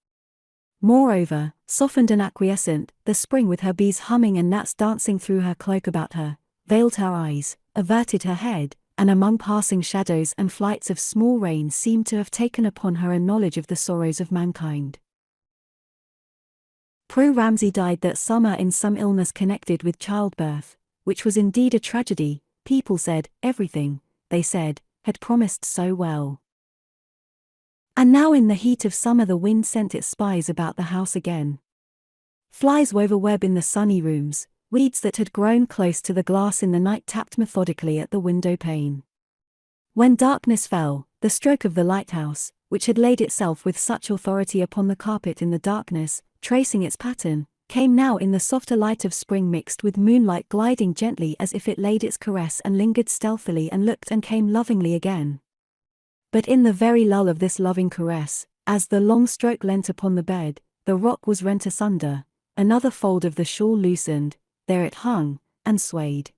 Moreover, softened and acquiescent, the spring with her bees humming and gnats dancing through her cloak about her, veiled her eyes, averted her head, and among passing shadows and flights of small rain seemed to have taken upon her a knowledge of the sorrows of mankind. Prue Ramsay died that summer in some illness connected with childbirth, which was indeed a tragedy. People said, everything, they said, had promised so well. And now in the heat of summer the wind sent its spies about the house again. Flies wove a web in the sunny rooms, weeds that had grown close to the glass in the night tapped methodically at the window pane. When darkness fell, the stroke of the lighthouse, which had laid itself with such authority upon the carpet in the darkness, tracing its pattern, came now in the softer light of spring mixed with moonlight gliding gently as if it laid its caress and lingered stealthily and looked and came lovingly again. But in the very lull of this loving caress, as the long stroke leant upon the bed, the rock was rent asunder, another fold of the shawl loosened, there it hung, and swayed.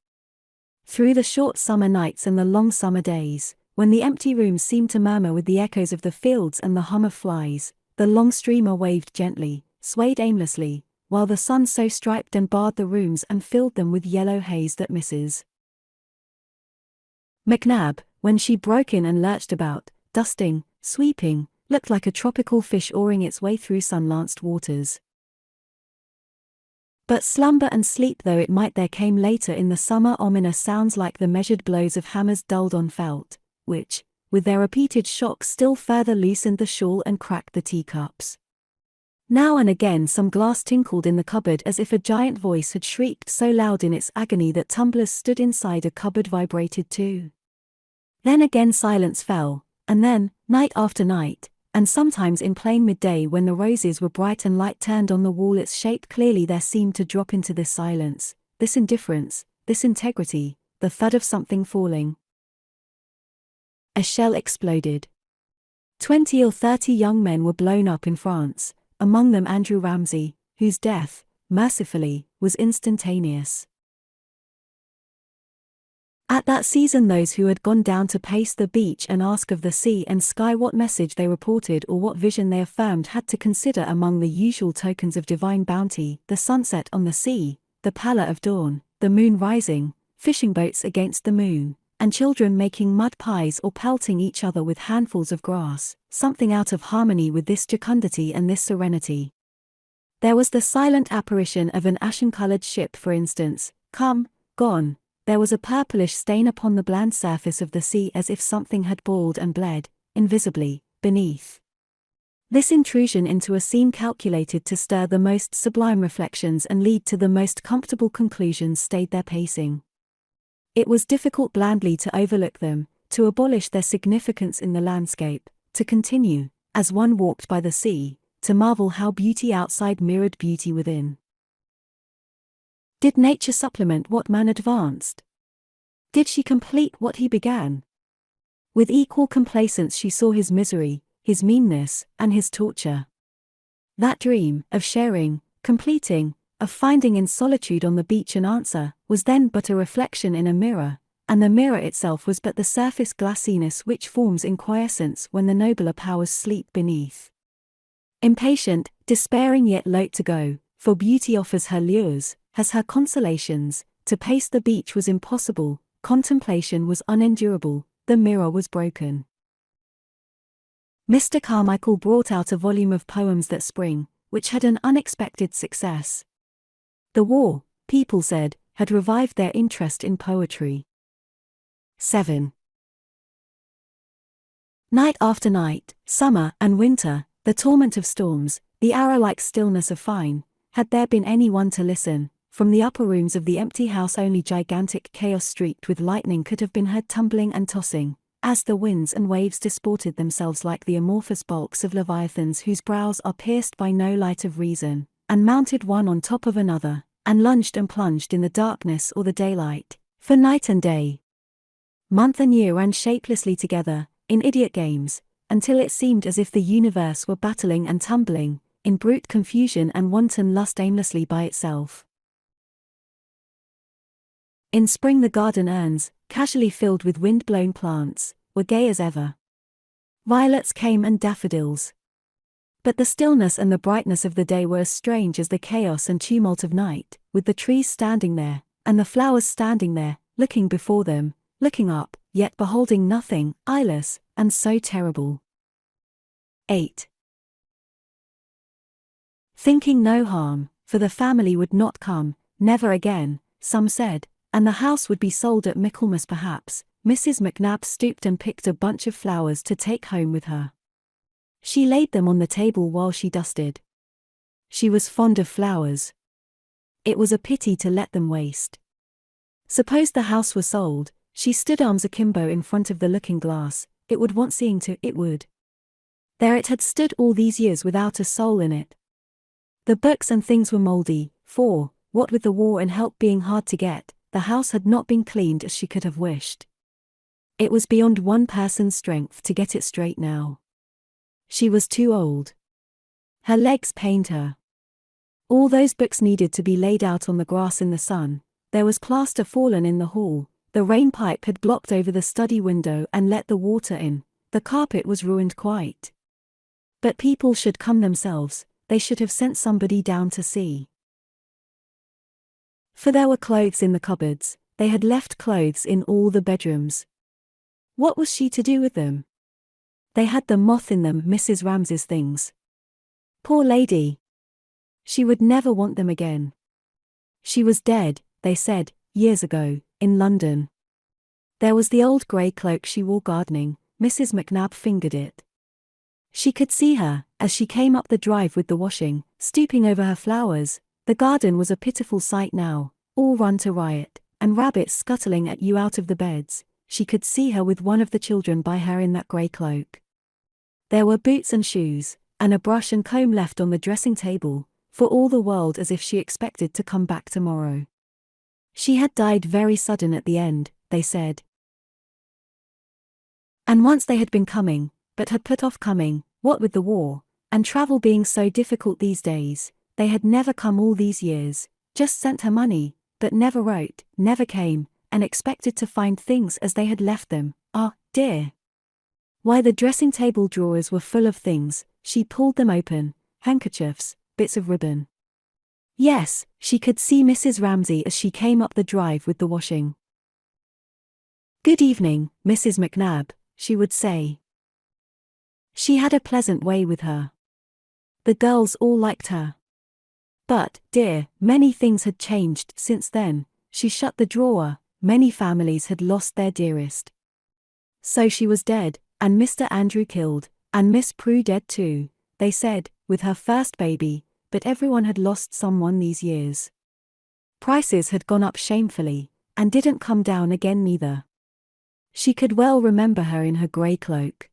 Through the short summer nights and the long summer days, when the empty rooms seemed to murmur with the echoes of the fields and the hum of flies, the long streamer waved gently, swayed aimlessly, while the sun so striped and barred the rooms and filled them with yellow haze that Mrs. McNab, when she broke in and lurched about, dusting, sweeping, looked like a tropical fish oaring its way through sun-lanced waters. But slumber and sleep though it might, there came later in the summer ominous sounds like the measured blows of hammers dulled on felt, which, with their repeated shocks, still further loosened the shawl and cracked the teacups. Now and again some glass tinkled in the cupboard as if a giant voice had shrieked so loud in its agony that tumblers stood inside a cupboard vibrated too. Then again silence fell, and then, night after night, and sometimes in plain midday when the roses were bright and light turned on the wall its shape clearly, there seemed to drop into this silence, this indifference, this integrity, the thud of something falling. A shell exploded. 20 or 30 young men were blown up in France, among them Andrew Ramsay, whose death, mercifully, was instantaneous. At that season those who had gone down to pace the beach and ask of the sea and sky what message they reported or what vision they affirmed had to consider among the usual tokens of divine bounty, the sunset on the sea, the pallor of dawn, the moon rising, fishing boats against the moon, and children making mud pies or pelting each other with handfuls of grass, something out of harmony with this jocundity and this serenity. There was the silent apparition of an ashen-colored ship, for instance, come, gone. There was a purplish stain upon the bland surface of the sea as if something had boiled and bled, invisibly, beneath. This intrusion into a scene calculated to stir the most sublime reflections and lead to the most comfortable conclusions stayed their pacing. It was difficult blandly to overlook them, to abolish their significance in the landscape, to continue, as one walked by the sea, to marvel how beauty outside mirrored beauty within. Did nature supplement what man advanced? Did she complete what he began? With equal complacence she saw his misery, his meanness, and his torture. That dream, of sharing, completing, of finding in solitude on the beach an answer, was then but a reflection in a mirror, and the mirror itself was but the surface glassiness which forms in quiescence when the nobler powers sleep beneath. Impatient, despairing yet loath to go, for beauty offers her lures, has her consolations, to pace the beach was impossible, contemplation was unendurable, the mirror was broken. Mr. Carmichael brought out a volume of poems that spring, which had an unexpected success. The war, people said, had revived their interest in poetry. 7. Night after night, summer and winter, the torment of storms, the arrow-like stillness of fine, had there been any one to listen, from the upper rooms of the empty house only gigantic chaos streaked with lightning could have been heard tumbling and tossing, as the winds and waves disported themselves like the amorphous bulks of leviathans whose brows are pierced by no light of reason, and mounted one on top of another, and lunged and plunged in the darkness or the daylight, for night and day. Month and year ran shapelessly together, in idiot games, until it seemed as if the universe were battling and tumbling, in brute confusion and wanton lust aimlessly by itself. In spring the garden urns, casually filled with wind-blown plants, were gay as ever. Violets came and daffodils. But the stillness and the brightness of the day were as strange as the chaos and tumult of night, with the trees standing there, and the flowers standing there, looking before them, looking up, yet beholding nothing, eyeless, and so terrible. 8. Thinking no harm, for the family would not come, never again, some said, and the house would be sold at Michaelmas perhaps, Mrs. McNabb stooped and picked a bunch of flowers to take home with her. She laid them on the table while she dusted. She was fond of flowers. It was a pity to let them waste. Suppose the house were sold, she stood arms akimbo in front of the looking-glass, it would want seeing to, it would. There it had stood all these years without a soul in it. The books and things were mouldy, for, what with the war and help being hard to get, the house had not been cleaned as she could have wished. It was beyond one person's strength to get it straight now. She was too old. Her legs pained her. All those books needed to be laid out on the grass in the sun, there was plaster fallen in the hall, the rain pipe had blocked over the study window and let the water in, the carpet was ruined quite. But people should come themselves, they should have sent somebody down to see. For there were clothes in the cupboards, they had left clothes in all the bedrooms. What was she to do with them? They had the moth in them, Mrs. Ramsay's things. Poor lady! She would never want them again. She was dead, they said, years ago, in London. There was the old grey cloak she wore gardening. Mrs. McNab fingered it. She could see her, as she came up the drive with the washing, stooping over her flowers. The garden was a pitiful sight now, all run to riot, and rabbits scuttling at you out of the beds. She could see her with one of the children by her in that grey cloak. There were boots and shoes, and a brush and comb left on the dressing table, for all the world as if she expected to come back tomorrow. She had died very sudden at the end, they said. And once they had been coming, but had put off coming, what with the war, and travel being so difficult these days, they had never come all these years, just sent her money, but never wrote, never came, and expected to find things as they had left them. Ah, dear! Why, the dressing table drawers were full of things. She pulled them open, handkerchiefs, bits of ribbon. Yes, she could see Mrs. Ramsay as she came up the drive with the washing. "Good evening, Mrs. McNab," she would say. She had a pleasant way with her. The girls all liked her. But, dear, many things had changed since then. She shut the drawer. Many families had lost their dearest. So she was dead, and Mr. Andrew killed, and Miss Prue dead too, they said, with her first baby, but everyone had lost someone these years. Prices had gone up shamefully, and didn't come down again neither. She could well remember her in her grey cloak.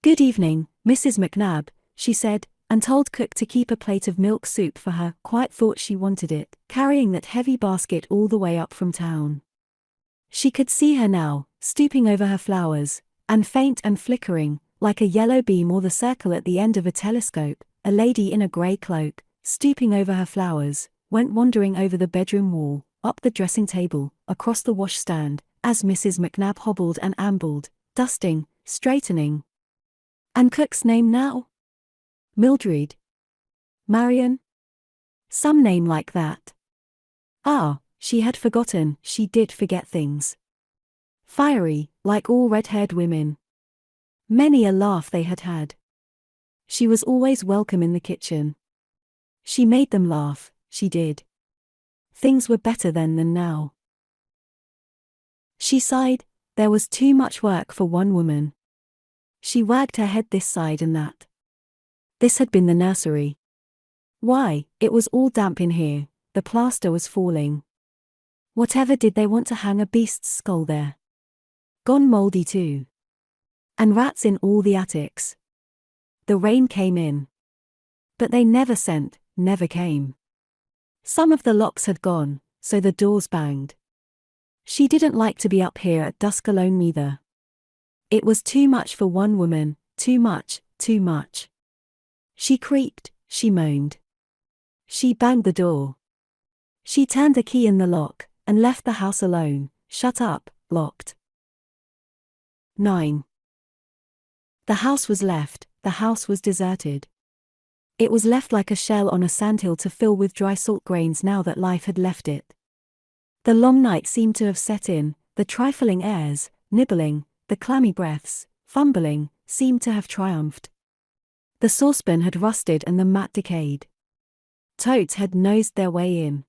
"Good evening, Mrs. McNab," she said, and told cook to keep a plate of milk soup for her. Quite thought she wanted it, carrying that heavy basket all the way up from town. She could see her now, stooping over her flowers, and faint and flickering, like a yellow beam or the circle at the end of a telescope. A lady in a grey cloak, stooping over her flowers, went wandering over the bedroom wall, up the dressing table, across the washstand, as Mrs. McNab hobbled and ambled, dusting, straightening. And cook's name now? Mildred? Marion? Some name like that. Ah, she had forgotten. She did forget things. Fiery, like all red-haired women. Many a laugh they had had. She was always welcome in the kitchen. She made them laugh, she did. Things were better then than now. She sighed. There was too much work for one woman. She wagged her head this side and that. This had been the nursery. Why, it was all damp in here, the plaster was falling. Whatever did they want to hang a beast's skull there? Gone mouldy too. And rats in all the attics. The rain came in. But they never sent, never came. Some of the locks had gone, so the doors banged. She didn't like to be up here at dusk alone neither. It was too much for one woman, too much, too much. She creaked, she moaned. She banged the door. She turned the key in the lock, and left the house alone, shut up, locked. 9. The house was left, the house was deserted. It was left like a shell on a sandhill to fill with dry salt grains now that life had left it. The long night seemed to have set in, the trifling airs, nibbling, the clammy breaths, fumbling, seemed to have triumphed. The saucepan had rusted and the mat decayed. Toads had nosed their way in.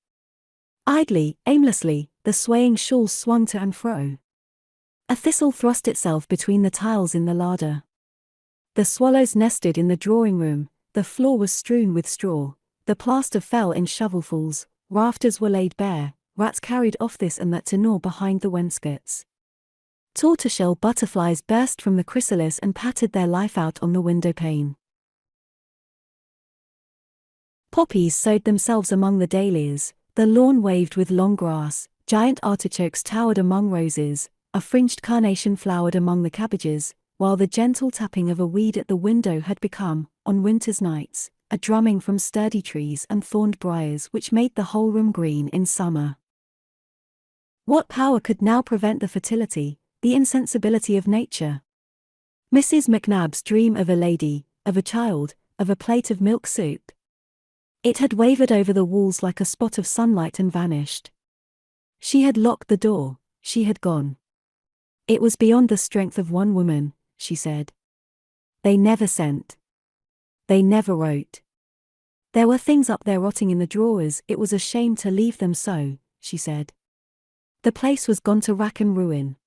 Idly, aimlessly, the swaying shawls swung to and fro. A thistle thrust itself between the tiles in the larder. The swallows nested in the drawing room, the floor was strewn with straw, the plaster fell in shovelfuls, rafters were laid bare, rats carried off this and that to gnaw behind the wainscots. Tortoiseshell butterflies burst from the chrysalis and pattered their life out on the window pane. Poppies sowed themselves among the dahlias, the lawn waved with long grass, giant artichokes towered among roses, a fringed carnation flowered among the cabbages, while the gentle tapping of a weed at the window had become, on winter's nights, a drumming from sturdy trees and thorned briars which made the whole room green in summer. What power could now prevent the fertility, the insensibility of nature? Mrs. McNab's dream of a lady, of a child, of a plate of milk soup. It had wavered over the walls like a spot of sunlight and vanished. She had locked the door, she had gone. It was beyond the strength of one woman, she said. They never sent. They never wrote. There were things up there rotting in the drawers, it was a shame to leave them so, she said. The place was gone to rack and ruin.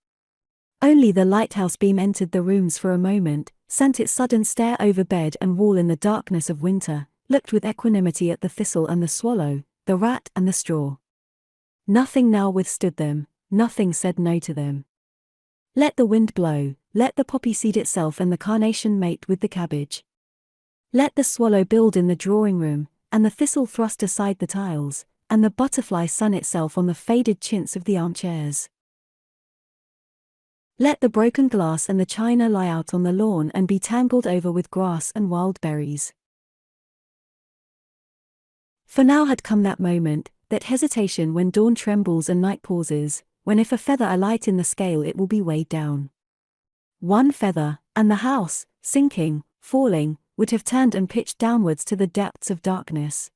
Only the lighthouse beam entered the rooms for a moment, sent its sudden stare over bed and wall in the darkness of winter, looked with equanimity at the thistle and the swallow, the rat and the straw. Nothing now withstood them, nothing said no to them. Let the wind blow, let the poppy seed itself and the carnation mate with the cabbage. Let the swallow build in the drawing-room, and the thistle thrust aside the tiles, and the butterfly sun itself on the faded chintz of the armchairs. Let the broken glass and the china lie out on the lawn and be tangled over with grass and wild berries. For now had come that moment, that hesitation when dawn trembles and night pauses, when if a feather alight in the scale it will be weighed down. One feather, and the house, sinking, falling, would have turned and pitched downwards to the depths of darkness.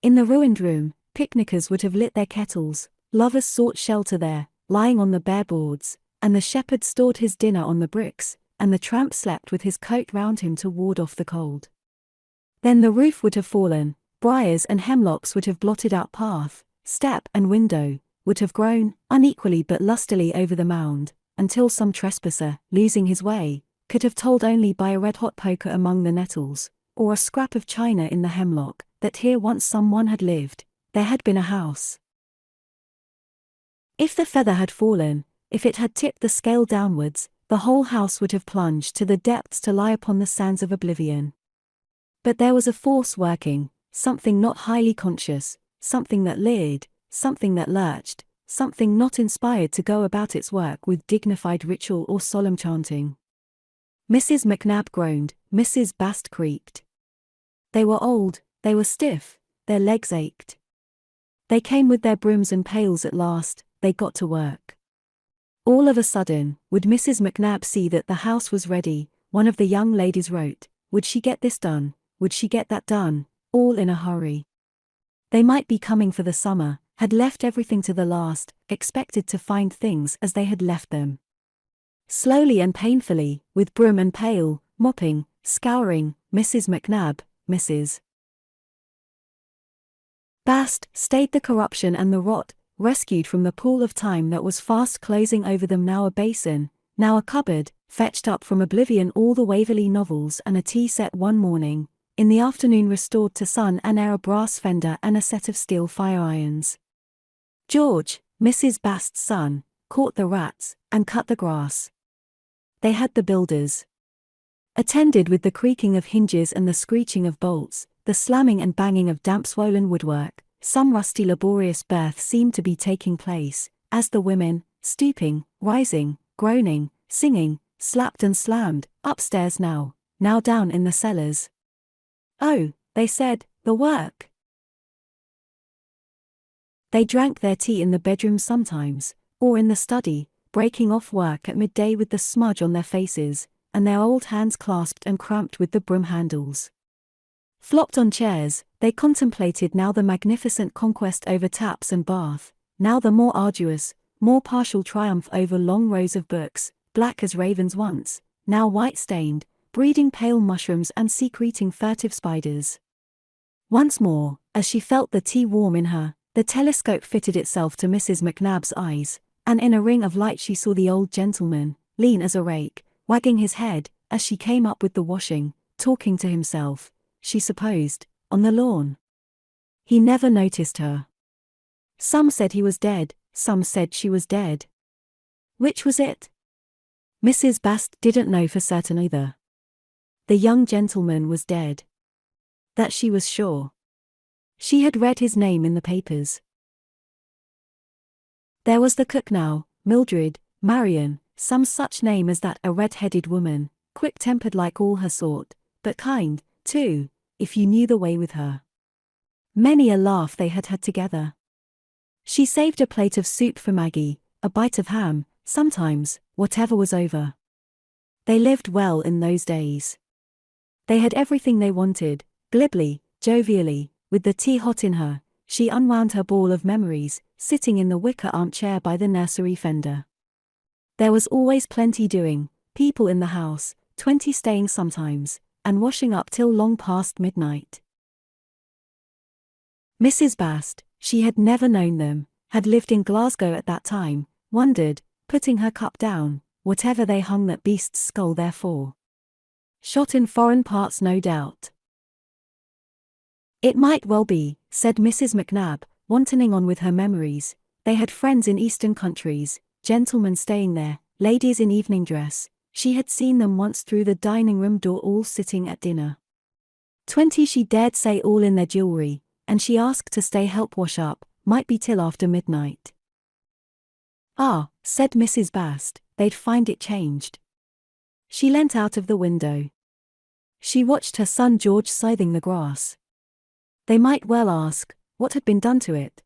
In the ruined room, picnickers would have lit their kettles, lovers sought shelter there, lying on the bare boards, and the shepherd stored his dinner on the bricks, and the tramp slept with his coat round him to ward off the cold. Then the roof would have fallen, briars and hemlocks would have blotted out path, step and window, would have grown, unequally but lustily over the mound, until some trespasser, losing his way, could have told only by a red-hot poker among the nettles, or a scrap of china in the hemlock, that here once someone had lived, there had been a house. If the feather had fallen, if it had tipped the scale downwards, the whole house would have plunged to the depths to lie upon the sands of oblivion. But there was a force working, something not highly conscious, something that leered, something that lurched, something not inspired to go about its work with dignified ritual or solemn chanting. Mrs. McNab groaned, Mrs. Bast creaked. They were old, they were stiff, their legs ached. They came with their brooms and pails at last, they got to work. All of a sudden, would Mrs. McNab see that the house was ready, one of the young ladies wrote, would she get this done, would she get that done, all in a hurry. They might be coming for the summer, had left everything to the last, expected to find things as they had left them. Slowly and painfully, with broom and pail, mopping, scouring, Mrs. McNab, Mrs. Bast, stayed the corruption and the rot, rescued from the pool of time that was fast closing over them, now a basin, now a cupboard, fetched up from oblivion all the Waverley novels and a tea set one morning, in the afternoon restored to sun and air a brass fender and a set of steel fire irons. George, Mrs. Bast's son, caught the rats, and cut the grass. They had the builders. Attended with the creaking of hinges and the screeching of bolts, the slamming and banging of damp-swollen woodwork, some rusty laborious birth seemed to be taking place, as the women, stooping, rising, groaning, singing, slapped and slammed, upstairs now down in the cellars. Oh, they said, the work. They drank their tea in the bedroom sometimes, or in the study, breaking off work at midday with the smudge on their faces, and their old hands clasped and cramped with the broom handles. Flopped on chairs, they contemplated now the magnificent conquest over taps and bath, now the more arduous, more partial triumph over long rows of books, black as ravens once, now white-stained, breeding pale mushrooms and secreting furtive spiders. Once more, as she felt the tea warm in her, the telescope fitted itself to Mrs. McNab's eyes, and in a ring of light she saw the old gentleman, lean as a rake, wagging his head, as she came up with the washing, talking to himself, she supposed, on the lawn. He never noticed her. Some said he was dead, some said she was dead. Which was it? Mrs. Bast didn't know for certain either. The young gentleman was dead. That she was sure. She had read his name in the papers. There was the cook now, Mildred, Marion, some such name as that, a red-headed woman, quick-tempered like all her sort, but kind, too, if you knew the way with her. Many a laugh they had had together. She saved a plate of soup for Maggie, a bite of ham, sometimes, whatever was over. They lived well in those days. They had everything they wanted, glibly, jovially, with the tea hot in her. She unwound her ball of memories, sitting in the wicker armchair by the nursery fender. There was always plenty doing, people in the house, 20 staying sometimes, and washing up till long past midnight. Mrs. Bast, she had never known them, had lived in Glasgow at that time, wondered, putting her cup down, whatever they hung that beast's skull there for. Shot in foreign parts, no doubt. It might well be, said Mrs. McNab, wantoning on with her memories. They had friends in eastern countries, gentlemen staying there, ladies in evening dress. She had seen them once through the dining room door, all sitting at dinner. 20, she dared say, all in their jewellery, and she asked to stay help wash up, might be till after midnight. Ah, said Mrs. Bast, they'd find it changed. She leant out of the window. She watched her son George scything the grass. They might well ask, what had been done to it?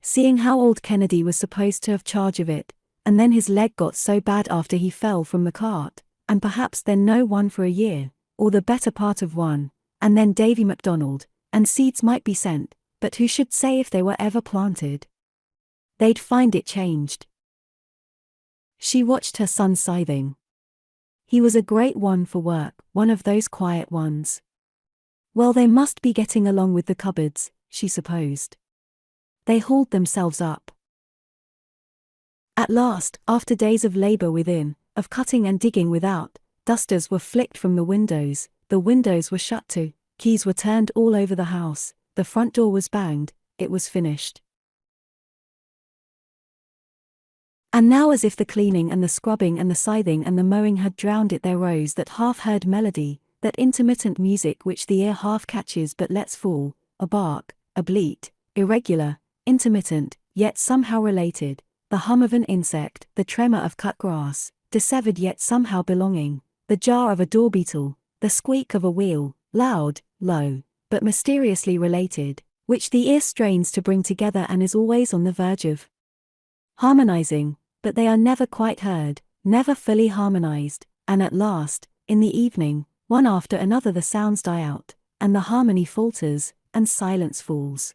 Seeing how old Kennedy was supposed to have charge of it, and then his leg got so bad after he fell from the cart, and perhaps then no one for a year, or the better part of one, and then Davy MacDonald, and seeds might be sent, but who should say if they were ever planted? They'd find it changed. She watched her son scything. He was a great one for work, one of those quiet ones. Well, they must be getting along with the cupboards, she supposed. They hauled themselves up. At last, after days of labour within, of cutting and digging without, dusters were flicked from the windows were shut to, keys were turned all over the house, the front door was banged, it was finished. And now, as if the cleaning and the scrubbing and the scything and the mowing had drowned it, there rose that half-heard melody, that intermittent music which the ear half catches but lets fall, a bark, a bleat, irregular, intermittent, yet somehow related, the hum of an insect, the tremor of cut grass, dissevered yet somehow belonging, the jar of a door beetle, the squeak of a wheel, loud, low, but mysteriously related, which the ear strains to bring together and is always on the verge of harmonizing, but they are never quite heard, never fully harmonized, and at last, in the evening, one after another the sounds die out, and the harmony falters, and silence falls.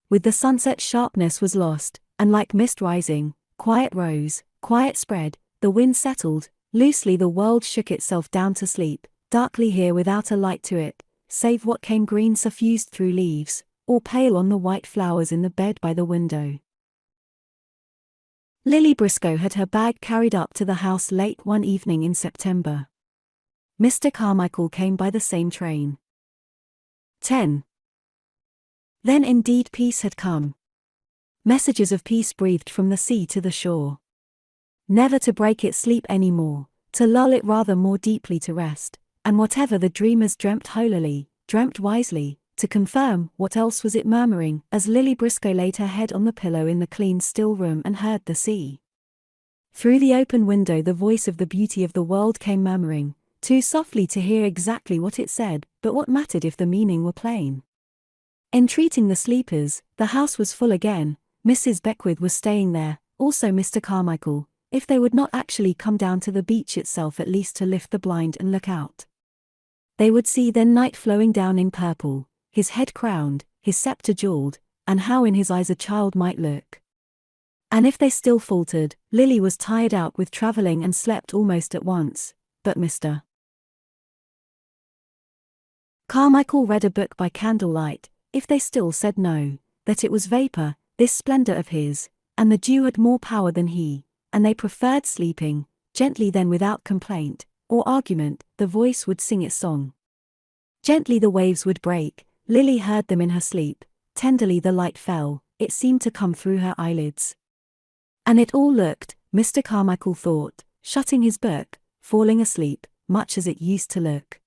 With the sunset sharpness was lost, and like mist rising, quiet rose, quiet spread, the wind settled, loosely the world shook itself down to sleep, darkly here without a light to it, save what came green suffused through leaves, or pale on the white flowers in the bed by the window. Lily Briscoe had her bag carried up to the house late one evening in September. Mr. Carmichael came by the same train. 10. Then indeed peace had come. Messages of peace breathed from the sea to the shore. Never to break its sleep any more, to lull it rather more deeply to rest, and whatever the dreamers dreamt holily, dreamt wisely, to confirm. What else was it murmuring, as Lily Briscoe laid her head on the pillow in the clean still room and heard the sea? Through the open window the voice of the beauty of the world came murmuring, too softly to hear exactly what it said, but what mattered if the meaning were plain? Entreating the sleepers, the house was full again. Mrs. Beckwith was staying there, also Mr. Carmichael, if they would not actually come down to the beach itself, at least to lift the blind and look out. They would see then night flowing down in purple, his head crowned, his sceptre jeweled, and how in his eyes a child might look. And if they still faltered, Lily was tired out with travelling and slept almost at once, but Mr. Carmichael read a book by candlelight. If they still said no, that it was vapour, this splendour of his, and the dew had more power than he, and they preferred sleeping, gently then without complaint, or argument, the voice would sing its song. Gently the waves would break, Lily heard them in her sleep, tenderly the light fell, it seemed to come through her eyelids. And it all looked, Mr. Carmichael thought, shutting his book, falling asleep, much as it used to look.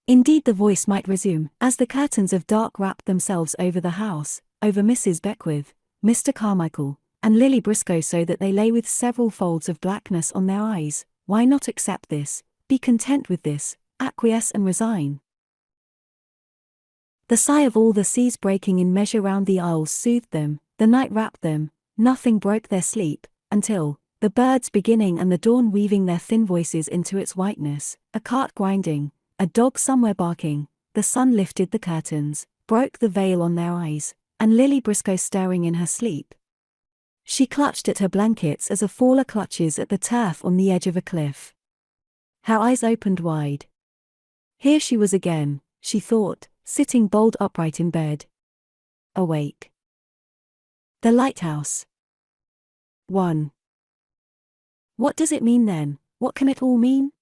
Indeed the voice might resume, as the curtains of dark wrapped themselves over the house, over Mrs. Beckwith, Mr. Carmichael, and Lily Briscoe, so that they lay with several folds of blackness on their eyes. Why not accept this, be content with this, acquiesce and resign? The sigh of all the seas breaking in measure round the isles soothed them, the night wrapped them, nothing broke their sleep, until, the birds beginning and the dawn weaving their thin voices into its whiteness, a cart grinding, a dog somewhere barking, the sun lifted the curtains, broke the veil on their eyes, and Lily Briscoe stirring in her sleep. She clutched at her blankets as a faller clutches at the turf on the edge of a cliff. Her eyes opened wide. Here she was again, she thought, sitting bolt upright in bed. Awake. The Lighthouse. 1. What does it mean then? What can it all mean?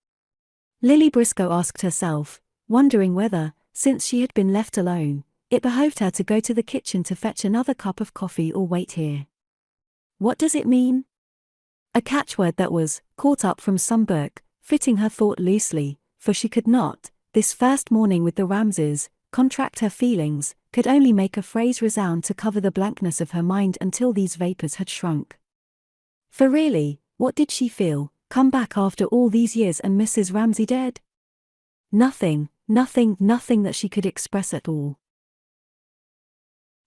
Lily Briscoe asked herself, wondering whether, since she had been left alone, it behoved her to go to the kitchen to fetch another cup of coffee or wait here. What does it mean? A catchword that was caught up from some book, fitting her thought loosely, for she could not, this first morning with the Ramsays, contract her feelings, could only make a phrase resound to cover the blankness of her mind until these vapors had shrunk. For really, what did she feel, come back after all these years and Mrs. Ramsay dead? Nothing that she could express at all.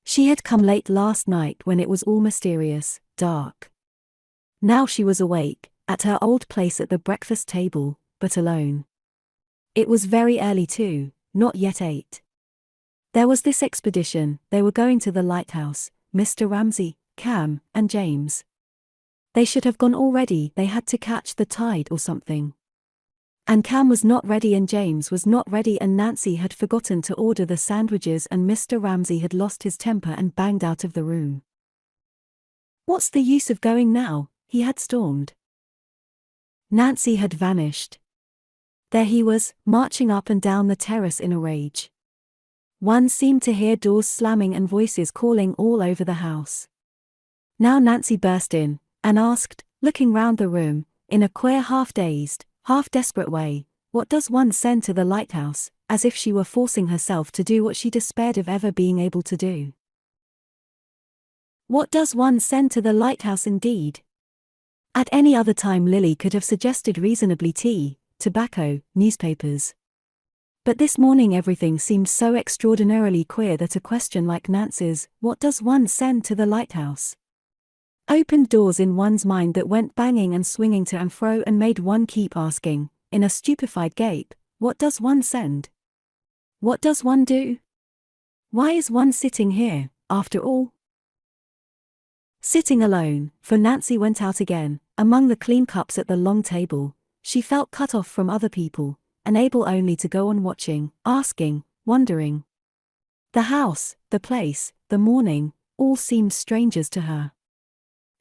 She had come late last night when it was all mysterious, dark. Now she was awake, at her old place at the breakfast table, but alone. It was very early too, not yet 8. There was this expedition, they were going to the Lighthouse, Mr. Ramsay, Cam, and James. They should have gone already, they had to catch the tide or something. And Cam was not ready and James was not ready and Nancy had forgotten to order the sandwiches and Mr. Ramsay had lost his temper and banged out of the room. What's the use of going now? He had stormed. Nancy had vanished. There he was, marching up and down the terrace in a rage. One seemed to hear doors slamming and voices calling all over the house. Now Nancy burst in, and asked, looking round the room, in a queer half-dazed, half-desperate way, what does one send to the Lighthouse, as if she were forcing herself to do what she despaired of ever being able to do. What does one send to the Lighthouse indeed? At any other time Lily could have suggested reasonably tea, tobacco, newspapers. But this morning everything seemed so extraordinarily queer that a question like Nancy's, what does one send to the Lighthouse? Opened doors in one's mind that went banging and swinging to and fro and made one keep asking, in a stupefied gape, what does one send? What does one do? Why is one sitting here, after all? Sitting alone, for Nancy went out again, among the clean cups at the long table, she felt cut off from other people, and able only to go on watching, asking, wondering. The house, the place, the morning, all seemed strangers to her.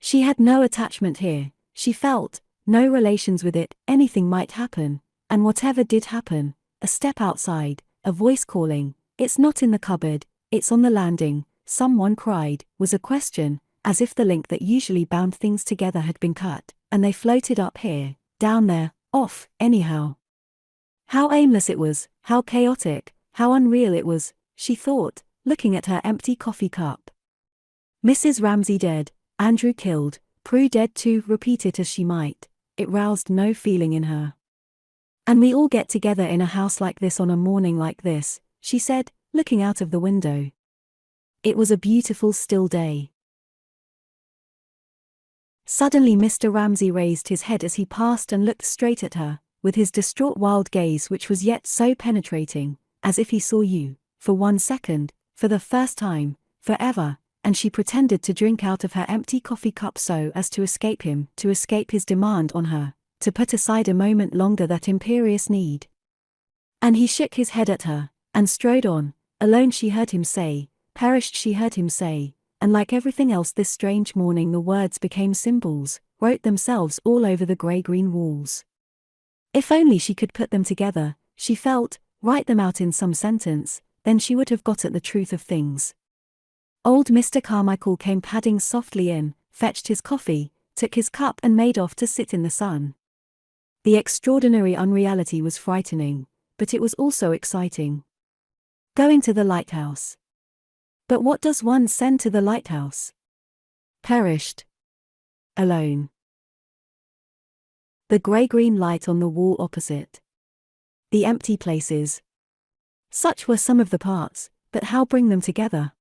She had no attachment here, she felt, no relations with it, anything might happen, and whatever did happen, a step outside, a voice calling, it's not in the cupboard, it's on the landing, someone cried, was a question, as if the link that usually bound things together had been cut, and they floated up here, down there, off, anyhow. How aimless it was, how chaotic, how unreal it was, she thought, looking at her empty coffee cup. Mrs. Ramsay dead, Andrew killed, Prue dead too, repeat it as she might, it roused no feeling in her. And we all get together in a house like this on a morning like this, she said, looking out of the window. It was a beautiful still day. Suddenly Mr. Ramsay raised his head as he passed and looked straight at her, with his distraught wild gaze which was yet so penetrating, as if he saw you, for 1 second, for the first time, forever, and she pretended to drink out of her empty coffee cup so as to escape him, to escape his demand on her, to put aside a moment longer that imperious need. And he shook his head at her, and strode on, alone she heard him say, perished she heard him say, and like everything else this strange morning the words became symbols, wrote themselves all over the grey-green walls. If only she could put them together, she felt, write them out in some sentence, then she would have got at the truth of things. Old Mr. Carmichael came padding softly in, fetched his coffee, took his cup and made off to sit in the sun. The extraordinary unreality was frightening, but it was also exciting. Going to the Lighthouse. But what does one send to the Lighthouse? Perished. Alone. The grey-green light on the wall opposite. The empty places. Such were some of the parts, but how bring them together?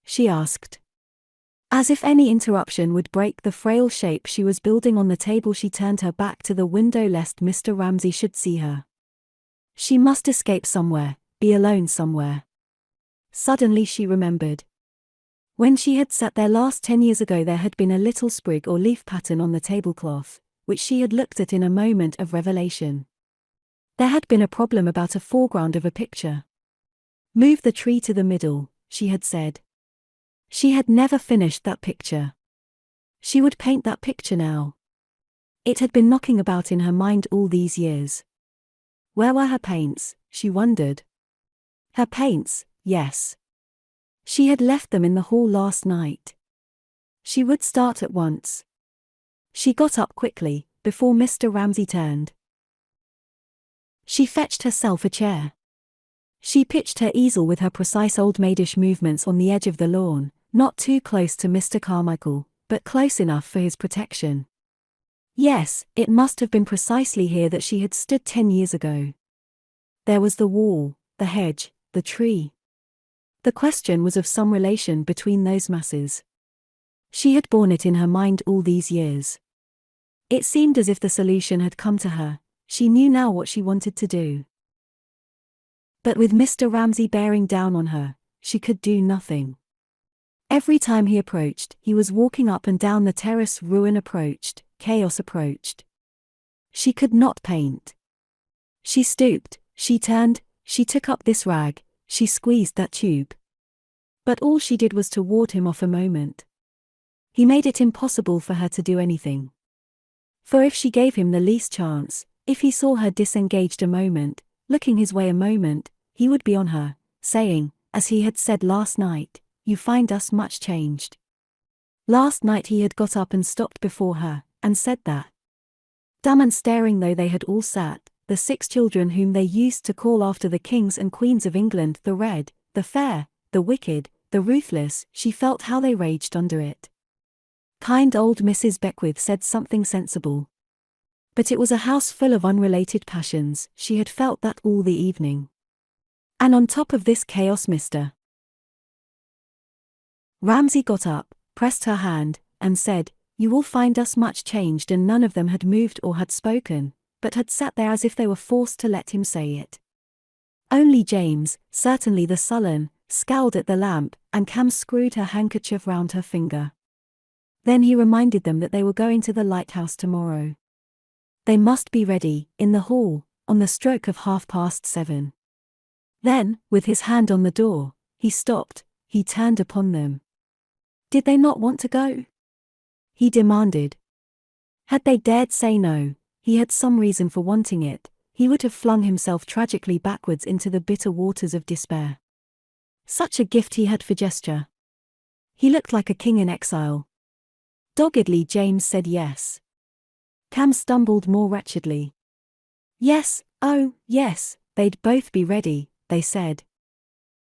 She asked. As if any interruption would break the frail shape she was building on the table, she turned her back to the window lest Mr. Ramsay should see her. She must escape somewhere, be alone somewhere. Suddenly she remembered. When she had sat there last 10 years ago there had been a little sprig or leaf pattern on the tablecloth, which she had looked at in a moment of revelation. There had been a problem about a foreground of a picture. Move the tree to the middle, she had said. She had never finished that picture. She would paint that picture now. It had been knocking about in her mind all these years. Where were her paints, she wondered. Her paints, yes. She had left them in the hall last night. She would start at once. She got up quickly, before Mr. Ramsay turned. She fetched herself a chair. She pitched her easel with her precise old-maidish movements on the edge of the lawn, not too close to Mr. Carmichael, but close enough for his protection. Yes, it must have been precisely here that she had stood 10 years ago. There was the wall, the hedge, the tree. The question was of some relation between those masses. She had borne it in her mind all these years. It seemed as if the solution had come to her. She knew now what she wanted to do. But with Mr. Ramsay bearing down on her, she could do nothing. Every time he approached, he was walking up and down the terrace. Ruin approached, chaos approached. She could not paint. She stooped, she turned, she took up this rag, she squeezed that tube. But all she did was to ward him off a moment. He made it impossible for her to do anything. For if she gave him the least chance, if he saw her disengaged a moment, looking his way a moment, he would be on her, saying, as he had said last night, "You find us much changed." Last night he had got up and stopped before her, and said that. Dumb and staring though they had all sat, the 6 children whom they used to call after the kings and queens of England, the red, the fair, the wicked, the ruthless, she felt how they raged under it. Kind old Mrs. Beckwith said something sensible. But it was a house full of unrelated passions, she had felt that all the evening. And on top of this chaos Mr. Ramsay got up, pressed her hand, and said, "You will find us much changed," and none of them had moved or had spoken, but had sat there as if they were forced to let him say it. Only James, certainly the sullen, scowled at the lamp, and Cam screwed her handkerchief round her finger. Then he reminded them that they were going to the Lighthouse tomorrow. They must be ready, in the hall, on the stroke of 7:30. Then, with his hand on the door, he stopped, he turned upon them. Did they not want to go? He demanded. Had they dared say no, he had some reason for wanting it, he would have flung himself tragically backwards into the bitter waters of despair. Such a gift he had for gesture. He looked like a king in exile. Doggedly James said yes. Cam stumbled more wretchedly. Yes, oh, yes, they'd both be ready, they said.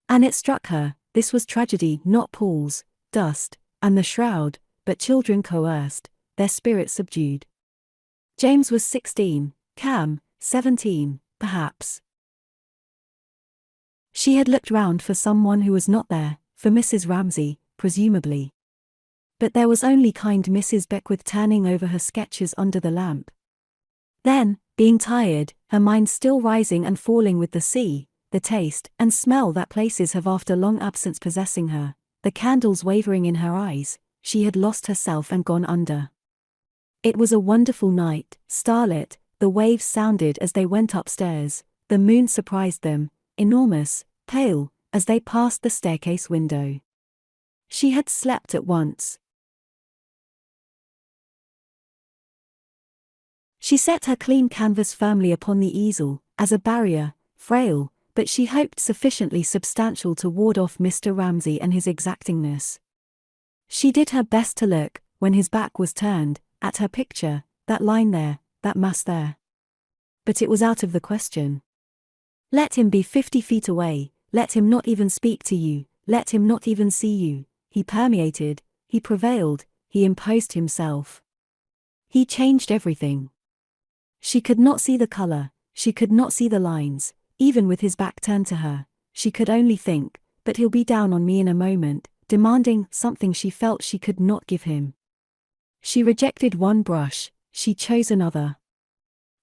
And it struck her, this was tragedy, not Paul's, dust, and the shroud, but children coerced, their spirits subdued. James was 16, Cam, 17, perhaps. She had looked round for someone who was not there, for Mrs. Ramsay, presumably. But there was only kind Mrs. Beckwith turning over her sketches under the lamp. Then, being tired, her mind still rising and falling with the sea, the taste and smell that places have after long absence possessing her, the candles wavering in her eyes, she had lost herself and gone under. It was a wonderful night, starlit, the waves sounded as they went upstairs, the moon surprised them, enormous, pale, as they passed the staircase window. She had slept at once. She set her clean canvas firmly upon the easel, as a barrier, frail, but she hoped sufficiently substantial to ward off Mr. Ramsay and his exactingness. She did her best to look, when his back was turned, at her picture, that line there, that mass there. But it was out of the question. Let him be 50 feet away, let him not even speak to you, let him not even see you, he permeated, he prevailed, he imposed himself. He changed everything. She could not see the color, she could not see the lines, even with his back turned to her, she could only think, but he'll be down on me in a moment, demanding something she felt she could not give him. She rejected one brush, she chose another.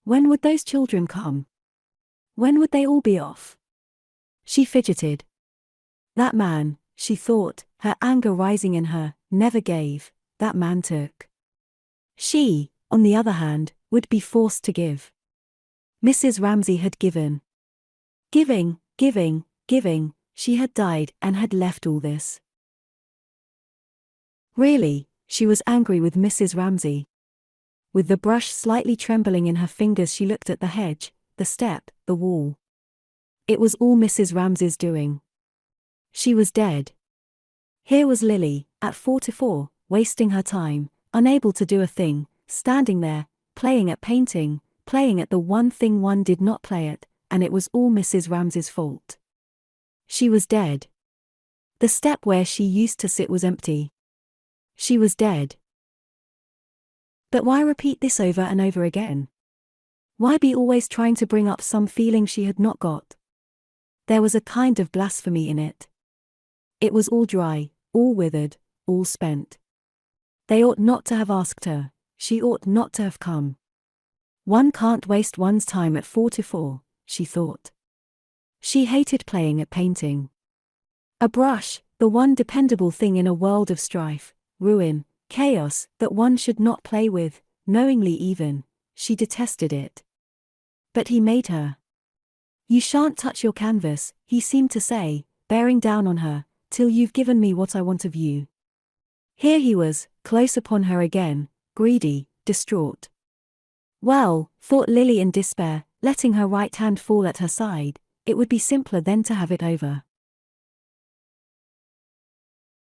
When would those children come? When would they all be off? She fidgeted. That man, she thought, her anger rising in her, never gave, that man took. She, on the other hand, would be forced to give. Mrs. Ramsay had given. Giving, she had died and had left all this. Really, she was angry with Mrs. Ramsay. With the brush slightly trembling in her fingers, she looked at the hedge, the step, the wall. It was all Mrs. Ramsay's doing. She was dead. Here was Lily, at 44, wasting her time, unable to do a thing, standing there, playing at painting, playing at the one thing one did not play at, and it was all Mrs. Ramsay's fault. She was dead. The step where she used to sit was empty. She was dead. But why repeat this over and over again? Why be always trying to bring up some feeling she had not got? There was a kind of blasphemy in it. It was all dry, all withered, all spent. They ought not to have asked her, she ought not to have come. One can't waste one's time at 44, she thought. She hated playing at painting. A brush, the one dependable thing in a world of strife, ruin, chaos, that one should not play with, knowingly even, she detested it. But he made her. You shan't touch your canvas, he seemed to say, bearing down on her, till you've given me what I want of you. Here he was, close upon her again, greedy, distraught. Well, thought Lily in despair, letting her right hand fall at her side, it would be simpler then to have it over.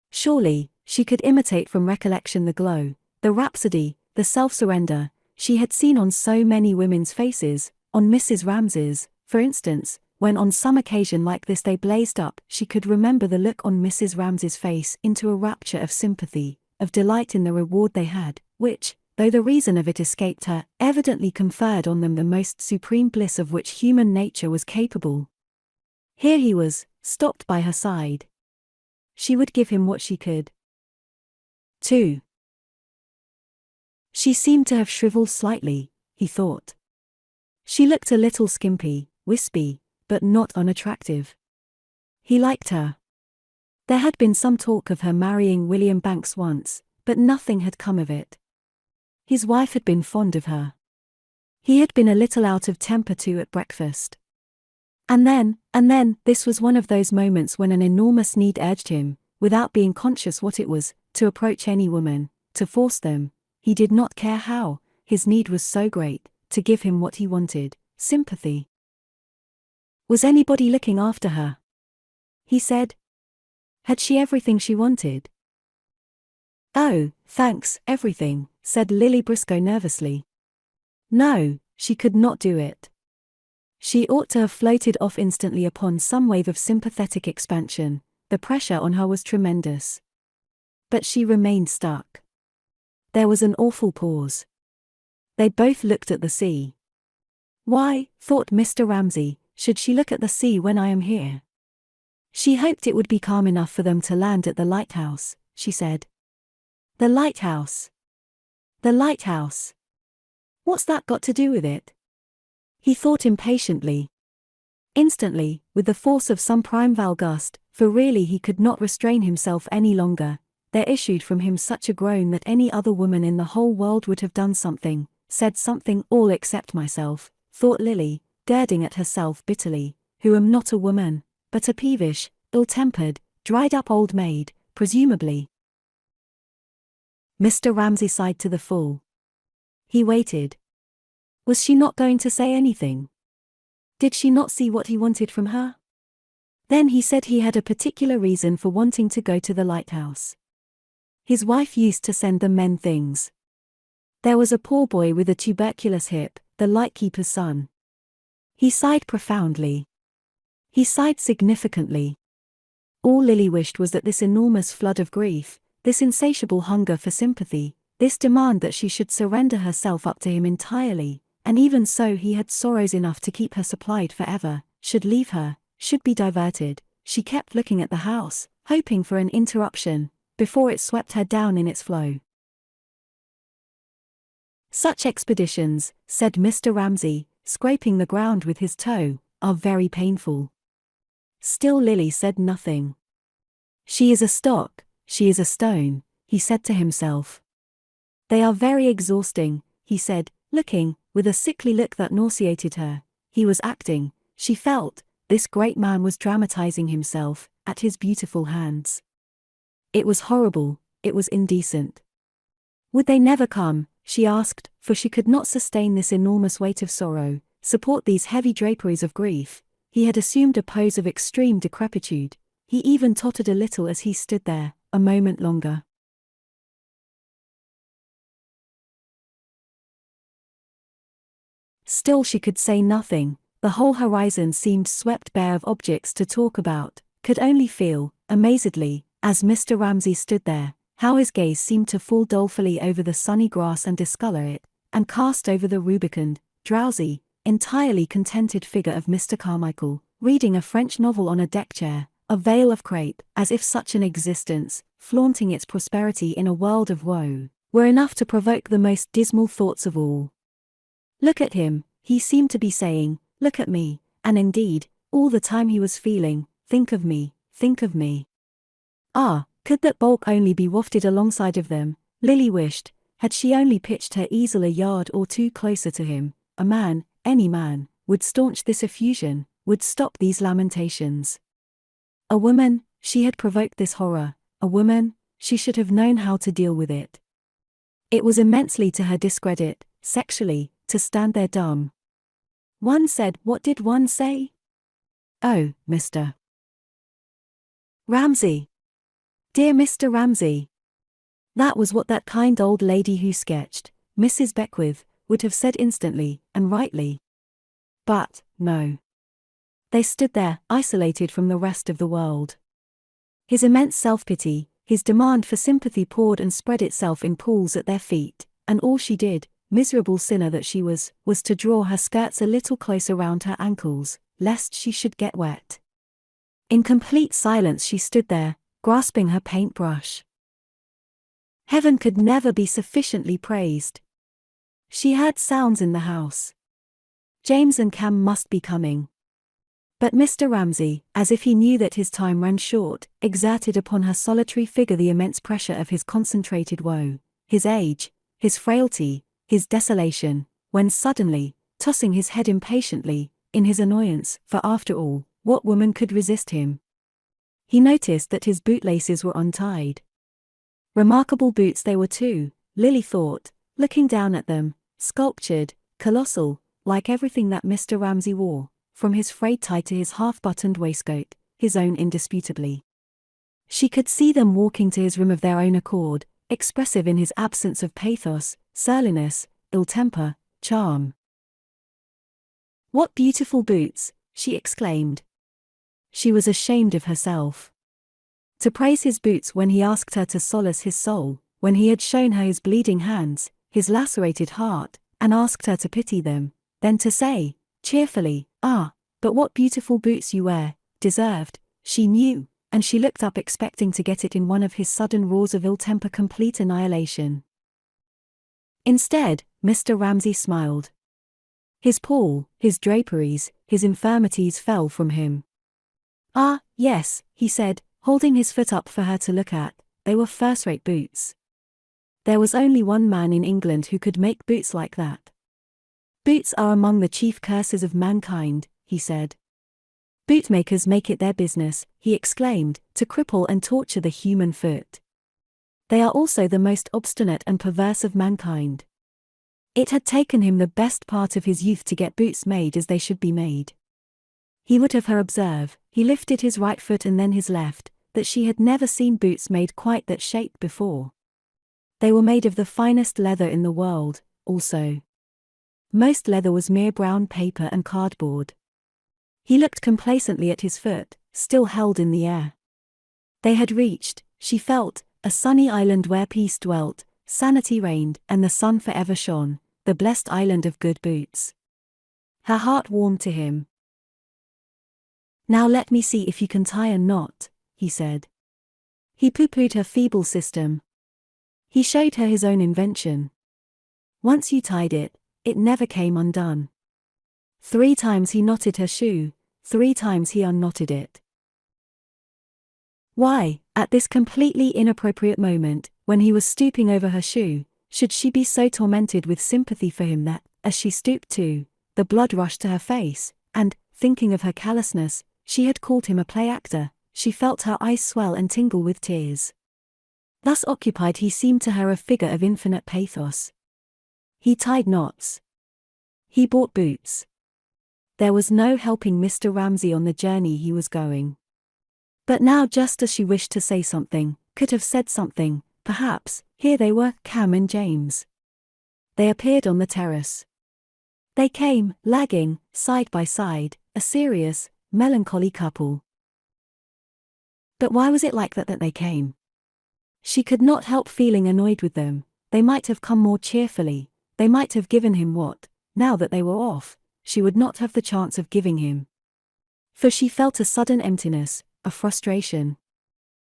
Surely, she could imitate from recollection the glow, the rhapsody, the self-surrender, she had seen on so many women's faces, on Mrs. Ramsay's, for instance, when on some occasion like this they blazed up. She could remember the look on Mrs. Ramsay's face into a rapture of sympathy, of delight in the reward they had, which, though the reason of it escaped her, evidently conferred on them the most supreme bliss of which human nature was capable. Here he was, stopped by her side. She would give him what she could. 2. She seemed to have shriveled slightly, he thought. She looked a little skimpy, wispy, but not unattractive. He liked her. There had been some talk of her marrying William Banks once, but nothing had come of it. His wife had been fond of her. He had been a little out of temper too at breakfast. And then, this was one of those moments when an enormous need urged him, without being conscious what it was, to approach any woman, to force them, he did not care how, his need was so great, to give him what he wanted, sympathy. Was anybody looking after her? He said. Had she everything she wanted? Oh, thanks, everything, said Lily Briscoe nervously. No, she could not do it. She ought to have floated off instantly upon some wave of sympathetic expansion, the pressure on her was tremendous. But she remained stuck. There was an awful pause. They both looked at the sea. Why, thought Mr. Ramsay, should she look at the sea when I am here? She hoped it would be calm enough for them to land at the lighthouse, she said. The lighthouse. The lighthouse. What's that got to do with it? He thought impatiently. Instantly, with the force of some primeval gust, for really he could not restrain himself any longer, there issued from him such a groan that any other woman in the whole world would have done something, said something, all except myself, thought Lily, girding at herself bitterly, who am not a woman, but a peevish, ill-tempered, dried-up old maid, presumably. Mr. Ramsay sighed to the full. He waited. Was she not going to say anything? Did she not see what he wanted from her? Then he said he had a particular reason for wanting to go to the lighthouse. His wife used to send the men things. There was a poor boy with a tuberculous hip, the lightkeeper's son. He sighed profoundly. He sighed significantly. All Lily wished was that this enormous flood of grief, this insatiable hunger for sympathy, this demand that she should surrender herself up to him entirely, and even so he had sorrows enough to keep her supplied forever, should leave her, should be diverted. She kept looking at the house, hoping for an interruption, before it swept her down in its flow. Such expeditions, said Mr. Ramsay, scraping the ground with his toe, are very painful. Still Lily said nothing. She is a stock, she is a stone, he said to himself. They are very exhausting, he said, looking, with a sickly look that nauseated her. He was acting, she felt, this great man was dramatizing himself, at his beautiful hands. It was horrible, it was indecent. Would they never come, she asked, for she could not sustain this enormous weight of sorrow, support these heavy draperies of grief. He had assumed a pose of extreme decrepitude. He even tottered a little as he stood there, a moment longer. Still she could say nothing. The whole horizon seemed swept bare of objects to talk about, could only feel, amazedly, as Mr. Ramsay stood there, how his gaze seemed to fall dolefully over the sunny grass and discolor it, and cast over the rubicund, drowsy, entirely contented figure of Mr. Carmichael, reading a French novel on a deck chair, a veil of crape, as if such an existence, flaunting its prosperity in a world of woe, were enough to provoke the most dismal thoughts of all. Look at him, he seemed to be saying, look at me, and indeed, all the time he was feeling, think of me, think of me. Ah, could that bulk only be wafted alongside of them, Lily wished, had she only pitched her easel a yard or two closer to him, a man, any man, would staunch this effusion, would stop these lamentations. A woman, she had provoked this horror, a woman, she should have known how to deal with it. It was immensely to her discredit, sexually, to stand there dumb. One said, what did one say? Oh, Mr. Ramsay. Dear Mr. Ramsay. That was what that kind old lady who sketched, Mrs. Beckwith, would have said instantly, and rightly. But, no. They stood there, isolated from the rest of the world. His immense self-pity, his demand for sympathy poured and spread itself in pools at their feet, and all she did, miserable sinner that she was to draw her skirts a little closer round her ankles, lest she should get wet. In complete silence she stood there, grasping her paintbrush. Heaven could never be sufficiently praised. She heard sounds in the house. James and Cam must be coming. But Mr. Ramsay, as if he knew that his time ran short, exerted upon her solitary figure the immense pressure of his concentrated woe, his age, his frailty, his desolation, when suddenly, tossing his head impatiently, in his annoyance, for after all, what woman could resist him? He noticed that his bootlaces were untied. Remarkable boots they were too, Lily thought, looking down at them, sculptured, colossal, like everything that Mr. Ramsay wore, from his frayed tie to his half-buttoned waistcoat, his own indisputably. She could see them walking to his room of their own accord, expressive in his absence of pathos, surliness, ill-temper, charm. What beautiful boots, she exclaimed. She was ashamed of herself. To praise his boots when he asked her to solace his soul, when he had shown her his bleeding hands, his lacerated heart, and asked her to pity them, then to say, cheerfully, ah, but what beautiful boots you wear, deserved, she knew, and she looked up expecting to get it in one of his sudden roars of ill-temper complete annihilation. Instead, Mr. Ramsay smiled. His pall, his draperies, his infirmities fell from him. Ah, yes, he said, holding his foot up for her to look at, they were first-rate boots. There was only one man in England who could make boots like that. Boots are among the chief curses of mankind, he said. Bootmakers make it their business, he exclaimed, to cripple and torture the human foot. They are also the most obstinate and perverse of mankind. It had taken him the best part of his youth to get boots made as they should be made. He would have her observe, he lifted his right foot and then his left, that she had never seen boots made quite that shape before. They were made of the finest leather in the world, also. Most leather was mere brown paper and cardboard. He looked complacently at his foot, still held in the air. They had reached, she felt, a sunny island where peace dwelt, sanity reigned, and the sun forever shone, the blessed island of good boots. Her heart warmed to him. Now let me see if you can tie a knot, he said. He pooh-poohed her feeble system. He showed her his own invention. Once you tied it, it never came undone. 3 times he knotted her shoe, 3 times he unknotted it. Why, at this completely inappropriate moment, when he was stooping over her shoe, should she be so tormented with sympathy for him that, as she stooped too, the blood rushed to her face, and, thinking of her callousness. She had called him a play actor. She felt her eyes swell and tingle with tears. Thus occupied, he seemed to her a figure of infinite pathos. He tied knots. He bought boots. There was no helping Mr. Ramsay on the journey he was going. But now, just as she wished to say something, could have said something, perhaps, here they were, Cam and James. They appeared on the terrace. They came, lagging, side by side, a serious, melancholy couple. But why was it like that they came? She could not help feeling annoyed with them. They might have come more cheerfully. They might have given him what, now that they were off, she would not have the chance of giving him. For she felt a sudden emptiness, a frustration.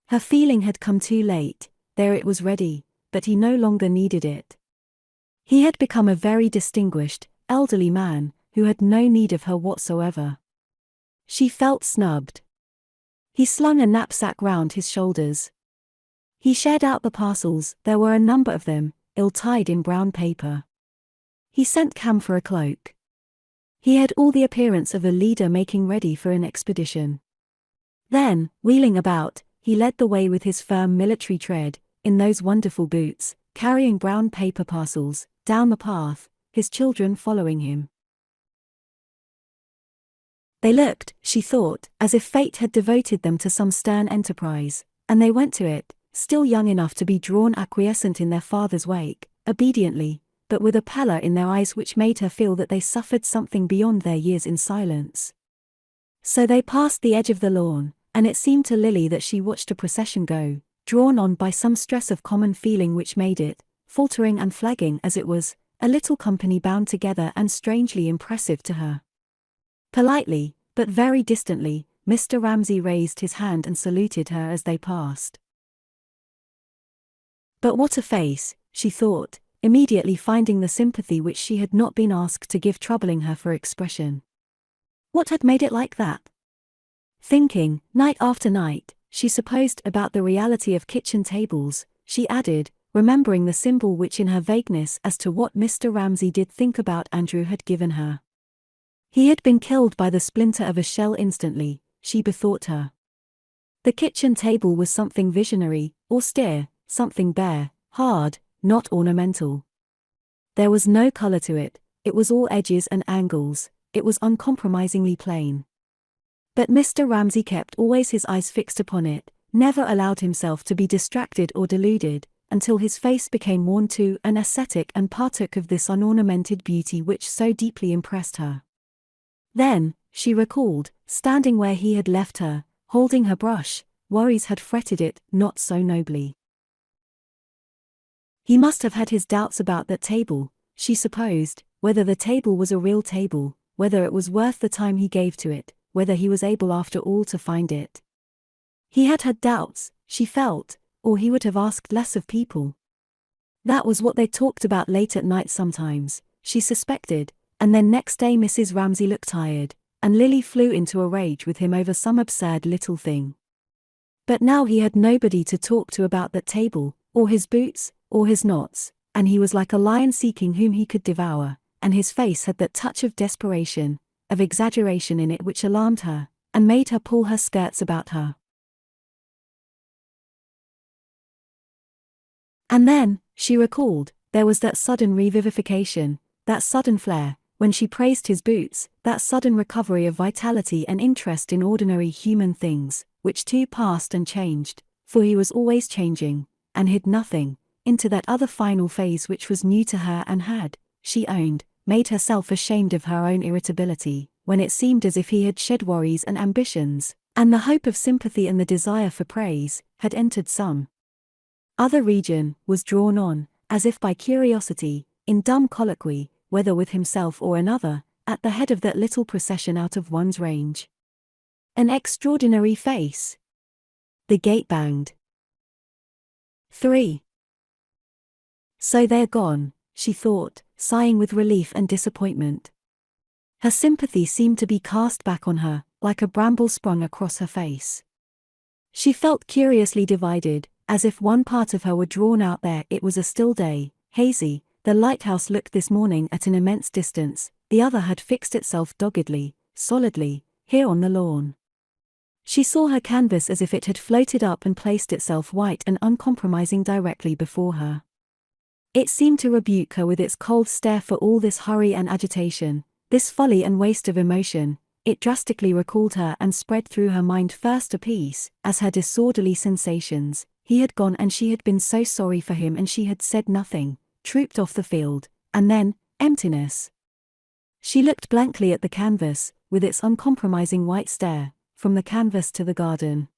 Her feeling had come too late. There it was ready, but he no longer needed it. He had become a very distinguished, elderly man, who had no need of her whatsoever. She felt snubbed. He slung a knapsack round his shoulders. He shared out the parcels. There were a number of them, ill-tied in brown paper. He sent Cam for a cloak. He had all the appearance of a leader making ready for an expedition. Then, wheeling about, he led the way with his firm military tread, in those wonderful boots, carrying brown paper parcels, down the path, his children following him. They looked, she thought, as if fate had devoted them to some stern enterprise, and they went to it, still young enough to be drawn acquiescent in their father's wake, obediently, but with a pallor in their eyes which made her feel that they suffered something beyond their years in silence. So they passed the edge of the lawn, and it seemed to Lily that she watched a procession go, drawn on by some stress of common feeling which made it, faltering and flagging as it was, a little company bound together and strangely impressive to her. Politely, but very distantly, Mr. Ramsay raised his hand and saluted her as they passed. But what a face, she thought, immediately finding the sympathy which she had not been asked to give troubling her for expression. What had made it like that? Thinking, night after night, she supposed, about the reality of kitchen tables, she added, remembering the symbol which in her vagueness as to what Mr. Ramsay did think about Andrew had given her. He had been killed by the splinter of a shell instantly, she bethought her. The kitchen table was something visionary, austere, something bare, hard, not ornamental. There was no color to it, it was all edges and angles, it was uncompromisingly plain. But Mr. Ramsay kept always his eyes fixed upon it, never allowed himself to be distracted or deluded, until his face became worn to an ascetic and partook of this unornamented beauty which so deeply impressed her. Then, she recalled, standing where he had left her, holding her brush, worries had fretted it not so nobly. He must have had his doubts about that table, she supposed, whether the table was a real table, whether it was worth the time he gave to it, whether he was able after all to find it. He had had doubts, she felt, or he would have asked less of people. That was what they talked about late at night sometimes, she suspected, and then next day Mrs. Ramsay looked tired, and Lily flew into a rage with him over some absurd little thing. But now he had nobody to talk to about that table, or his boots, or his knots, and he was like a lion seeking whom he could devour, and his face had that touch of desperation, of exaggeration in it which alarmed her, and made her pull her skirts about her. And then, she recalled, there was that sudden revivification, that sudden flare, when she praised his boots, that sudden recovery of vitality and interest in ordinary human things, which too passed and changed, for he was always changing, and hid nothing, into that other final phase which was new to her and had, she owned, made herself ashamed of her own irritability, when it seemed as if he had shed worries and ambitions, and the hope of sympathy and the desire for praise, had entered some other region, was drawn on, as if by curiosity, in dumb colloquy, whether with himself or another, at the head of that little procession out of one's range. An extraordinary face. The gate banged. 3. So they're gone, she thought, sighing with relief and disappointment. Her sympathy seemed to be cast back on her, like a bramble sprung across her face. She felt curiously divided, as if one part of her were drawn out there. It was a still day, hazy, the lighthouse looked this morning at an immense distance, the other had fixed itself doggedly, solidly, here on the lawn. She saw her canvas as if it had floated up and placed itself white and uncompromising directly before her. It seemed to rebuke her with its cold stare for all this hurry and agitation, this folly and waste of emotion. It drastically recalled her and spread through her mind first a peace, as her disorderly sensations, he had gone and she had been so sorry for him and she had said nothing, trooped off the field, and then, emptiness. She looked blankly at the canvas, with its uncompromising white stare, from the canvas to the garden.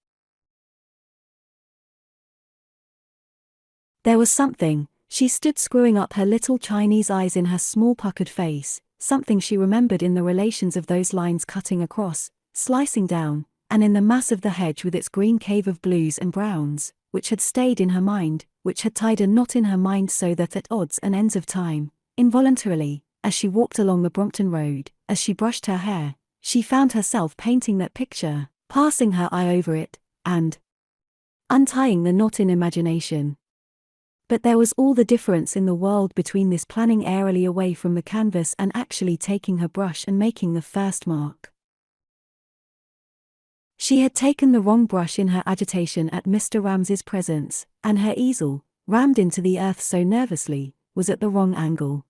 There was something. She stood screwing up her little Chinese eyes in her small puckered face, something she remembered in the relations of those lines cutting across, slicing down, and in the mass of the hedge with its green cave of blues and browns, which had stayed in her mind, which had tied a knot in her mind so that at odds and ends of time, involuntarily, as she walked along the Brompton Road, as she brushed her hair, she found herself painting that picture, passing her eye over it, and untying the knot in imagination. But there was all the difference in the world between this planning airily away from the canvas and actually taking her brush and making the first mark. She had taken the wrong brush in her agitation at Mr. Ramsay's presence, and her easel, rammed into the earth so nervously, was at the wrong angle.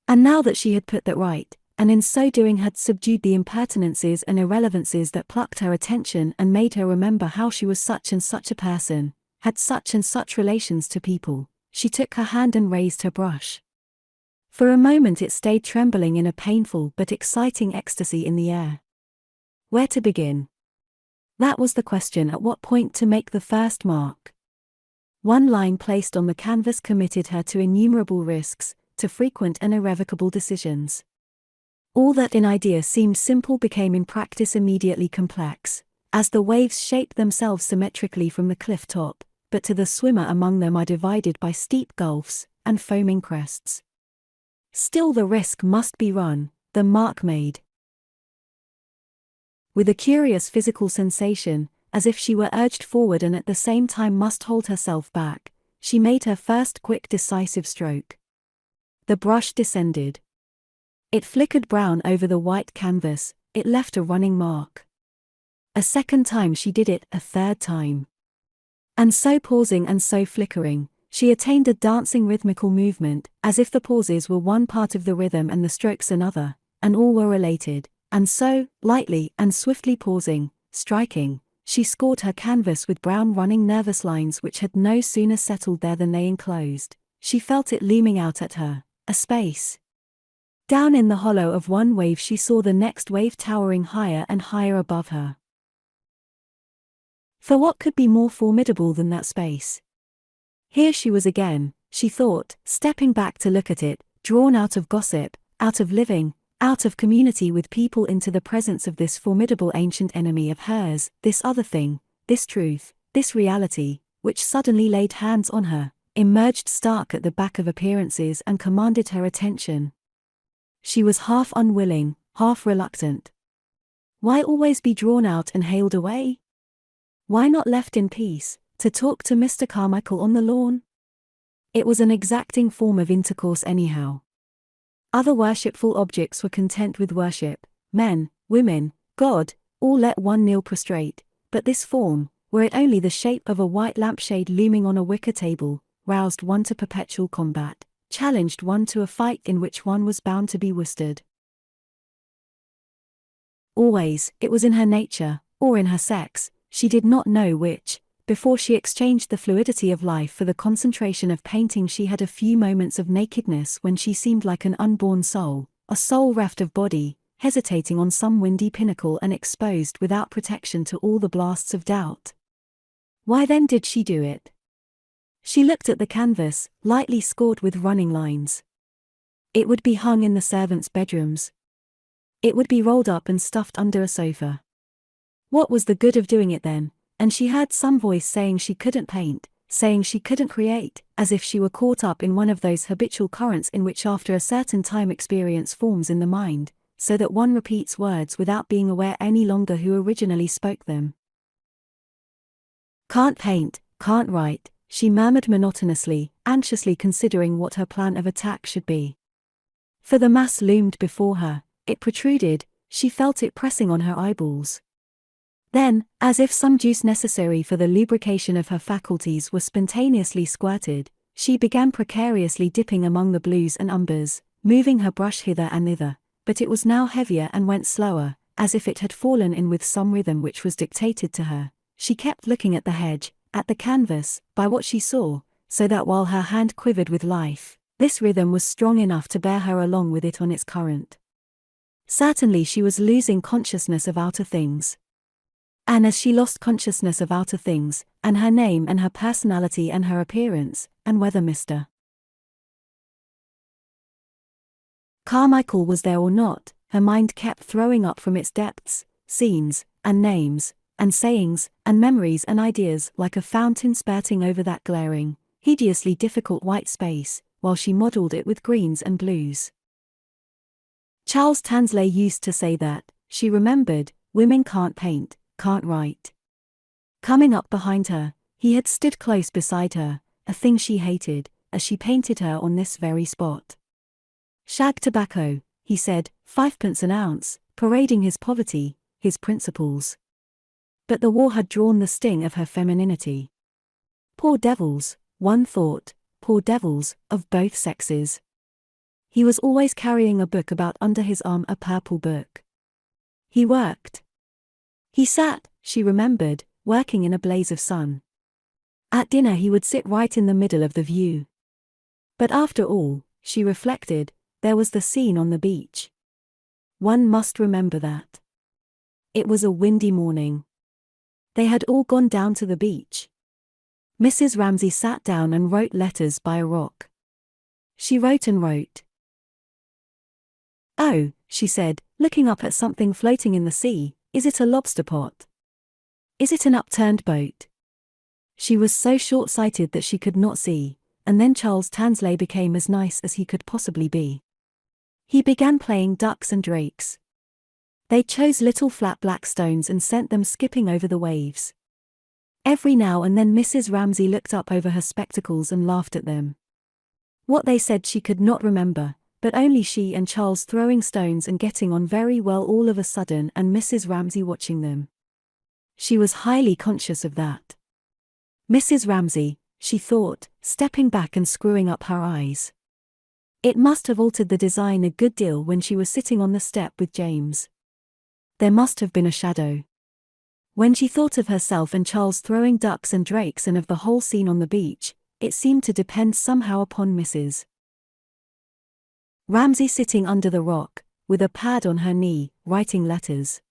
And now that she had put that right, and in so doing had subdued the impertinences and irrelevances that plucked her attention and made her remember how she was such and such a person, had such and such relations to people, she took her hand and raised her brush. For a moment it stayed trembling in a painful but exciting ecstasy in the air. Where to begin? That was the question. At what point to make the first mark? One line placed on the canvas committed her to innumerable risks, to frequent and irrevocable decisions. All that in idea seemed simple became in practice immediately complex, as the waves shape themselves symmetrically from the cliff top, but to the swimmer among them are divided by steep gulfs and foaming crests. Still the risk must be run, the mark made. With a curious physical sensation, as if she were urged forward and at the same time must hold herself back, she made her first quick decisive stroke. The brush descended. It flickered brown over the white canvas, it left a running mark. A second time she did it, a third time. And so pausing and so flickering, she attained a dancing rhythmical movement, as if the pauses were one part of the rhythm and the strokes another, and all were related, and so, lightly and swiftly pausing, striking, she scored her canvas with brown running nervous lines which had no sooner settled there than they enclosed. She felt it looming out at her, a space. Down in the hollow of one wave she saw the next wave towering higher and higher above her. For what could be more formidable than that space? Here she was again, she thought, stepping back to look at it, drawn out of gossip, out of living, out of community with people into the presence of this formidable ancient enemy of hers, this other thing, this truth, this reality, which suddenly laid hands on her, emerged stark at the back of appearances and commanded her attention. She was half unwilling, half reluctant. Why always be drawn out and haled away? Why not left in peace, to talk to Mr. Carmichael on the lawn? It was an exacting form of intercourse anyhow. Other worshipful objects were content with worship, men, women, God, all let one kneel prostrate, but this form, were it only the shape of a white lampshade looming on a wicker table, roused one to perpetual combat, challenged one to a fight in which one was bound to be worsted. Always, it was in her nature, or in her sex, she did not know which, before she exchanged the fluidity of life for the concentration of painting she had a few moments of nakedness when she seemed like an unborn soul, a soul reft of body, hesitating on some windy pinnacle and exposed without protection to all the blasts of doubt. Why then did she do it? She looked at the canvas, lightly scored with running lines. It would be hung in the servants' bedrooms. It would be rolled up and stuffed under a sofa. What was the good of doing it then? And she heard some voice saying she couldn't paint, saying she couldn't create, as if she were caught up in one of those habitual currents in which after a certain time experience forms in the mind, so that one repeats words without being aware any longer who originally spoke them. Can't paint, can't write, she murmured monotonously, anxiously considering what her plan of attack should be. For the mass loomed before her, it protruded, She felt it pressing on her eyeballs. Then, as if some juice necessary for the lubrication of her faculties was spontaneously squirted, she began precariously dipping among the blues and umbers, moving her brush hither and thither, but it was now heavier and went slower, as if it had fallen in with some rhythm which was dictated to her. She kept looking at the hedge, at the canvas, by what she saw, so that while her hand quivered with life, this rhythm was strong enough to bear her along with it on its current. Certainly she was losing consciousness of outer things. And as she lost consciousness of outer things, and her name and her personality and her appearance, and whether Mr. Carmichael was there or not, her mind kept throwing up from its depths, scenes, and names, and sayings, and memories and ideas like a fountain spurting over that glaring, hideously difficult white space, while she modelled it with greens and blues. Charles Tansley used to say that, she remembered, women can't paint, can't write. Coming up behind her, he had stood close beside her, a thing she hated, as she painted her on this very spot. Shag tobacco, he said, 5p an ounce, parading his poverty, his principles. But the war had drawn the sting of her femininity. Poor devils, one thought, poor devils, of both sexes. He was always carrying a book about under his arm, a purple book. He worked. He sat, she remembered, working in a blaze of sun. At dinner he would sit right in the middle of the view. But after all, she reflected, there was the scene on the beach. One must remember that. It was a windy morning. They had all gone down to the beach. Mrs. Ramsay sat down and wrote letters by a rock. She wrote and wrote. "Oh," she said, looking up at something floating in the sea, "is it a lobster pot? Is it an upturned boat?" She was so short-sighted that she could not see, and then Charles Tansley became as nice as he could possibly be. He began playing ducks and drakes. They chose little flat black stones and sent them skipping over the waves. Every now and then Mrs. Ramsay looked up over her spectacles and laughed at them. What they said she could not remember, but only she and Charles throwing stones and getting on very well all of a sudden and Mrs. Ramsay watching them. She was highly conscious of that. Mrs. Ramsay, she thought, stepping back and screwing up her eyes. It must have altered the design a good deal when she was sitting on the step with James. There must have been a shadow. When she thought of herself and Charles throwing ducks and drakes and of the whole scene on the beach, it seemed to depend somehow upon Mrs. Ramsay sitting under the rock, with a pad on her knee, writing letters.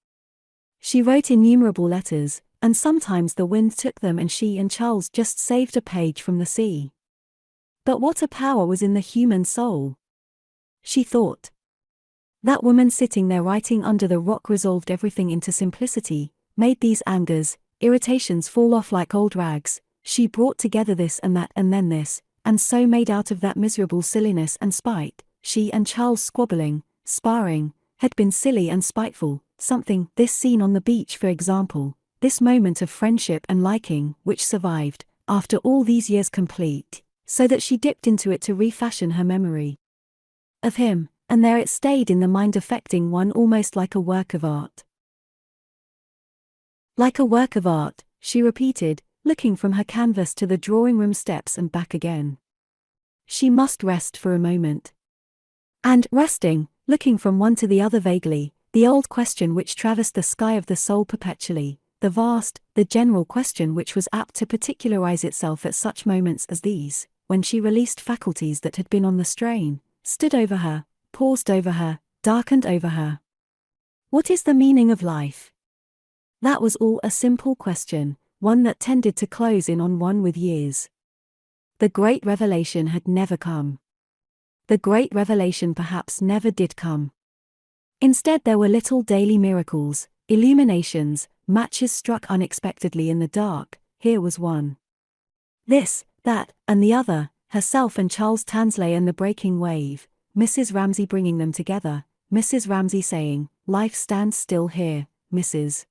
She wrote innumerable letters, and sometimes the wind took them and she and Charles just saved a page from the sea. But what a power was in the human soul! She thought. That woman sitting there writing under the rock resolved everything into simplicity, made these angers, irritations fall off like old rags. She brought together this and that and then this, and so made out of that miserable silliness and spite. She and Charles squabbling, sparring, had been silly and spiteful, something, this scene on the beach for example, this moment of friendship and liking, which survived, after all these years complete, so that she dipped into it to refashion her memory of him, and there it stayed in the mind affecting one almost like a work of art. Like a work of art, she repeated, looking from her canvas to the drawing-room steps and back again. She must rest for a moment. And, resting, looking from one to the other vaguely, the old question which traversed the sky of the soul perpetually, the vast, the general question which was apt to particularize itself at such moments as these, when she released faculties that had been on the strain, stood over her, paused over her, darkened over her. What is the meaning of life? That was all a simple question, one that tended to close in on one with years. The great revelation had never come. The great revelation perhaps never did come. Instead there were little daily miracles, illuminations, matches struck unexpectedly in the dark. Here was one. This, that, and the other, herself and Charles Tansley and the breaking wave, Mrs. Ramsay bringing them together, Mrs. Ramsay saying, "Life stands still here, Mrs.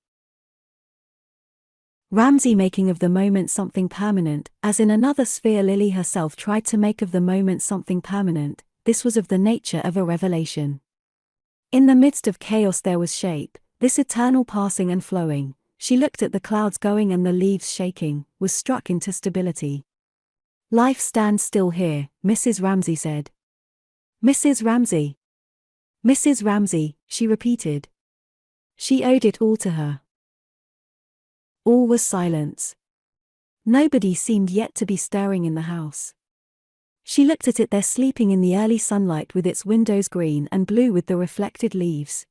Ramsay making of the moment something permanent, as in another sphere Lily herself tried to make of the moment something permanent. This was of the nature of a revelation. In the midst of chaos there was shape, this eternal passing and flowing. She looked at the clouds going and the leaves shaking, was struck into stability. "Life stands still here," Mrs. Ramsay said. "Mrs. Ramsay. Mrs. Ramsay," she repeated. She owed it all to her. All was silence. Nobody seemed yet to be stirring in the house. She looked at it there sleeping in the early sunlight with its windows green and blue with the reflected leaves.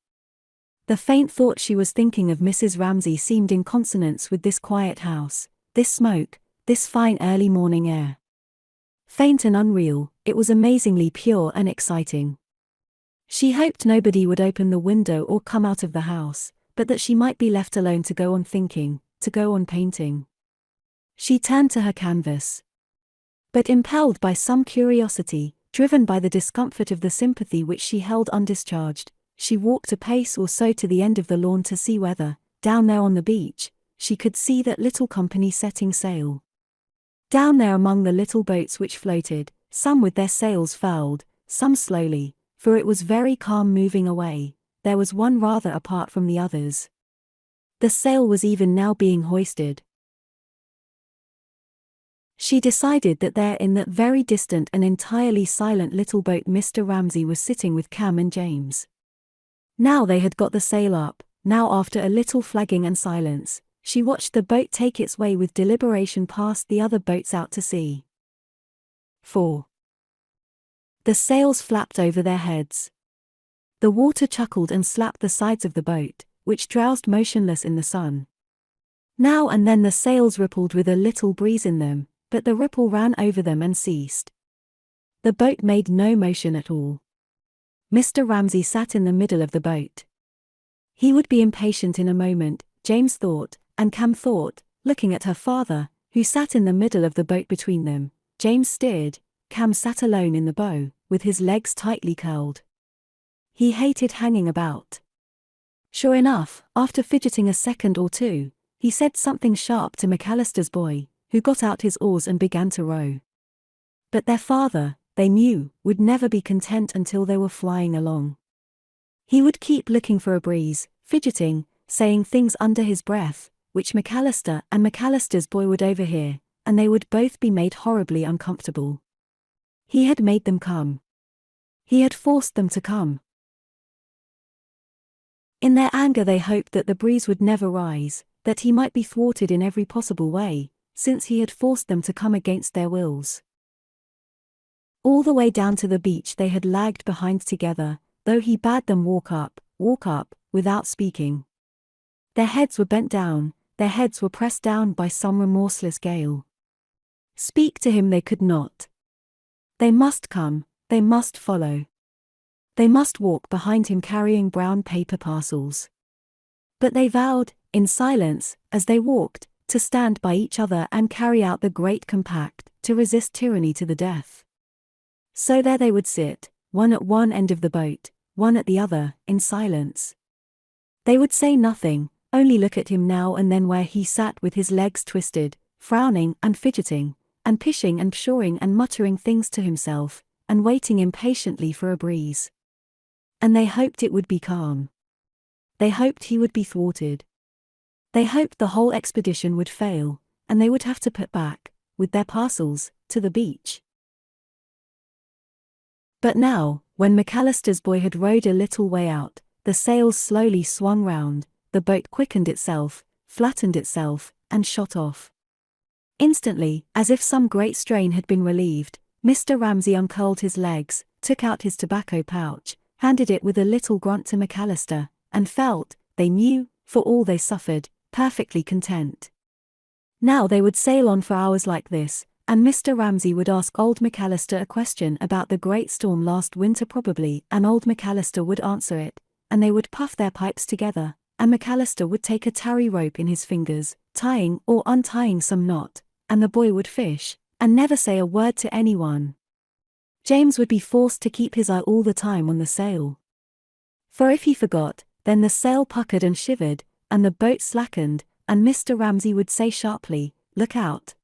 The faint thought she was thinking of Mrs. Ramsay seemed in consonance with this quiet house, this smoke, this fine early morning air. Faint and unreal, it was amazingly pure and exciting. She hoped nobody would open the window or come out of the house, but that she might be left alone to go on thinking, to go on painting. She turned to her canvas. But impelled by some curiosity, driven by the discomfort of the sympathy which she held undischarged, she walked a pace or so to the end of the lawn to see whether, down there on the beach, she could see that little company setting sail. Down there among the little boats which floated, some with their sails furled, some slowly, for it was very calm moving away, there was one rather apart from the others. The sail was even now being hoisted. She decided that there in that very distant and entirely silent little boat Mr. Ramsay was sitting with Cam and James. Now they had got the sail up, now after a little flagging and silence, she watched the boat take its way with deliberation past the other boats out to sea. 4. The sails flapped over their heads. The water chuckled and slapped the sides of the boat, which drowsed motionless in the sun. Now and then the sails rippled with a little breeze in them, but the ripple ran over them and ceased. The boat made no motion at all. Mr. Ramsay sat in the middle of the boat. He would be impatient in a moment, James thought, and Cam thought, looking at her father, who sat in the middle of the boat between them. James steered, Cam sat alone in the bow, with his legs tightly curled. He hated hanging about. Sure enough, after fidgeting a second or two, he said something sharp to McAllister's boy, who got out his oars and began to row. But their father, they knew, would never be content until they were flying along. He would keep looking for a breeze, fidgeting, saying things under his breath, which McAllister and McAllister's boy would overhear, and they would both be made horribly uncomfortable. He had made them come. He had forced them to come. In their anger they hoped that the breeze would never rise, that he might be thwarted in every possible way, since he had forced them to come against their wills. All the way down to the beach they had lagged behind together, though he bade them walk up, without speaking. Their heads were bent down, their heads were pressed down by some remorseless gale. Speak to him they could not. They must come, they must follow. They must walk behind him carrying brown paper parcels. But they vowed, in silence, as they walked, to stand by each other and carry out the great compact, to resist tyranny to the death. So there they would sit, one at one end of the boat, one at the other, in silence. They would say nothing, only look at him now and then where he sat with his legs twisted, frowning and fidgeting, and pishing and pshawing and muttering things to himself, and waiting impatiently for a breeze. And they hoped it would be calm. They hoped he would be thwarted. They hoped the whole expedition would fail, and they would have to put back, with their parcels, to the beach. But now, when McAllister's boy had rowed a little way out, the sails slowly swung round, the boat quickened itself, flattened itself, and shot off. Instantly, as if some great strain had been relieved, Mr. Ramsay uncurled his legs, took out his tobacco pouch, handed it with a little grunt to McAllister, and felt, they knew, for all they suffered, perfectly content. Now they would sail on for hours like this, and Mr. Ramsay would ask old McAllister a question about the great storm last winter probably, and old McAllister would answer it, and they would puff their pipes together, and McAllister would take a tarry rope in his fingers, tying or untying some knot, and the boy would fish, and never say a word to anyone. James would be forced to keep his eye all the time on the sail. For if he forgot, then the sail puckered and shivered, and the boat slackened, and Mr. Ramsay would say sharply, "Look out!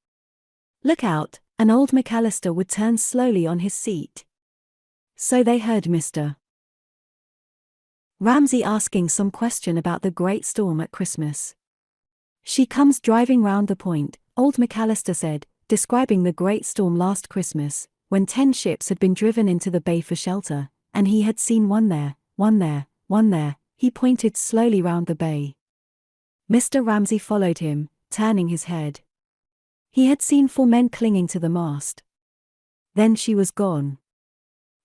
Look out," and old McAllister would turn slowly on his seat. So they heard Mr. Ramsay asking some question about the great storm at Christmas. She comes driving round the point, old McAllister said, describing the great storm last Christmas, when 10 ships had been driven into the bay for shelter, and he had seen one there, one there, one there. He pointed slowly round the bay. Mr. Ramsay followed him, turning his head. He had seen 4 men clinging to the mast. Then she was gone.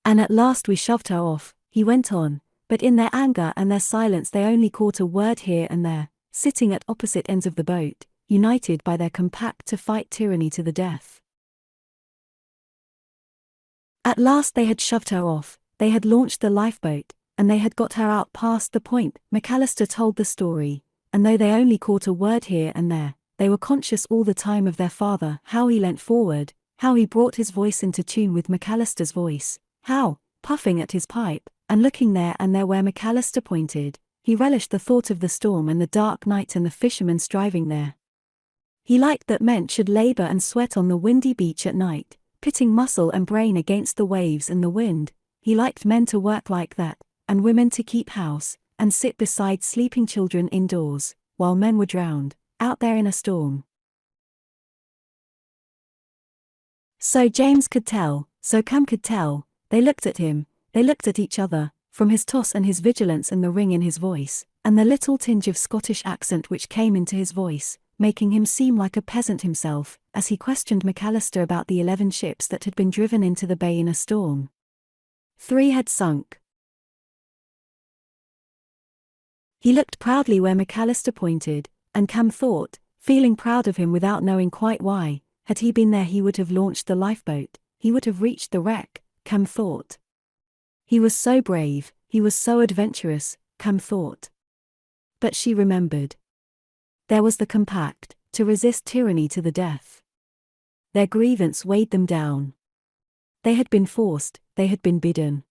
And at last we shoved her off, he went on, but in their anger and their silence they only caught a word here and there, sitting at opposite ends of the boat, united by their compact to fight tyranny to the death. At last they had shoved her off, they had launched the lifeboat, and they had got her out past the point. McAllister told the story, and though they only caught a word here and there, they were conscious all the time of their father, how he leant forward, how he brought his voice into tune with McAllister's voice, how, puffing at his pipe, and looking there and there where McAllister pointed, he relished the thought of the storm and the dark night and the fishermen striving there. He liked that men should labor and sweat on the windy beach at night, pitting muscle and brain against the waves and the wind. He liked men to work like that, and women to keep house, and sit beside sleeping children indoors, while men were drowned, out there in a storm. So James could tell, so Cam could tell, they looked at him, they looked at each other, from his toss and his vigilance and the ring in his voice, and the little tinge of Scottish accent which came into his voice, making him seem like a peasant himself, as he questioned McAllister about the 11 ships that had been driven into the bay in a storm. 3 had sunk. He looked proudly where McAllister pointed, and Cam thought, feeling proud of him without knowing quite why, had he been there he would have launched the lifeboat, he would have reached the wreck, Cam thought. He was so brave, he was so adventurous, Cam thought. But she remembered. There was the compact, to resist tyranny to the death. Their grievance weighed them down. They had been forced, they had been bidden.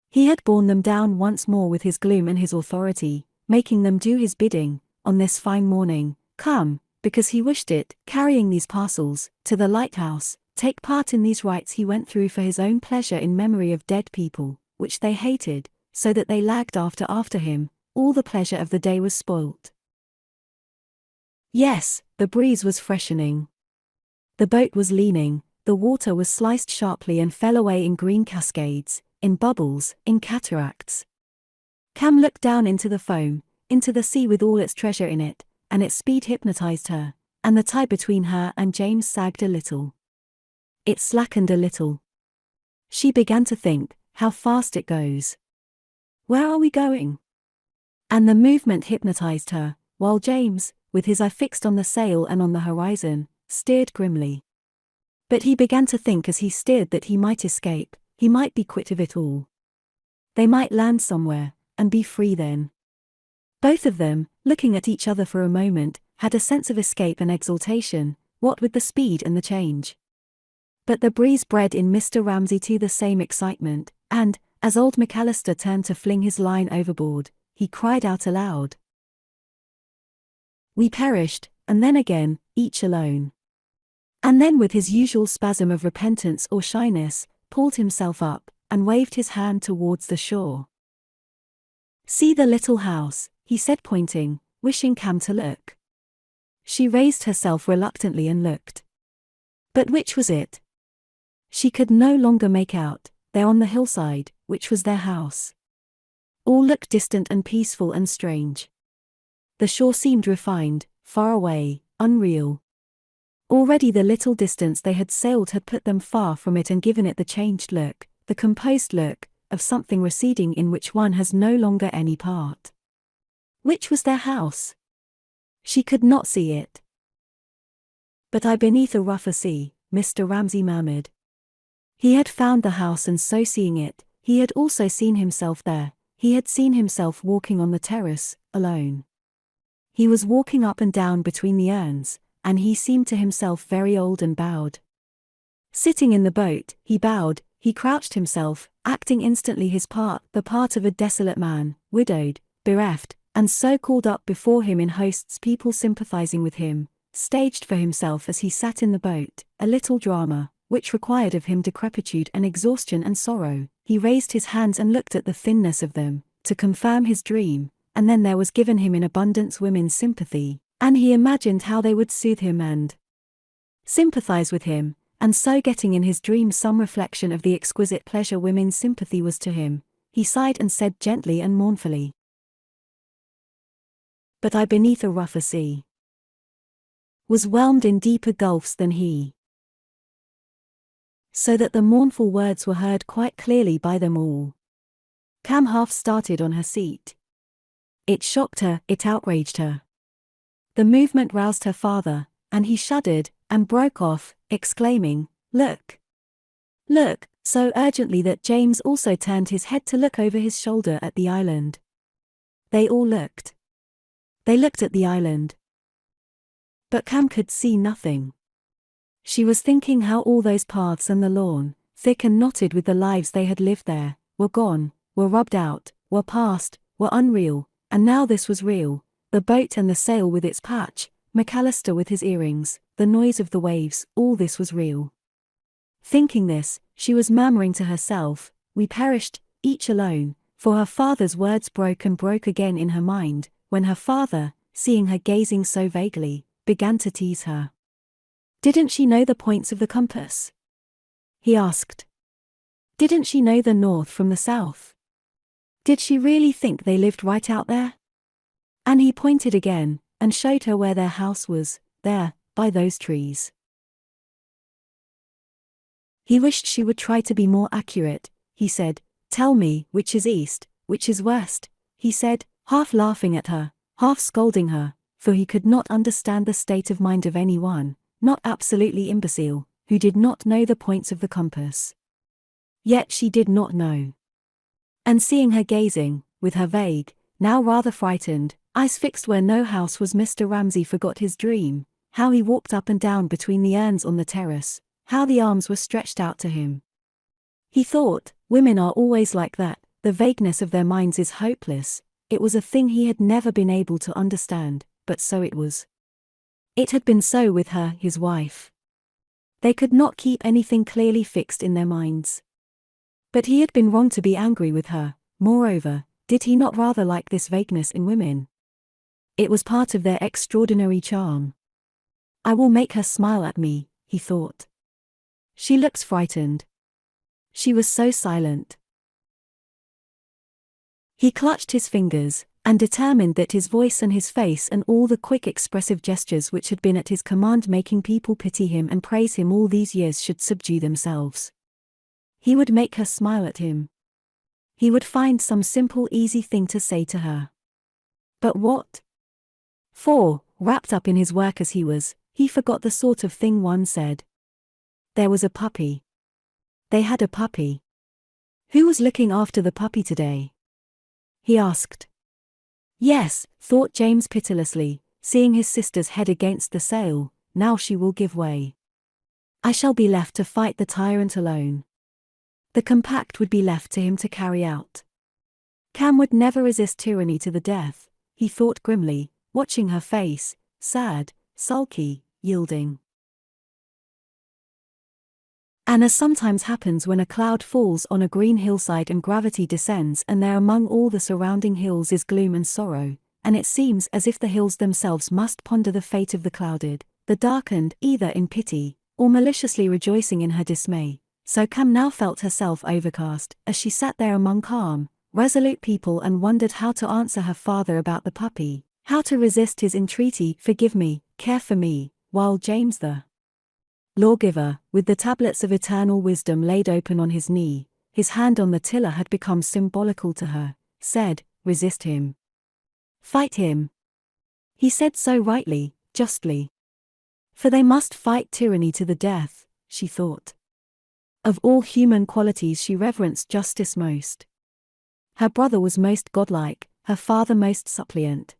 He had borne them down once more with his gloom and his authority, making them do his bidding, on this fine morning, come, because he wished it, carrying these parcels, to the lighthouse, take part in these rites he went through for his own pleasure in memory of dead people, which they hated, so that they lagged after him, all the pleasure of the day was spoilt. Yes, the breeze was freshening. The boat was leaning, the water was sliced sharply and fell away in green cascades, in bubbles, in cataracts. Cam looked down into the foam, into the sea with all its treasure in it, and its speed hypnotized her, and the tie between her and James sagged a little. It slackened a little. She began to think, how fast it goes. Where are we going? And the movement hypnotized her, while James, with his eye fixed on the sail and on the horizon, steered grimly. But he began to think as he steered that he might escape, he might be quit of it all. They might land somewhere, and be free then. Both of them, looking at each other for a moment, had a sense of escape and exultation, what with the speed and the change. But the breeze bred in Mr. Ramsay too the same excitement, and, as old McAllister turned to fling his line overboard, he cried out aloud. We perished, and then again, each alone. And then with his usual spasm of repentance or shyness, pulled himself up, and waved his hand towards the shore. See the little house, he said pointing, wishing Cam to look. She raised herself reluctantly and looked. But which was it? She could no longer make out, there on the hillside, which was their house. All looked distant and peaceful and strange. The shore seemed refined, far away, unreal. Already the little distance they had sailed had put them far from it and given it the changed look, the composed look, of something receding in which one has no longer any part. Which was their house? She could not see it. But I beneath a rougher sea, Mr. Ramsay murmured. He had found the house, and so seeing it, he had also seen himself there. He had seen himself walking on the terrace, alone. He was walking up and down between the urns, and he seemed to himself very old and bowed. Sitting in the boat, he bowed, he crouched himself, acting instantly his part, the part of a desolate man, widowed, bereft, and so called up before him in hosts, people sympathizing with him, staged for himself as he sat in the boat, a little drama, which required of him decrepitude and exhaustion and sorrow. He raised his hands and looked at the thinness of them, to confirm his dream, and then there was given him in abundance women's sympathy, and he imagined how they would soothe him and sympathize with him, and so getting in his dream some reflection of the exquisite pleasure women's sympathy was to him, he sighed and said gently and mournfully, "But I beneath a rougher sea was whelmed in deeper gulfs than he." So that the mournful words were heard quite clearly by them all. Cam half started on her seat. It shocked her, it outraged her. The movement roused her father, and he shuddered, and broke off, exclaiming, "Look! Look!" so urgently that James also turned his head to look over his shoulder at the island. They all looked. They looked at the island. But Cam could see nothing. She was thinking how all those paths and the lawn, thick and knotted with the lives they had lived there, were gone, were rubbed out, were past, were unreal, and now this was real, the boat and the sail with its patch, McAllister with his earrings, the noise of the waves, all this was real. Thinking this, she was murmuring to herself, "We perished, each alone," for her father's words broke and broke again in her mind, when her father, seeing her gazing so vaguely, began to tease her. "Didn't she know the points of the compass?" he asked. "Didn't she know the north from the south? Did she really think they lived right out there?" And he pointed again, and showed her where their house was, there, by those trees. He wished she would try to be more accurate, he said. "Tell me, which is east, which is west?" he said, half laughing at her, half scolding her, for he could not understand the state of mind of anyone, not absolutely imbecile, who did not know the points of the compass. Yet she did not know. And seeing her gazing, with her vague, now rather frightened, eyes fixed where no house was, Mr. Ramsay forgot his dream, how he walked up and down between the urns on the terrace, how the arms were stretched out to him. He thought, women are always like that, the vagueness of their minds is hopeless. It was a thing he had never been able to understand, but so it was. It had been so with her, his wife. They could not keep anything clearly fixed in their minds. But he had been wrong to be angry with her. Moreover, did he not rather like this vagueness in women? It was part of their extraordinary charm. "I will make her smile at me," he thought. "She looks frightened." She was so silent. He clutched his fingers, and determined that his voice and his face and all the quick expressive gestures which had been at his command making people pity him and praise him all these years should subdue themselves. He would make her smile at him. He would find some simple easy thing to say to her. But what? For, wrapped up in his work as he was, he forgot the sort of thing one said. There was a puppy. They had a puppy. Who was looking after the puppy today? He asked. Yes, thought James pitilessly, seeing his sister's head against the sail, now she will give way. I shall be left to fight the tyrant alone. The compact would be left to him to carry out. Cam would never resist tyranny to the death, he thought grimly, watching her face, sad, sulky, yielding. And as sometimes happens when a cloud falls on a green hillside and gravity descends and there among all the surrounding hills is gloom and sorrow, and it seems as if the hills themselves must ponder the fate of the clouded, the darkened, either in pity, or maliciously rejoicing in her dismay, so Cam now felt herself overcast, as she sat there among calm, resolute people and wondered how to answer her father about the puppy, how to resist his entreaty, "Forgive me, care for me," while James the lawgiver, with the tablets of eternal wisdom laid open on his knee, his hand on the tiller had become symbolical to her, said, "Resist him. Fight him." He said so rightly, justly. For they must fight tyranny to the death, she thought. Of all human qualities she reverenced justice most. Her brother was most godlike, her father most suppliant.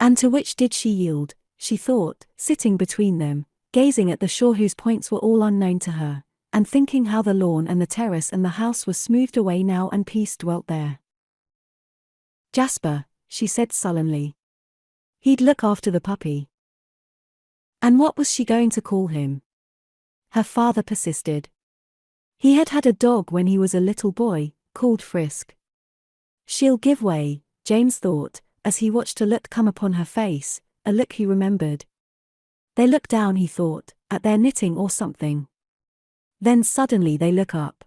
And to which did she yield? She thought, sitting between them, gazing at the shore whose points were all unknown to her, and thinking how the lawn and the terrace and the house were smoothed away now and peace dwelt there. Jasper, she said sullenly. He'd look after the puppy. And what was she going to call him? Her father persisted. He had had a dog when he was a little boy, called Frisk. She'll give way, James thought, as he watched a look come upon her face, a look he remembered. They look down, he thought, at their knitting or something. Then suddenly they look up.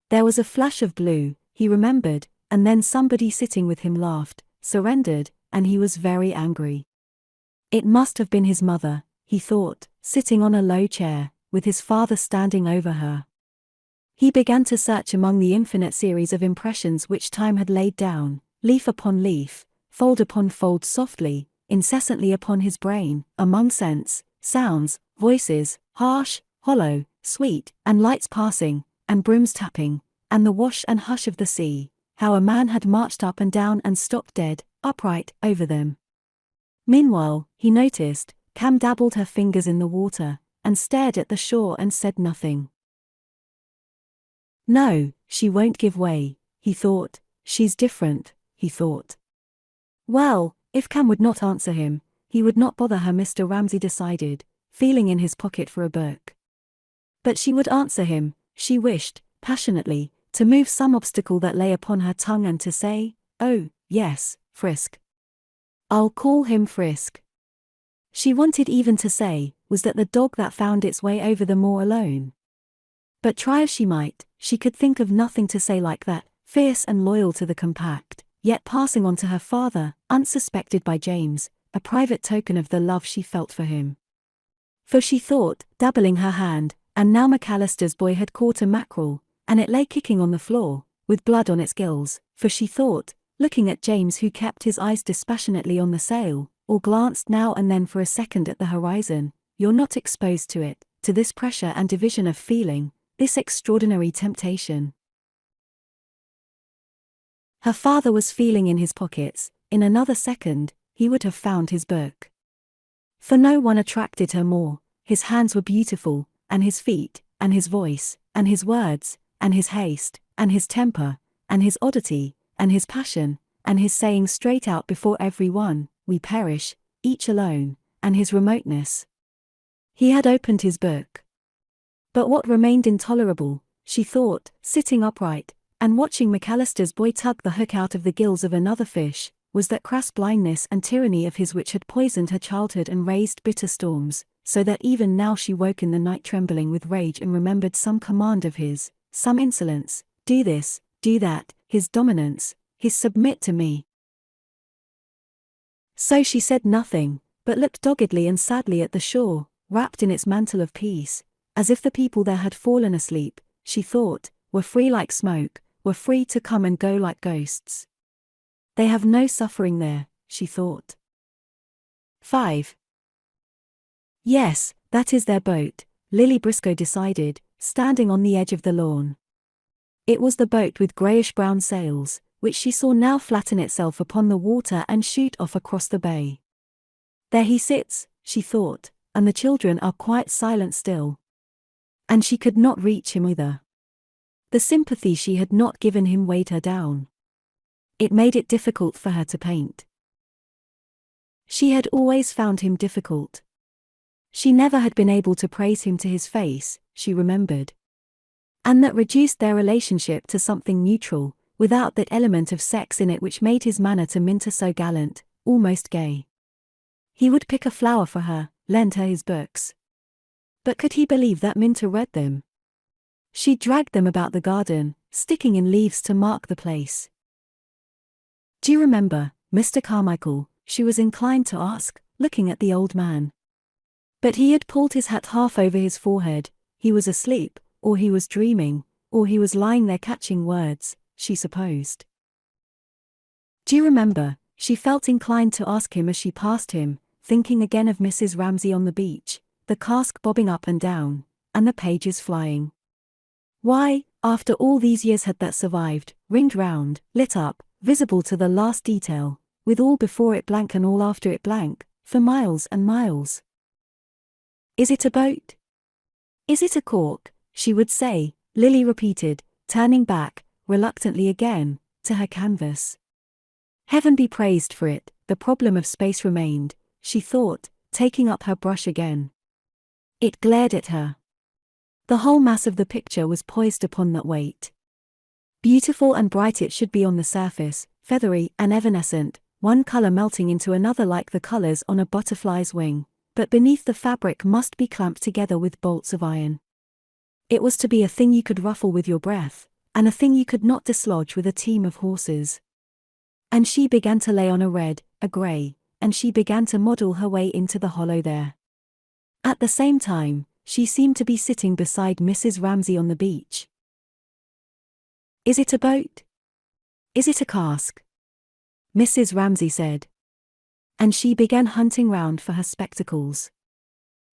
There was a flash of blue, he remembered, and then somebody sitting with him laughed, surrendered, and he was very angry. It must have been his mother, he thought, sitting on a low chair, with his father standing over her. He began to search among the infinite series of impressions which time had laid down, leaf upon leaf, fold upon fold softly, incessantly upon his brain, among scents, sounds, voices, harsh, hollow, sweet, and lights passing, and brooms tapping, and the wash and hush of the sea, how a man had marched up and down and stopped dead, upright, over them. Meanwhile, he noticed, Cam dabbled her fingers in the water, and stared at the shore and said nothing. No, she won't give way, he thought. She's different, he thought. Well, if Cam would not answer him, he would not bother her, Mr. Ramsay decided, feeling in his pocket for a book. But she would answer him, she wished, passionately, to move some obstacle that lay upon her tongue and to say, oh, yes, Frisk. I'll call him Frisk. She wanted even to say, was that the dog that found its way over the moor alone? But try as she might, she could think of nothing to say like that, fierce and loyal to the compact, yet passing on to her father, unsuspected by James, a private token of the love she felt for him. For she thought, dabbling her hand, and now McAllister's boy had caught a mackerel, and it lay kicking on the floor, with blood on its gills, for she thought, looking at James who kept his eyes dispassionately on the sail, or glanced now and then for a second at the horizon, you're not exposed to it, to this pressure and division of feeling, this extraordinary temptation. Her father was feeling in his pockets. In another second, he would have found his book. For no one attracted her more. His hands were beautiful, and his feet, and his voice, and his words, and his haste, and his temper, and his oddity, and his passion, and his saying straight out before every one, we perish, each alone, and his remoteness. He had opened his book. But what remained intolerable, she thought, sitting upright, and watching McAllister's boy tug the hook out of the gills of another fish, was that crass blindness and tyranny of his which had poisoned her childhood and raised bitter storms, so that even now she woke in the night trembling with rage and remembered some command of his, some insolence, do this, do that, his dominance, his submit to me. So she said nothing, but looked doggedly and sadly at the shore, wrapped in its mantle of peace, as if the people there had fallen asleep, she thought, were free like smoke, were free to come and go like ghosts. They have no suffering there, she thought. 5. Yes, that is their boat, Lily Briscoe decided, standing on the edge of the lawn. It was the boat with greyish-brown sails, which she saw now flatten itself upon the water and shoot off across the bay. There he sits, she thought, and the children are quite silent still. And she could not reach him either. The sympathy she had not given him weighed her down. It made it difficult for her to paint. She had always found him difficult. She never had been able to praise him to his face, she remembered. And that reduced their relationship to something neutral, without that element of sex in it which made his manner to Minta so gallant, almost gay. He would pick a flower for her, lend her his books. But could he believe that Minta read them? She dragged them about the garden, sticking in leaves to mark the place. Do you remember, Mr. Carmichael, she was inclined to ask, looking at the old man. But he had pulled his hat half over his forehead. He was asleep, or he was dreaming, or he was lying there catching words, she supposed. Do you remember, she felt inclined to ask him as she passed him, thinking again of Mrs. Ramsay on the beach, the cask bobbing up and down, and the pages flying. Why, after all these years had that survived, ringed round, lit up, visible to the last detail, with all before it blank and all after it blank, for miles and miles? Is it a boat? Is it a cork? She would say, Lily repeated, turning back, reluctantly again, to her canvas. Heaven be praised for it, the problem of space remained, she thought, taking up her brush again. It glared at her. The whole mass of the picture was poised upon that weight. Beautiful and bright it should be on the surface, feathery and evanescent, one color melting into another like the colors on a butterfly's wing, but beneath the fabric must be clamped together with bolts of iron. It was to be a thing you could ruffle with your breath, and a thing you could not dislodge with a team of horses. And she began to lay on a red, a grey, and she began to model her way into the hollow there. At the same time, she seemed to be sitting beside Mrs. Ramsay on the beach. "Is it a boat? Is it a cask?" Mrs. Ramsay said. And she began hunting round for her spectacles.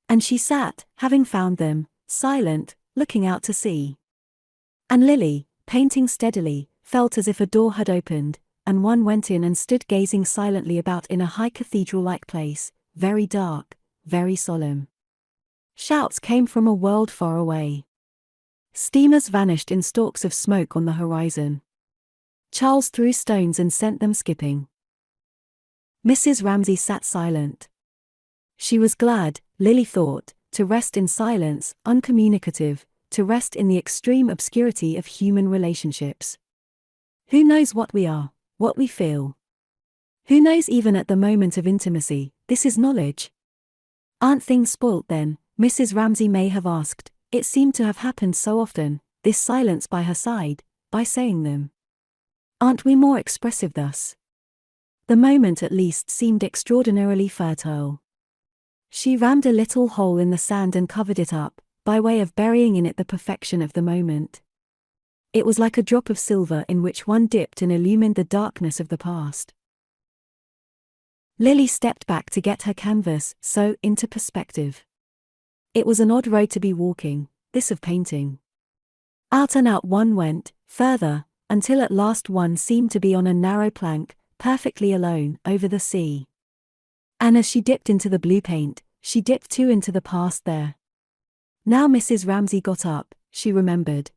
And she sat, having found them, silent, looking out to sea. And Lily, painting steadily, felt as if a door had opened, and one went in and stood gazing silently about in a high cathedral-like place, very dark, very solemn. Shouts came from a world far away. Steamers vanished in stalks of smoke on the horizon. Charles threw stones and sent them skipping. Mrs. Ramsay sat silent. She was glad, Lily thought, to rest in silence, uncommunicative, to rest in the extreme obscurity of human relationships. Who knows what we are, what we feel? Who knows even at the moment of intimacy? This is knowledge. Aren't things spoilt then? Mrs. Ramsay may have asked. It seemed to have happened so often, this silence by her side, by saying them. Aren't we more expressive thus? The moment at least seemed extraordinarily fertile. She rammed a little hole in the sand and covered it up, by way of burying in it the perfection of the moment. It was like a drop of silver in which one dipped and illumined the darkness of the past. Lily stepped back to get her canvas, so, into perspective. It was an odd road to be walking, this of painting. Out and out one went, further, until at last one seemed to be on a narrow plank, perfectly alone, over the sea. And as she dipped into the blue paint, she dipped too into the past there. Now Mrs. Ramsay got up, she remembered.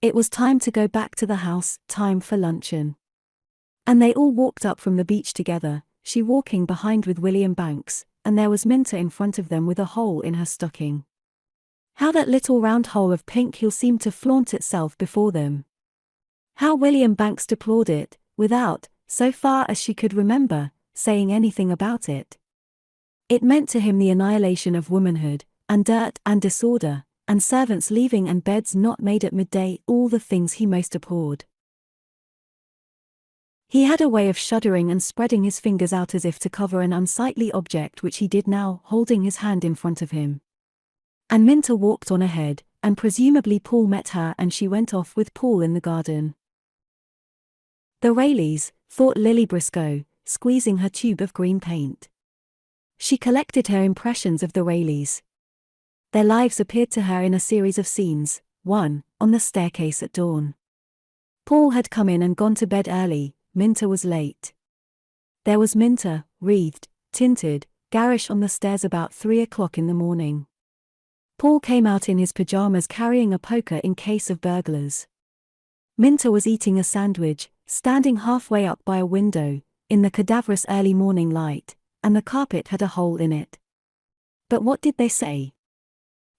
It was time to go back to the house, time for luncheon. And they all walked up from the beach together, she walking behind with William Banks, and there was Minta in front of them with a hole in her stocking. How that little round hole of pink heel seemed to flaunt itself before them. How William Banks deplored it, without, so far as she could remember, saying anything about it. It meant to him the annihilation of womanhood, and dirt and disorder, and servants leaving and beds not made at midday, all the things he most abhorred. He had a way of shuddering and spreading his fingers out as if to cover an unsightly object, which he did now, holding his hand in front of him. And Minta walked on ahead, and presumably Paul met her and she went off with Paul in the garden. The Rayleighs, thought Lily Briscoe, squeezing her tube of green paint. She collected her impressions of the Rayleighs. Their lives appeared to her in a series of scenes. 1. On the staircase at dawn. Paul had come in and gone to bed early. Minta was late. There was Minta, wreathed, tinted, garish on the stairs about 3 o'clock in the morning. Paul came out in his pajamas carrying a poker in case of burglars. Minta was eating a sandwich, standing halfway up by a window, in the cadaverous early morning light, and the carpet had a hole in it. But what did they say?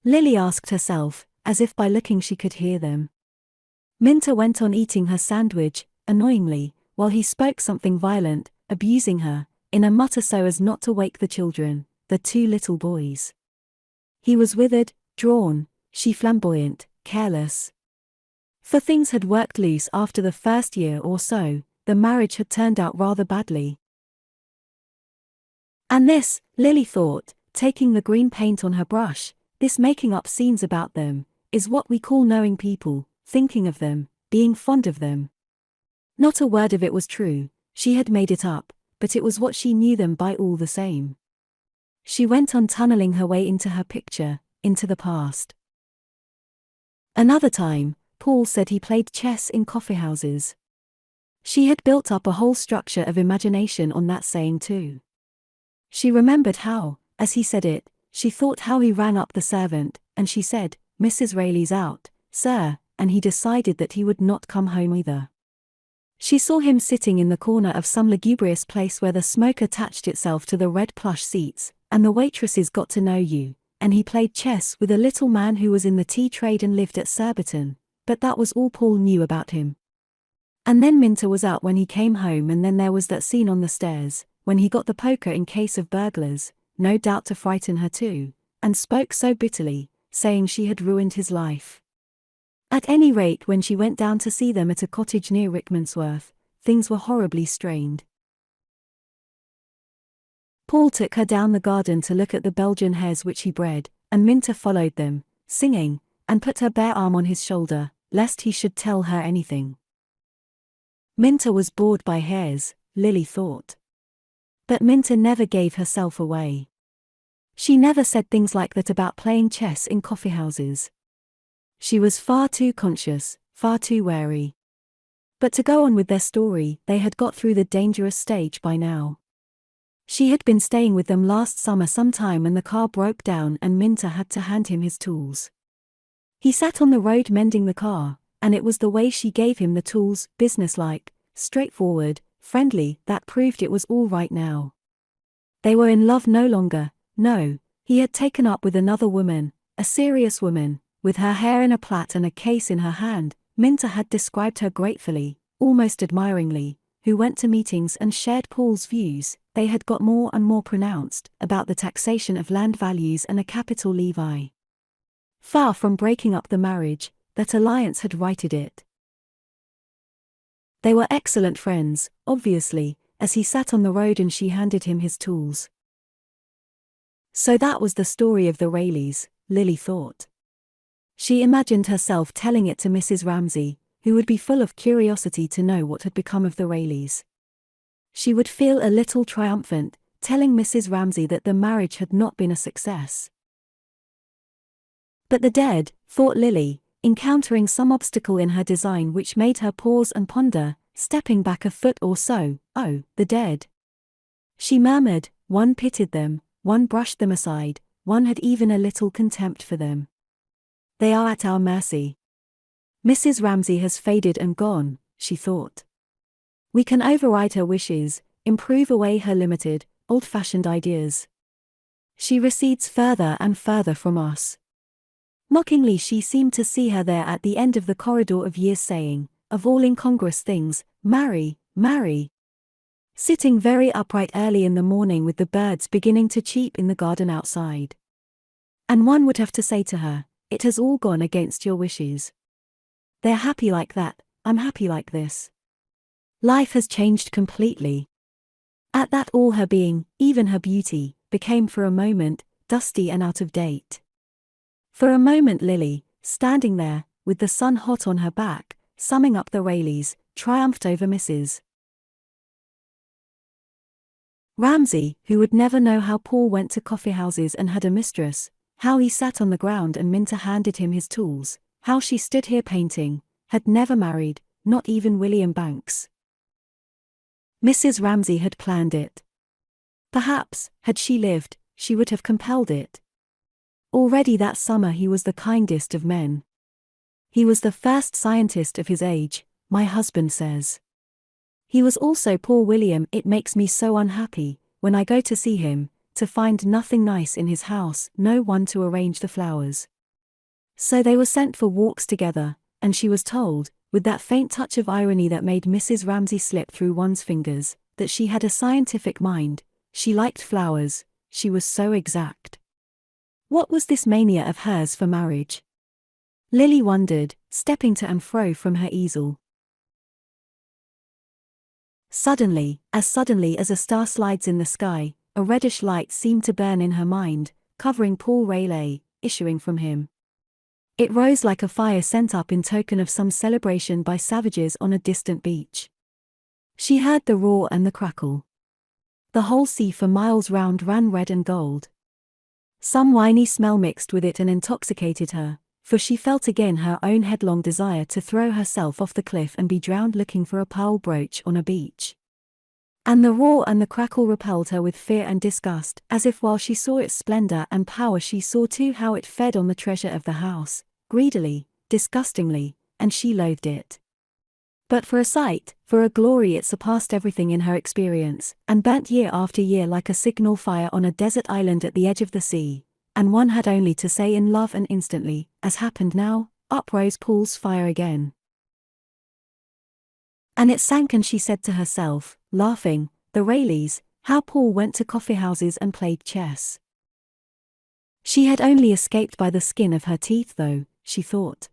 Lily asked herself, as if by looking she could hear them. Minta went on eating her sandwich, annoyingly, while he spoke something violent, abusing her, in a mutter so as not to wake the children, the 2 little boys. He was withered, drawn, she flamboyant, careless. For things had worked loose after the first year or so, the marriage had turned out rather badly. And this, Lily thought, taking the green paint on her brush, this making up scenes about them, is what we call knowing people, thinking of them, being fond of them. Not a word of it was true, she had made it up, but it was what she knew them by all the same. She went on tunneling her way into her picture, into the past. Another time, Paul said he played chess in coffeehouses. She had built up a whole structure of imagination on that saying too. She remembered how, as he said it, she thought how he rang up the servant, and she said, "Mrs. Rayleigh's out, sir," and he decided that he would not come home either. She saw him sitting in the corner of some lugubrious place where the smoke attached itself to the red plush seats, and the waitresses got to know you, and he played chess with a little man who was in the tea trade and lived at Surbiton, but that was all Paul knew about him. And then Minter was out when he came home, and then there was that scene on the stairs, when he got the poker in case of burglars, no doubt to frighten her too, and spoke so bitterly, saying she had ruined his life. At any rate, when she went down to see them at a cottage near Rickmansworth, things were horribly strained. Paul took her down the garden to look at the Belgian hares which he bred, and Minter followed them, singing, and put her bare arm on his shoulder, lest he should tell her anything. Minter was bored by hares, Lily thought. But Minter never gave herself away. She never said things like that about playing chess in coffeehouses. She was far too conscious, far too wary. But to go on with their story, they had got through the dangerous stage by now. She had been staying with them last summer sometime, and the car broke down and Minter had to hand him his tools. He sat on the road mending the car, and it was the way she gave him the tools, businesslike, straightforward, friendly, that proved it was all right now. They were in love no longer, no, he had taken up with another woman, a serious woman, with her hair in a plait and a case in her hand. Minter had described her gratefully, almost admiringly, who went to meetings and shared Paul's views. They had got more and more pronounced, about the taxation of land values and a capital levy. Far from breaking up the marriage, that alliance had righted it. They were excellent friends, obviously, as he sat on the road and she handed him his tools. So that was the story of the Rayleighs, Lily thought. She imagined herself telling it to Mrs. Ramsay, who would be full of curiosity to know what had become of the Rayleighs. She would feel a little triumphant, telling Mrs. Ramsay that the marriage had not been a success. But the dead, thought Lily, encountering some obstacle in her design which made her pause and ponder, stepping back a foot or so. Oh, the dead. She murmured, one pitied them, one brushed them aside, one had even a little contempt for them. They are at our mercy. Mrs. Ramsay has faded and gone, she thought. We can override her wishes, improve away her limited, old-fashioned ideas. She recedes further and further from us. Mockingly she seemed to see her there at the end of the corridor of years saying, of all incongruous things, marry, marry. Sitting very upright early in the morning with the birds beginning to cheep in the garden outside. And one would have to say to her, it has all gone against your wishes. They're happy like that, I'm happy like this. Life has changed completely. At that all her being, even her beauty, became for a moment, dusty and out of date. For a moment Lily, standing there, with the sun hot on her back, summing up the Rayleighs, triumphed over Mrs. Ramsay, who would never know how Paul went to coffeehouses and had a mistress, how he sat on the ground and Minter handed him his tools, how she stood here painting, had never married, not even William Banks. Mrs. Ramsay had planned it. Perhaps, had she lived, she would have compelled it. Already that summer he was the kindest of men. He was the first scientist of his age, my husband says. He was also poor William. It makes me so unhappy, when I go to see him, to find nothing nice in his house, no one to arrange the flowers. So they were sent for walks together, and she was told, with that faint touch of irony that made Mrs. Ramsay slip through one's fingers, that she had a scientific mind, she liked flowers, she was so exact. What was this mania of hers for marriage? Lily wondered, stepping to and fro from her easel. Suddenly as a star slides in the sky, a reddish light seemed to burn in her mind, covering Paul Rayleigh, issuing from him. It rose like a fire sent up in token of some celebration by savages on a distant beach. She heard the roar and the crackle. The whole sea for miles round ran red and gold. Some winey smell mixed with it and intoxicated her, for she felt again her own headlong desire to throw herself off the cliff and be drowned looking for a pearl brooch on a beach. And the roar and the crackle repelled her with fear and disgust, as if while she saw its splendor and power she saw too how it fed on the treasure of the house, greedily, disgustingly, and she loathed it. But for a sight, for a glory it surpassed everything in her experience, and burnt year after year like a signal fire on a desert island at the edge of the sea, and one had only to say in love and instantly, as happened now, up rose Paul's fire again. And it sank, and she said to herself, laughing, the Rayleighs, how Paul went to coffeehouses and played chess. She had only escaped by the skin of her teeth though, she thought.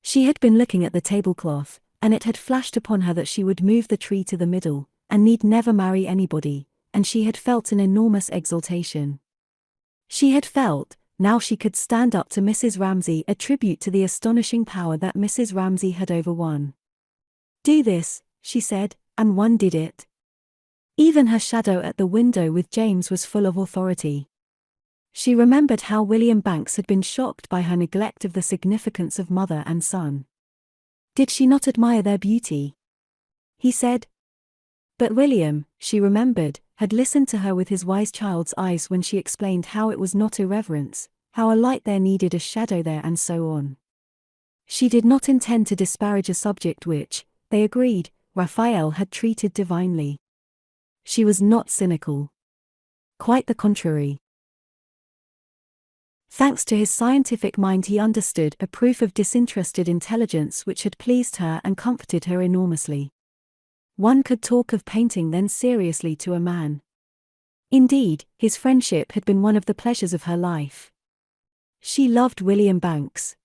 She had been looking at the tablecloth, and it had flashed upon her that she would move the tree to the middle, and need never marry anybody, and she had felt an enormous exultation. She had felt, now she could stand up to Mrs. Ramsay, a tribute to the astonishing power that Mrs. Ramsay had over one. Do this, she said, and one did it. Even her shadow at the window with James was full of authority. She remembered how William Banks had been shocked by her neglect of the significance of mother and son. Did she not admire their beauty? He said. But William, she remembered, had listened to her with his wise child's eyes when she explained how it was not irreverence, how a light there needed a shadow there, and so on. She did not intend to disparage a subject which, they agreed, Raphael had treated divinely. She was not cynical. Quite the contrary. Thanks to his scientific mind, he understood a proof of disinterested intelligence which had pleased her and comforted her enormously. One could talk of painting then seriously to a man. Indeed, his friendship had been one of the pleasures of her life. She loved William Banks.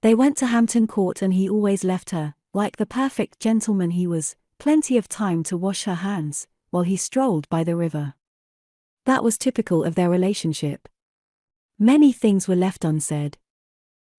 They went to Hampton Court, and he always left her, like the perfect gentleman he was, plenty of time to wash her hands, while he strolled by the river. That was typical of their relationship. Many things were left unsaid.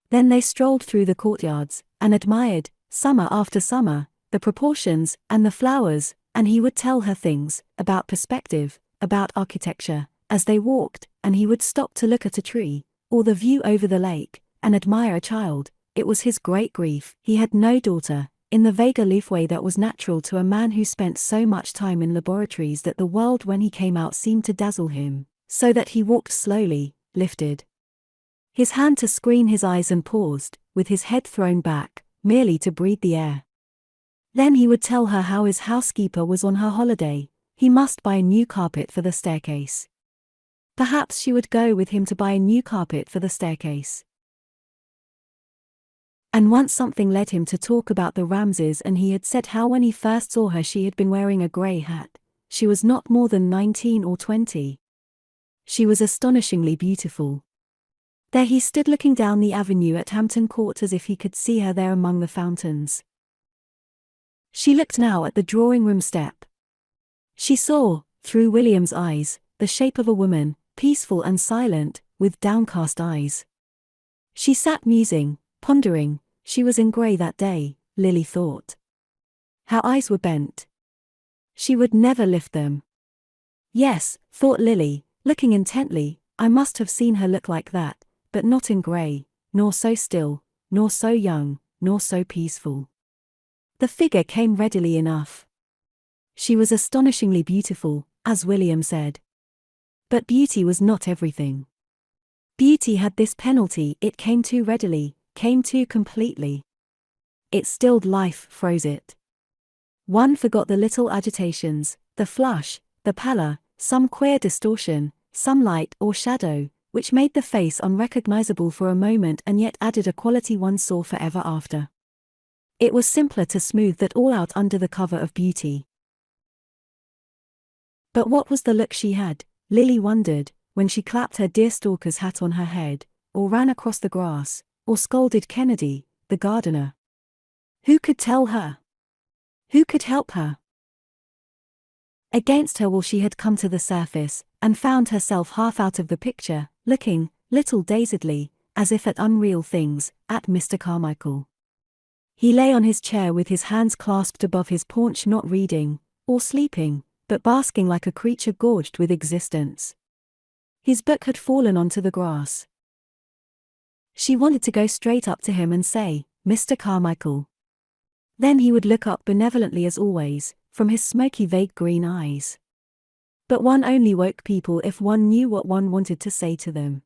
Then they strolled through the courtyards, and admired, summer after summer, the proportions and the flowers, and he would tell her things, about perspective, about architecture, as they walked, and he would stop to look at a tree, or the view over the lake, and admire a child. It was his great grief, he had no daughter, in the vague aloof way that was natural to a man who spent so much time in laboratories that the world when he came out seemed to dazzle him, so that he walked slowly, lifted his hand to screen his eyes and paused, with his head thrown back, merely to breathe the air. Then he would tell her how his housekeeper was on her holiday, he must buy a new carpet for the staircase. Perhaps she would go with him to buy a new carpet for the staircase. And once something led him to talk about the Ramsays, and he had said how when he first saw her she had been wearing a grey hat. She was not more than 19 or 20. She was astonishingly beautiful. There he stood looking down the avenue at Hampton Court as if he could see her there among the fountains. She looked now at the drawing-room step. She saw, through William's eyes, the shape of a woman, peaceful and silent, with downcast eyes. She sat musing, pondering. She was in grey that day, Lily thought. Her eyes were bent. She would never lift them. Yes, thought Lily, looking intently, I must have seen her look like that, but not in grey, nor so still, nor so young, nor so peaceful. The figure came readily enough. She was astonishingly beautiful, as William said. But beauty was not everything. Beauty had this penalty: it came too readily, came too completely. It stilled life, froze it. One forgot the little agitations, the flush, the pallor, some queer distortion, some light or shadow, which made the face unrecognizable for a moment and yet added a quality one saw forever after. It was simpler to smooth that all out under the cover of beauty. But what was the look she had, Lily wondered, when she clapped her deerstalker's hat on her head, or ran across the grass, or scolded Kennedy, the gardener? Who could tell her? Who could help her? Against her will she had come to the surface, and found herself half out of the picture, looking, little dazedly, as if at unreal things, at Mr. Carmichael. He lay on his chair with his hands clasped above his paunch, not reading, or sleeping, but basking like a creature gorged with existence. His book had fallen onto the grass. She wanted to go straight up to him and say, Mr. Carmichael. Then he would look up benevolently as always, from his smoky vague green eyes. But one only woke people if one knew what one wanted to say to them.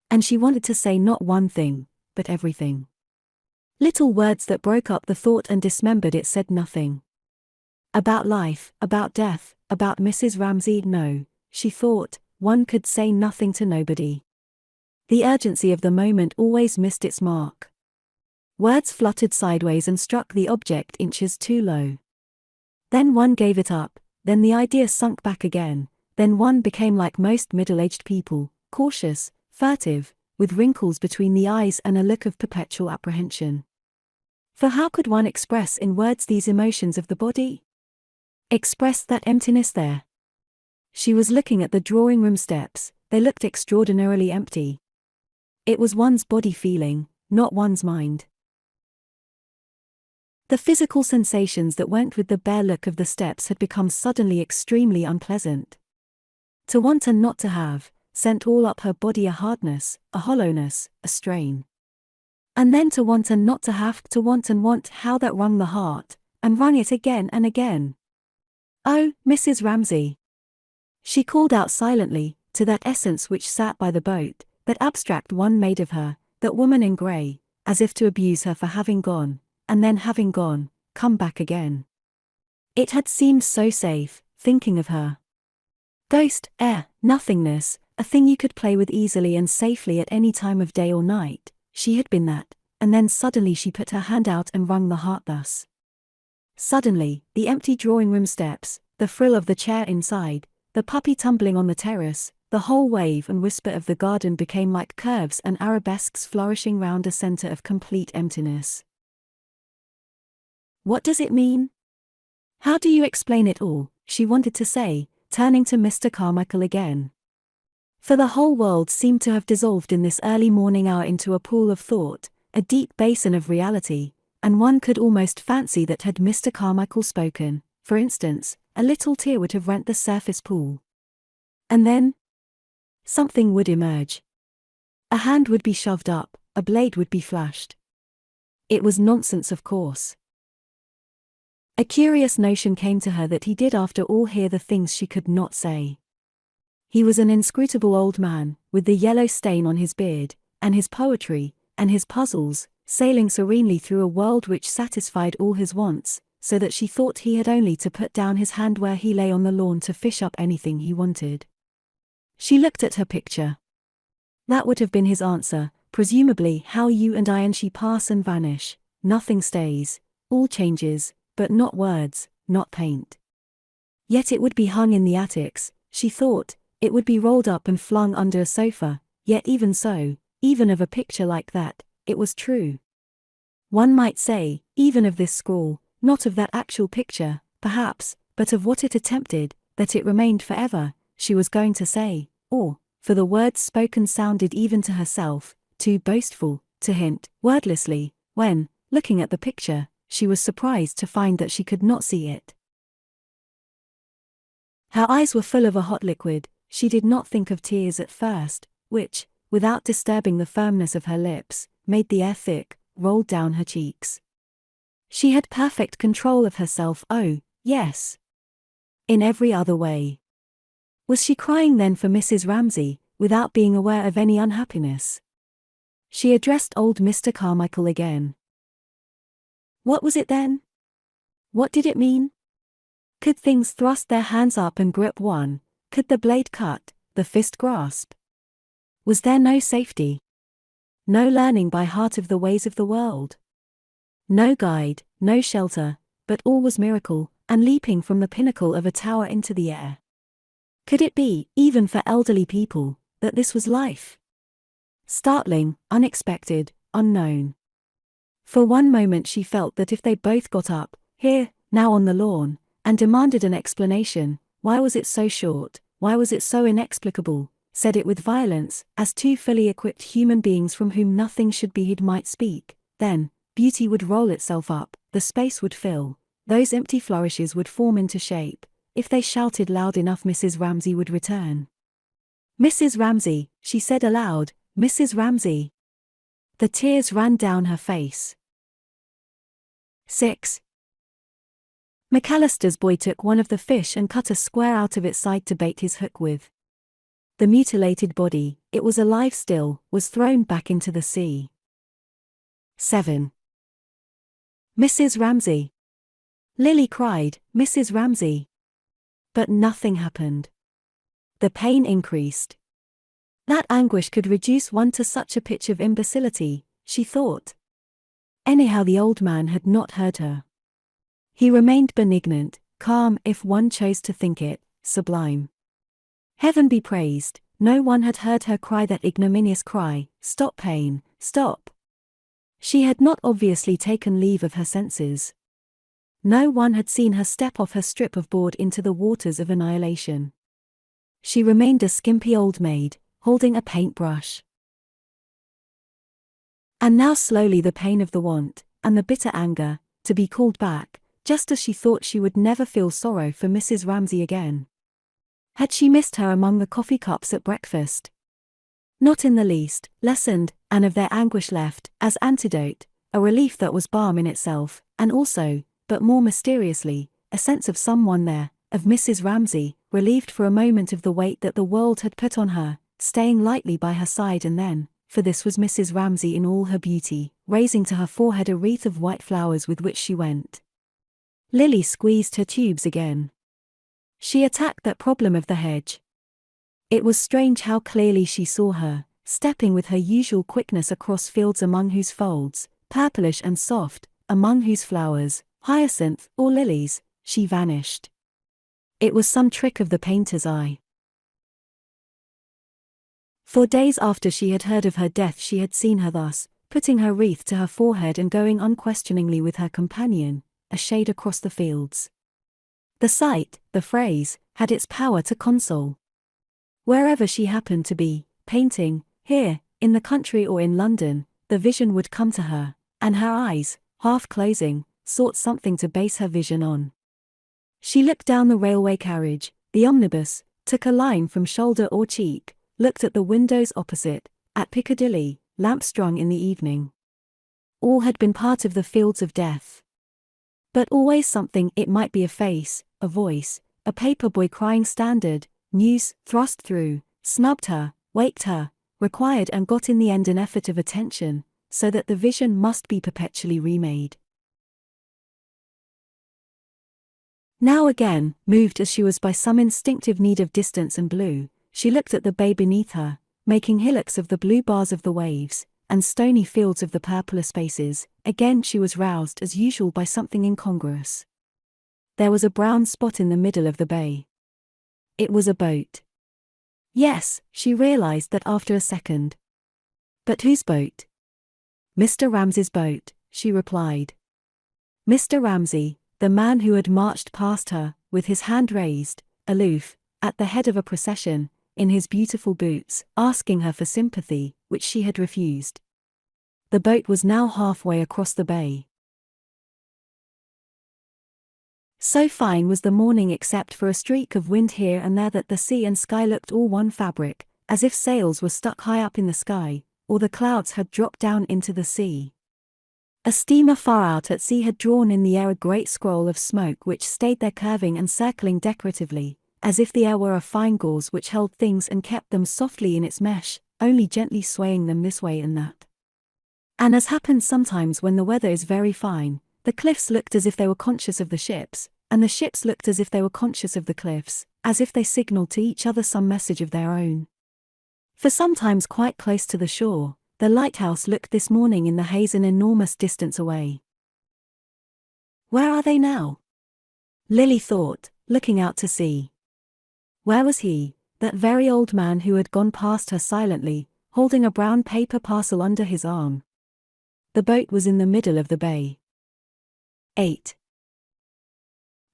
And she wanted to say not one thing, but everything. Little words that broke up the thought and dismembered it said nothing. About life, about death, about Mrs. Ramsay, no, she thought, one could say nothing to nobody. The urgency of the moment always missed its mark. Words fluttered sideways and struck the object inches too low. Then one gave it up, then the idea sunk back again, then one became like most middle-aged people, cautious, furtive, with wrinkles between the eyes and a look of perpetual apprehension. For how could one express in words these emotions of the body? Express that emptiness there? She was looking at the drawing-room steps, they looked extraordinarily empty. It was one's body feeling, not one's mind. The physical sensations that went with the bare look of the steps had become suddenly extremely unpleasant. To want and not to have, sent all up her body a hardness, a hollowness, a strain. And then to want and not to have, to want and want, how that wrung the heart, and wrung it again and again. "Oh, Mrs. Ramsay!" She called out silently, to that essence which sat by the boat, that abstract one made of her, that woman in grey, as if to abuse her for having gone, and then having gone, come back again. It had seemed so safe, thinking of her. Ghost, air, nothingness, a thing you could play with easily and safely at any time of day or night, she had been that, and then suddenly she put her hand out and wrung the heart thus. Suddenly, the empty drawing-room steps, the frill of the chair inside, the puppy tumbling on the terrace, the whole wave and whisper of the garden became like curves and arabesques flourishing round a centre of complete emptiness. "What does it mean? How do you explain it all?" she wanted to say, turning to Mr. Carmichael again. For the whole world seemed to have dissolved in this early morning hour into a pool of thought, a deep basin of reality, and one could almost fancy that had Mr. Carmichael spoken, for instance, a little tear would have rent the surface pool. And then something would emerge. A hand would be shoved up, a blade would be flashed. It was nonsense, of course. A curious notion came to her that he did after all hear the things she could not say. He was an inscrutable old man, with the yellow stain on his beard, and his poetry, and his puzzles, sailing serenely through a world which satisfied all his wants, so that she thought he had only to put down his hand where he lay on the lawn to fish up anything he wanted. She looked at her picture. That would have been his answer, presumably. How you and I and she pass and vanish, nothing stays, all changes, but not words, not paint. Yet it would be hung in the attics, she thought, it would be rolled up and flung under a sofa, yet even so, even of a picture like that, it was true. One might say, even of this scrawl, not of that actual picture, perhaps, but of what it attempted, that it remained forever, she was going to say, or, for the words spoken sounded even to herself, too boastful, to hint, wordlessly, when, looking at the picture, she was surprised to find that she could not see it. Her eyes were full of a hot liquid. She did not think of tears at first, which, without disturbing the firmness of her lips, made the air thick, rolled down her cheeks. She had perfect control of herself, oh, yes. In every other way. Was she crying then for Mrs. Ramsay, without being aware of any unhappiness? She addressed old Mr. Carmichael again. What was it then? What did it mean? Could things thrust their hands up and grip one? Could the blade cut, the fist grasp? Was there no safety? No learning by heart of the ways of the world? No guide, no shelter, but all was miracle, and leaping from the pinnacle of a tower into the air. Could it be, even for elderly people, that this was life? Startling, unexpected, unknown. For one moment she felt that if they both got up, here, now on the lawn, and demanded an explanation, why was it so short, why was it so inexplicable, said it with violence, as two fully equipped human beings from whom nothing should be hid might speak, then, beauty would roll itself up, the space would fill, those empty flourishes would form into shape. If they shouted loud enough, Mrs. Ramsay would return. "Mrs. Ramsay," she said aloud, "Mrs. Ramsay." The tears ran down her face. 6. McAllister's boy took one of the fish and cut a square out of its side to bait his hook with. The mutilated body, it was alive still, was thrown back into the sea. 7. "Mrs. Ramsay!" Lily cried, "Mrs. Ramsay!" But nothing happened. The pain increased. That anguish could reduce one to such a pitch of imbecility, she thought. Anyhow, the old man had not heard her. He remained benignant, calm, if one chose to think it, sublime. Heaven be praised, no one had heard her cry that ignominious cry, "Stop pain, stop!" She had not obviously taken leave of her senses. No one had seen her step off her strip of board into the waters of annihilation. She remained a skimpy old maid, holding a paintbrush. And now slowly the pain of the want, and the bitter anger, to be called back, just as she thought she would never feel sorrow for Mrs. Ramsay again. Had she missed her among the coffee cups at breakfast? Not in the least, lessened, and of their anguish left, as antidote, a relief that was balm in itself, and also, but more mysteriously, a sense of someone there, of Mrs. Ramsay, relieved for a moment of the weight that the world had put on her, staying lightly by her side, and then, for this was Mrs. Ramsay in all her beauty, raising to her forehead a wreath of white flowers with which she went. Lily squeezed her tubes again. She attacked that problem of the hedge. It was strange how clearly she saw her, stepping with her usual quickness across fields among whose folds, purplish and soft, among whose flowers, hyacinth or lilies, she vanished. It was some trick of the painter's eye. For days after she had heard of her death she had seen her thus, putting her wreath to her forehead and going unquestioningly with her companion, a shade across the fields. The sight, the phrase, had its power to console. Wherever she happened to be, painting, here, in the country or in London, the vision would come to her, and her eyes, half closing, sought something to base her vision on. She looked down the railway carriage, the omnibus, took a line from shoulder or cheek, looked at the windows opposite, at Piccadilly, lamp strung in the evening. All had been part of the fields of death. But always something, it might be a face, a voice, a paper boy crying standard, news, thrust through, snubbed her, waked her, required and got in the end an effort of attention, so that the vision must be perpetually remade. Now again, moved as she was by some instinctive need of distance and blue, she looked at the bay beneath her, making hillocks of the blue bars of the waves, and stony fields of the purpler spaces. Again she was roused as usual by something incongruous. There was a brown spot in the middle of the bay. It was a boat. Yes, she realized that after a second. But whose boat? Mr. Ramsay's boat, she replied. Mr. Ramsay, the man who had marched past her, with his hand raised, aloof, at the head of a procession, in his beautiful boots, asking her for sympathy, which she had refused. The boat was now halfway across the bay. So fine was the morning except for a streak of wind here and there that the sea and sky looked all one fabric, as if sails were stuck high up in the sky, or the clouds had dropped down into the sea. A steamer far out at sea had drawn in the air a great scroll of smoke which stayed there curving and circling decoratively, as if the air were a fine gauze which held things and kept them softly in its mesh, only gently swaying them this way and that. And as happens sometimes when the weather is very fine, the cliffs looked as if they were conscious of the ships, and the ships looked as if they were conscious of the cliffs, as if they signaled to each other some message of their own. For sometimes quite close to the shore, the lighthouse looked this morning in the haze an enormous distance away. Where are they now? Lily thought, looking out to sea. Where was he, that very old man who had gone past her silently, holding a brown paper parcel under his arm? The boat was in the middle of the bay. 8.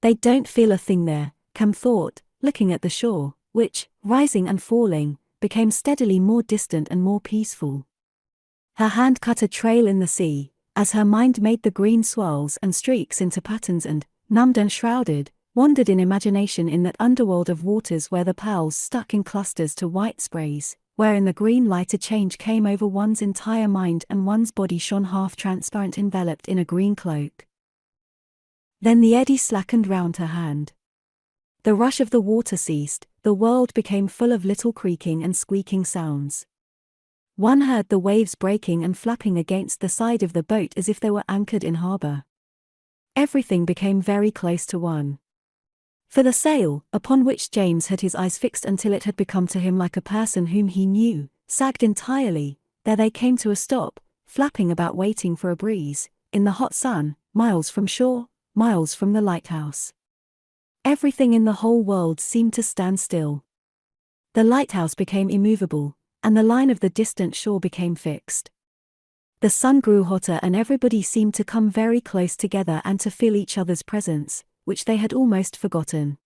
They don't feel a thing there, Cam thought, looking at the shore, which, rising and falling, became steadily more distant and more peaceful. Her hand cut a trail in the sea, as her mind made the green swirls and streaks into patterns and, numbed and shrouded, wandered in imagination in that underworld of waters where the pearls stuck in clusters to white sprays, where in the green light a change came over one's entire mind and one's body shone half transparent enveloped in a green cloak. Then the eddy slackened round her hand. The rush of the water ceased, the world became full of little creaking and squeaking sounds. One heard the waves breaking and flapping against the side of the boat as if they were anchored in harbour. Everything became very close to one. For the sail, upon which James had his eyes fixed until it had become to him like a person whom he knew, sagged entirely. There they came to a stop, flapping about waiting for a breeze, in the hot sun, miles from shore, miles from the lighthouse. Everything in the whole world seemed to stand still. The lighthouse became immovable, and the line of the distant shore became fixed. The sun grew hotter and everybody seemed to come very close together and to feel each other's presence, which they had almost forgotten.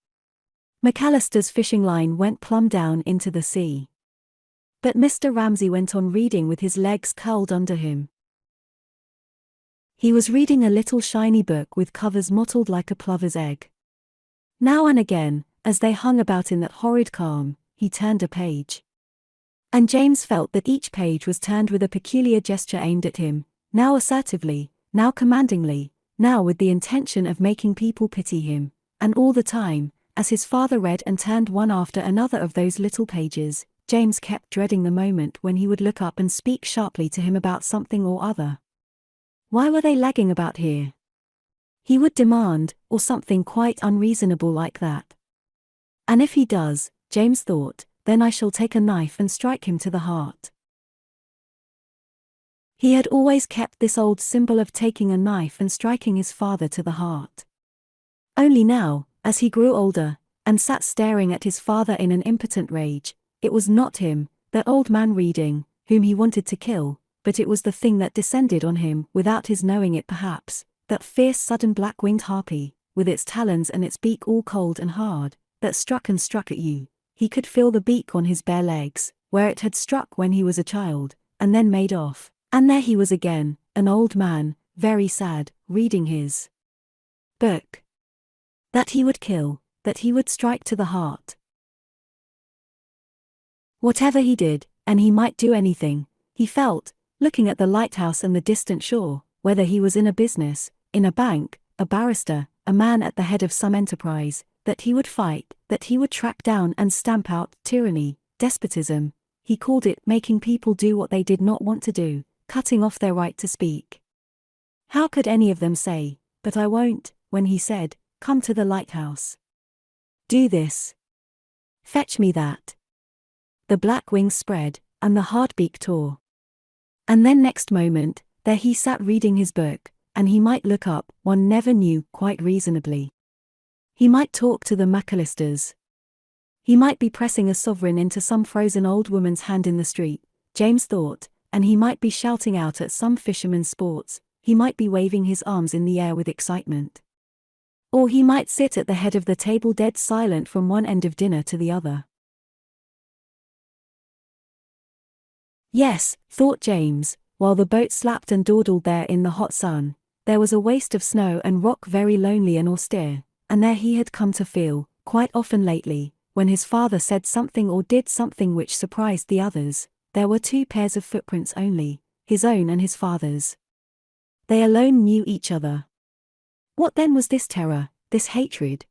McAllister's fishing line went plumb down into the sea. But Mr. Ramsay went on reading with his legs curled under him. He was reading a little shiny book with covers mottled like a plover's egg. Now and again, as they hung about in that horrid calm, he turned a page. And James felt that each page was turned with a peculiar gesture aimed at him, now assertively, now commandingly, now with the intention of making people pity him, and all the time, as his father read and turned one after another of those little pages, James kept dreading the moment when he would look up and speak sharply to him about something or other. Why were they lagging about here? He would demand, or something quite unreasonable like that. And if he does, James thought, then I shall take a knife and strike him to the heart. He had always kept this old symbol of taking a knife and striking his father to the heart. Only now, as he grew older, and sat staring at his father in an impotent rage, it was not him, that old man reading, whom he wanted to kill, but it was the thing that descended on him without his knowing it perhaps, that fierce sudden black-winged harpy, with its talons and its beak all cold and hard, that struck and struck at you. He could feel the beak on his bare legs, where it had struck when he was a child, and then made off, and there he was again, an old man, very sad, reading his book. That he would kill, that he would strike to the heart. Whatever he did, and he might do anything, he felt, looking at the lighthouse and the distant shore, whether he was in a business, in a bank, a barrister, a man at the head of some enterprise, that he would fight, that he would track down and stamp out tyranny, despotism. He called it making people do what they did not want to do, cutting off their right to speak. How could any of them say, "But I won't," when he said, "Come to the lighthouse. Do this. Fetch me that." The black wings spread, and the hard beak tore. And then next moment, there he sat reading his book, and he might look up, one never knew, quite reasonably. He might talk to the McAllisters. He might be pressing a sovereign into some frozen old woman's hand in the street, James thought, and he might be shouting out at some fisherman's sports, he might be waving his arms in the air with excitement. Or he might sit at the head of the table dead silent from one end of dinner to the other. Yes, thought James, while the boat slapped and dawdled there in the hot sun, there was a waste of snow and rock very lonely and austere, and there he had come to feel, quite often lately, when his father said something or did something which surprised the others, there were two pairs of footprints only, his own and his father's. They alone knew each other. What then was this terror, this hatred?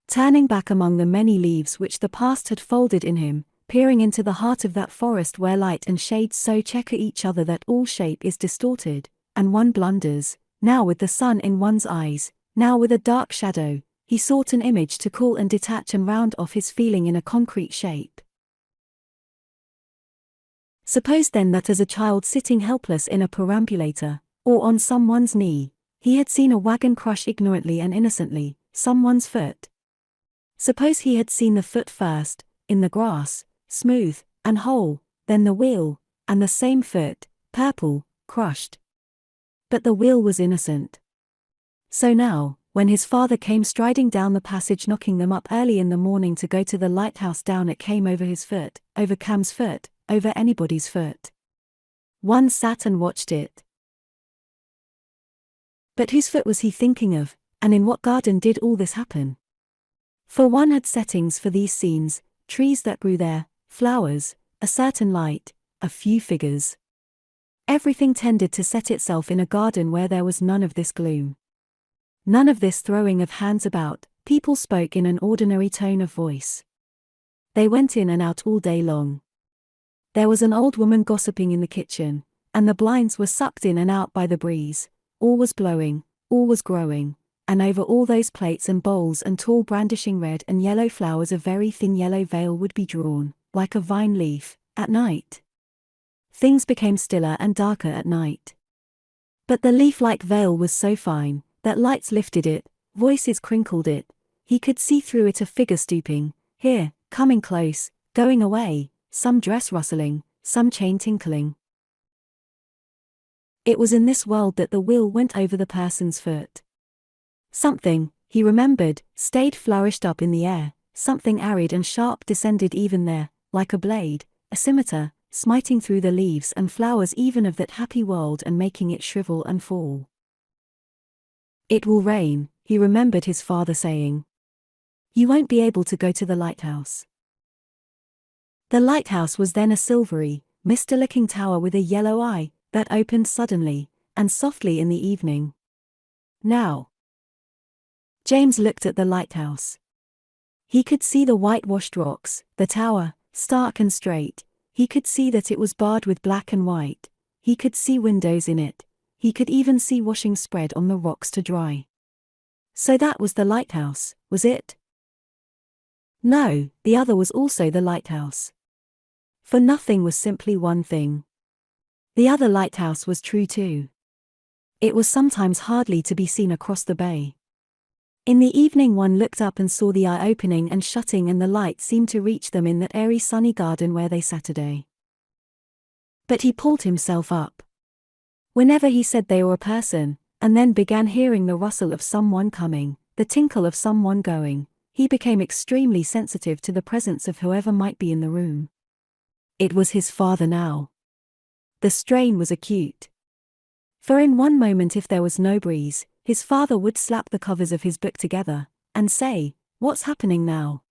Turning back among the many leaves which the past had folded in him, peering into the heart of that forest where light and shade so checker each other that all shape is distorted, and one blunders, now with the sun in one's eyes, now with a dark shadow, he sought an image to cool and detach and round off his feeling in a concrete shape. Suppose then that as a child sitting helpless in a perambulator, or on someone's knee, he had seen a wagon crush ignorantly and innocently, someone's foot. Suppose he had seen the foot first, in the grass, smooth, and whole, then the wheel, and the same foot, purple, crushed. But the wheel was innocent. So now, when his father came striding down the passage knocking them up early in the morning to go to the lighthouse, down it came over his foot, over Cam's foot, over anybody's foot. One sat and watched it. But whose foot was he thinking of, and in what garden did all this happen? For one had settings for these scenes, trees that grew there, flowers, a certain light, a few figures. Everything tended to set itself in a garden where there was none of this gloom. None of this throwing of hands about. People spoke in an ordinary tone of voice. They went in and out all day long. There was an old woman gossiping in the kitchen, and the blinds were sucked in and out by the breeze. All was blowing, all was growing, and over all those plates and bowls and tall brandishing red and yellow flowers a very thin yellow veil would be drawn, like a vine leaf, at night. Things became stiller and darker at night. But the leaf-like veil was so fine, that lights lifted it, voices crinkled it, he could see through it a figure stooping, here, coming close, going away, some dress rustling, some chain tinkling. It was in this world that the wheel went over the person's foot. Something, he remembered, stayed flourished up in the air, something arid and sharp descended even there, like a blade, a scimitar, smiting through the leaves and flowers even of that happy world and making it shrivel and fall. It will rain, he remembered his father saying. You won't be able to go to the lighthouse. The lighthouse was then a silvery, mist-looking tower with a yellow eye, that opened suddenly, and softly in the evening. Now. James looked at the lighthouse. He could see the whitewashed rocks, the tower, stark and straight, he could see that it was barred with black and white, he could see windows in it, he could even see washing spread on the rocks to dry. So that was the lighthouse, was it? No, the other was also the lighthouse. For nothing was simply one thing. The other lighthouse was true too. It was sometimes hardly to be seen across the bay. In the evening one looked up and saw the eye opening and shutting and the light seemed to reach them in that airy sunny garden where they Saturday. But he pulled himself up. Whenever he said they were a person, and then began hearing the rustle of someone coming, the tinkle of someone going, he became extremely sensitive to the presence of whoever might be in the room. It was his father now. The strain was acute. For in one moment if there was no breeze, his father would slap the covers of his book together, and say, "What's happening now?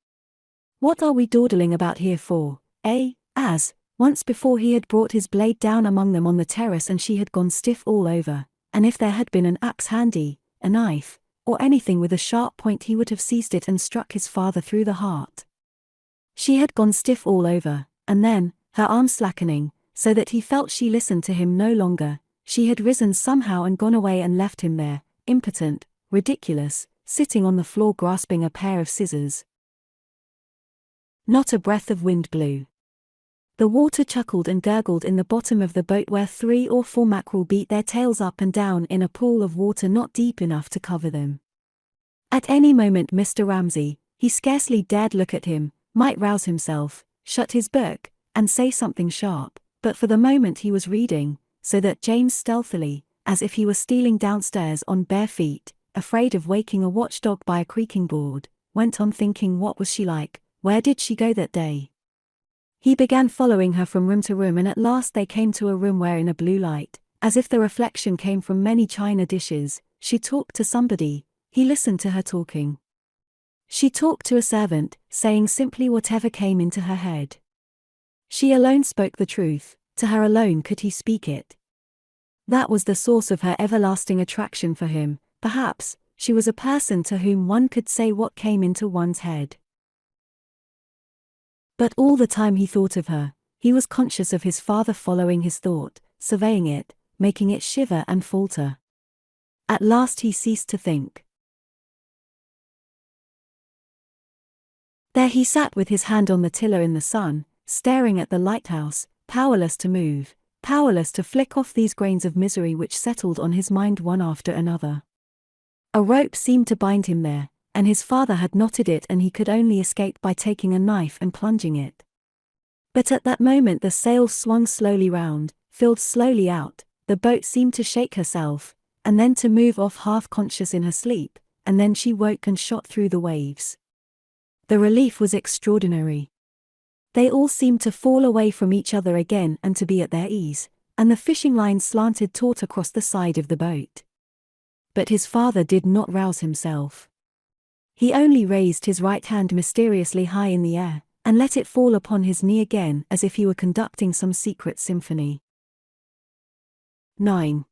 What are we dawdling about here for, eh?" As, once before he had brought his blade down among them on the terrace and she had gone stiff all over, and if there had been an axe handy, a knife, or anything with a sharp point he would have seized it and struck his father through the heart. She had gone stiff all over, and then, her arm slackening, so that he felt she listened to him no longer, she had risen somehow and gone away and left him there, impotent, ridiculous, sitting on the floor grasping a pair of scissors. Not a breath of wind blew. The water chuckled and gurgled in the bottom of the boat where 3 or 4 mackerel beat their tails up and down in a pool of water not deep enough to cover them. At any moment Mr. Ramsay, he scarcely dared look at him, might rouse himself, shut his book, and say something sharp, but for the moment he was reading, so that James stealthily, as if he were stealing downstairs on bare feet, afraid of waking a watchdog by a creaking board, went on thinking what was she like, where did she go that day? He began following her from room to room and at last they came to a room where in a blue light, as if the reflection came from many china dishes, she talked to somebody, he listened to her talking. She talked to a servant, saying simply whatever came into her head. She alone spoke the truth, to her alone could he speak it. That was the source of her everlasting attraction for him, perhaps, she was a person to whom one could say what came into one's head. But all the time he thought of her, he was conscious of his father following his thought, surveying it, making it shiver and falter. At last he ceased to think. There he sat with his hand on the tiller in the sun, staring at the lighthouse, powerless to move, powerless to flick off these grains of misery which settled on his mind one after another. A rope seemed to bind him there, and his father had knotted it and he could only escape by taking a knife and plunging it. But at that moment the sails swung slowly round, filled slowly out, the boat seemed to shake herself, and then to move off half-conscious in her sleep, and then she woke and shot through the waves. The relief was extraordinary. They all seemed to fall away from each other again and to be at their ease, and the fishing line slanted taut across the side of the boat. But his father did not rouse himself. He only raised his right hand mysteriously high in the air, and let it fall upon his knee again as if he were conducting some secret symphony. 9.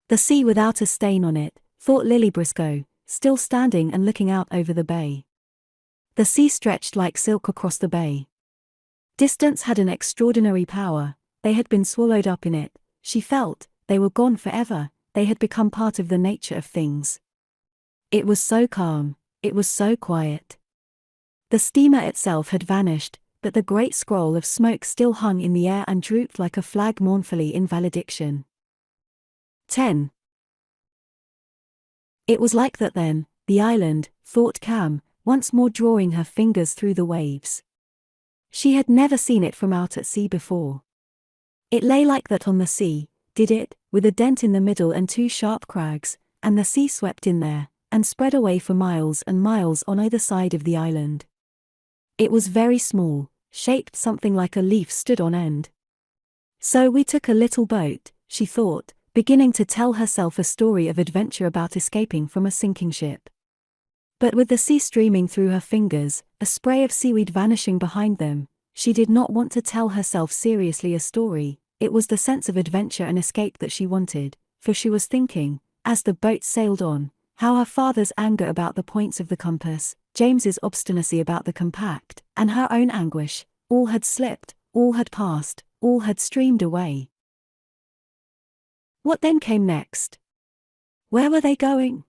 The sea without a stain on it, thought Lily Briscoe, still standing and looking out over the bay. The sea stretched like silk across the bay. Distance had an extraordinary power, they had been swallowed up in it, she felt, they were gone forever, they had become part of the nature of things. It was so calm, it was so quiet. The steamer itself had vanished, but the great scroll of smoke still hung in the air and drooped like a flag mournfully in valediction. 10. It was like that then, the island, thought Cam, once more drawing her fingers through the waves. She had never seen it from out at sea before. It lay like that on the sea, did it, with a dent in the middle and two sharp crags, and the sea swept in there, and spread away for miles and miles on either side of the island. It was very small, shaped something like a leaf stood on end. So we took a little boat, she thought, beginning to tell herself a story of adventure about escaping from a sinking ship. But with the sea streaming through her fingers, a spray of seaweed vanishing behind them, she did not want to tell herself seriously a story. It was the sense of adventure and escape that she wanted, for she was thinking, as the boat sailed on, how her father's anger about the points of the compass, James's obstinacy about the compact, and her own anguish, all had slipped, all had passed, all had streamed away. What then came next? Where were they going?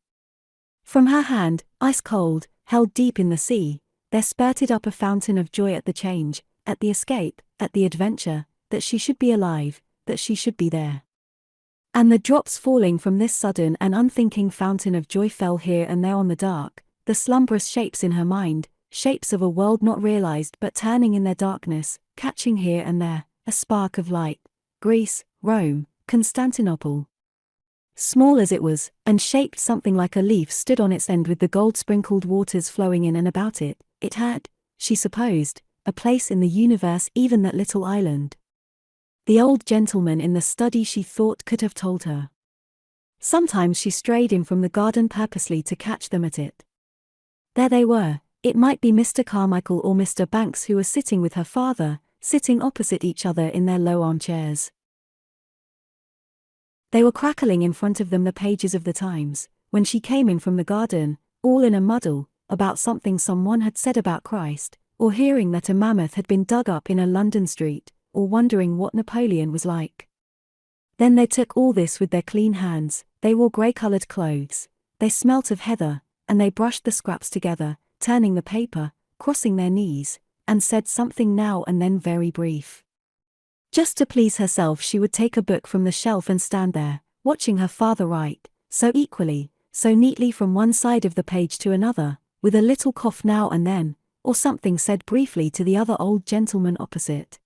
From her hand, ice cold, held deep in the sea, there spurted up a fountain of joy at the change, at the escape, at the adventure, that she should be alive, that she should be there. And the drops falling from this sudden and unthinking fountain of joy fell here and there on the dark, the slumberous shapes in her mind, shapes of a world not realized but turning in their darkness, catching here and there, a spark of light. Greece, Rome, Constantinople. Small as it was, and shaped something like a leaf stood on its end with the gold-sprinkled waters flowing in and about it. It had, she supposed, a place in the universe, even that little island. The old gentleman in the study, she thought, could have told her. Sometimes she strayed in from the garden purposely to catch them at it. There they were. It might be Mr. Carmichael or Mr. Banks who was sitting with her father, sitting opposite each other in their low armchairs. They were crackling in front of them the pages of the Times, when she came in from the garden, all in a muddle, about something someone had said about Christ, or hearing that a mammoth had been dug up in a London street, or wondering what Napoleon was like. Then they took all this with their clean hands, they wore grey-coloured clothes, they smelt of heather, and they brushed the scraps together, turning the paper, crossing their knees, and said something now and then very brief. Just to please herself she would take a book from the shelf and stand there, watching her father write, so equally, so neatly from one side of the page to another, with a little cough now and then, or something said briefly to the other old gentleman opposite.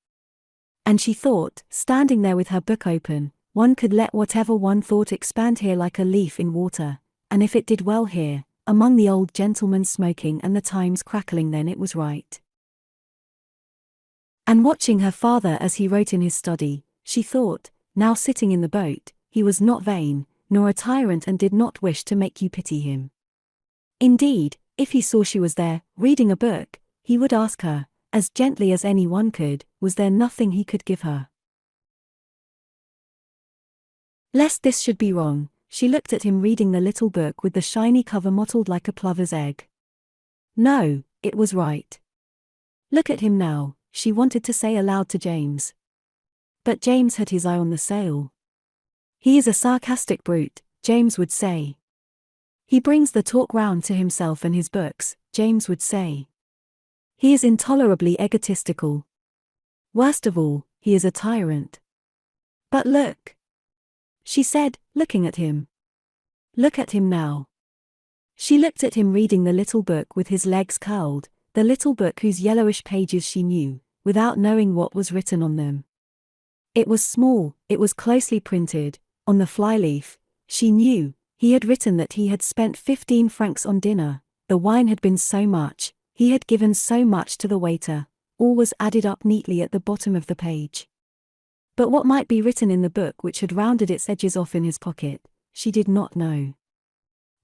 And she thought, standing there with her book open, one could let whatever one thought expand here like a leaf in water, and if it did well here, among the old gentlemen smoking and the Times crackling, then it was right. And watching her father as he wrote in his study, she thought, now sitting in the boat, he was not vain, nor a tyrant and did not wish to make you pity him. Indeed, if he saw she was there, reading a book, he would ask her, as gently as any one could, was there nothing he could give her? Lest this should be wrong, she looked at him reading the little book with the shiny cover mottled like a plover's egg. No, it was right. Look at him now, she wanted to say aloud to James. But James had his eye on the sail. He is a sarcastic brute, James would say. He brings the talk round to himself and his books, James would say. He is intolerably egotistical. Worst of all, he is a tyrant. But look, she said, looking at him. Look at him now. She looked at him reading the little book with his legs curled, the little book whose yellowish pages she knew, without knowing what was written on them. It was small, it was closely printed, on the flyleaf, she knew, he had written that he had spent 15 francs on dinner, the wine had been so much, he had given so much to the waiter, all was added up neatly at the bottom of the page. But what might be written in the book which had rounded its edges off in his pocket, she did not know.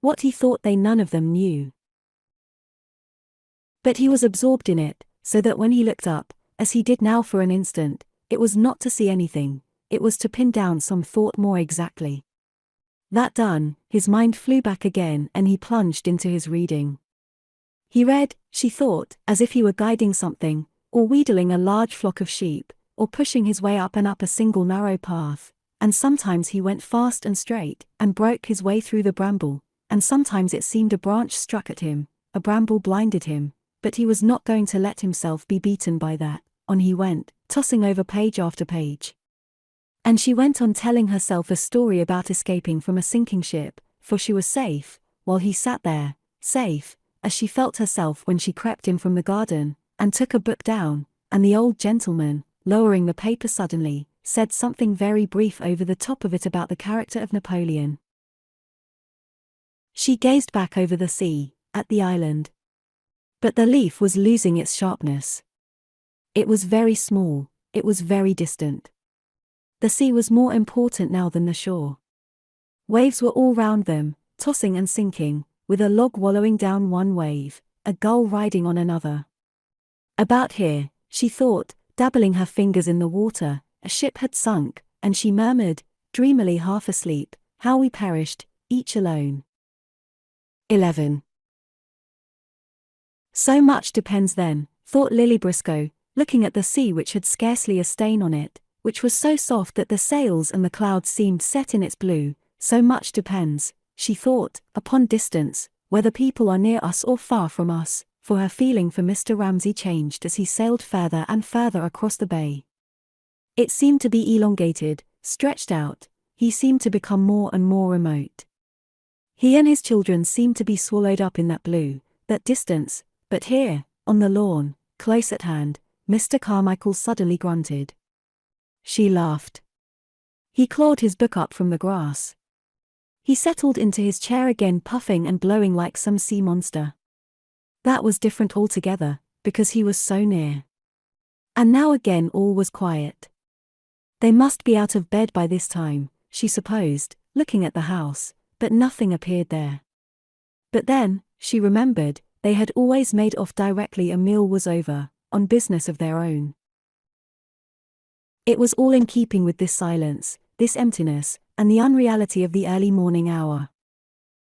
What he thought they none of them knew. But he was absorbed in it, so that when he looked up, as he did now for an instant, it was not to see anything, it was to pin down some thought more exactly. That done, his mind flew back again and he plunged into his reading. He read, she thought, as if he were guiding something, or wheedling a large flock of sheep, or pushing his way up and up a single narrow path, and sometimes he went fast and straight, and broke his way through the bramble, and sometimes it seemed a branch struck at him, a bramble blinded him, but he was not going to let himself be beaten by that. On he went, tossing over page after page. And she went on telling herself a story about escaping from a sinking ship, for she was safe, while he sat there, safe, as she felt herself when she crept in from the garden, and took a book down, and the old gentleman, lowering the paper suddenly, said something very brief over the top of it about the character of Napoleon. She gazed back over the sea, at the island. But the leaf was losing its sharpness. It was very small, it was very distant. The sea was more important now than the shore. Waves were all round them, tossing and sinking, with a log wallowing down one wave, a gull riding on another. About here, she thought, dabbling her fingers in the water, a ship had sunk, and she murmured, dreamily half asleep, how we perished, each alone. 11. So much depends then, thought Lily Briscoe, looking at the sea which had scarcely a stain on it, which was so soft that the sails and the clouds seemed set in its blue. So much depends, she thought, upon distance, whether people are near us or far from us, for her feeling for Mr. Ramsay changed as he sailed further and further across the bay. It seemed to be elongated, stretched out, he seemed to become more and more remote. He and his children seemed to be swallowed up in that blue, that distance, but here, on the lawn, close at hand, Mr. Carmichael suddenly grunted. She laughed. He clawed his book up from the grass. He settled into his chair again, puffing and blowing like some sea monster. That was different altogether, because he was so near. And now again all was quiet. They must be out of bed by this time, she supposed, looking at the house, but nothing appeared there. But then, she remembered, they had always made off directly a meal was over, on business of their own. It was all in keeping with this silence, this emptiness, and the unreality of the early morning hour.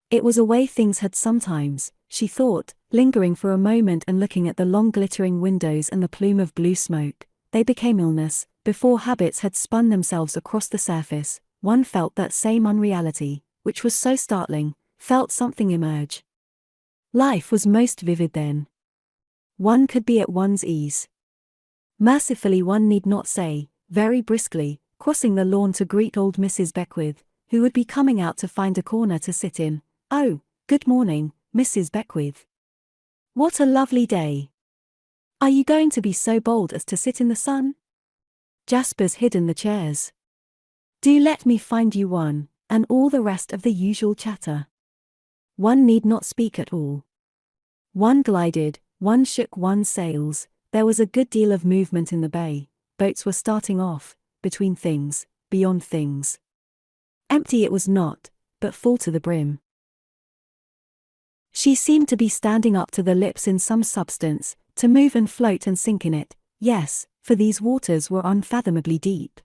It was a way things had sometimes, she thought, lingering for a moment and looking at the long glittering windows and the plume of blue smoke. They became illness, before habits had spun themselves across the surface. One felt that same unreality, which was so startling, felt something emerge. Life was most vivid then. One could be at one's ease. Mercifully one need not say, very briskly, crossing the lawn to greet old Mrs. Beckwith, who would be coming out to find a corner to sit in. Oh, good morning, Mrs. Beckwith. What a lovely day. Are you going to be so bold as to sit in the sun? Jasper's hidden the chairs. Do let me find you one, and all the rest of the usual chatter. One need not speak at all. One glided, one shook one's sails, there was a good deal of movement in the bay, boats were starting off, between things, beyond things. Empty it was not, but full to the brim. She seemed to be standing up to the lips in some substance, to move and float and sink in it, yes, for these waters were unfathomably deep.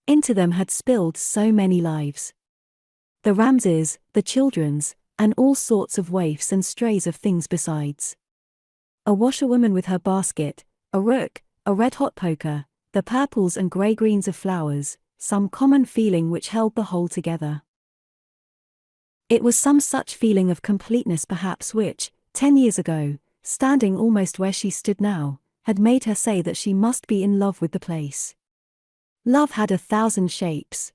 Into them had spilled so many lives. The Ramsays, the children's, and all sorts of waifs and strays of things besides. A washerwoman with her basket, a rook, a red-hot poker, the purples and grey-greens of flowers, some common feeling which held the whole together. It was some such feeling of completeness perhaps which, 10 years ago, standing almost where she stood now, had made her say that she must be in love with the place. Love had 1,000 shapes.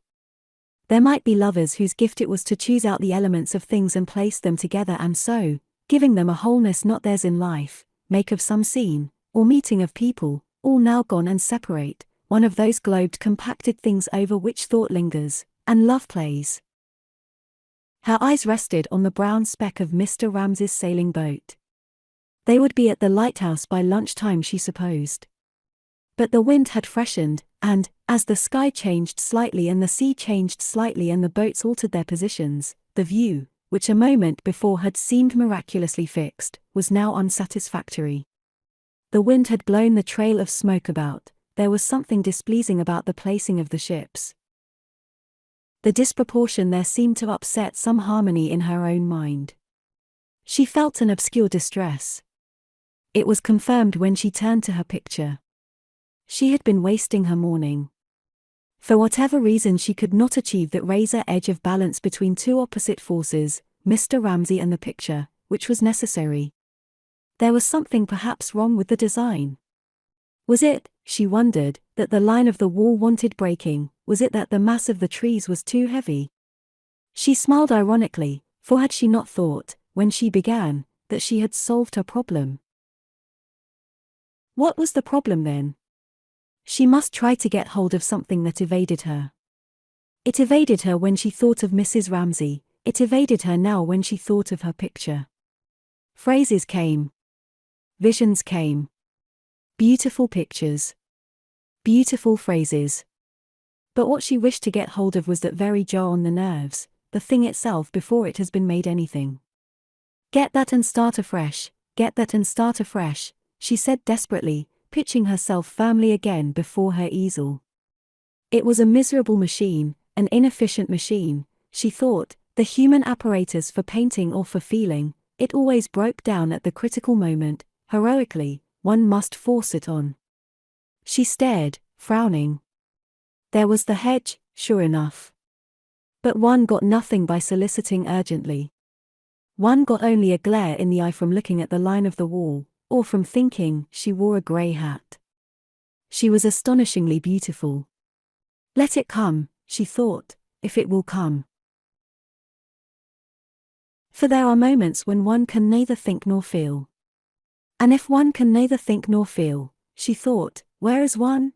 There might be lovers whose gift it was to choose out the elements of things and place them together and so, giving them a wholeness not theirs in life, make of some scene, or meeting of people, all now gone and separate, one of those globed compacted things over which thought lingers, and love plays. Her eyes rested on the brown speck of Mr. Ramsay's sailing boat. They would be at the lighthouse by lunchtime she supposed. But the wind had freshened, and, as the sky changed slightly and the sea changed slightly and the boats altered their positions, the view, which a moment before had seemed miraculously fixed, was now unsatisfactory. The wind had blown the trail of smoke about, there was something displeasing about the placing of the ships. The disproportion there seemed to upset some harmony in her own mind. She felt an obscure distress. It was confirmed when she turned to her picture. She had been wasting her morning. For whatever reason she could not achieve that razor edge of balance between two opposite forces, Mr. Ramsay and the picture, which was necessary. There was something perhaps wrong with the design. Was it, she wondered, that the line of the wall wanted breaking? Was it that the mass of the trees was too heavy? She smiled ironically, for had she not thought, when she began, that she had solved her problem? What was the problem then? She must try to get hold of something that evaded her. It evaded her when she thought of Mrs. Ramsay, it evaded her now when she thought of her picture. Phrases came. Visions came. Beautiful pictures. Beautiful phrases. But what she wished to get hold of was that very jar on the nerves, the thing itself before it has been made anything. Get that and start afresh, get that and start afresh, she said desperately, pitching herself firmly again before her easel. It was a miserable machine, an inefficient machine, she thought, the human apparatus for painting or for feeling, it always broke down at the critical moment, heroically, one must force it on. She stared, frowning. There was the hedge, sure enough. But one got nothing by soliciting urgently. One got only a glare in the eye from looking at the line of the wall, or from thinking she wore a grey hat. She was astonishingly beautiful. Let it come, she thought, if it will come. For there are moments when one can neither think nor feel. And if one can neither think nor feel, she thought, where is one?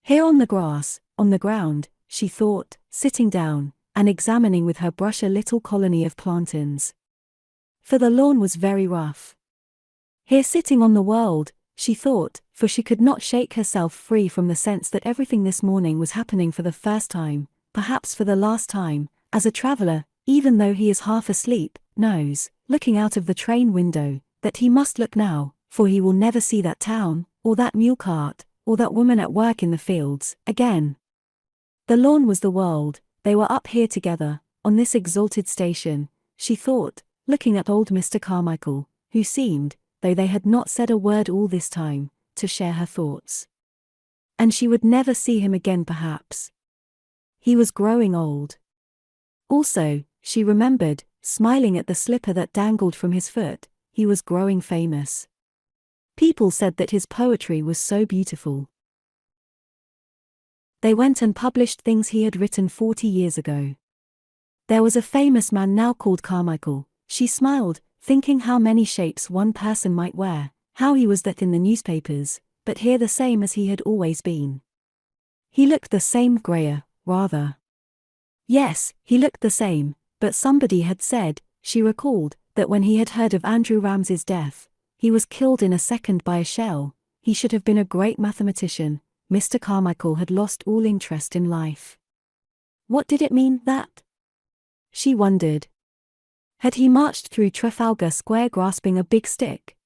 Here on the grass, on the ground, she thought, sitting down, and examining with her brush a little colony of plantains. For the lawn was very rough. Here sitting on the world, she thought, for she could not shake herself free from the sense that everything this morning was happening for the first time, perhaps for the last time, as a traveller, even though he is half asleep, knows, looking out of the train window, that he must look now, for he will never see that town, or that mule cart, or that woman at work in the fields, again. The lawn was the world, they were up here together, on this exalted station, she thought, looking at old Mr. Carmichael, who seemed, though they had not said a word all this time, to share her thoughts. And she would never see him again perhaps. He was growing old. Also, she remembered, smiling at the slipper that dangled from his foot, he was growing famous. People said that his poetry was so beautiful. They went and published things he had written 40 years ago. There was a famous man now called Carmichael, she smiled, thinking how many shapes one person might wear, how he was that in the newspapers, but here the same as he had always been. He looked the same, grayer, rather. Yes, he looked the same, but somebody had said, she recalled, that when he had heard of Andrew Ramsay's death, he was killed in a second by a shell, he should have been a great mathematician. Mr. Carmichael had lost all interest in life. What did it mean, that? She wondered. Had he marched through Trafalgar Square grasping a big stick?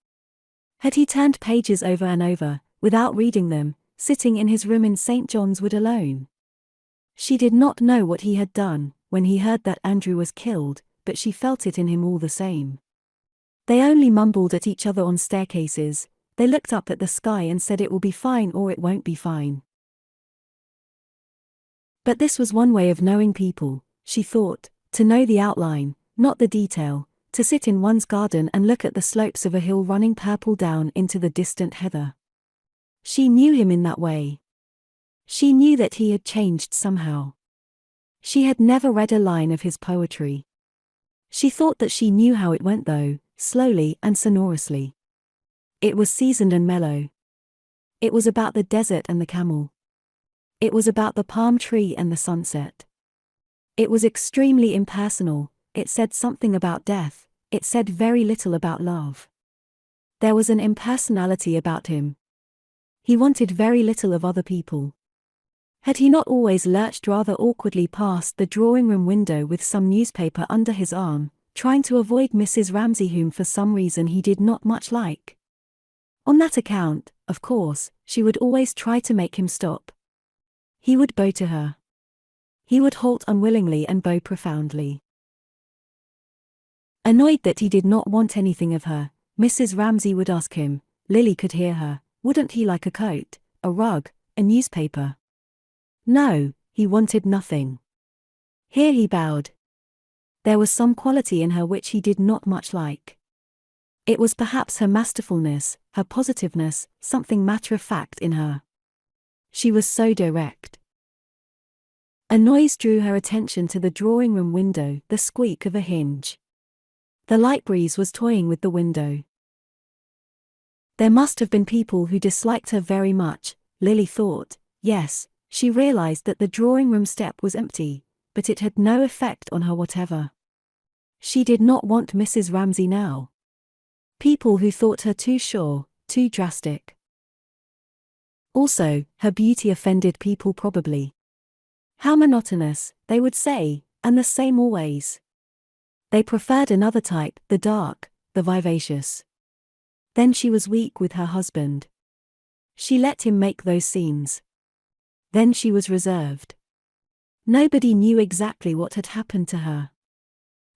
Had he turned pages over and over, without reading them, sitting in his room in St. John's Wood alone? She did not know what he had done, when he heard that Andrew was killed, but she felt it in him all the same. They only mumbled at each other on staircases, they looked up at the sky and said it will be fine or it won't be fine. But this was one way of knowing people, she thought, to know the outline, not the detail, to sit in one's garden and look at the slopes of a hill running purple down into the distant heather. She knew him in that way. She knew that he had changed somehow. She had never read a line of his poetry. She thought that she knew how it went though, slowly and sonorously. It was seasoned and mellow. It was about the desert and the camel. It was about the palm tree and the sunset. It was extremely impersonal, it said something about death, it said very little about love. There was an impersonality about him. He wanted very little of other people. Had he not always lurched rather awkwardly past the drawing-room window with some newspaper under his arm, trying to avoid Mrs. Ramsay whom for some reason he did not much like? On that account, of course, she would always try to make him stop. He would bow to her. He would halt unwillingly and bow profoundly. Annoyed that he did not want anything of her, Mrs. Ramsay would ask him, Lily could hear her, wouldn't he like a coat, a rug, a newspaper? No, he wanted nothing. Here he bowed. There was some quality in her which he did not much like. It was perhaps her masterfulness, her positiveness, something matter-of-fact in her. She was so direct. A noise drew her attention to the drawing-room window, the squeak of a hinge. The light breeze was toying with the window. There must have been people who disliked her very much, Lily thought. Yes, she realized that the drawing-room step was empty, but it had no effect on her whatever. She did not want Mrs. Ramsay now. People who thought her too sure, too drastic. Also, her beauty offended people probably. How monotonous, they would say, and the same always. They preferred another type, the dark, the vivacious. Then she was weak with her husband. She let him make those scenes. Then she was reserved. Nobody knew exactly what had happened to her.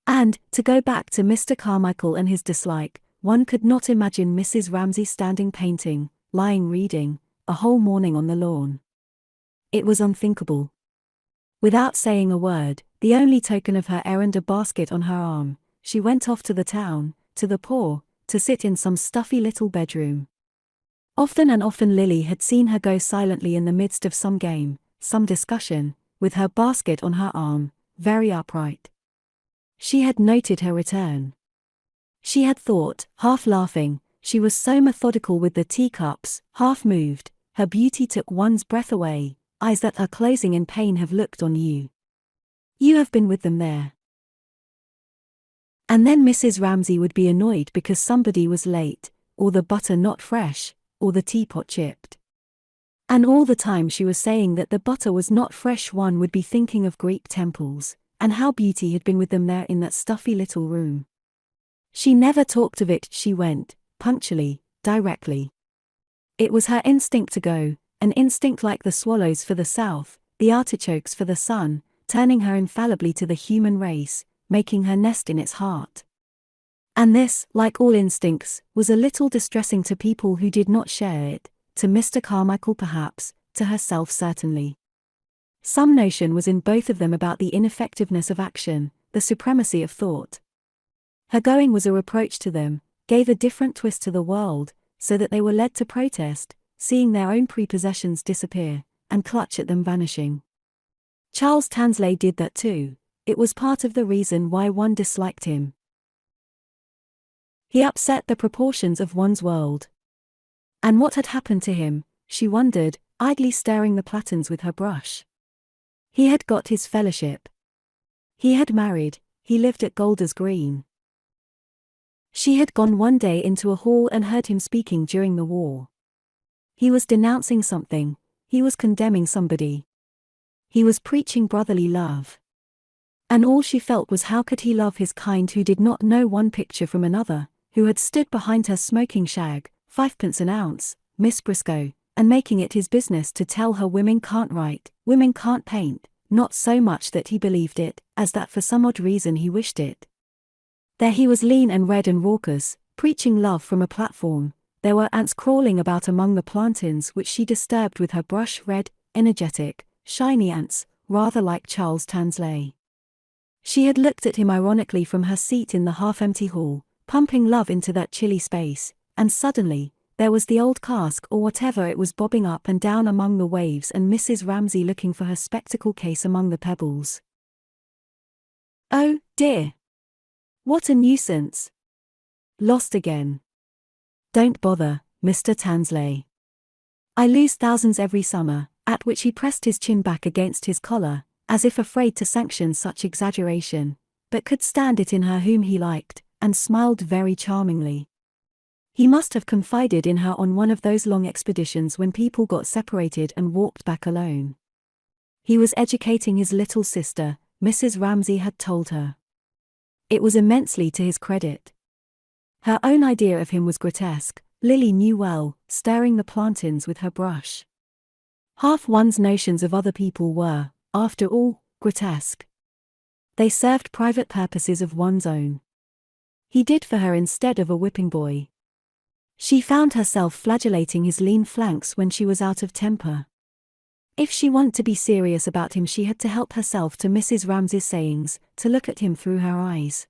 And, to go back to Mr. Carmichael and his dislike, one could not imagine Mrs. Ramsay standing painting, lying reading, a whole morning on the lawn. It was unthinkable. Without saying a word, the only token of her errand a basket on her arm, she went off to the town, to the poor, to sit in some stuffy little bedroom. Often and often Lily had seen her go silently in the midst of some game, some discussion, with her basket on her arm, very upright. She had noted her return. She had thought, half laughing, she was so methodical with the teacups, half moved, her beauty took one's breath away, eyes that are closing in pain have looked on you. You have been with them there. And then Mrs. Ramsay would be annoyed because somebody was late, or the butter not fresh, or the teapot chipped. And all the time she was saying that the butter was not fresh, one would be thinking of Greek temples, and how beauty had been with them there in that stuffy little room. She never talked of it, she went, punctually, directly. It was her instinct to go, an instinct like the swallows for the south, the artichokes for the sun, turning her infallibly to the human race, making her nest in its heart. And this, like all instincts, was a little distressing to people who did not share it, to Mr. Carmichael perhaps, to herself certainly. Some notion was in both of them about the ineffectiveness of action, the supremacy of thought. Her going was a reproach to them, gave a different twist to the world, so that they were led to protest, seeing their own prepossessions disappear, and clutch at them vanishing. Charles Tansley did that too. It was part of the reason why one disliked him. He upset the proportions of one's world. And what had happened to him, she wondered, idly stirring the platens with her brush. He had got his fellowship. He had married, he lived at Golders Green. She had gone one day into a hall and heard him speaking during the war. He was denouncing something, he was condemning somebody. He was preaching brotherly love. And all she felt was how could he love his kind who did not know one picture from another, who had stood behind her smoking shag, 5p an ounce, Miss Briscoe, and making it his business to tell her women can't write, women can't paint, not so much that he believed it, as that for some odd reason he wished it. There he was lean and red and raucous, preaching love from a platform. There were ants crawling about among the plantains which she disturbed with her brush, red, energetic, shiny ants, rather like Charles Tansley. She had looked at him ironically from her seat in the half-empty hall, pumping love into that chilly space, and suddenly, there was the old cask or whatever it was bobbing up and down among the waves and Mrs. Ramsay looking for her spectacle case among the pebbles. Oh, dear! What a nuisance! Lost again. Don't bother, Mr. Tansley. I lose thousands every summer, at which he pressed his chin back against his collar, as if afraid to sanction such exaggeration, but could stand it in her whom he liked, and smiled very charmingly. He must have confided in her on one of those long expeditions when people got separated and walked back alone. He was educating his little sister, Mrs. Ramsay had told her. It was immensely to his credit. Her own idea of him was grotesque, Lily knew well, stirring the plantains with her brush. Half one's notions of other people were, after all, grotesque. They served private purposes of one's own. He did for her instead of a whipping boy. She found herself flagellating his lean flanks when she was out of temper. If she wanted to be serious about him, she had to help herself to Mrs. Ramsay's sayings, to look at him through her eyes.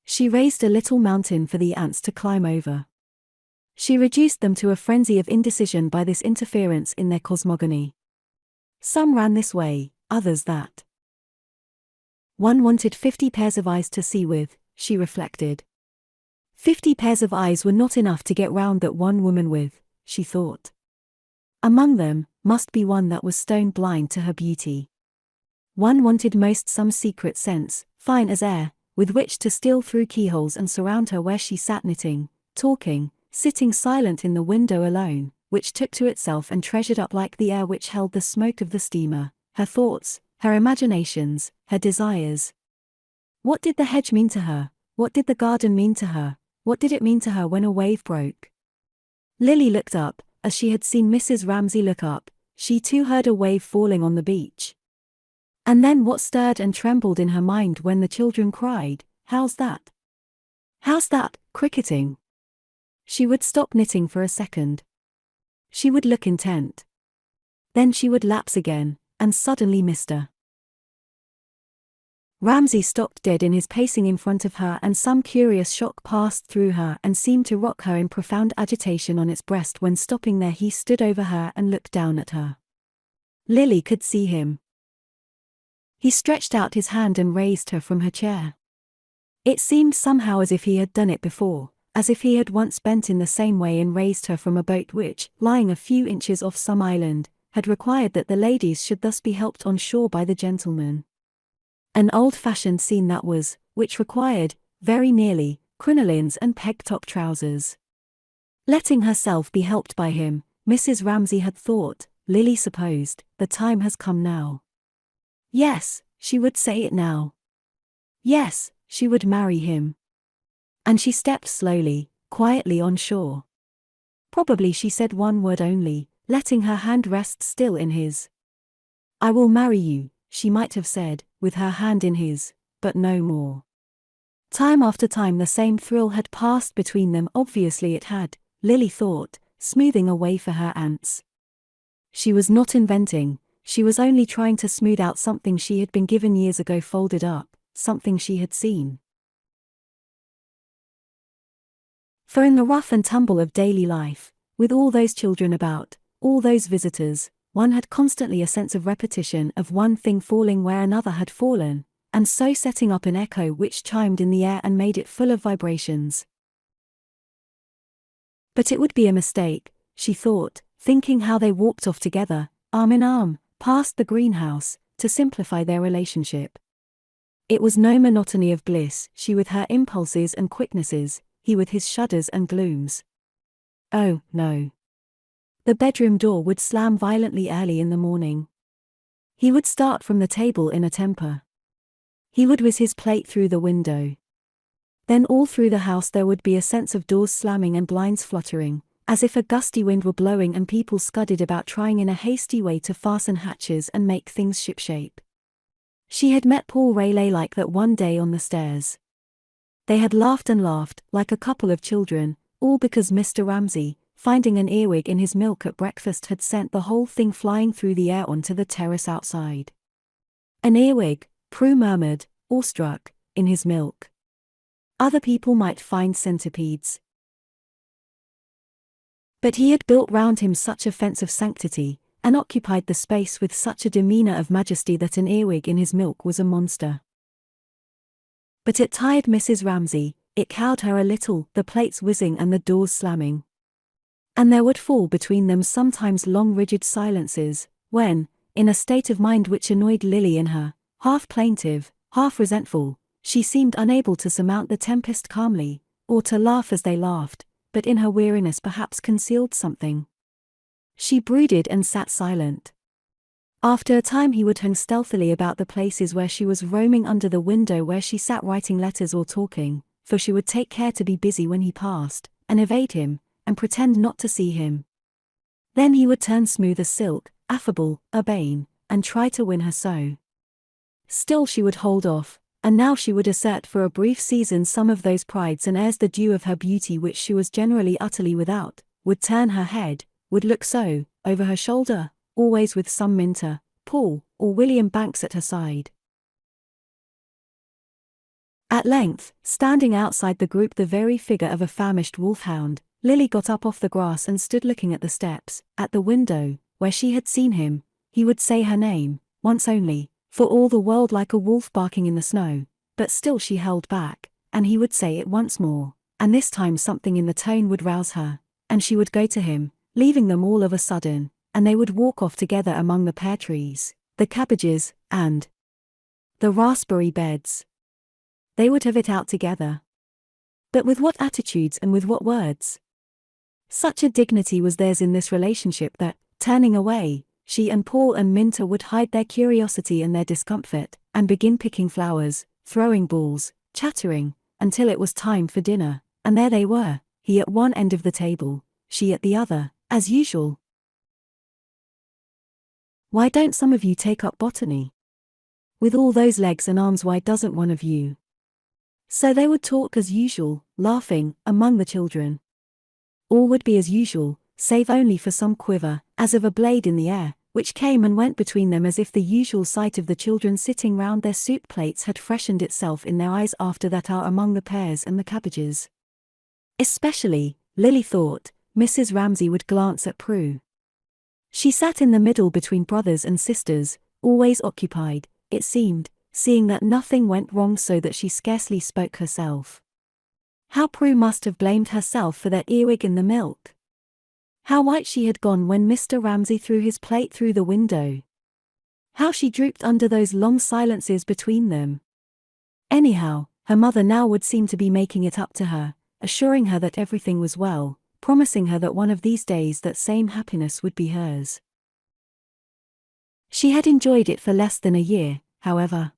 She raised a little mountain for the ants to climb over. She reduced them to a frenzy of indecision by this interference in their cosmogony. Some ran this way, others that. One wanted 50 pairs of eyes to see with, she reflected. 50 pairs of eyes were not enough to get round that one woman with, she thought. Among them, must be one that was stone blind to her beauty. One wanted most some secret sense, fine as air, with which to steal through keyholes and surround her where she sat knitting, talking, sitting silent in the window alone, which took to itself and treasured up like the air which held the smoke of the steamer, her thoughts, her imaginations, her desires. What did the hedge mean to her? What did the garden mean to her? What did it mean to her when a wave broke? Lily looked up, as she had seen Mrs. Ramsay look up. She too heard a wave falling on the beach. And then what stirred and trembled in her mind when the children cried, "How's that? How's that?" cricketing. She would stop knitting for a second. She would look intent. Then she would lapse again, and suddenly Mr. Ramsay stopped dead in his pacing in front of her, and some curious shock passed through her and seemed to rock her in profound agitation on its breast when stopping there he stood over her and looked down at her. Lily could see him. He stretched out his hand and raised her from her chair. It seemed somehow as if he had done it before, as if he had once bent in the same way and raised her from a boat which, lying a few inches off some island, had required that the ladies should thus be helped on shore by the gentlemen. An old-fashioned scene that was, which required, very nearly, crinolines and peg-top trousers. Letting herself be helped by him, Mrs. Ramsay had thought, Lily supposed, the time has come now. Yes, she would say it now. Yes, she would marry him. And she stepped slowly, quietly on shore. Probably she said one word only, letting her hand rest still in his. "I will marry you," she might have said, with her hand in his, but no more. Time after time the same thrill had passed between them. Obviously it had, Lily thought, smoothing a way for her ants. She was not inventing, she was only trying to smooth out something she had been given years ago folded up, something she had seen. For in the rough and tumble of daily life, with all those children about, all those visitors, one had constantly a sense of repetition of one thing falling where another had fallen, and so setting up an echo which chimed in the air and made it full of vibrations. But it would be a mistake, she thought, thinking how they walked off together, arm in arm, past the greenhouse, to simplify their relationship. It was no monotony of bliss, she with her impulses and quicknesses, he with his shudders and glooms. Oh, no. The bedroom door would slam violently early in the morning. He would start from the table in a temper. He would whiz his plate through the window. Then all through the house there would be a sense of doors slamming and blinds fluttering, as if a gusty wind were blowing and people scudded about trying in a hasty way to fasten hatches and make things shipshape. She had met Paul Rayleigh like that one day on the stairs. They had laughed and laughed, like a couple of children, all because Mr. Ramsay, finding an earwig in his milk at breakfast, had sent the whole thing flying through the air onto the terrace outside. An earwig, Prue murmured, awestruck, in his milk. Other people might find centipedes. But he had built round him such a fence of sanctity, and occupied the space with such a demeanour of majesty that an earwig in his milk was a monster. But it tired Mrs. Ramsay, it cowed her a little, the plates whizzing and the doors slamming. And there would fall between them sometimes long rigid silences, when, in a state of mind which annoyed Lily in her, half plaintive, half resentful, she seemed unable to surmount the tempest calmly, or to laugh as they laughed, but in her weariness perhaps concealed something. She brooded and sat silent. After a time he would hang stealthily about the places where she was roaming, under the window where she sat writing letters or talking, for she would take care to be busy when he passed, and evade him, and pretend not to see him. Then he would turn smooth as silk, affable, urbane, and try to win her so. Still she would hold off, and now she would assert for a brief season some of those prides and airs, the due of her beauty which she was generally utterly without, would turn her head, would look so, over her shoulder, always with some Minter, Paul, or William Banks at her side. At length, standing outside the group the very figure of a famished wolfhound, Lily got up off the grass and stood looking at the steps, at the window, where she had seen him. He would say her name, once only, for all the world like a wolf barking in the snow, but still she held back, and he would say it once more, and this time something in the tone would rouse her, and she would go to him, leaving them all of a sudden, and they would walk off together among the pear trees, the cabbages, and the raspberry beds. They would have it out together. But with what attitudes and with what words? Such a dignity was theirs in this relationship that, turning away, she and Paul and Minter would hide their curiosity and their discomfort, and begin picking flowers, throwing balls, chattering, until it was time for dinner, and there they were, he at one end of the table, she at the other, as usual. "Why don't some of you take up botany? With all those legs and arms, why doesn't one of you?" So they would talk as usual, laughing, among the children. All would be as usual, save only for some quiver, as of a blade in the air, which came and went between them as if the usual sight of the children sitting round their soup plates had freshened itself in their eyes after that hour among the pears and the cabbages. Especially, Lily thought, Mrs. Ramsay would glance at Prue. She sat in the middle between brothers and sisters, always occupied, it seemed, seeing that nothing went wrong so that she scarcely spoke herself. How Prue must have blamed herself for that earwig in the milk. How white she had gone when Mr. Ramsay threw his plate through the window. How she drooped under those long silences between them. Anyhow, her mother now would seem to be making it up to her, assuring her that everything was well, promising her that one of these days that same happiness would be hers. She had enjoyed it for less than a year, however.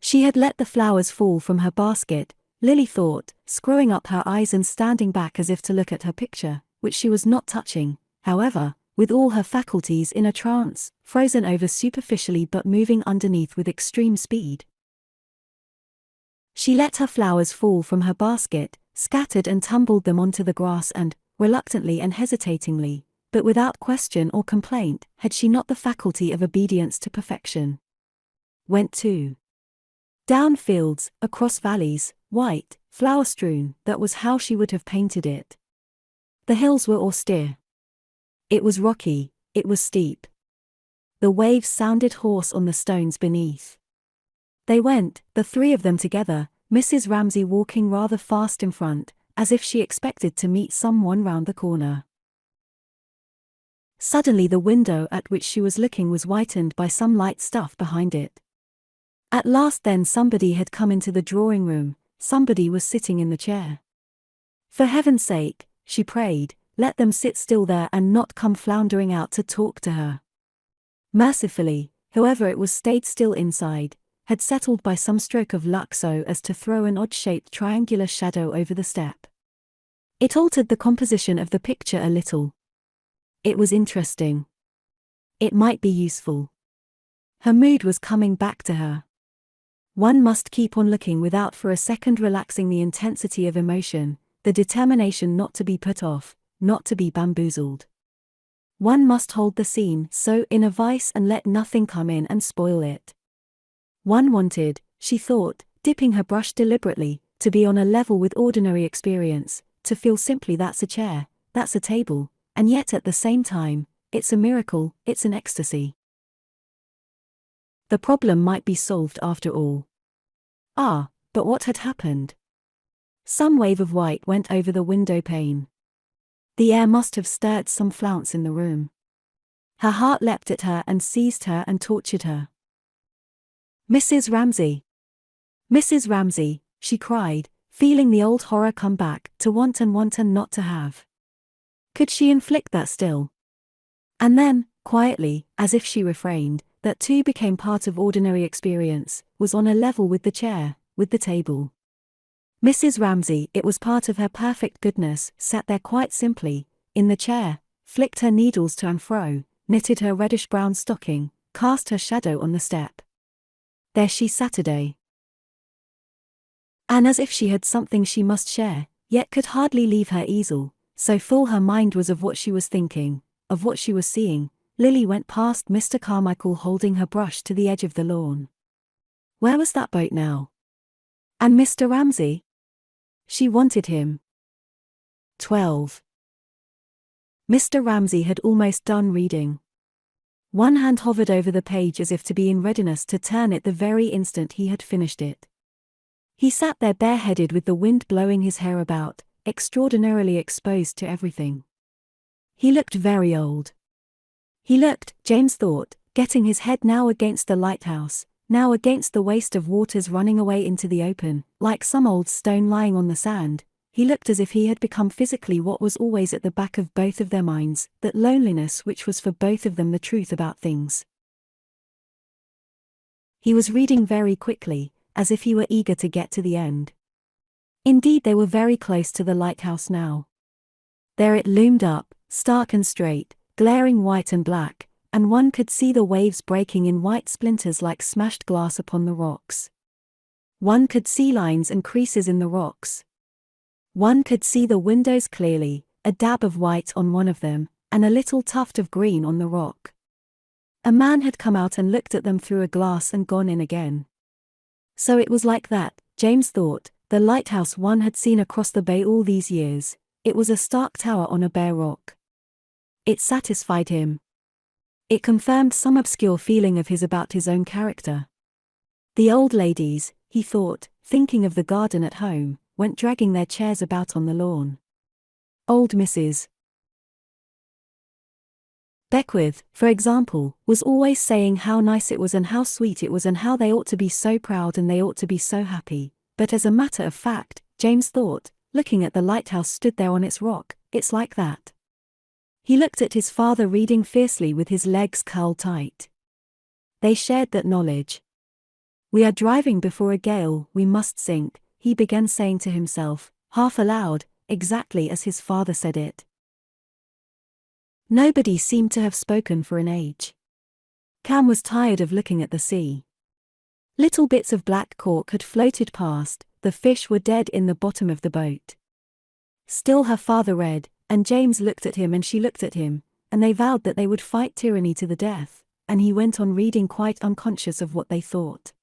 She had let the flowers fall from her basket, Lily thought, screwing up her eyes and standing back as if to look at her picture, which she was not touching, however, with all her faculties in a trance, frozen over superficially but moving underneath with extreme speed. She let her flowers fall from her basket, scattered and tumbled them onto the grass and, reluctantly and hesitatingly, but without question or complaint, had she not the faculty of obedience to perfection, went to. Down fields, across valleys, white, flower-strewn, that was how she would have painted it. The hills were austere. It was rocky, it was steep. The waves sounded hoarse on the stones beneath. They went, the three of them together, Mrs. Ramsay walking rather fast in front, as if she expected to meet someone round the corner. Suddenly the window at which she was looking was whitened by some light stuff behind it. At last then somebody had come into the drawing room, somebody was sitting in the chair. For heaven's sake, she prayed, let them sit still there and not come floundering out to talk to her. Mercifully, whoever it was stayed still inside, had settled by some stroke of luck so as to throw an odd-shaped triangular shadow over the step. It altered the composition of the picture a little. It was interesting. It might be useful. Her mood was coming back to her. One must keep on looking without for a second relaxing the intensity of emotion, the determination not to be put off, not to be bamboozled. One must hold the scene so in a vice and let nothing come in and spoil it. One wanted, she thought, dipping her brush deliberately, to be on a level with ordinary experience, to feel simply that's a chair, that's a table, and yet at the same time, it's a miracle, it's an ecstasy. The problem might be solved after all. Ah, but what had happened? Some wave of white went over the window pane. The air must have stirred some flounce in the room. Her heart leapt at her and seized her and tortured her. "Mrs. Ramsay! Mrs. Ramsay!" she cried, feeling the old horror come back, to want and not to have. Could she inflict that still? And then, quietly, as if she refrained, that too became part of ordinary experience, was on a level with the chair, with the table. Mrs. Ramsay, it was part of her perfect goodness, sat there quite simply, in the chair, flicked her needles to and fro, knitted her reddish-brown stocking, cast her shadow on the step. There she Saturday. And as if she had something she must share, yet could hardly leave her easel, So full her mind was of what she was thinking, of what she was seeing, Lily went past Mr. Carmichael holding her brush to the edge of the lawn. Where was that boat now? And Mr. Ramsay? She wanted him. 12. Mr. Ramsay had almost done reading. One hand hovered over the page as if to be in readiness to turn it the very instant he had finished it. He sat there bareheaded with the wind blowing his hair about, extraordinarily exposed to everything. He looked very old. He looked, James thought, getting his head now against the lighthouse, now against the waste of waters running away into the open, like some old stone lying on the sand. He looked as if he had become physically what was always at the back of both of their minds, that loneliness which was for both of them the truth about things. He was reading very quickly, as if he were eager to get to the end. Indeed, they were very close to the lighthouse now. There it loomed up, stark and straight, glaring white and black, and one could see the waves breaking in white splinters like smashed glass upon the rocks. One could see lines and creases in the rocks. One could see the windows clearly, a dab of white on one of them, and a little tuft of green on the rock. A man had come out and looked at them through a glass and gone in again. So it was like that, James thought, the lighthouse one had seen across the bay all these years. It was a stark tower on a bare rock. It satisfied him. It confirmed some obscure feeling of his about his own character. The old ladies, he thought, thinking of the garden at home, went dragging their chairs about on the lawn. Old Mrs. Beckwith, for example, was always saying how nice it was and how sweet it was and how they ought to be so proud and they ought to be so happy. But as a matter of fact, James thought, looking at the lighthouse stood there on its rock, it's like that. He looked at his father reading fiercely with his legs curled tight. They shared that knowledge. We are driving before a gale, we must sink, he began saying to himself, half aloud, exactly as his father said it. Nobody seemed to have spoken for an age. Cam was tired of looking at the sea. Little bits of black cork had floated past, the fish were dead in the bottom of the boat. Still her father read, and James looked at him and she looked at him, and they vowed that they would fight tyranny to the death, and he went on reading quite unconscious of what they thought.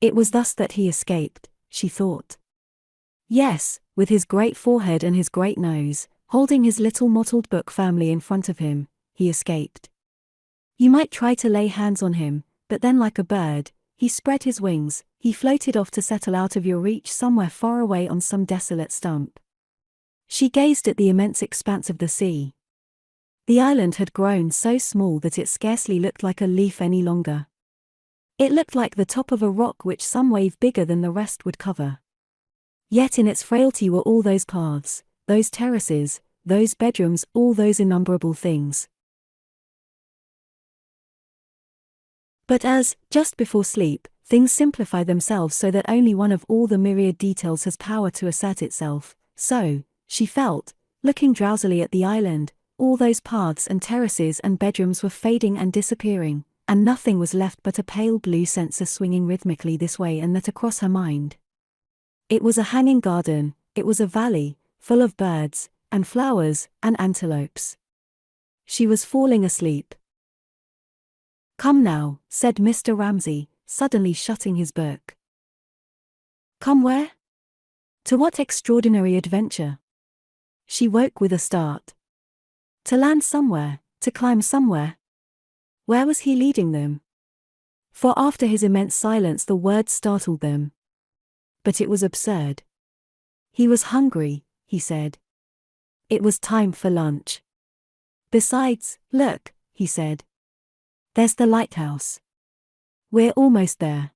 It was thus that he escaped, she thought. Yes, with his great forehead and his great nose, holding his little mottled book firmly in front of him, he escaped. You might try to lay hands on him, but then like a bird, he spread his wings, he floated off to settle out of your reach somewhere far away on some desolate stump. She gazed at the immense expanse of the sea. The island had grown so small that it scarcely looked like a leaf any longer. It looked like the top of a rock which some wave bigger than the rest would cover. Yet in its frailty were all those paths, those terraces, those bedrooms, all those innumerable things. But as, just before sleep, things simplify themselves so that only one of all the myriad details has power to assert itself, so, she felt, looking drowsily at the island, all those paths and terraces and bedrooms were fading and disappearing, and nothing was left but a pale blue censer swinging rhythmically this way and that across her mind. It was a hanging garden, it was a valley, full of birds, and flowers, and antelopes. She was falling asleep. Come now, said Mr. Ramsay, suddenly shutting his book. Come where? To what extraordinary adventure? She woke with a start. To land somewhere, to climb somewhere. Where was he leading them? For after his immense silence the words startled them. But it was absurd. He was hungry, he said. It was time for lunch. Besides, look, he said. There's the lighthouse. We're almost there.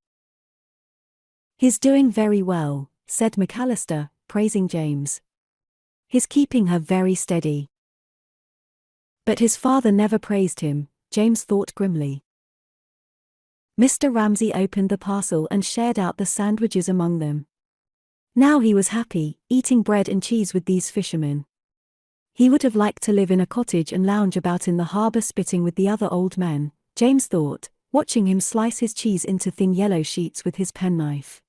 He's doing very well, said McAllister, praising James. He's keeping her very steady. But his father never praised him, James thought grimly. Mr. Ramsay opened the parcel and shared out the sandwiches among them. Now he was happy, eating bread and cheese with these fishermen. He would have liked to live in a cottage and lounge about in the harbour spitting with the other old men, James thought, watching him slice his cheese into thin yellow sheets with his penknife.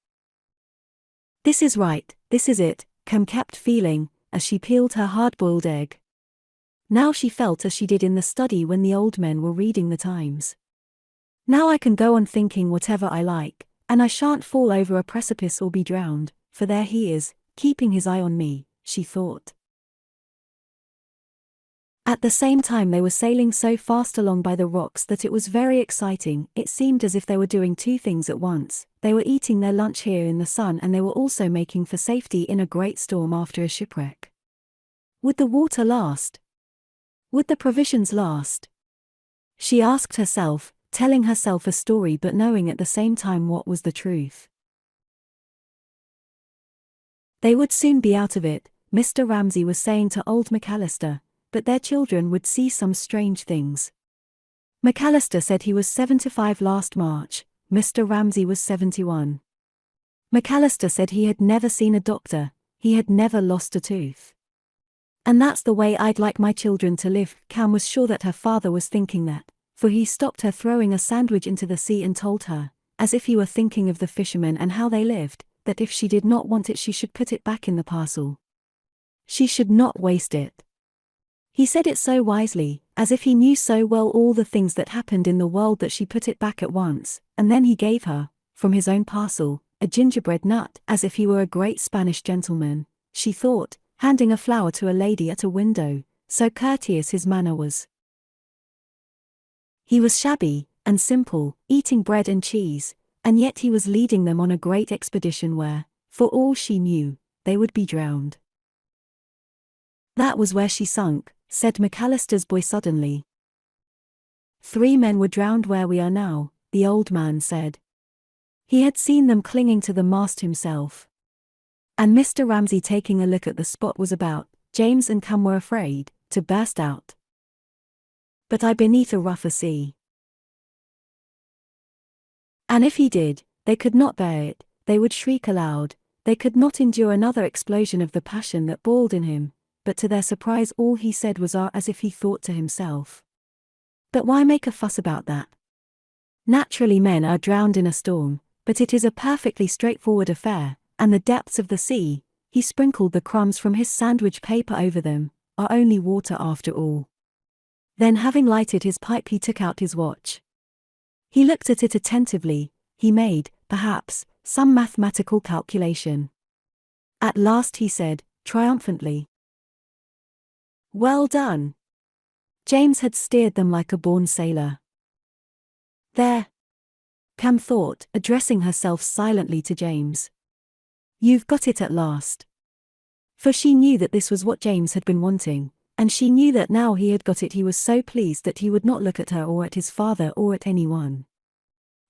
This is right, this is it, Cam kept feeling, as she peeled her hard-boiled egg. Now she felt as she did in the study when the old men were reading the Times. Now I can go on thinking whatever I like, and I shan't fall over a precipice or be drowned, for there he is, keeping his eye on me, she thought. At the same time they were sailing so fast along by the rocks that it was very exciting. It seemed as if they were doing two things at once. They were eating their lunch here in the sun, and they were also making for safety in a great storm after a shipwreck. Would the water last? Would the provisions last? She asked herself, telling herself a story but knowing at the same time what was the truth. They would soon be out of it, Mr. Ramsay was saying to old McAllister, but their children would see some strange things. McAllister said he was 75 last March, Mr. Ramsay was 71. McAllister said he had never seen a doctor, he had never lost a tooth. And that's the way I'd like my children to live. Cam was sure that her father was thinking that, for he stopped her throwing a sandwich into the sea and told her, as if he were thinking of the fishermen and how they lived, that if she did not want it she should put it back in the parcel. She should not waste it. He said it so wisely, as if he knew so well all the things that happened in the world that she put it back at once, and then he gave her, from his own parcel, a gingerbread nut, as if he were a great Spanish gentleman, she thought, handing a flower to a lady at a window, so courteous his manner was. He was shabby and simple, eating bread and cheese, and yet he was leading them on a great expedition where, for all she knew, they would be drowned. That was where she sunk, said McAllister's boy suddenly. 3 men were drowned where we are now, the old man said. He had seen them clinging to the mast himself. And Mr. Ramsay, taking a look at the spot, was about, James and Cam were afraid, to burst out. But I beneath a rougher sea. And if he did, they could not bear it, they would shriek aloud, they could not endure another explosion of the passion that boiled in him, but to their surprise all he said was as if he thought to himself. But why make a fuss about that? Naturally men are drowned in a storm, but it is a perfectly straightforward affair, and the depths of the sea, he sprinkled the crumbs from his sandwich paper over them, are only water after all. Then having lighted his pipe he took out his watch. He looked at it attentively, he made, perhaps, some mathematical calculation. At last he said, triumphantly, "Well done." James had steered them like a born sailor. "There," Cam thought, addressing herself silently to James. "You've got it at last." For she knew that this was what James had been wanting, and she knew that now he had got it he was so pleased that he would not look at her or at his father or at anyone.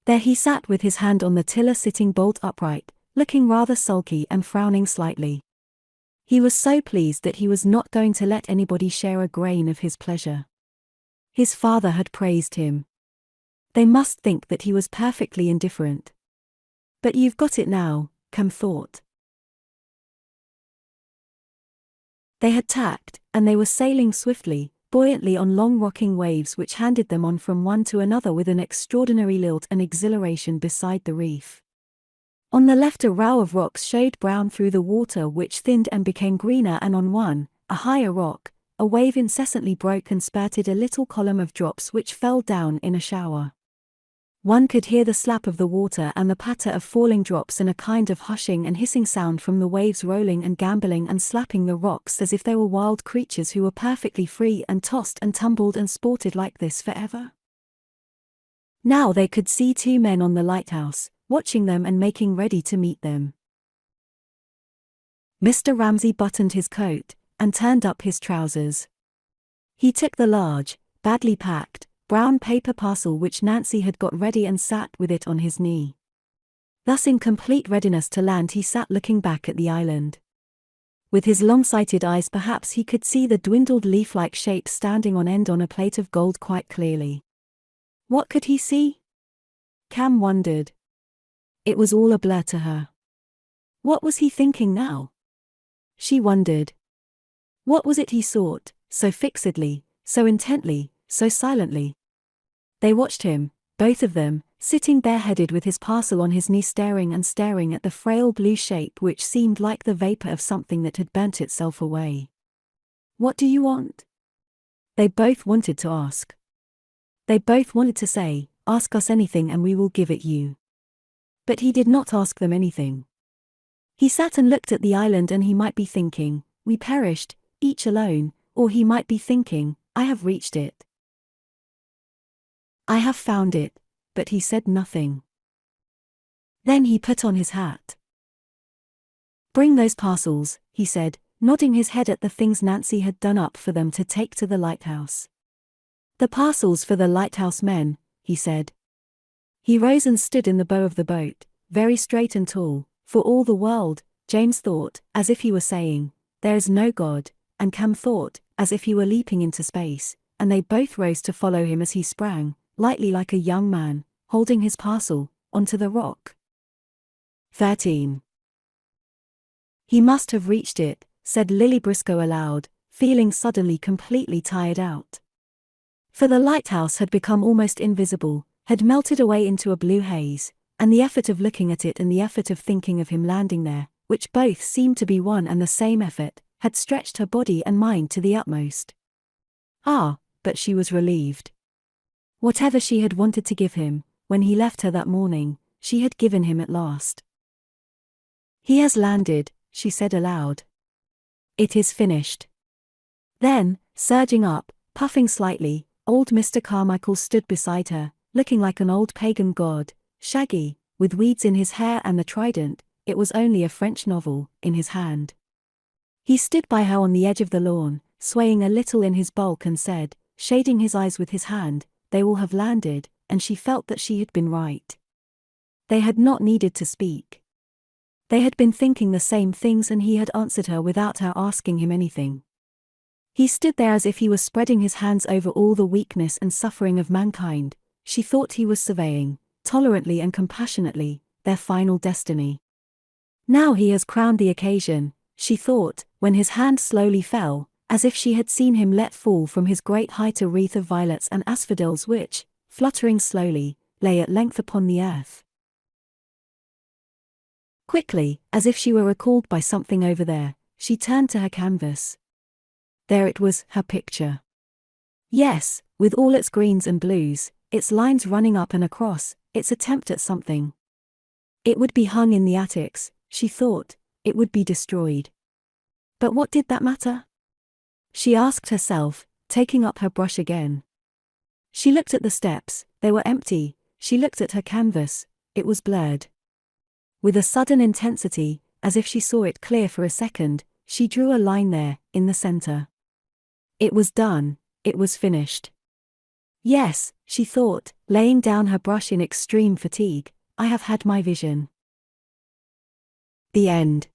There he sat with his hand on the tiller, sitting bolt upright, looking rather sulky and frowning slightly. He was so pleased that he was not going to let anybody share a grain of his pleasure. His father had praised him. They must think that he was perfectly indifferent. But you've got it now, Cam thought. They had tacked, and they were sailing swiftly, buoyantly on long rocking waves which handed them on from one to another with an extraordinary lilt and exhilaration beside the reef. On the left a row of rocks showed brown through the water which thinned and became greener, and on one, a higher rock, a wave incessantly broke and spurted a little column of drops which fell down in a shower. One could hear the slap of the water and the patter of falling drops and a kind of hushing and hissing sound from the waves rolling and gambolling and slapping the rocks as if they were wild creatures who were perfectly free and tossed and tumbled and sported like this forever. Now they could see 2 men on the lighthouse, watching them and making ready to meet them. Mr. Ramsay buttoned his coat, and turned up his trousers. He took the large, badly packed, brown paper parcel which Nancy had got ready and sat with it on his knee. Thus in complete readiness to land he sat looking back at the island. With his long-sighted eyes perhaps he could see the dwindled leaf-like shape standing on end on a plate of gold quite clearly. What could he see? Cam wondered. It was all a blur to her. What was he thinking now? She wondered. What was it he sought, so fixedly, so intently, so silently? They watched him, both of them, sitting bareheaded with his parcel on his knee, staring and staring at the frail blue shape which seemed like the vapor of something that had burnt itself away. "What do you want?" They both wanted to ask. They both wanted to say, "Ask us anything and we will give it you." But he did not ask them anything. He sat and looked at the island, and he might be thinking, "We perished, each alone," or he might be thinking, "I have reached it. I have found it," but he said nothing. Then he put on his hat. "Bring those parcels," he said, nodding his head at the things Nancy had done up for them to take to the lighthouse. "The parcels for the lighthouse men," he said. He rose and stood in the bow of the boat, very straight and tall, for all the world, James thought, as if he were saying, "There is no God," and Cam thought, as if he were leaping into space, and they both rose to follow him as he sprang, lightly like a young man, holding his parcel, onto the rock. 13. "He must have reached it," said Lily Briscoe aloud, feeling suddenly completely tired out. For the lighthouse had become almost invisible, had melted away into a blue haze, and the effort of looking at it and the effort of thinking of him landing there, which both seemed to be one and the same effort, had stretched her body and mind to the utmost. But she was relieved. Whatever she had wanted to give him, when he left her that morning, she had given him at last. "He has landed," she said aloud. "It is finished." Then, surging up, puffing slightly, old Mr. Carmichael stood beside her, looking like an old pagan god, shaggy, with weeds in his hair and the trident, it was only a French novel, in his hand. He stood by her on the edge of the lawn, swaying a little in his bulk, and said, shading his eyes with his hand, "They will have landed," and she felt that she had been right. They had not needed to speak. They had been thinking the same things, and he had answered her without her asking him anything. He stood there as if he was spreading his hands over all the weakness and suffering of mankind. She thought he was surveying, tolerantly and compassionately, their final destiny. Now he has crowned the occasion, she thought, when his hand slowly fell, as if she had seen him let fall from his great height a wreath of violets and asphodels which, fluttering slowly, lay at length upon the earth. Quickly, as if she were recalled by something over there, she turned to her canvas. There it was, her picture. Yes, with all its greens and blues, its lines running up and across, its attempt at something. It would be hung in the attics, she thought, it would be destroyed. But what did that matter? She asked herself, taking up her brush again. She looked at the steps, they were empty. She looked at her canvas, it was blurred. With a sudden intensity, as if she saw it clear for a second, she drew a line there, in the center. It was done, it was finished. Yes, she thought, laying down her brush in extreme fatigue, I have had my vision. The end.